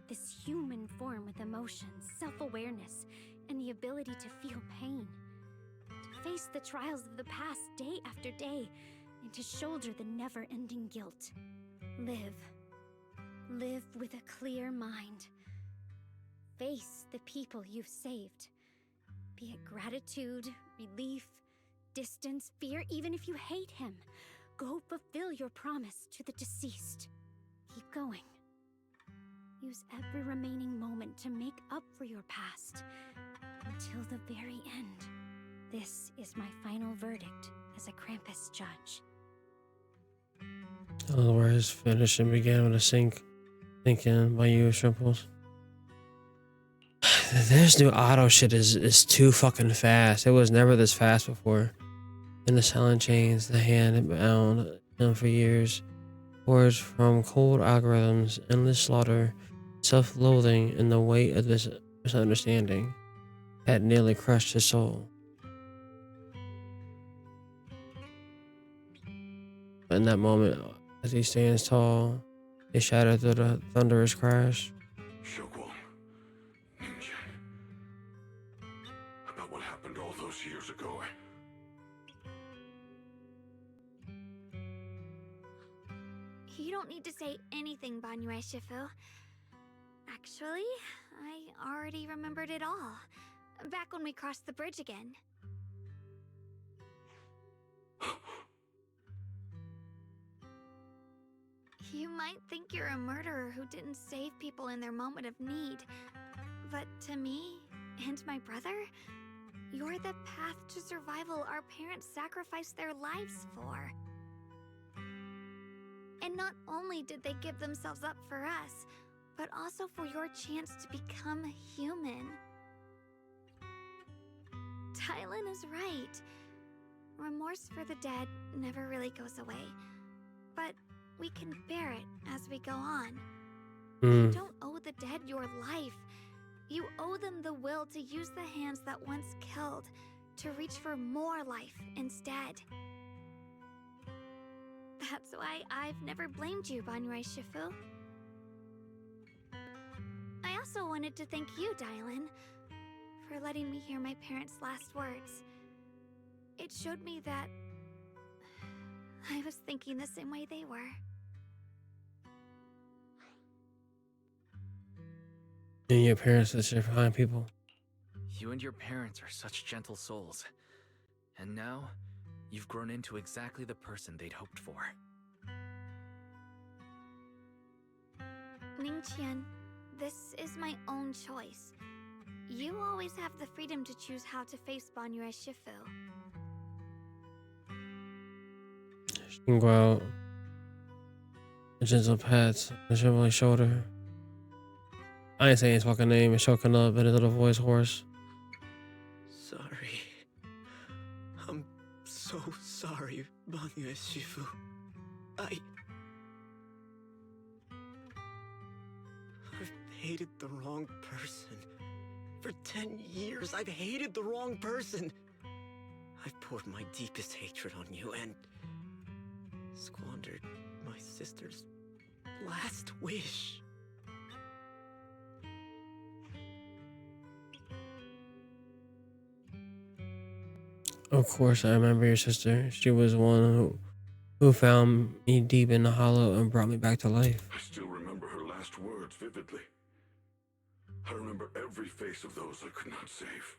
[SPEAKER 5] This human form with emotions, self-awareness, and the ability to feel pain. To face the trials of the past day after day, and to shoulder the never-ending guilt. Live. Live with a clear mind. Face the people you've saved. Be it gratitude, relief, distance, fear, even if you hate him. Go fulfill your promise to the deceased. Keep going. Use every remaining moment to make up for your past. Until the very end. This is my final verdict as a Krampus judge.
[SPEAKER 1] Otherwise, finish and began with a sink in by you, Shrimples. This new auto shit is too fucking fast. It was never this fast before. And the silent chains, the hand bound him for years. Words from cold algorithms, endless slaughter, self-loathing, and the weight of this misunderstanding had nearly crushed his soul. But in that moment, as he stands tall, it shattered through the thunderous crash.
[SPEAKER 17] Shogwon, Ninja, about what happened all those years ago.
[SPEAKER 15] You don't need to say anything, MambaUchiha. Actually, I already remembered it all. Back when we crossed the bridge again. You might think you're a murderer who didn't save people in their moment of need. But to me, and my brother, you're the path to survival our parents sacrificed their lives for. And not only did they give themselves up for us, but also for your chance to become human. Tylen is right. Remorse for the dead never really goes away. But we can bear it as we go on. You don't owe the dead your life. You owe them the will to use the hands that once killed to reach for more life instead. That's why I've never blamed you, MambaUchiha. I also wanted to thank you, Dylan, for letting me hear my parents' last words. It showed me that I was thinking the same way they were.
[SPEAKER 1] And your parents are such fine people.
[SPEAKER 14] You and your parents are such gentle souls. And now, you've grown into exactly the person they'd hoped for.
[SPEAKER 15] Ningqian, this is my own choice. You always have the freedom to choose how to face MambaUchiha.
[SPEAKER 1] She can go out. A gentle pat on the shriveled shoulder. I ain't saying his fucking name and choking up, but his little voice hoarse.
[SPEAKER 16] Sorry. I'm so sorry, MambaUchiha. I've hated the wrong person. For 10 years, I've hated the wrong person. I've poured my deepest hatred on you and squandered my sister's last wish.
[SPEAKER 1] Of course, I remember your sister. She was one who found me deep in the hollow and brought me back to life.
[SPEAKER 17] I still remember her last words vividly. I remember every face of those I could not save.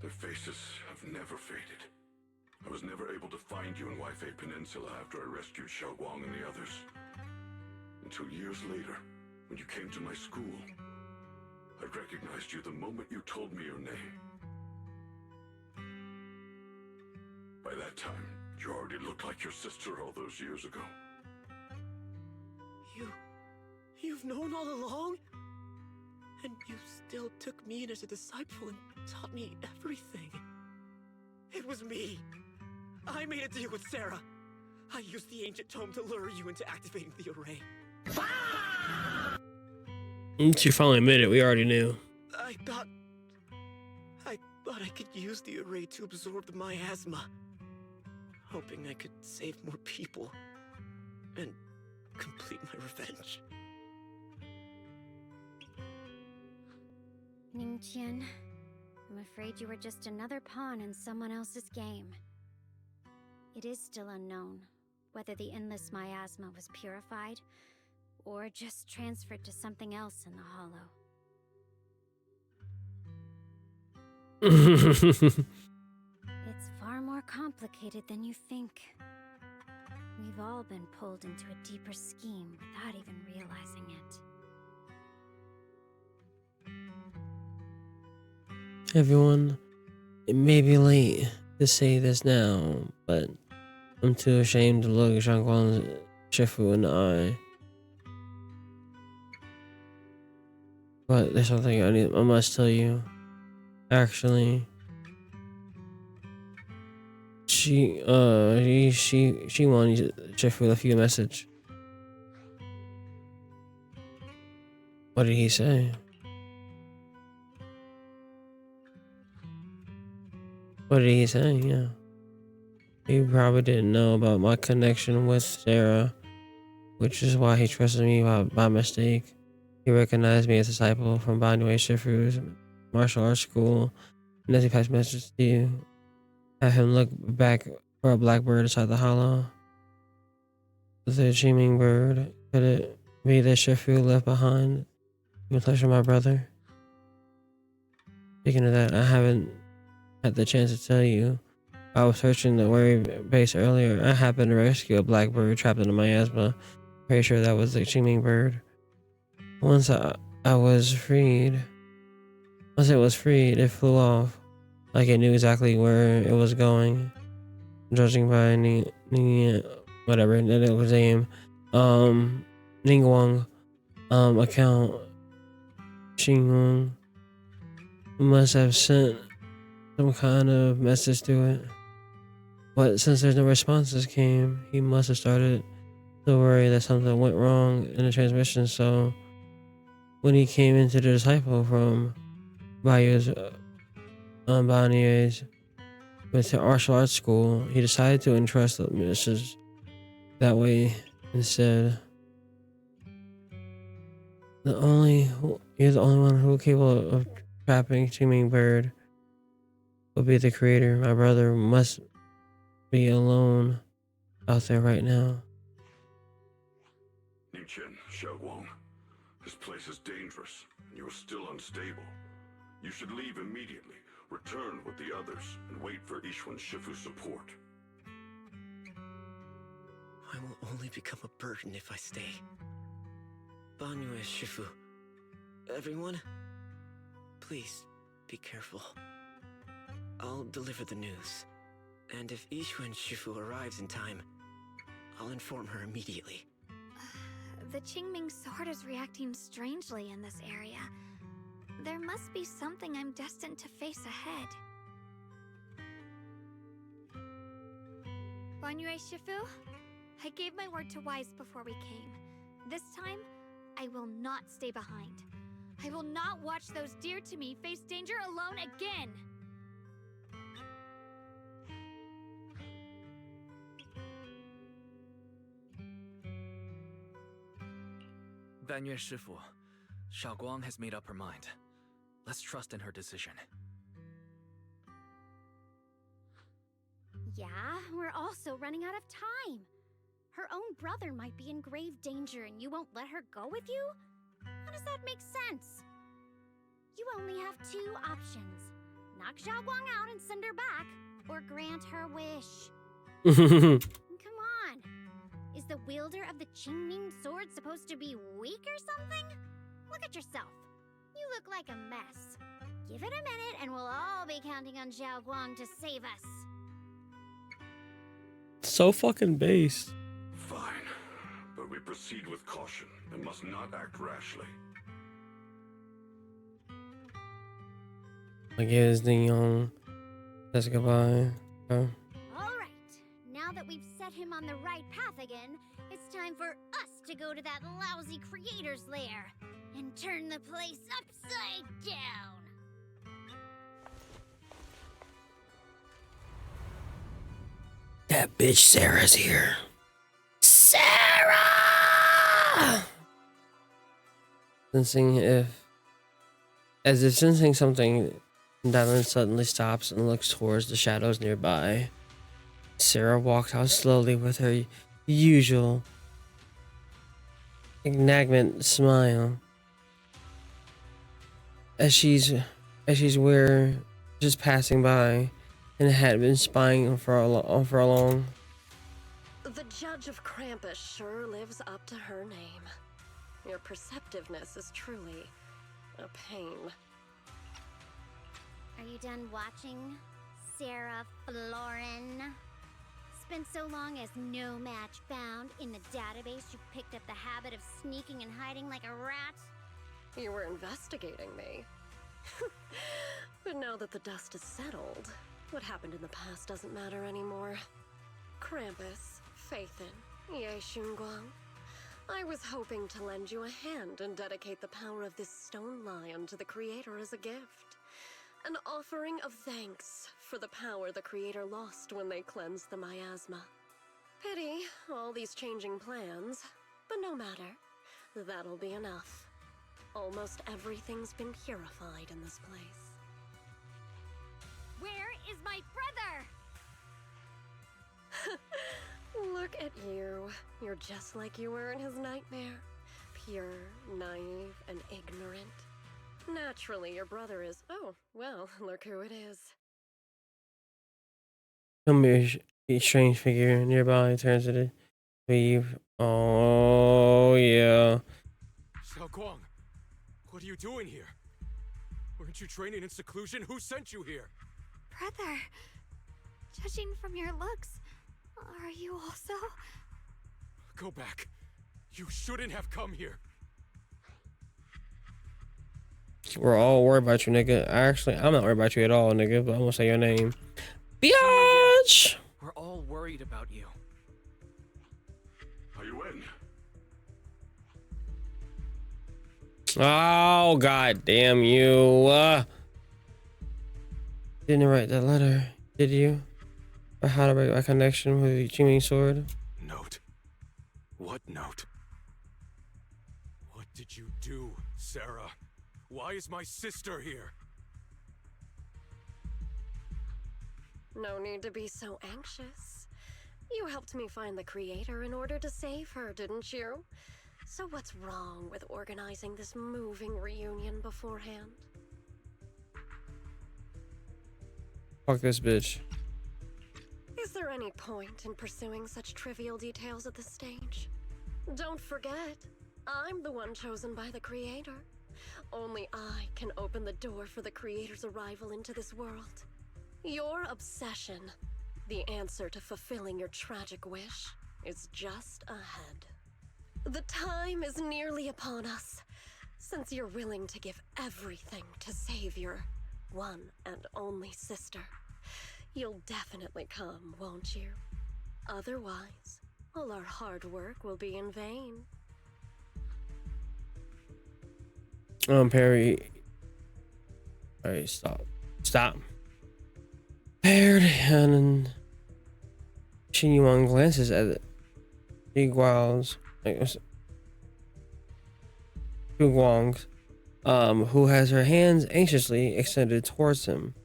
[SPEAKER 17] Their faces have never faded. I was never able to find you in Waifei Peninsula after I rescued Xiaoguang and the others. Until years later, when you came to my school, I recognized you the moment you told me your name. By that time, you already looked like your sister all those years ago.
[SPEAKER 16] You've known all along? And you still took me in as a disciple and taught me everything. It was me. I made a deal with Sarah. I used the ancient tome to lure you into activating the array.
[SPEAKER 1] You finally admitted it. We already knew.
[SPEAKER 16] I thought I could use the array to absorb the miasma. hoping I could save more people and complete my revenge.
[SPEAKER 5] Ningqian, I'm afraid you were just another pawn in someone else's game. It is still unknown whether the endless miasma was purified or just transferred to something else in the hollow. It's far more complicated than you think. We've all been pulled into a deeper scheme without even realizing it.
[SPEAKER 1] Everyone, it may be late to say this now, but I'm too ashamed to look Zhangguang Shifu in the eye. But there's something I must tell you. Actually, she wanted Shifu left you a message. What did he say? What did he say? Yeah. He probably didn't know about my connection with Sarah, which is why he trusted me by mistake. He recognized me as a disciple from MambaUchiha's martial arts school, and as he passed messages to you, have him look back for a blackbird inside the hollow. The Qingming bird. Could it be that Shifu left behind in place of my brother? Speaking of that, I haven't had the chance to tell you. I was searching the Worry base earlier. I happened to rescue a blackbird trapped in the miasma. Pretty sure that was the Qingming bird. Once it was freed, it flew off. Like it knew exactly where it was going. Judging by whatever that it was name, Ningguang account, Xingyong must have sent some kind of message to it. But since there's no responses came, he must have started to worry that something went wrong in the transmission. So when he came into the disciple from Bayou's Banier's with the martial arts school, he decided to entrust the message that way instead. You're the only one who is capable of trapping Qingming bird will be the creator. My brother must be alone out there right now.
[SPEAKER 17] Ningqian, Xiaoguang, this place is dangerous, and you are still unstable. You should leave immediately, return with the others, and wait for Yixuan Shifu's support.
[SPEAKER 16] I will only become a burden if I stay. Banyu Shifu, everyone, please be careful. I'll deliver the news, and if Yixuan Shifu arrives in time, I'll inform her immediately.
[SPEAKER 15] The Qingming sword is reacting strangely in this area. There must be something I'm destined to face ahead. Banyu Shifu, I gave my word to Wise before we came. This time, I will not stay behind. I will not watch those dear to me face danger alone again!
[SPEAKER 14] Banyu Shifu, Xiaoguang has made up her mind. Let's trust in her decision.
[SPEAKER 5] Yeah, we're also running out of time. Her own brother might be in grave danger and you won't let her go with you? How does that make sense? You only have two options. Knock Xiaoguang out and send her back, or grant her wish. Come on. Is the wielder of the Qingming sword supposed to be weak or something? Look at yourself. You look like a mess. Give it a minute and we'll all be counting on Xiaoguang to save us.
[SPEAKER 1] So fucking based.
[SPEAKER 17] Fine, but we proceed with caution and must not act rashly.
[SPEAKER 1] I guess Ding Yong says goodbye.
[SPEAKER 5] All right, now that we've set him on the right path again, it's time for us to go to that lousy creator's lair and turn the place upside down.
[SPEAKER 1] That bitch Sarah's here. Sarah! Sensing something, Dylan suddenly stops and looks towards the shadows nearby. Sarah walks out slowly with her usual enigmatic smile. As she's where just passing by and had been spying for a long.
[SPEAKER 10] The Judge of Krampus sure lives up to her name. Your perceptiveness is truly a pain.
[SPEAKER 5] Are you done watching, Sarah Florin? Spent so long as no match found in the database, you picked up the habit of sneaking and hiding like a rat?
[SPEAKER 10] You were investigating me. But now that the dust has settled, what happened in the past doesn't matter anymore. Krampus, Faithin, Ye Shunguang. I was hoping to lend you a hand and dedicate the power of this stone lion to the Creator as a gift. An offering of thanks for the power the Creator lost when they cleansed the miasma. Pity, all these changing plans, but no matter. That'll be enough. Almost everything's been purified in this place.
[SPEAKER 5] Where is my brother?
[SPEAKER 10] Look at you. You're just like you were in his nightmare. Pure, naive, and ignorant. Naturally, your brother is... Oh, well, look who it is.
[SPEAKER 1] Come here, a strange figure nearby turns to leave. Oh, yeah.
[SPEAKER 4] Xiaoguang, what are you doing here? Weren't you training in seclusion? Who sent you here?
[SPEAKER 15] Brother, judging from your looks, are you also?
[SPEAKER 4] Go back. You shouldn't have come here.
[SPEAKER 1] We're all worried about you, nigga. I'm not worried about you at all, nigga, but I'm gonna say your name. Biatch!
[SPEAKER 14] We're all worried about you.
[SPEAKER 17] Are you in?
[SPEAKER 1] Oh, god damn you. Didn't write that letter, did you? Or how to break my connection with the Jimmy sword?
[SPEAKER 4] Note? What note? What did you do, Sarah? Why is my sister here?
[SPEAKER 10] No need to be so anxious. You helped me find the Creator in order to save her, didn't you? So what's wrong with organizing this moving reunion beforehand?
[SPEAKER 1] Fuck this bitch.
[SPEAKER 10] Is there any point in pursuing such trivial details at this stage? Don't forget, I'm the one chosen by the Creator. Only I can open the door for the Creator's arrival into this world. Your obsession, the answer to fulfilling your tragic wish, is just ahead. The time is nearly upon us, since you're willing to give everything to save your one and only sister. You'll definitely come, won't you? Otherwise, all our hard work will be in vain.
[SPEAKER 1] Perry. Alright, stop. Paired and Xin Yuan glances at Guang's, who has her hands anxiously extended towards him,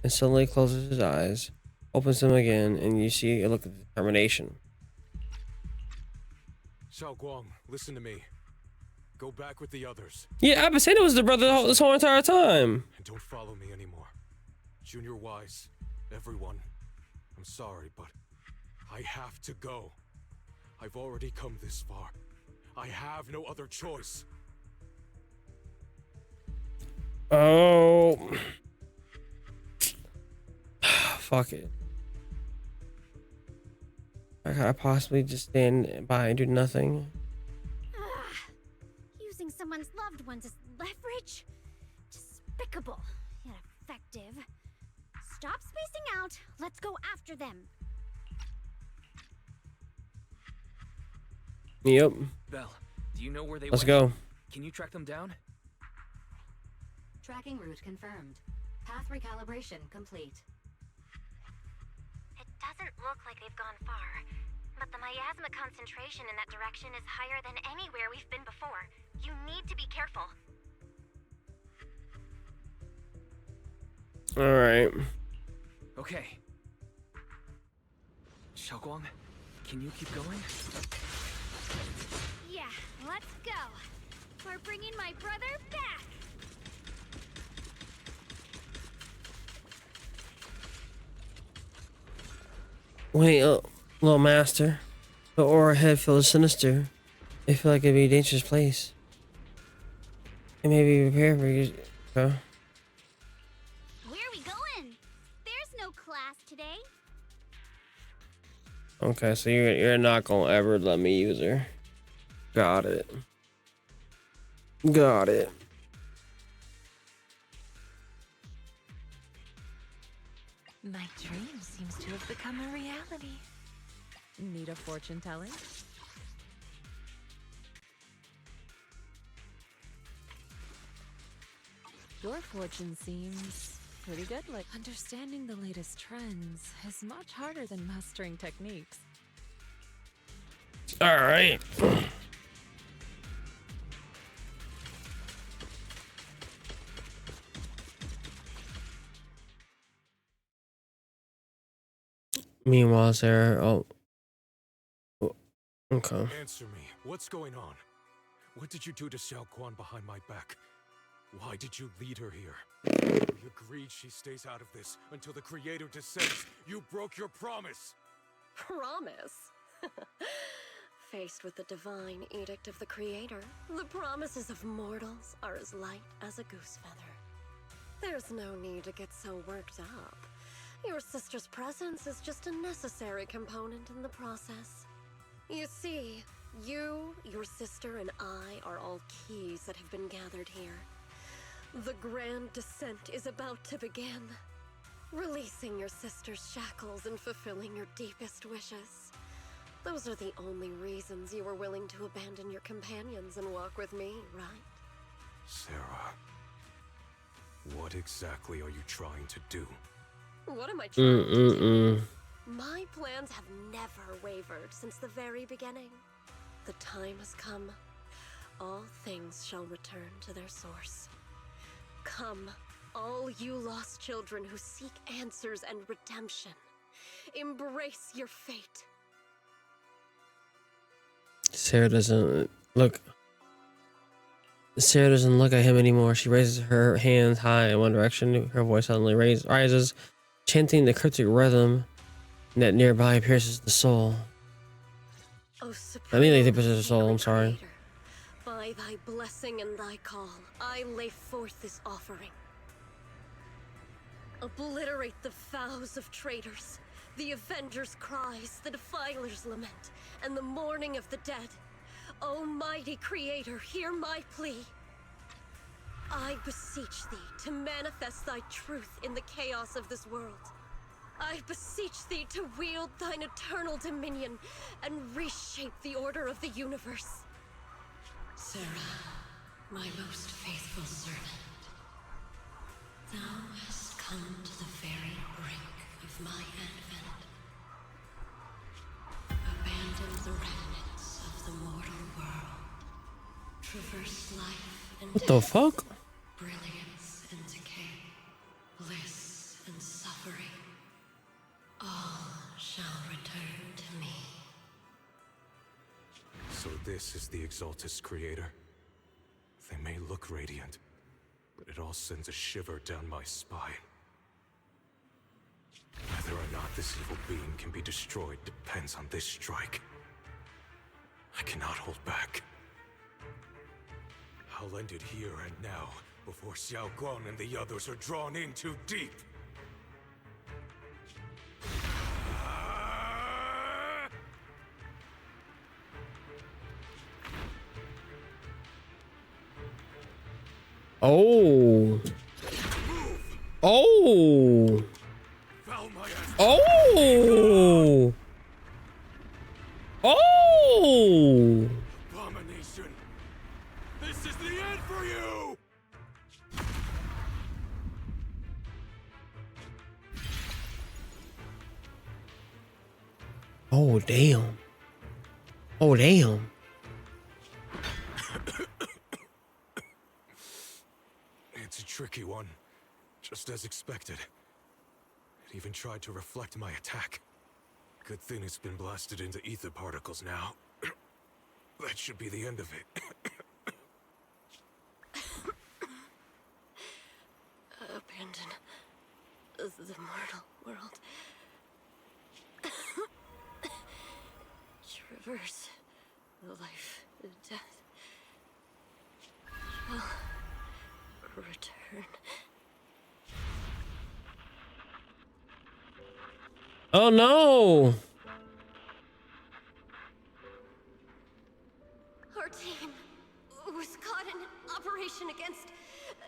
[SPEAKER 1] and suddenly closes his eyes, opens them again, and you see a look of determination.
[SPEAKER 4] Xiaoguang, listen to me. Go back with the others.
[SPEAKER 1] Yeah, I've been saying it was the brother this whole entire time.
[SPEAKER 4] And don't follow me anymore. Junior Wise, everyone, I'm sorry, but I have to go. I've already come this far. I have no other choice.
[SPEAKER 1] Oh. Fuck it. Could I possibly just stand by and do nothing?
[SPEAKER 5] Using someone's loved ones as leverage? Despicable, yet effective. Stop spacing out. Let's go after them.
[SPEAKER 1] Yep.
[SPEAKER 14] Belle, do you know where they
[SPEAKER 1] Let's
[SPEAKER 14] went?
[SPEAKER 1] go.
[SPEAKER 14] Can you track them down?
[SPEAKER 18] Tracking route confirmed. Path recalibration complete.
[SPEAKER 6] It doesn't look like they've gone far, but the miasma concentration in that direction is higher than anywhere we've been before. You need to be careful.
[SPEAKER 1] All right.
[SPEAKER 14] Okay. Xiaoguang, can you keep going?
[SPEAKER 15] Yeah, let's go. We're bringing my brother back.
[SPEAKER 1] Wait, little master. The aura ahead feels sinister. I feel like it'd be a dangerous place. It may be prepared for you.
[SPEAKER 15] Where are we going? There's no class today.
[SPEAKER 1] Okay, so you're not gonna ever let me use her. Got it. Got it.
[SPEAKER 19] My dream seems to have become a reality. Need a fortune telling? Your fortune seems pretty good. Like understanding the latest trends is much harder than mastering techniques.
[SPEAKER 1] All right. Meanwhile, Sarah. Oh. Okay.
[SPEAKER 4] Answer me. What's going on? What did you do to Xiao Guan behind my back? Why did you lead her here? We agreed she stays out of this until the Creator descends. You broke your promise.
[SPEAKER 10] Promise? Faced with the divine edict of the Creator, the promises of mortals are as light as a goose feather. There's no need to get so worked up. Your sister's presence is just a necessary component in the process. You see, you, your sister, and I are all keys that have been gathered here. The grand descent is about to begin. Releasing your sister's shackles and fulfilling your deepest wishes. Those are the only reasons you were willing to abandon your companions and walk with me, right?
[SPEAKER 4] Sarah, what exactly are you trying to do?
[SPEAKER 10] What am I trying to do? My plans have never wavered since the very beginning. The time has come. All things shall return to their source. Come, all you lost children who seek answers and redemption. Embrace your fate.
[SPEAKER 1] Sarah doesn't look. Sarah doesn't look at him anymore. She raises her hands high in one direction. Her voice suddenly rises, chanting the cryptic rhythm that nearby pierces the soul. I mean, they pierces the soul. I'm sorry.
[SPEAKER 10] By thy blessing and thy call, I lay forth this offering. Obliterate the vows of traitors, the avengers' cries, the defiler's lament, and the mourning of the dead. Almighty Creator, hear my plea. I beseech thee to manifest thy truth in the chaos of this world. I beseech thee to wield thine eternal dominion and reshape the order of the universe.
[SPEAKER 20] Sarah, my most faithful servant, thou hast come to the very brink of my advent. Abandon the remnants of the mortal world. Traverse life and
[SPEAKER 1] What the fuck?
[SPEAKER 20] Brilliance and decay, bliss and suffering. All shall return to me.
[SPEAKER 4] So this is the Exaltus Creator. They may look radiant, but it all sends a shiver down my spine. Whether or not this evil being can be destroyed depends on this strike. I cannot hold back. I'll end it here and now, before Xiao Guan and the others are drawn in too deep.
[SPEAKER 1] Oh. Oh. Oh. Oh.
[SPEAKER 4] Abomination! This is the end for you!
[SPEAKER 1] Oh, damn. Oh, damn.
[SPEAKER 4] It's a tricky one, just as expected. It even tried to reflect my attack. Good thing it's been blasted into ether particles now. That should be the end of it.
[SPEAKER 10] Abandon the mortal world. Traverse life, death. Shall return.
[SPEAKER 1] Oh no!
[SPEAKER 10] Our team was caught in an operation against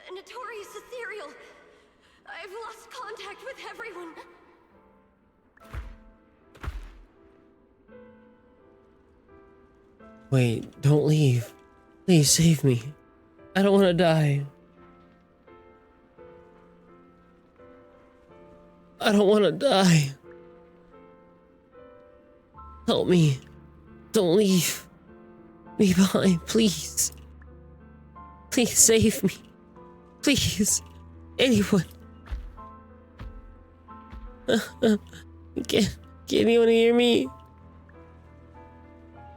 [SPEAKER 10] a notorious ethereal. I've lost contact with everyone.
[SPEAKER 1] Wait, don't leave. Please save me. I don't want to die. I don't want to die. Help me. Don't leave me behind, please. Please save me. Please. Anyone. Can anyone hear me?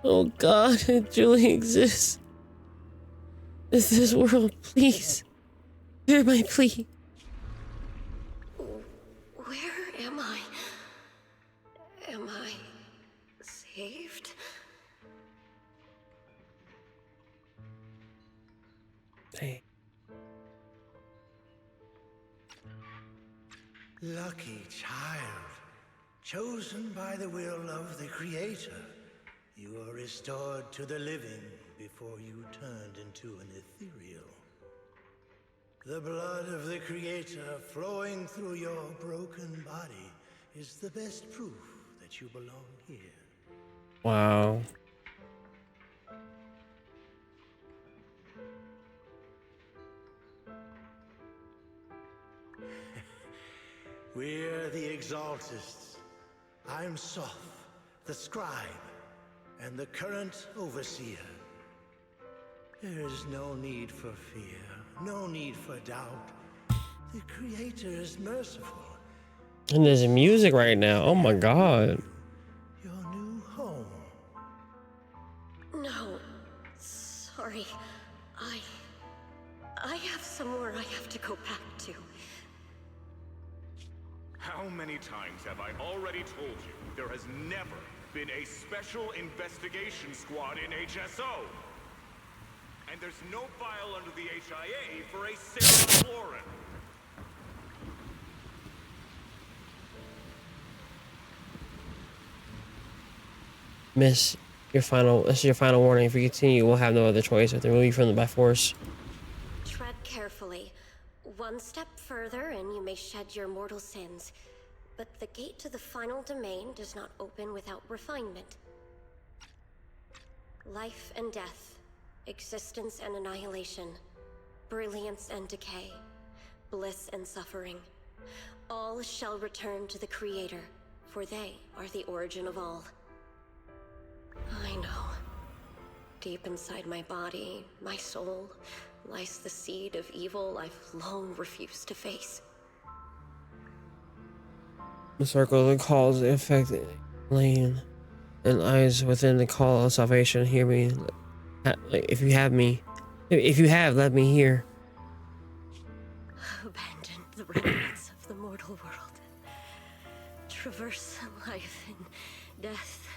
[SPEAKER 1] Oh God, it truly exists. Is this world, please. Hear my plea.
[SPEAKER 10] Where am I? Am I saved?
[SPEAKER 1] Hey.
[SPEAKER 9] Lucky child, chosen by the will of the Creator, you are restored to the living before you turned into an ethereal. The blood of the Creator flowing through your broken body is the best proof that you belong here.
[SPEAKER 1] Wow.
[SPEAKER 9] We're the Exaltists. I'm Soph, the Scribe, and the current Overseer. There is no need for fear, no need for doubt. The Creator is merciful.
[SPEAKER 1] And there's music right now. Oh my God.
[SPEAKER 9] Your new home.
[SPEAKER 10] No. Sorry. I have somewhere I have to go back to.
[SPEAKER 11] How many times have I already told you there has never been a special investigation squad in HSO? And there's no file under the HIA for a Sarah Florin.
[SPEAKER 1] Miss, this is your final warning. If you continue, we'll have no other choice but to remove you from by force.
[SPEAKER 10] Tread carefully. One step further and you may shed your mortal sins. But the gate to the final domain does not open without refinement. Life and death, existence and annihilation, brilliance and decay, bliss and suffering. All shall return to the Creator, for they are the origin of all. I know. Deep inside my body, my soul, lies the seed of evil I've long refused to face.
[SPEAKER 1] The circle that calls the affected lane and lies within the call of salvation. Hear me. If you have me. If you have, let me hear.
[SPEAKER 10] Abandon the remnants of the mortal world. Traverse life and death.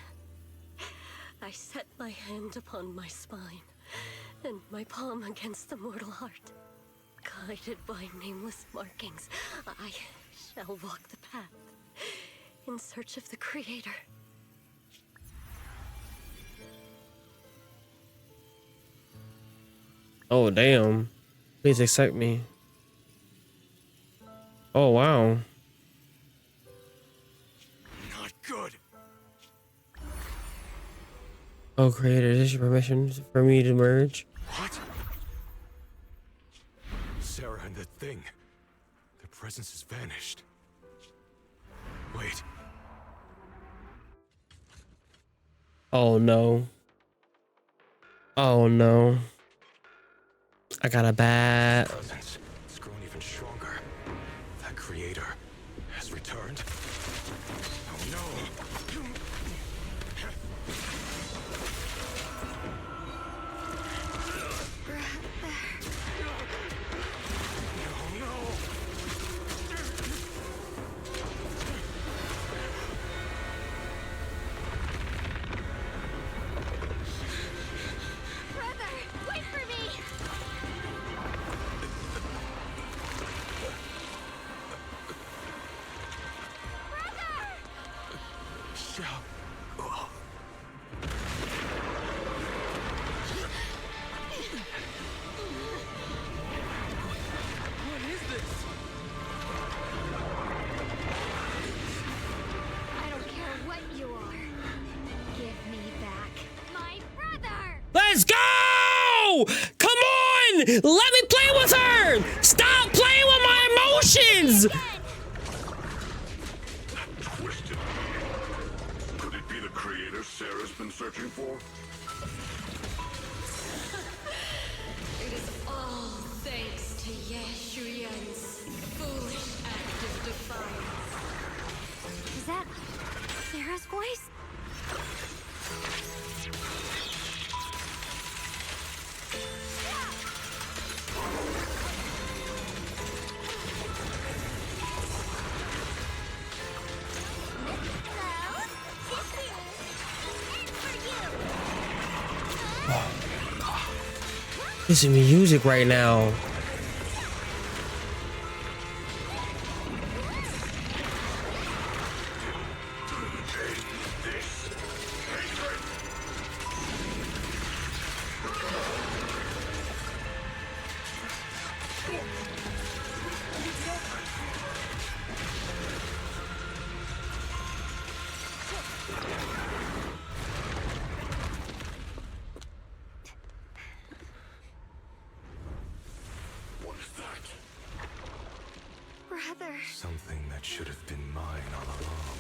[SPEAKER 10] I set my hand upon my spine, and my palm against the mortal heart. Guided by nameless markings, I shall walk the path, in search of the Creator.
[SPEAKER 1] Oh, damn. Please accept me. Oh, wow.
[SPEAKER 4] Not good.
[SPEAKER 1] Oh, Creator, is this your permission for me to merge?
[SPEAKER 4] What? Sarah and the thing. Their presence has vanished. Wait.
[SPEAKER 1] Oh no. Oh no. I got a bad.
[SPEAKER 4] Presence. It's grown even stronger. That creator has returned. Oh no.
[SPEAKER 5] Brother, wait for me!
[SPEAKER 12] What is this?
[SPEAKER 15] I don't care what you are. Give me back my brother!
[SPEAKER 1] Let's go! Come on! Let me play with her! Stop playing with my emotions!
[SPEAKER 17] Twisted. Could it be the creator Sarah's been searching for?
[SPEAKER 20] It is all thanks to Yeshuyan's foolish act of defiance.
[SPEAKER 15] Is that Sarah's voice?
[SPEAKER 1] This is music right now.
[SPEAKER 17] What is that?
[SPEAKER 15] Brother.
[SPEAKER 4] Something that should have been mine all along.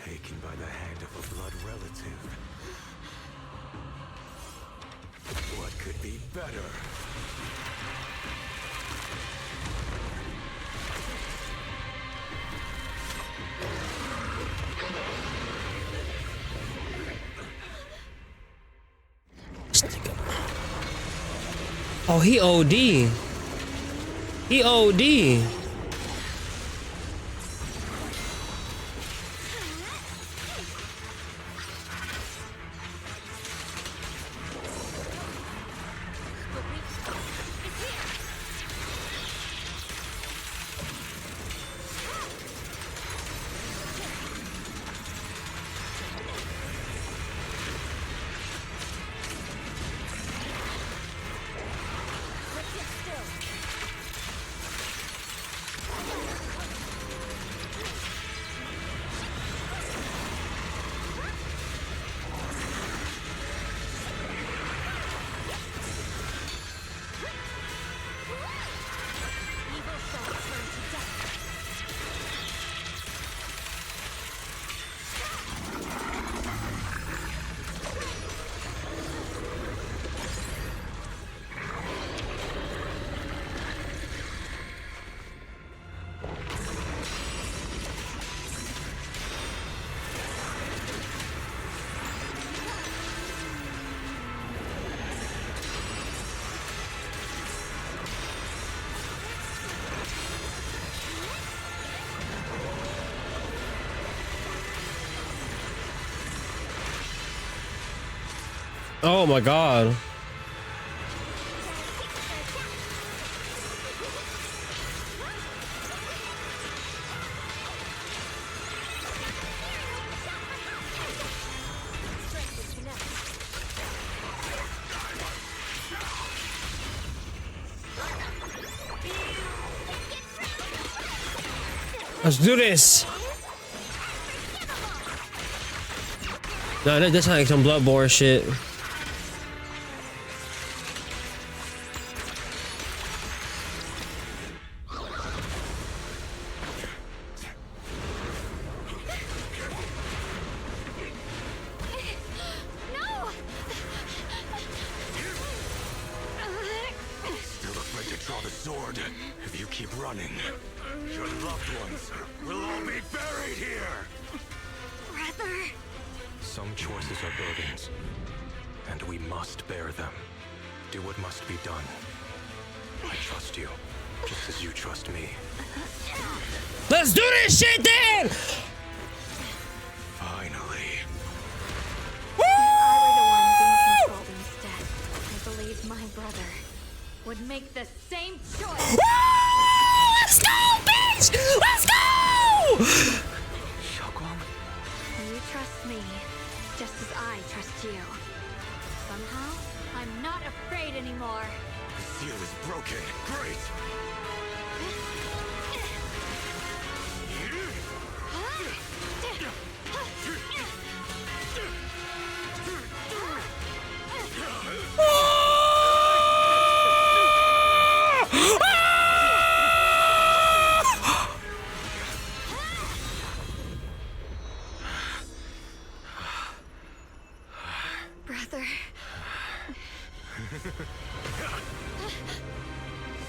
[SPEAKER 4] Taken by the hand of a blood relative. What could be better?
[SPEAKER 1] Oh, he OD. He OD. Oh my god. Let's do this. No, that's like some Bloodborne shit.
[SPEAKER 4] running. Your loved ones will all be buried here!
[SPEAKER 5] Brother!
[SPEAKER 4] Some choices are burdens, and we must bear them. Do what must be done. I trust you, just as you trust me.
[SPEAKER 1] Let's do this shit then!
[SPEAKER 4] Finally.
[SPEAKER 15] If I were the one being controlled instead, I believe my brother would make the same choice.
[SPEAKER 1] Let's go, bitch! Let's go!
[SPEAKER 4] Xiaoguang.
[SPEAKER 15] You trust me, just as I trust you. Somehow, I'm not afraid anymore.
[SPEAKER 4] The seal is broken. Great!
[SPEAKER 15] Brother.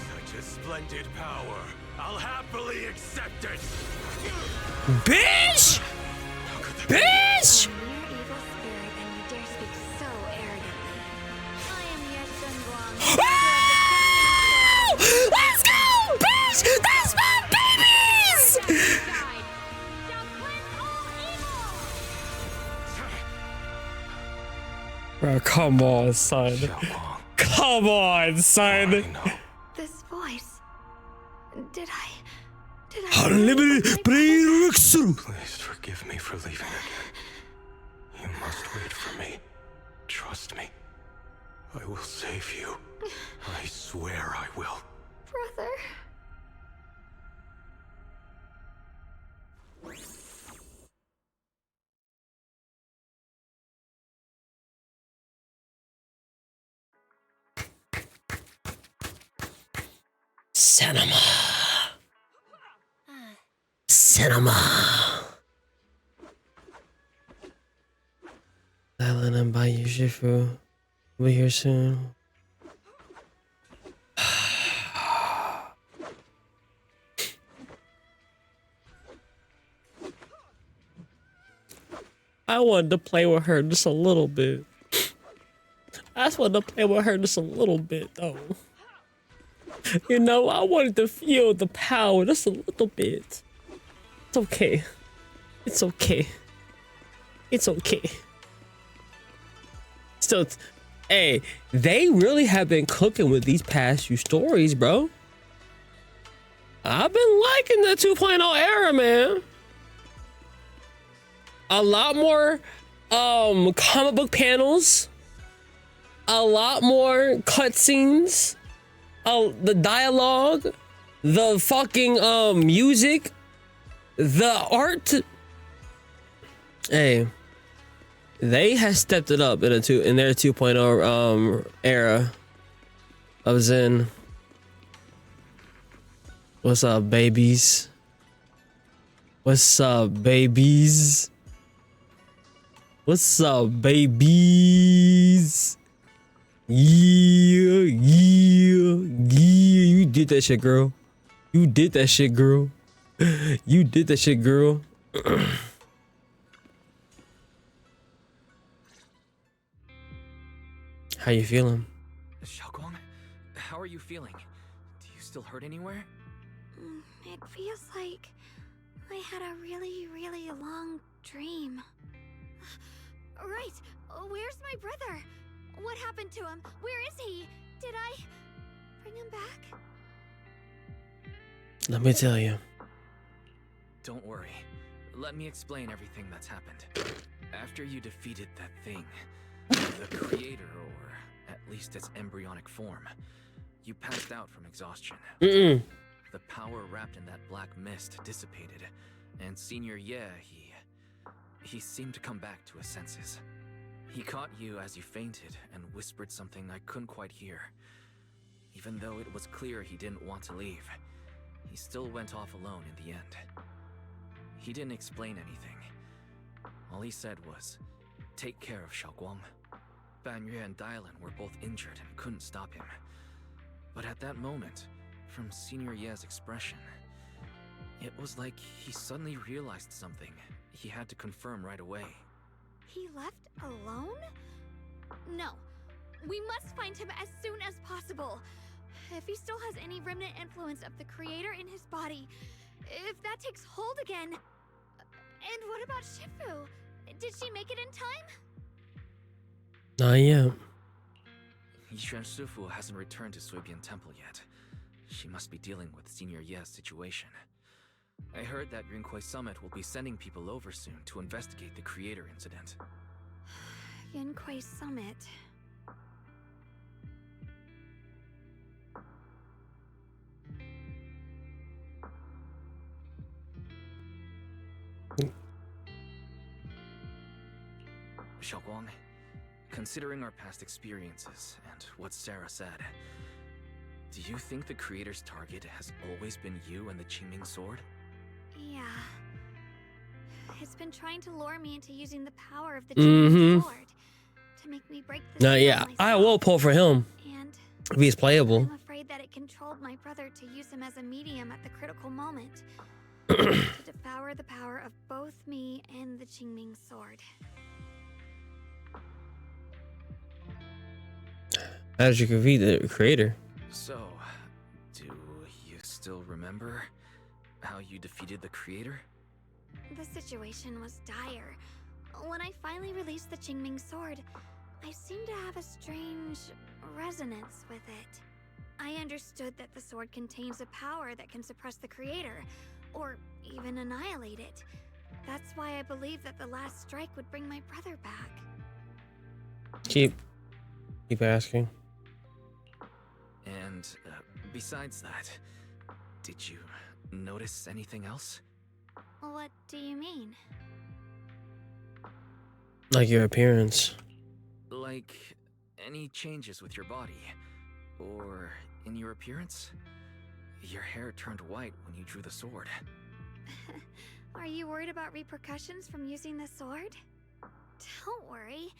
[SPEAKER 4] Such a splendid power. I'll happily accept it.
[SPEAKER 1] Bitch! Bitch!
[SPEAKER 15] A mere evil spirit, and you dare speak so arrogantly. I am Yes Zenless.
[SPEAKER 1] Oh! Let's go, bitch! That's my babies! Bro, come on, son. Come on, son.
[SPEAKER 15] This voice. Did I
[SPEAKER 1] Unlimited breakthrough.
[SPEAKER 4] Please forgive me for leaving again. You must wait for me. Trust me. I will save you. I swear I will.
[SPEAKER 15] Brother.
[SPEAKER 1] Cinema. Cinema. Island and MambaUchiha will be here soon. I wanted to play with her just a little bit. I just wanted to play with her just a little bit, though. You know, I wanted to feel the power just a little bit. It's okay. It's okay. It's okay. So, hey, they really have been cooking with these past few stories, bro. I've been liking the 2.0 era, man. A lot more comic book panels. A lot more cutscenes. The dialogue, the fucking music, the art. Hey, they have stepped it up in their 2.0 era of Zen. What's up, babies? What's up, babies? What's up, babies? Yeah, yeah, yeah. You did that shit, girl. You did that shit, girl. You did that shit, girl. How you feeling?
[SPEAKER 14] Xiaoguang, how are you feeling? Do you still hurt anywhere?
[SPEAKER 15] It feels like I had a really, really long dream. Right. Where's my brother? What happened to him? Where is he? Did I bring him back?
[SPEAKER 1] Let me tell you.
[SPEAKER 14] Don't worry. Let me explain everything that's happened. After you defeated that thing, the creator, or at least its embryonic form, you passed out from exhaustion. The power wrapped in that black mist dissipated, and Senior Ye, he seemed to come back to his senses. He caught you as you fainted and whispered something I couldn't quite hear. Even though it was clear he didn't want to leave, he still went off alone in the end. He didn't explain anything. All he said was, "Take care of Xiaoguang." Banyue and Dylan were both injured and couldn't stop him. But at that moment, from Senior Ye's expression. It was like he suddenly realized something he had to confirm right away.
[SPEAKER 15] He left alone? No. We must find him as soon as possible. If he still has any remnant influence of the creator in his body, if that takes hold again. And what about Shifu? Did she make it in time?
[SPEAKER 1] Not yet.
[SPEAKER 14] Yishuan Shifu hasn't returned to Suibian Temple yet. She must be dealing with Senior Ye's situation. I heard that Yunquei Summit will be sending people over soon to investigate the creator incident.
[SPEAKER 15] Yunquei Summit.
[SPEAKER 14] Xiaoguang, considering our past experiences and what Sarah said, do you think the creator's target has always been you and the Qingming sword?
[SPEAKER 15] Yeah. It's been trying to lure me into using the power of the Qingming sword to make me break the
[SPEAKER 1] Now, yeah,
[SPEAKER 15] myself.
[SPEAKER 1] I will pull for him
[SPEAKER 15] And
[SPEAKER 1] if he's playable.
[SPEAKER 15] I'm afraid that it controlled my brother to use him as a medium at the critical moment to devour the power of both me and the Qingming sword.
[SPEAKER 1] How did you defeat the creator?
[SPEAKER 14] So, do you still remember how you defeated the creator?
[SPEAKER 15] The situation was dire. When I finally released the Qingming sword, I seemed to have a strange resonance with it. I understood that the sword contains a power that can suppress the creator, or even annihilate it. That's why I believe that the last strike would bring my brother back.
[SPEAKER 1] Keep asking.
[SPEAKER 14] And besides that, did you notice anything else?
[SPEAKER 15] What do you mean?
[SPEAKER 1] Like your appearance.
[SPEAKER 14] Like any changes with your body? Or in your appearance? Your hair turned white when you drew the sword.
[SPEAKER 15] Are you worried about repercussions from using the sword? Don't worry.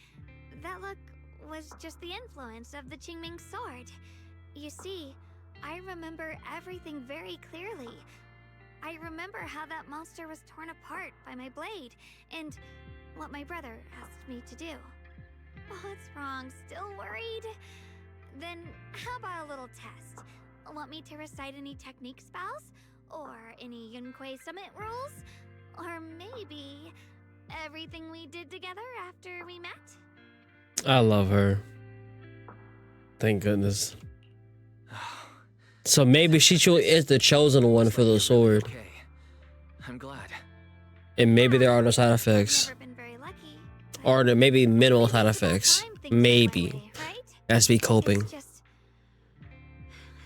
[SPEAKER 15] That look was just the influence of the Qingming sword. You see, I remember everything very clearly. I remember how that monster was torn apart by my blade, and what my brother asked me to do. What's wrong? Still worried? Then how about a little test? Want me to recite any technique spells? Or any Yunquei Summit rules? Or maybe everything we did together after we met?
[SPEAKER 1] I love her. Thank goodness. So maybe she truly is the chosen one for the sword.
[SPEAKER 14] Okay, I'm glad.
[SPEAKER 1] And maybe there are no side effects. Or there may be minimal side effects. Maybe. Has to be coping.
[SPEAKER 15] It's just,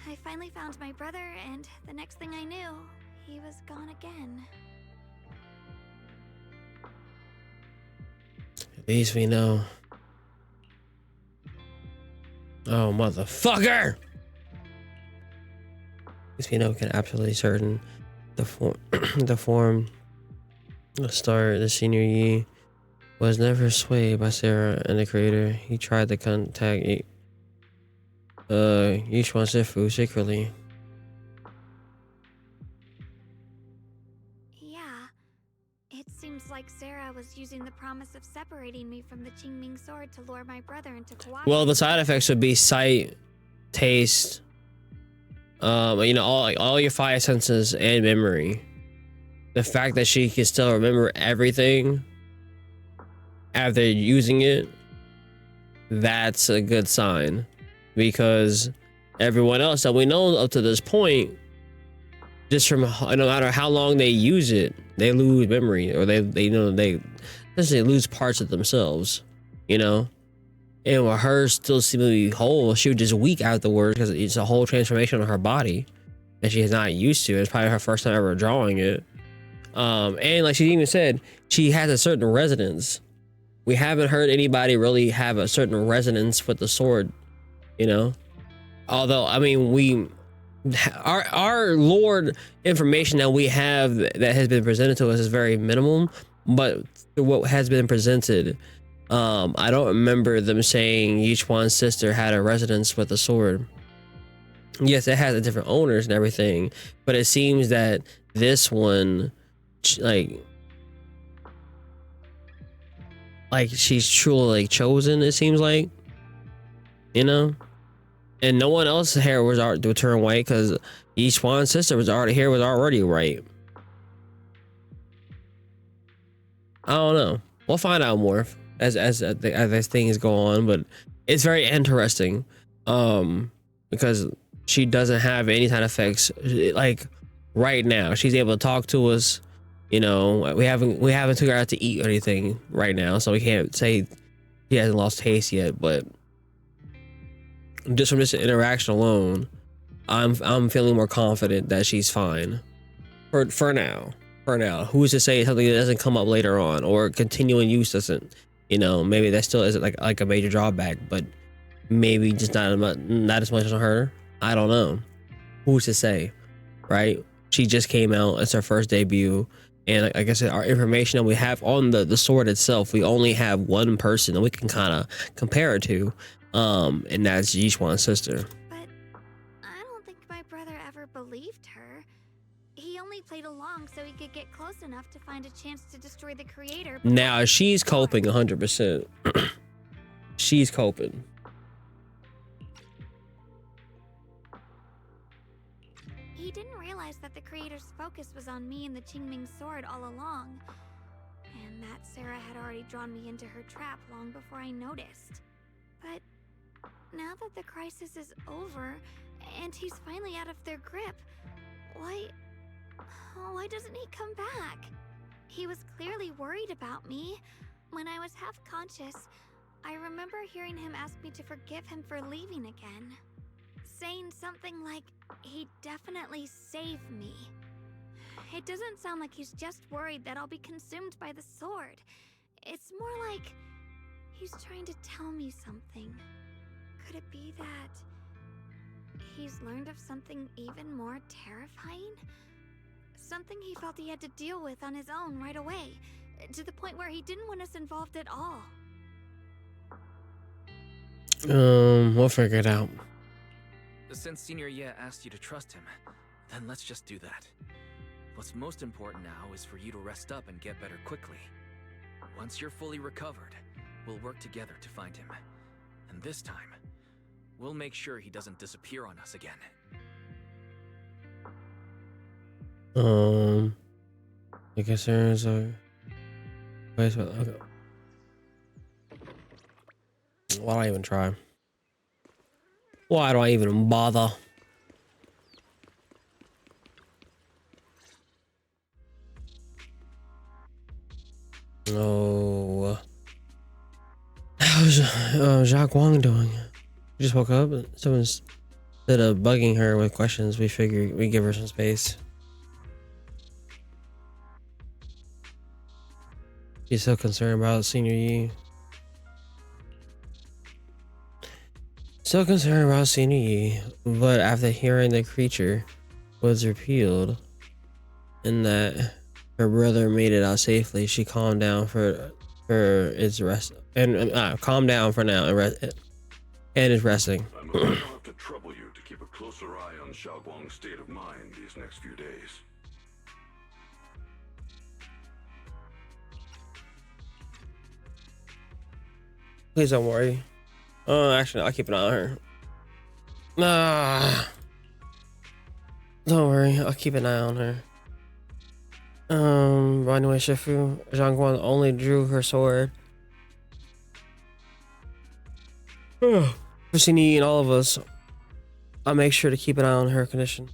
[SPEAKER 15] I finally found my brother, and the next thing I knew, he was gone again.
[SPEAKER 1] At least we know. Oh, motherfucker! At least we know we can absolutely certain the form, the start, the Senior Yi was never swayed by Sarah and the creator. He tried to contact Yishuan Shifu secretly.
[SPEAKER 15] Yeah. It seems like Sarah was using the promise of separating me from the Qingming sword to lure my brother into cooperating.
[SPEAKER 1] Well, the side effects would be sight, taste, you know, all your five senses and memory. The fact that she can still remember everything after using it, that's a good sign, because everyone else that we know up to this point, just from no matter how long they use it, they lose memory, or they essentially lose parts of themselves, you know. And with her still seemingly whole, she was just weak afterwards because it's a whole transformation on her body that she is not used to. It's probably her first time ever drawing it. And like she even said, she has a certain resonance. We haven't heard anybody really have a certain resonance with the sword, you know. Although, I mean, our Lord information that we have that has been presented to us is very minimum, but what has been presented, I don't remember them saying Yichuan's sister had a resonance with the sword. yes, it has a different owners and everything, but it seems that this one, like she's truly like chosen. It seems like, you know, and no one else's hair was already to turn white because Yishuan's sister was already white. I don't know. We'll find out more as things go on, but it's very interesting, because she doesn't have any side effects. Like right now, she's able to talk to us. You know, we haven't took her out to eat or anything right now, so we can't say she hasn't lost taste yet. But just from this interaction alone, I'm feeling more confident that she's fine for now. For now, who's to say something that doesn't come up later on, or continuing use doesn't? You know, maybe that still isn't like a major drawback, but maybe just not as much on her. I don't know. Who's to say, right? She just came out. It's her first debut, and like I said, our information that we have on the sword itself, we only have one person that we can kind of compare it to, and that's Yishuan's sister.
[SPEAKER 15] But I don't think my brother ever believed her. He only played along so he could get close enough to find a chance to destroy the creator.
[SPEAKER 1] Now she's coping 100%. She's coping.
[SPEAKER 15] He didn't realize that the creator's focus was on me and the Qingming sword all along, and that Sarah had already drawn me into her trap long before I noticed. But now that the crisis is over and he's finally out of their grip, why doesn't he come back? He was clearly worried about me. When I was half conscious, I remember hearing him ask me to forgive him for leaving again, saying something like he'd definitely save me. It doesn't sound like he's just worried that I'll be consumed by the sword. It's more like he's trying to tell me something. Could it be that he's learned of something even more terrifying? Something he felt he had to deal with on his own right away, to the point where he didn't want us involved at all.
[SPEAKER 1] We'll figure it out.
[SPEAKER 14] Since Senior Ye asked you to trust him, then let's just do that. What's most important now is for you to rest up and get better quickly. Once you're fully recovered, we'll work together to find him. And this time, we'll make sure he doesn't disappear on us again.
[SPEAKER 1] I guess there's a place where, okay. Why don't I even try? Why do I even bother? Oh, how's Jacques Wang doing? She just woke up. Someone's instead of bugging her with questions, we figured we give her some space. She's so concerned about Senior Yi. So concerned about Senior Yi, but after hearing the creature was repealed and that her brother made it out safely, she calmed down for its rest and calmed down for now and is resting.
[SPEAKER 17] I'm afraid I'll have to trouble you to keep a closer eye on Xiaoguang's state of mind these next few days.
[SPEAKER 1] Please don't worry. Actually, I'll keep an eye on her. Don't worry, I'll keep an eye on her. By the way, Shifu, Zhang Guan only drew her sword for Sini and all of us. I'll make sure to keep an eye on her condition.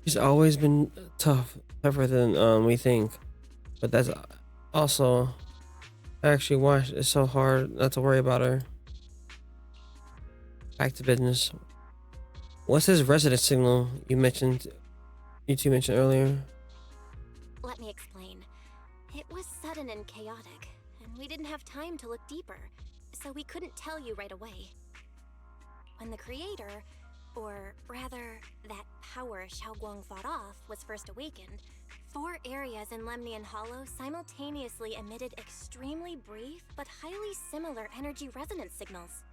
[SPEAKER 1] She's always been tougher than we think, but that's also actually why it's so hard not to worry about her. Back to business. What's his resident signal you two mentioned earlier?
[SPEAKER 6] Let me explain. It was sudden and chaotic, and we didn't have time to look deeper, so we couldn't tell you right away. When the creator, or rather, that power Xiaoguang fought off, was first awakened, 4 areas in Lemnian Hollow simultaneously emitted extremely brief but highly similar energy resonance signals.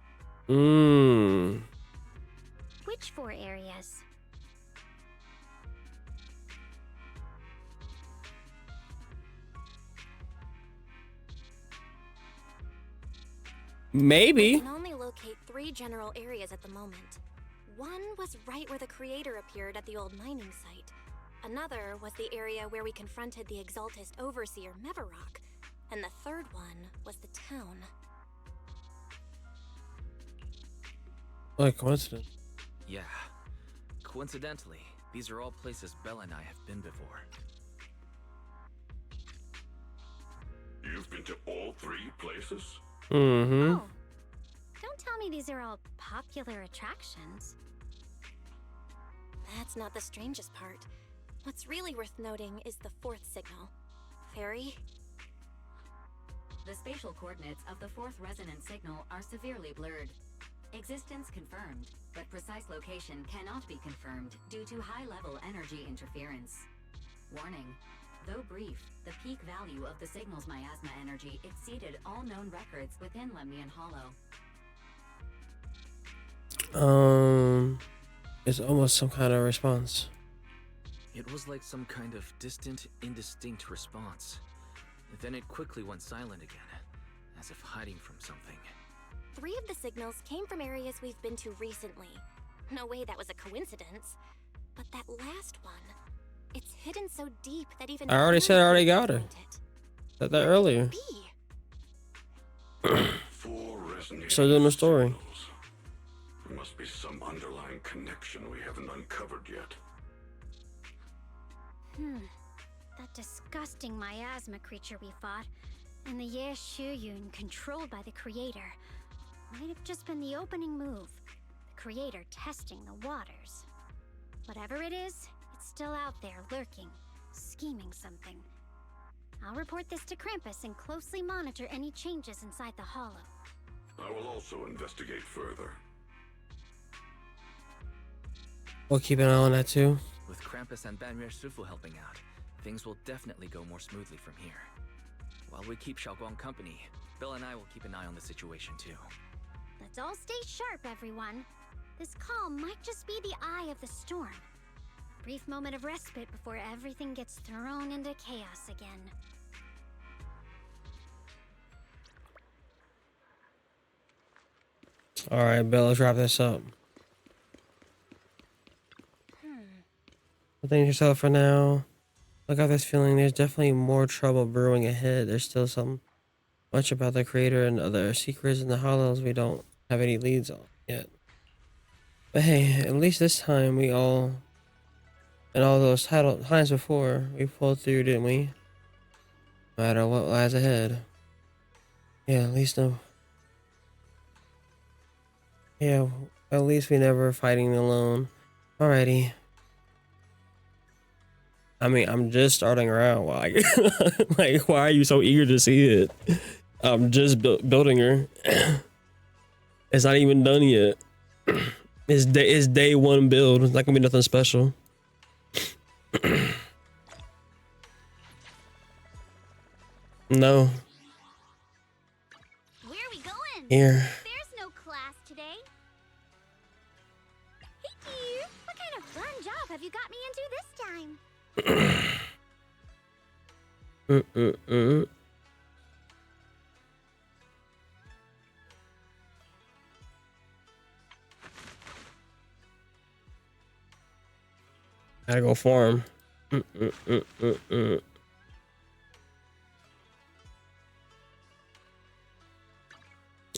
[SPEAKER 5] Which 4 areas?
[SPEAKER 1] Maybe.
[SPEAKER 6] We can only locate 3 general areas at the moment. One was right where the creator appeared at the old mining site. Another was the area where we confronted the Exaltist Overseer Mevarok. And the third one was the town.
[SPEAKER 1] What coincidence.
[SPEAKER 14] Yeah. Coincidentally, these are all places Bella and I have been before.
[SPEAKER 17] You've been to all 3 places?
[SPEAKER 5] Oh, don't tell me these are all popular attractions.
[SPEAKER 6] That's not the strangest part. What's really worth noting is the 4th signal. Fairy?
[SPEAKER 18] The spatial coordinates of the 4th resonance signal are severely blurred. Existence confirmed, but precise location cannot be confirmed due to high-level energy interference. Warning. Though brief, the peak value of the signal's miasma energy exceeded all known records within Lemnian Hollow.
[SPEAKER 1] It's almost some kind of response.
[SPEAKER 14] It was like some kind of distant, indistinct response. Then it quickly went silent again, as if hiding from something.
[SPEAKER 6] 3 of the signals came from areas we've been to recently. No way that was a coincidence. But that last one, it's hidden so deep that even
[SPEAKER 1] I already said I already got her. Said that earlier. So doing the story.
[SPEAKER 17] There must be some underlying connection we haven't uncovered yet.
[SPEAKER 5] That disgusting miasma creature we fought, and the Ye Shuyun controlled by the creator, might have just been the opening move. The creator testing the waters. Whatever it is, it's still out there lurking, scheming something. I'll report this to Krampus and closely monitor any changes inside the hollow.
[SPEAKER 17] I will also investigate further.
[SPEAKER 1] We'll keep an eye on that too.
[SPEAKER 14] With Krampus and Banrier Sufu helping out, things will definitely go more smoothly from here. While we keep Xiaoguang company, Bill and I will keep an eye on the situation too.
[SPEAKER 5] Let's all stay sharp, everyone. This calm might just be the eye of the storm. A brief moment of respite before everything gets thrown into chaos again.
[SPEAKER 1] All right, Bill, let's wrap this up. Well, thank yourself for now. I got this feeling there's definitely more trouble brewing ahead. There's still much about the creator and other secrets in the hollows we don't have any leads on yet. But hey, at least this time and all those times before, we pulled through, didn't we? No matter what lies ahead. Yeah, at least at least we never fighting alone. Alrighty. I mean, I'm just starting around. Like, like, why are you so eager to see it? I'm just building her. It's not even done yet. It's day 1 build. It's not gonna be nothing special. No.
[SPEAKER 5] Where are we going?
[SPEAKER 1] Here.
[SPEAKER 5] There's no class today. Hey, dear. What kind of fun job have you got me into this time?
[SPEAKER 1] Gotta go farm.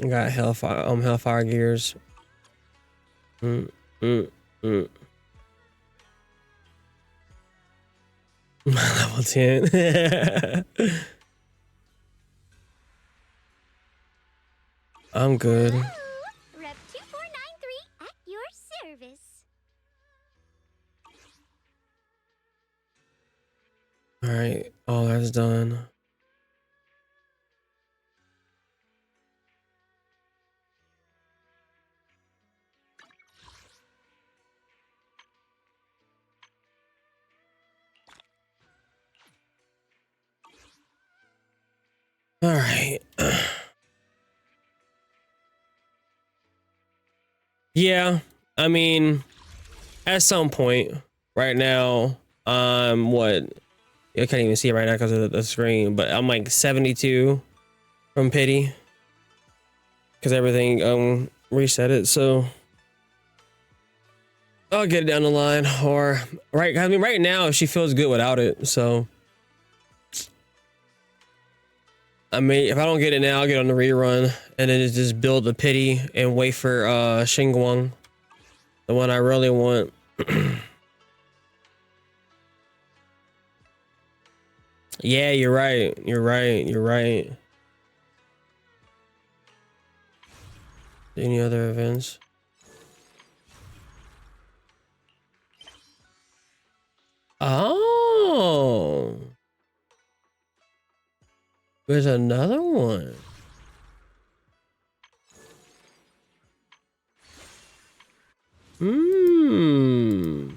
[SPEAKER 1] Got hellfire gears. Level 10. I'm good.
[SPEAKER 5] Hello, Rep 2493 at your service.
[SPEAKER 1] All right, all that's done. Yeah, I mean, at some point, right now, what? I can't even see it right now because of the screen, but I'm like 72 from pity because everything reset it. So I'll get it down the line, or right. I mean, right now she feels good without it. So I mean, if I don't get it now, I'll get on the rerun and then just build the pity and wait for Xinguang, the one I really want. Yeah, you're right. You're right. You're right. Any other events? Oh, there's another one. Hmm.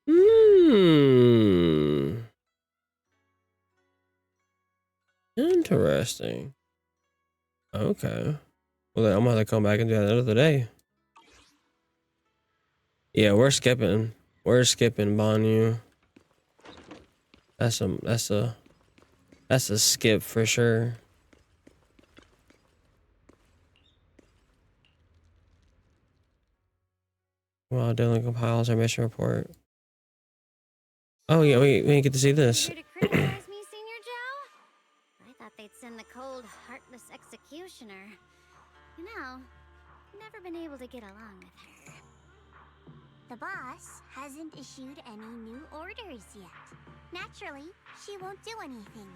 [SPEAKER 1] Hmm. Interesting. Okay. Well, then I'm gonna have to come back and do that another day. Yeah, we're skipping. We're skipping Banyu. That's a skip for sure. Well, Dylan compiles our mission report. Oh yeah, we didn't get to see this.
[SPEAKER 5] Here to criticize me, Senior Joe? I thought they'd send the cold, heartless executioner. You know, never been able to get along with her.
[SPEAKER 6] The boss hasn't issued any new orders yet. Naturally, she won't do anything.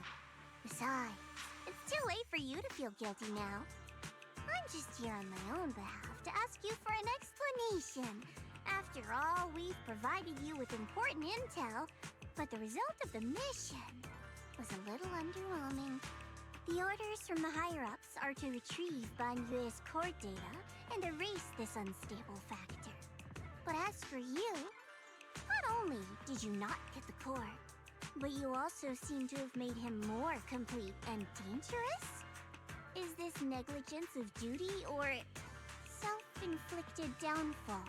[SPEAKER 6] Besides, it's too late for you to feel guilty now. I'm just here on my own behalf to ask you for an explanation. After all, we've provided you with important intel, but the result of the mission was a little underwhelming. The orders from the higher-ups are to retrieve Banyue's core data and erase this unstable factor. But as for you, not only did you not get the core, but you also seem to have made him more complete and dangerous? Is this negligence of duty or self-inflicted downfall?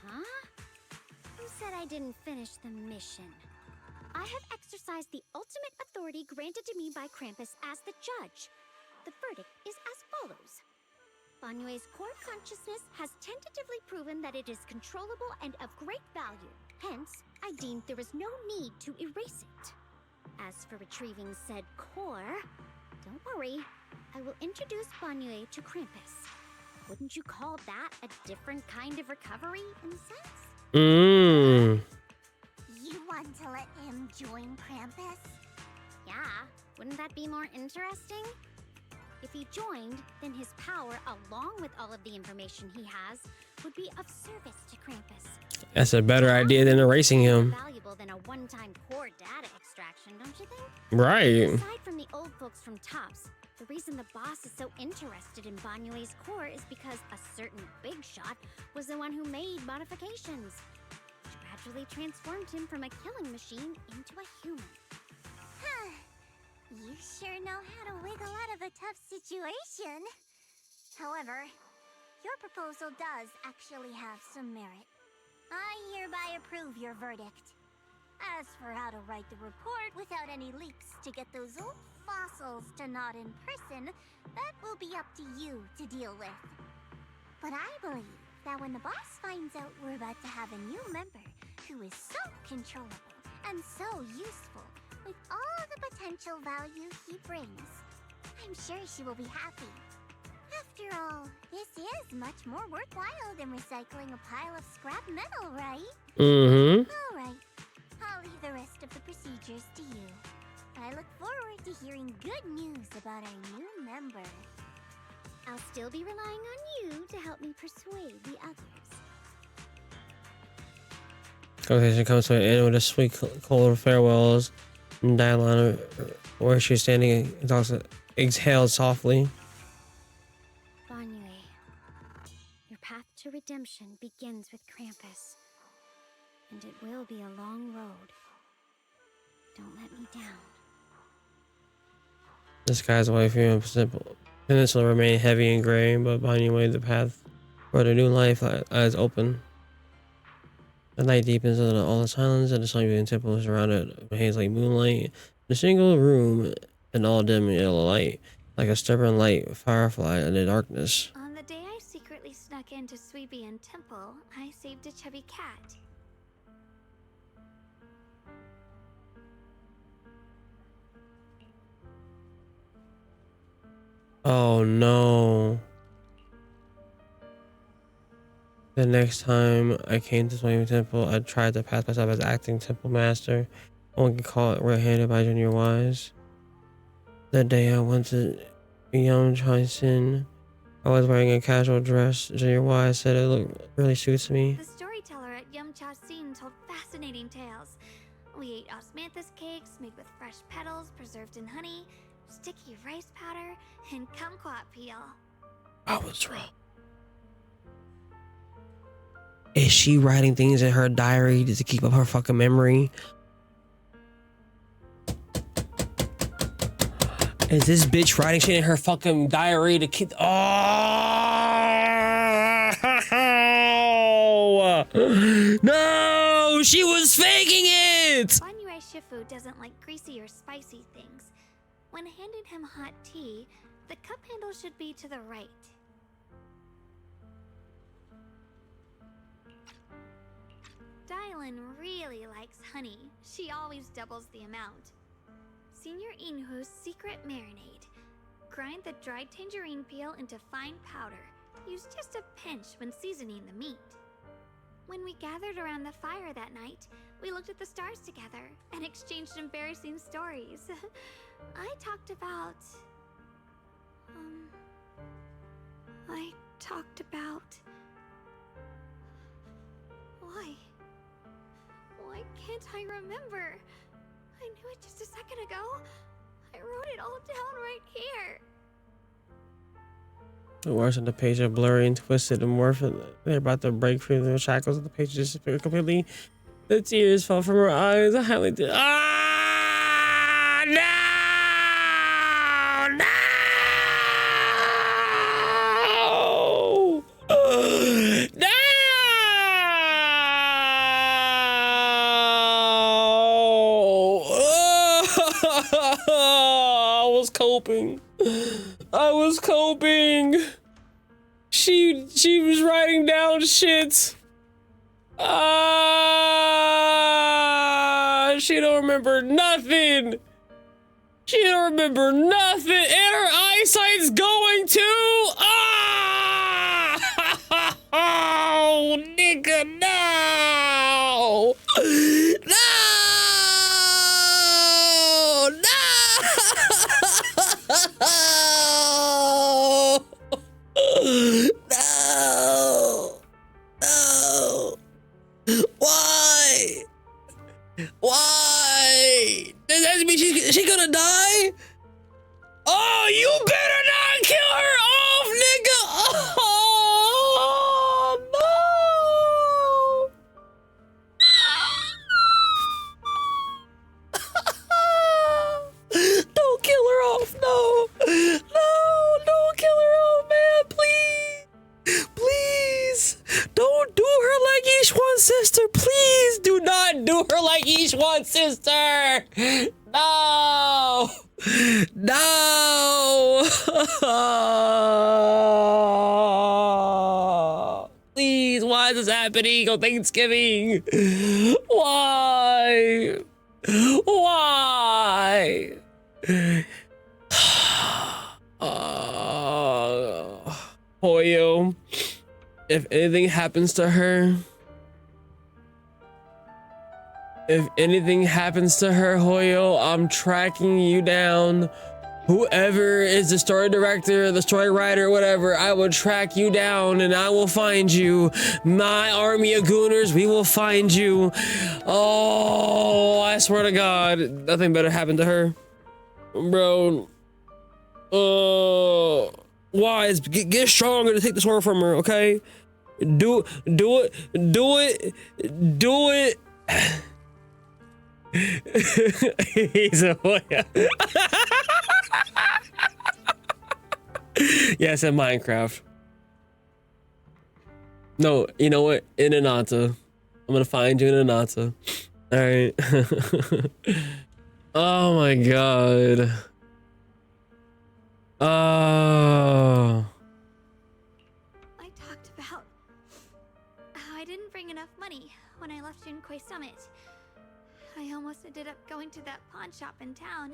[SPEAKER 5] Huh? Who said I didn't finish the mission? I have exercised the ultimate authority granted to me by Krampus as the judge. The verdict is as follows. Banyue's core consciousness has tentatively proven that it is controllable and of great value. Hence, I deemed there is no need to erase it. As for retrieving said core, don't worry. I will introduce Banyue to Krampus. Wouldn't you call that a different kind of recovery, in a sense?
[SPEAKER 1] Mmm.
[SPEAKER 6] You want to let him join Krampus?
[SPEAKER 5] Yeah, wouldn't that be more interesting? If he joined, then his power, along with all of the information he has, would be of service to Krampus.
[SPEAKER 1] That's a better idea than erasing him.
[SPEAKER 5] Valuable than a one-time core data extraction, don't you think?
[SPEAKER 1] Right.
[SPEAKER 5] Aside from the old folks from TOPS, the reason the boss is so interested in Banyue's core is because a certain big shot was the one who made modifications, which gradually transformed him from a killing machine into a human.
[SPEAKER 6] Huh. You sure know how to wiggle out of a tough situation. However, your proposal does actually have some merit. I hereby approve your verdict. As for how to write the report without any leaks to get those old fossils to nod in person, that will be up to you to deal with. But I believe that when the boss finds out we're about to have a new member who is so controllable and so useful with all the potential value he brings, I'm sure she will be happy. After all, this is much more worthwhile than recycling a pile of scrap metal, right?
[SPEAKER 1] Mm-hmm.
[SPEAKER 6] All right. I'll leave the rest of the procedures to you. I look forward to hearing good news about our new member.
[SPEAKER 5] I'll still be relying on you to help me persuade the others.
[SPEAKER 1] Conversation comes to an end with a sweet, cold farewells and dialogue where she's standing and talks, exhales softly.
[SPEAKER 5] Banyue, your path to redemption begins with Krampus, and it will be a long road. Don't let me down.
[SPEAKER 1] The skies away from you, simple. Peninsula remain heavy and gray, but behind you lay the path for the new life lies open. The night deepens into all the silence, and the sunbeam temple is surrounded by haze like moonlight. The single room and all dim yellow light, like a stubborn light firefly in the darkness.
[SPEAKER 15] On the day I secretly snuck into Sweebian Temple, I saved a chubby cat.
[SPEAKER 1] Oh no. The next time I came to Sweebian Temple, I tried to pass myself as acting temple master. One could call it red-handed by Junior Wise. That day I went to Yamcha-sin. I was wearing a casual dress. Junior Wise said it really suits me.
[SPEAKER 15] The storyteller at Yamcha-sin told fascinating tales. We ate osmanthus cakes made with fresh petals preserved in honey, sticky rice powder, and kumquat peel.
[SPEAKER 1] I was wrong. Is she writing things in her diary to keep up her fucking memory? Is this bitch writing shit in her fucking diary to keep... Oh! No! She was faking it!
[SPEAKER 15] Banyue Shifu doesn't like greasy or spicy things. When handing him hot tea, the cup handle should be to the right. Dylan really likes honey. She always doubles the amount. Senior Inhu's secret marinade. Grind the dried tangerine peel into fine powder. Use just a pinch when seasoning the meat. When we gathered around the fire that night, we looked at the stars together and exchanged embarrassing stories. I talked about... Why can't I remember? I knew it just a second ago. I wrote it all down right here.
[SPEAKER 1] The words on the page are blurry and twisted and morphed. They're about to break through the shackles of the page, disappear completely. The tears fall from her eyes. I highly did. Ah! No! No! No! I was coping. She was writing down shit. She don't remember nothing. She don't remember nothing. And her eyesight's going too. Oh, nigga, no. No. No! No! Why? Why? Does that mean she gonna die? Oh, you better not kill her off, nigga! Oh, no! Don't kill her off, no! No, don't kill her off, man, please! Please! Don't do her like each one sister! Please do not do her like each one sister! No! No! Please, why is this happening on Thanksgiving? Why? Why? Hoyo, if anything happens to her, Hoyo, I'm tracking you down. Whoever is the story director, the story writer, whatever, I will track you down and I will find you. My army of gooners, we will find you. Oh, I swear to God, nothing better happened to her. Bro. Wise, get stronger to take the sword from her, okay? Do it. He's a Hoya. Yes, in Minecraft. No, you know what? In Anata. I'm gonna find you in Anata. Alright. Oh my god. Oh.
[SPEAKER 15] I talked about how I didn't bring enough money when I left Junkoi Summit. I almost ended up going to that pawn shop in town.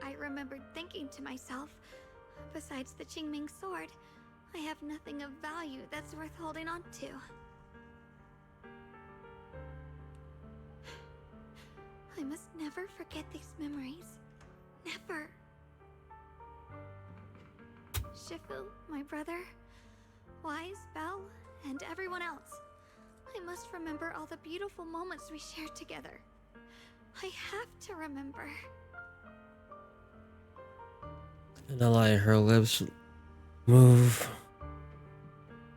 [SPEAKER 15] I remembered thinking to myself, besides the Qingming sword, I have nothing of value that's worth holding on to. I must never forget these memories. Never. Shifu, my brother, Wise, Belle, and everyone else. I must remember all the beautiful moments we shared together. I have to remember.
[SPEAKER 1] And I lie, her lips move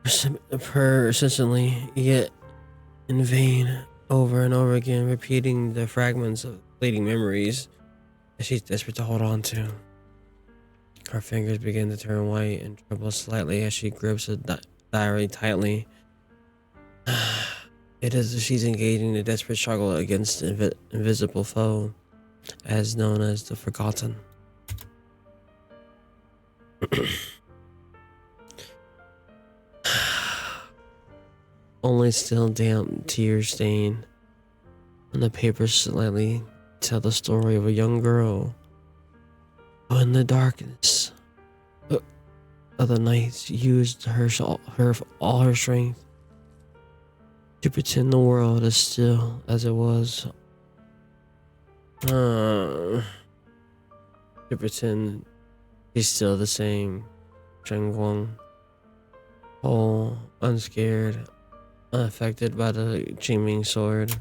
[SPEAKER 1] persistently, yet in vain, over and over again, repeating the fragments of fleeting memories that she's desperate to hold on to. Her fingers begin to turn white and tremble slightly as she grips the diary tightly. It is as she's engaging in a desperate struggle against the invisible foe, as known as the Forgotten. Only still damp tears stain on the paper slightly tell the story of a young girl who in the darkness of the night used all her strength to pretend the world is still as it was. To pretend he's still the same. Zhengguang, whole, unscared, unaffected by the Qingming sword.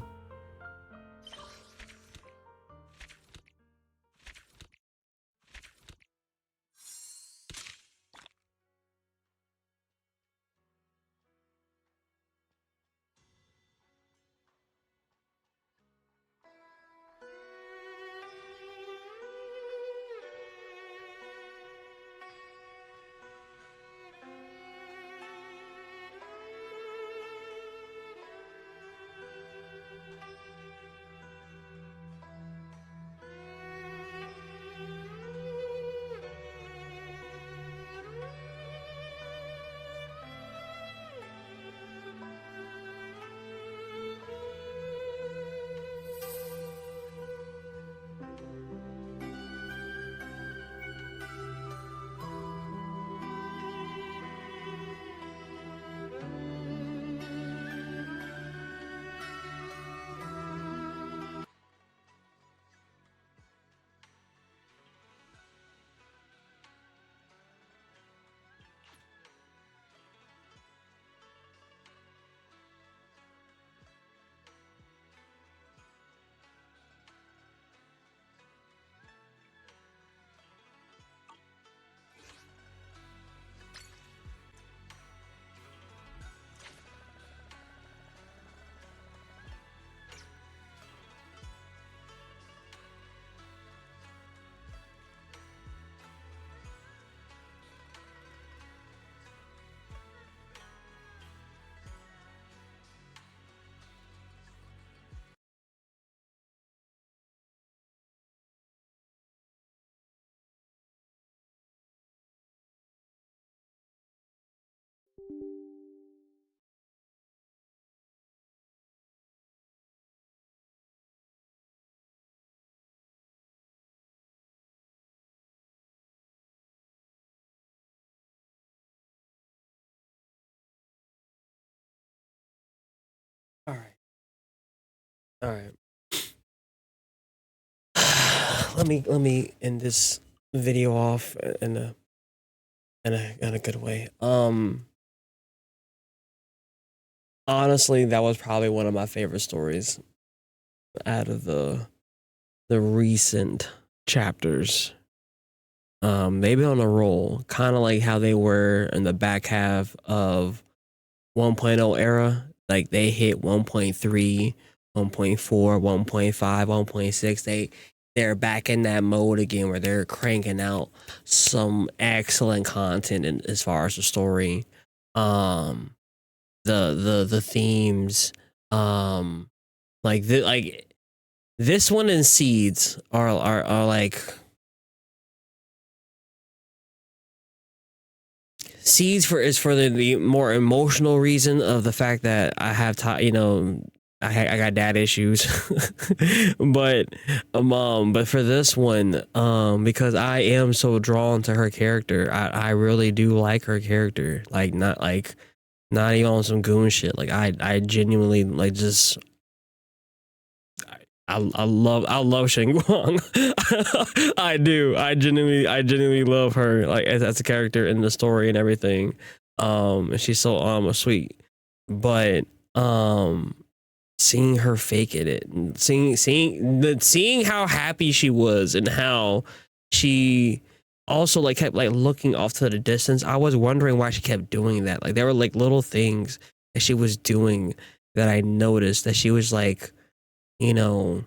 [SPEAKER 1] All right. Let me end this video off in a good way. Honestly, that was probably one of my favorite stories out of the recent chapters. Maybe on a roll, kind of like how they were in the back half of 1.0 era. like they hit 1.3, 1.4, 1.5, 1.6. They're back in that mode again where they're cranking out some excellent content as far as the story, the themes, like this one and Seeds are like Seeds for the more emotional reason of the fact that I have I got dad issues, but for this one, because I am so drawn to her character, I really do like her character, like not even on some goon shit. Like I genuinely like just I love Shen Guang. I do. I genuinely love her, like as a character in the story and everything. And she's so sweet. But seeing her fake it and seeing how happy she was and how she also like kept like looking off to the distance. I was wondering why she kept doing that. Like there were like little things that she was doing that I noticed that she was like, I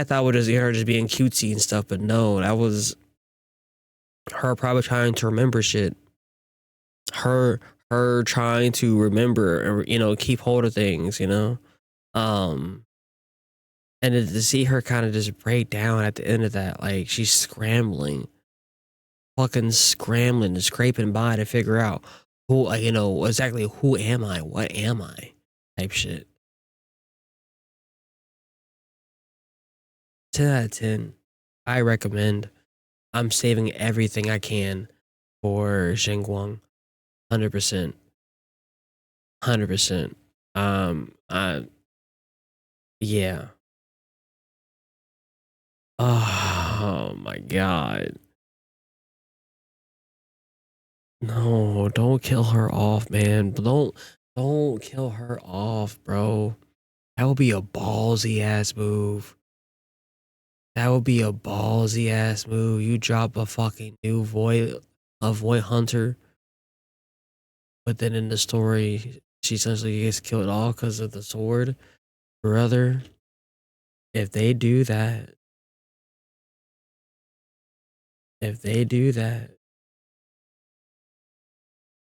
[SPEAKER 1] thought it was her just being cutesy and stuff, but no, that was her probably trying to remember shit. Her trying to remember, keep hold of things, and to see her kind of just break down at the end of that, like she's fucking scrambling and scraping by to figure out who, exactly who am I, what am I, type shit. 10 out of 10. I recommend. I'm saving everything I can for Shen Guang. 100%. 100%. Yeah. Oh my god. No, don't kill her off, man. Don't kill her off, bro. That would be a ballsy ass move. That would be a ballsy ass move. You drop a fucking new void hunter, but then in the story, she essentially gets killed all because of the sword. Brother, if they do that,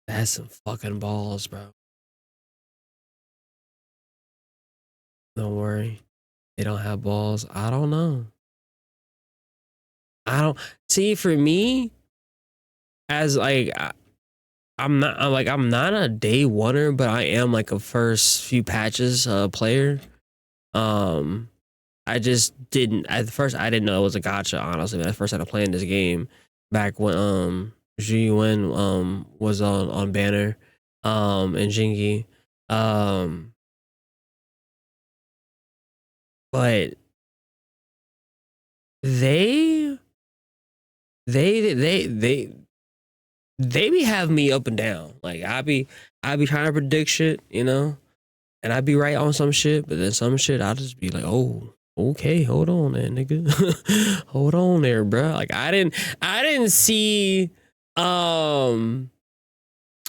[SPEAKER 1] that's some fucking balls, bro. Don't worry. They don't have balls. I don't know. I don't see, for me, as like I'm not a day oneer, but I am like a first few patches player. I just didn't at first. I didn't know it was a gacha. Honestly, when I first started playing this game back when Zhu Yuan was on Banner and Jingi, but they be having me up and down. Like I be trying to predict shit, and I be right on some shit, but then some shit I'll just be like, oh, okay, hold on there, nigga. Hold on there, bro. Like I didn't see in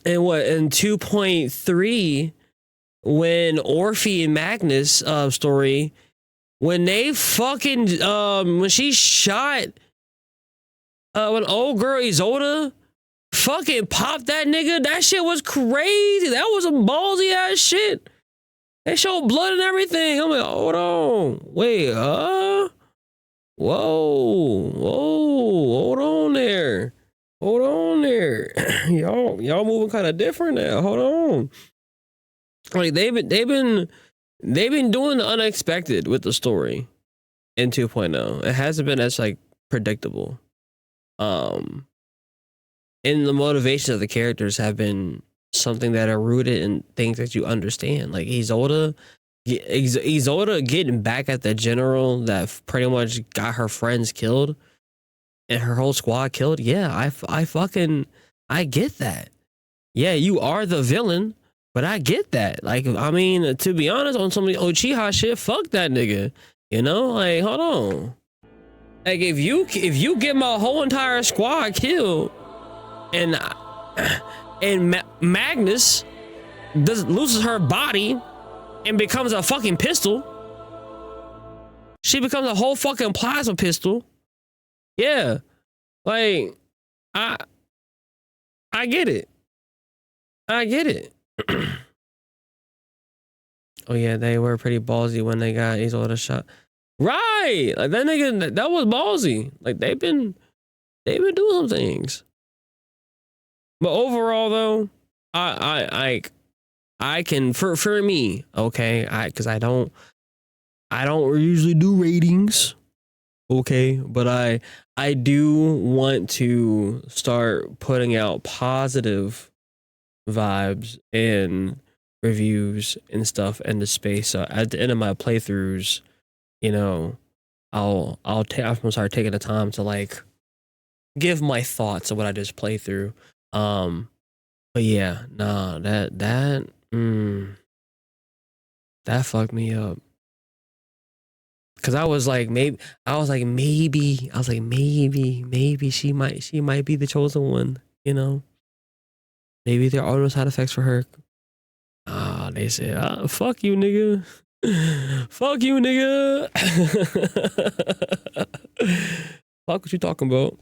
[SPEAKER 1] 2.3 when Orphe and Magnus story, when they fucking when she shot when old girl Isolde fucking popped that nigga, that shit was crazy. That was some ballsy ass shit. They showed blood and everything. I'm like, hold on, wait, whoa, hold on there, y'all moving kind of different now. Hold on, like they've been doing the unexpected with the story in 2.0. It hasn't been as like predictable. And the motivations of the characters have been something that are rooted in things that you understand. Like Isolde getting back at the general that pretty much got her friends killed and her whole squad killed. Yeah, I get that. Yeah, you are the villain, but I get that. Like, I mean, to be honest, on some of the Uchiha shit, fuck that nigga. Like, hold on. Like, if you get my whole entire squad killed, and Magnus loses her body and becomes a fucking pistol. She becomes a whole fucking plasma pistol. Yeah. Like, I get it. I get it. Oh yeah, they were pretty ballsy when they got Isolde shot. Right. Like that nigga, that was ballsy. Like they've been doing some things. But overall though, I can for me, okay, because I don't usually do ratings. Okay, but I do want to start putting out positive vibes and reviews and stuff in the space. So at the end of my playthroughs, you know, I'm gonna start taking the time to like give my thoughts on what I just played through. But yeah, nah, that fucked me up. Cause I was like, maybe she might be the chosen one, you know? Maybe there are no side effects for her. They said, fuck you, nigga. Fuck you, nigga. Fuck what you talking about?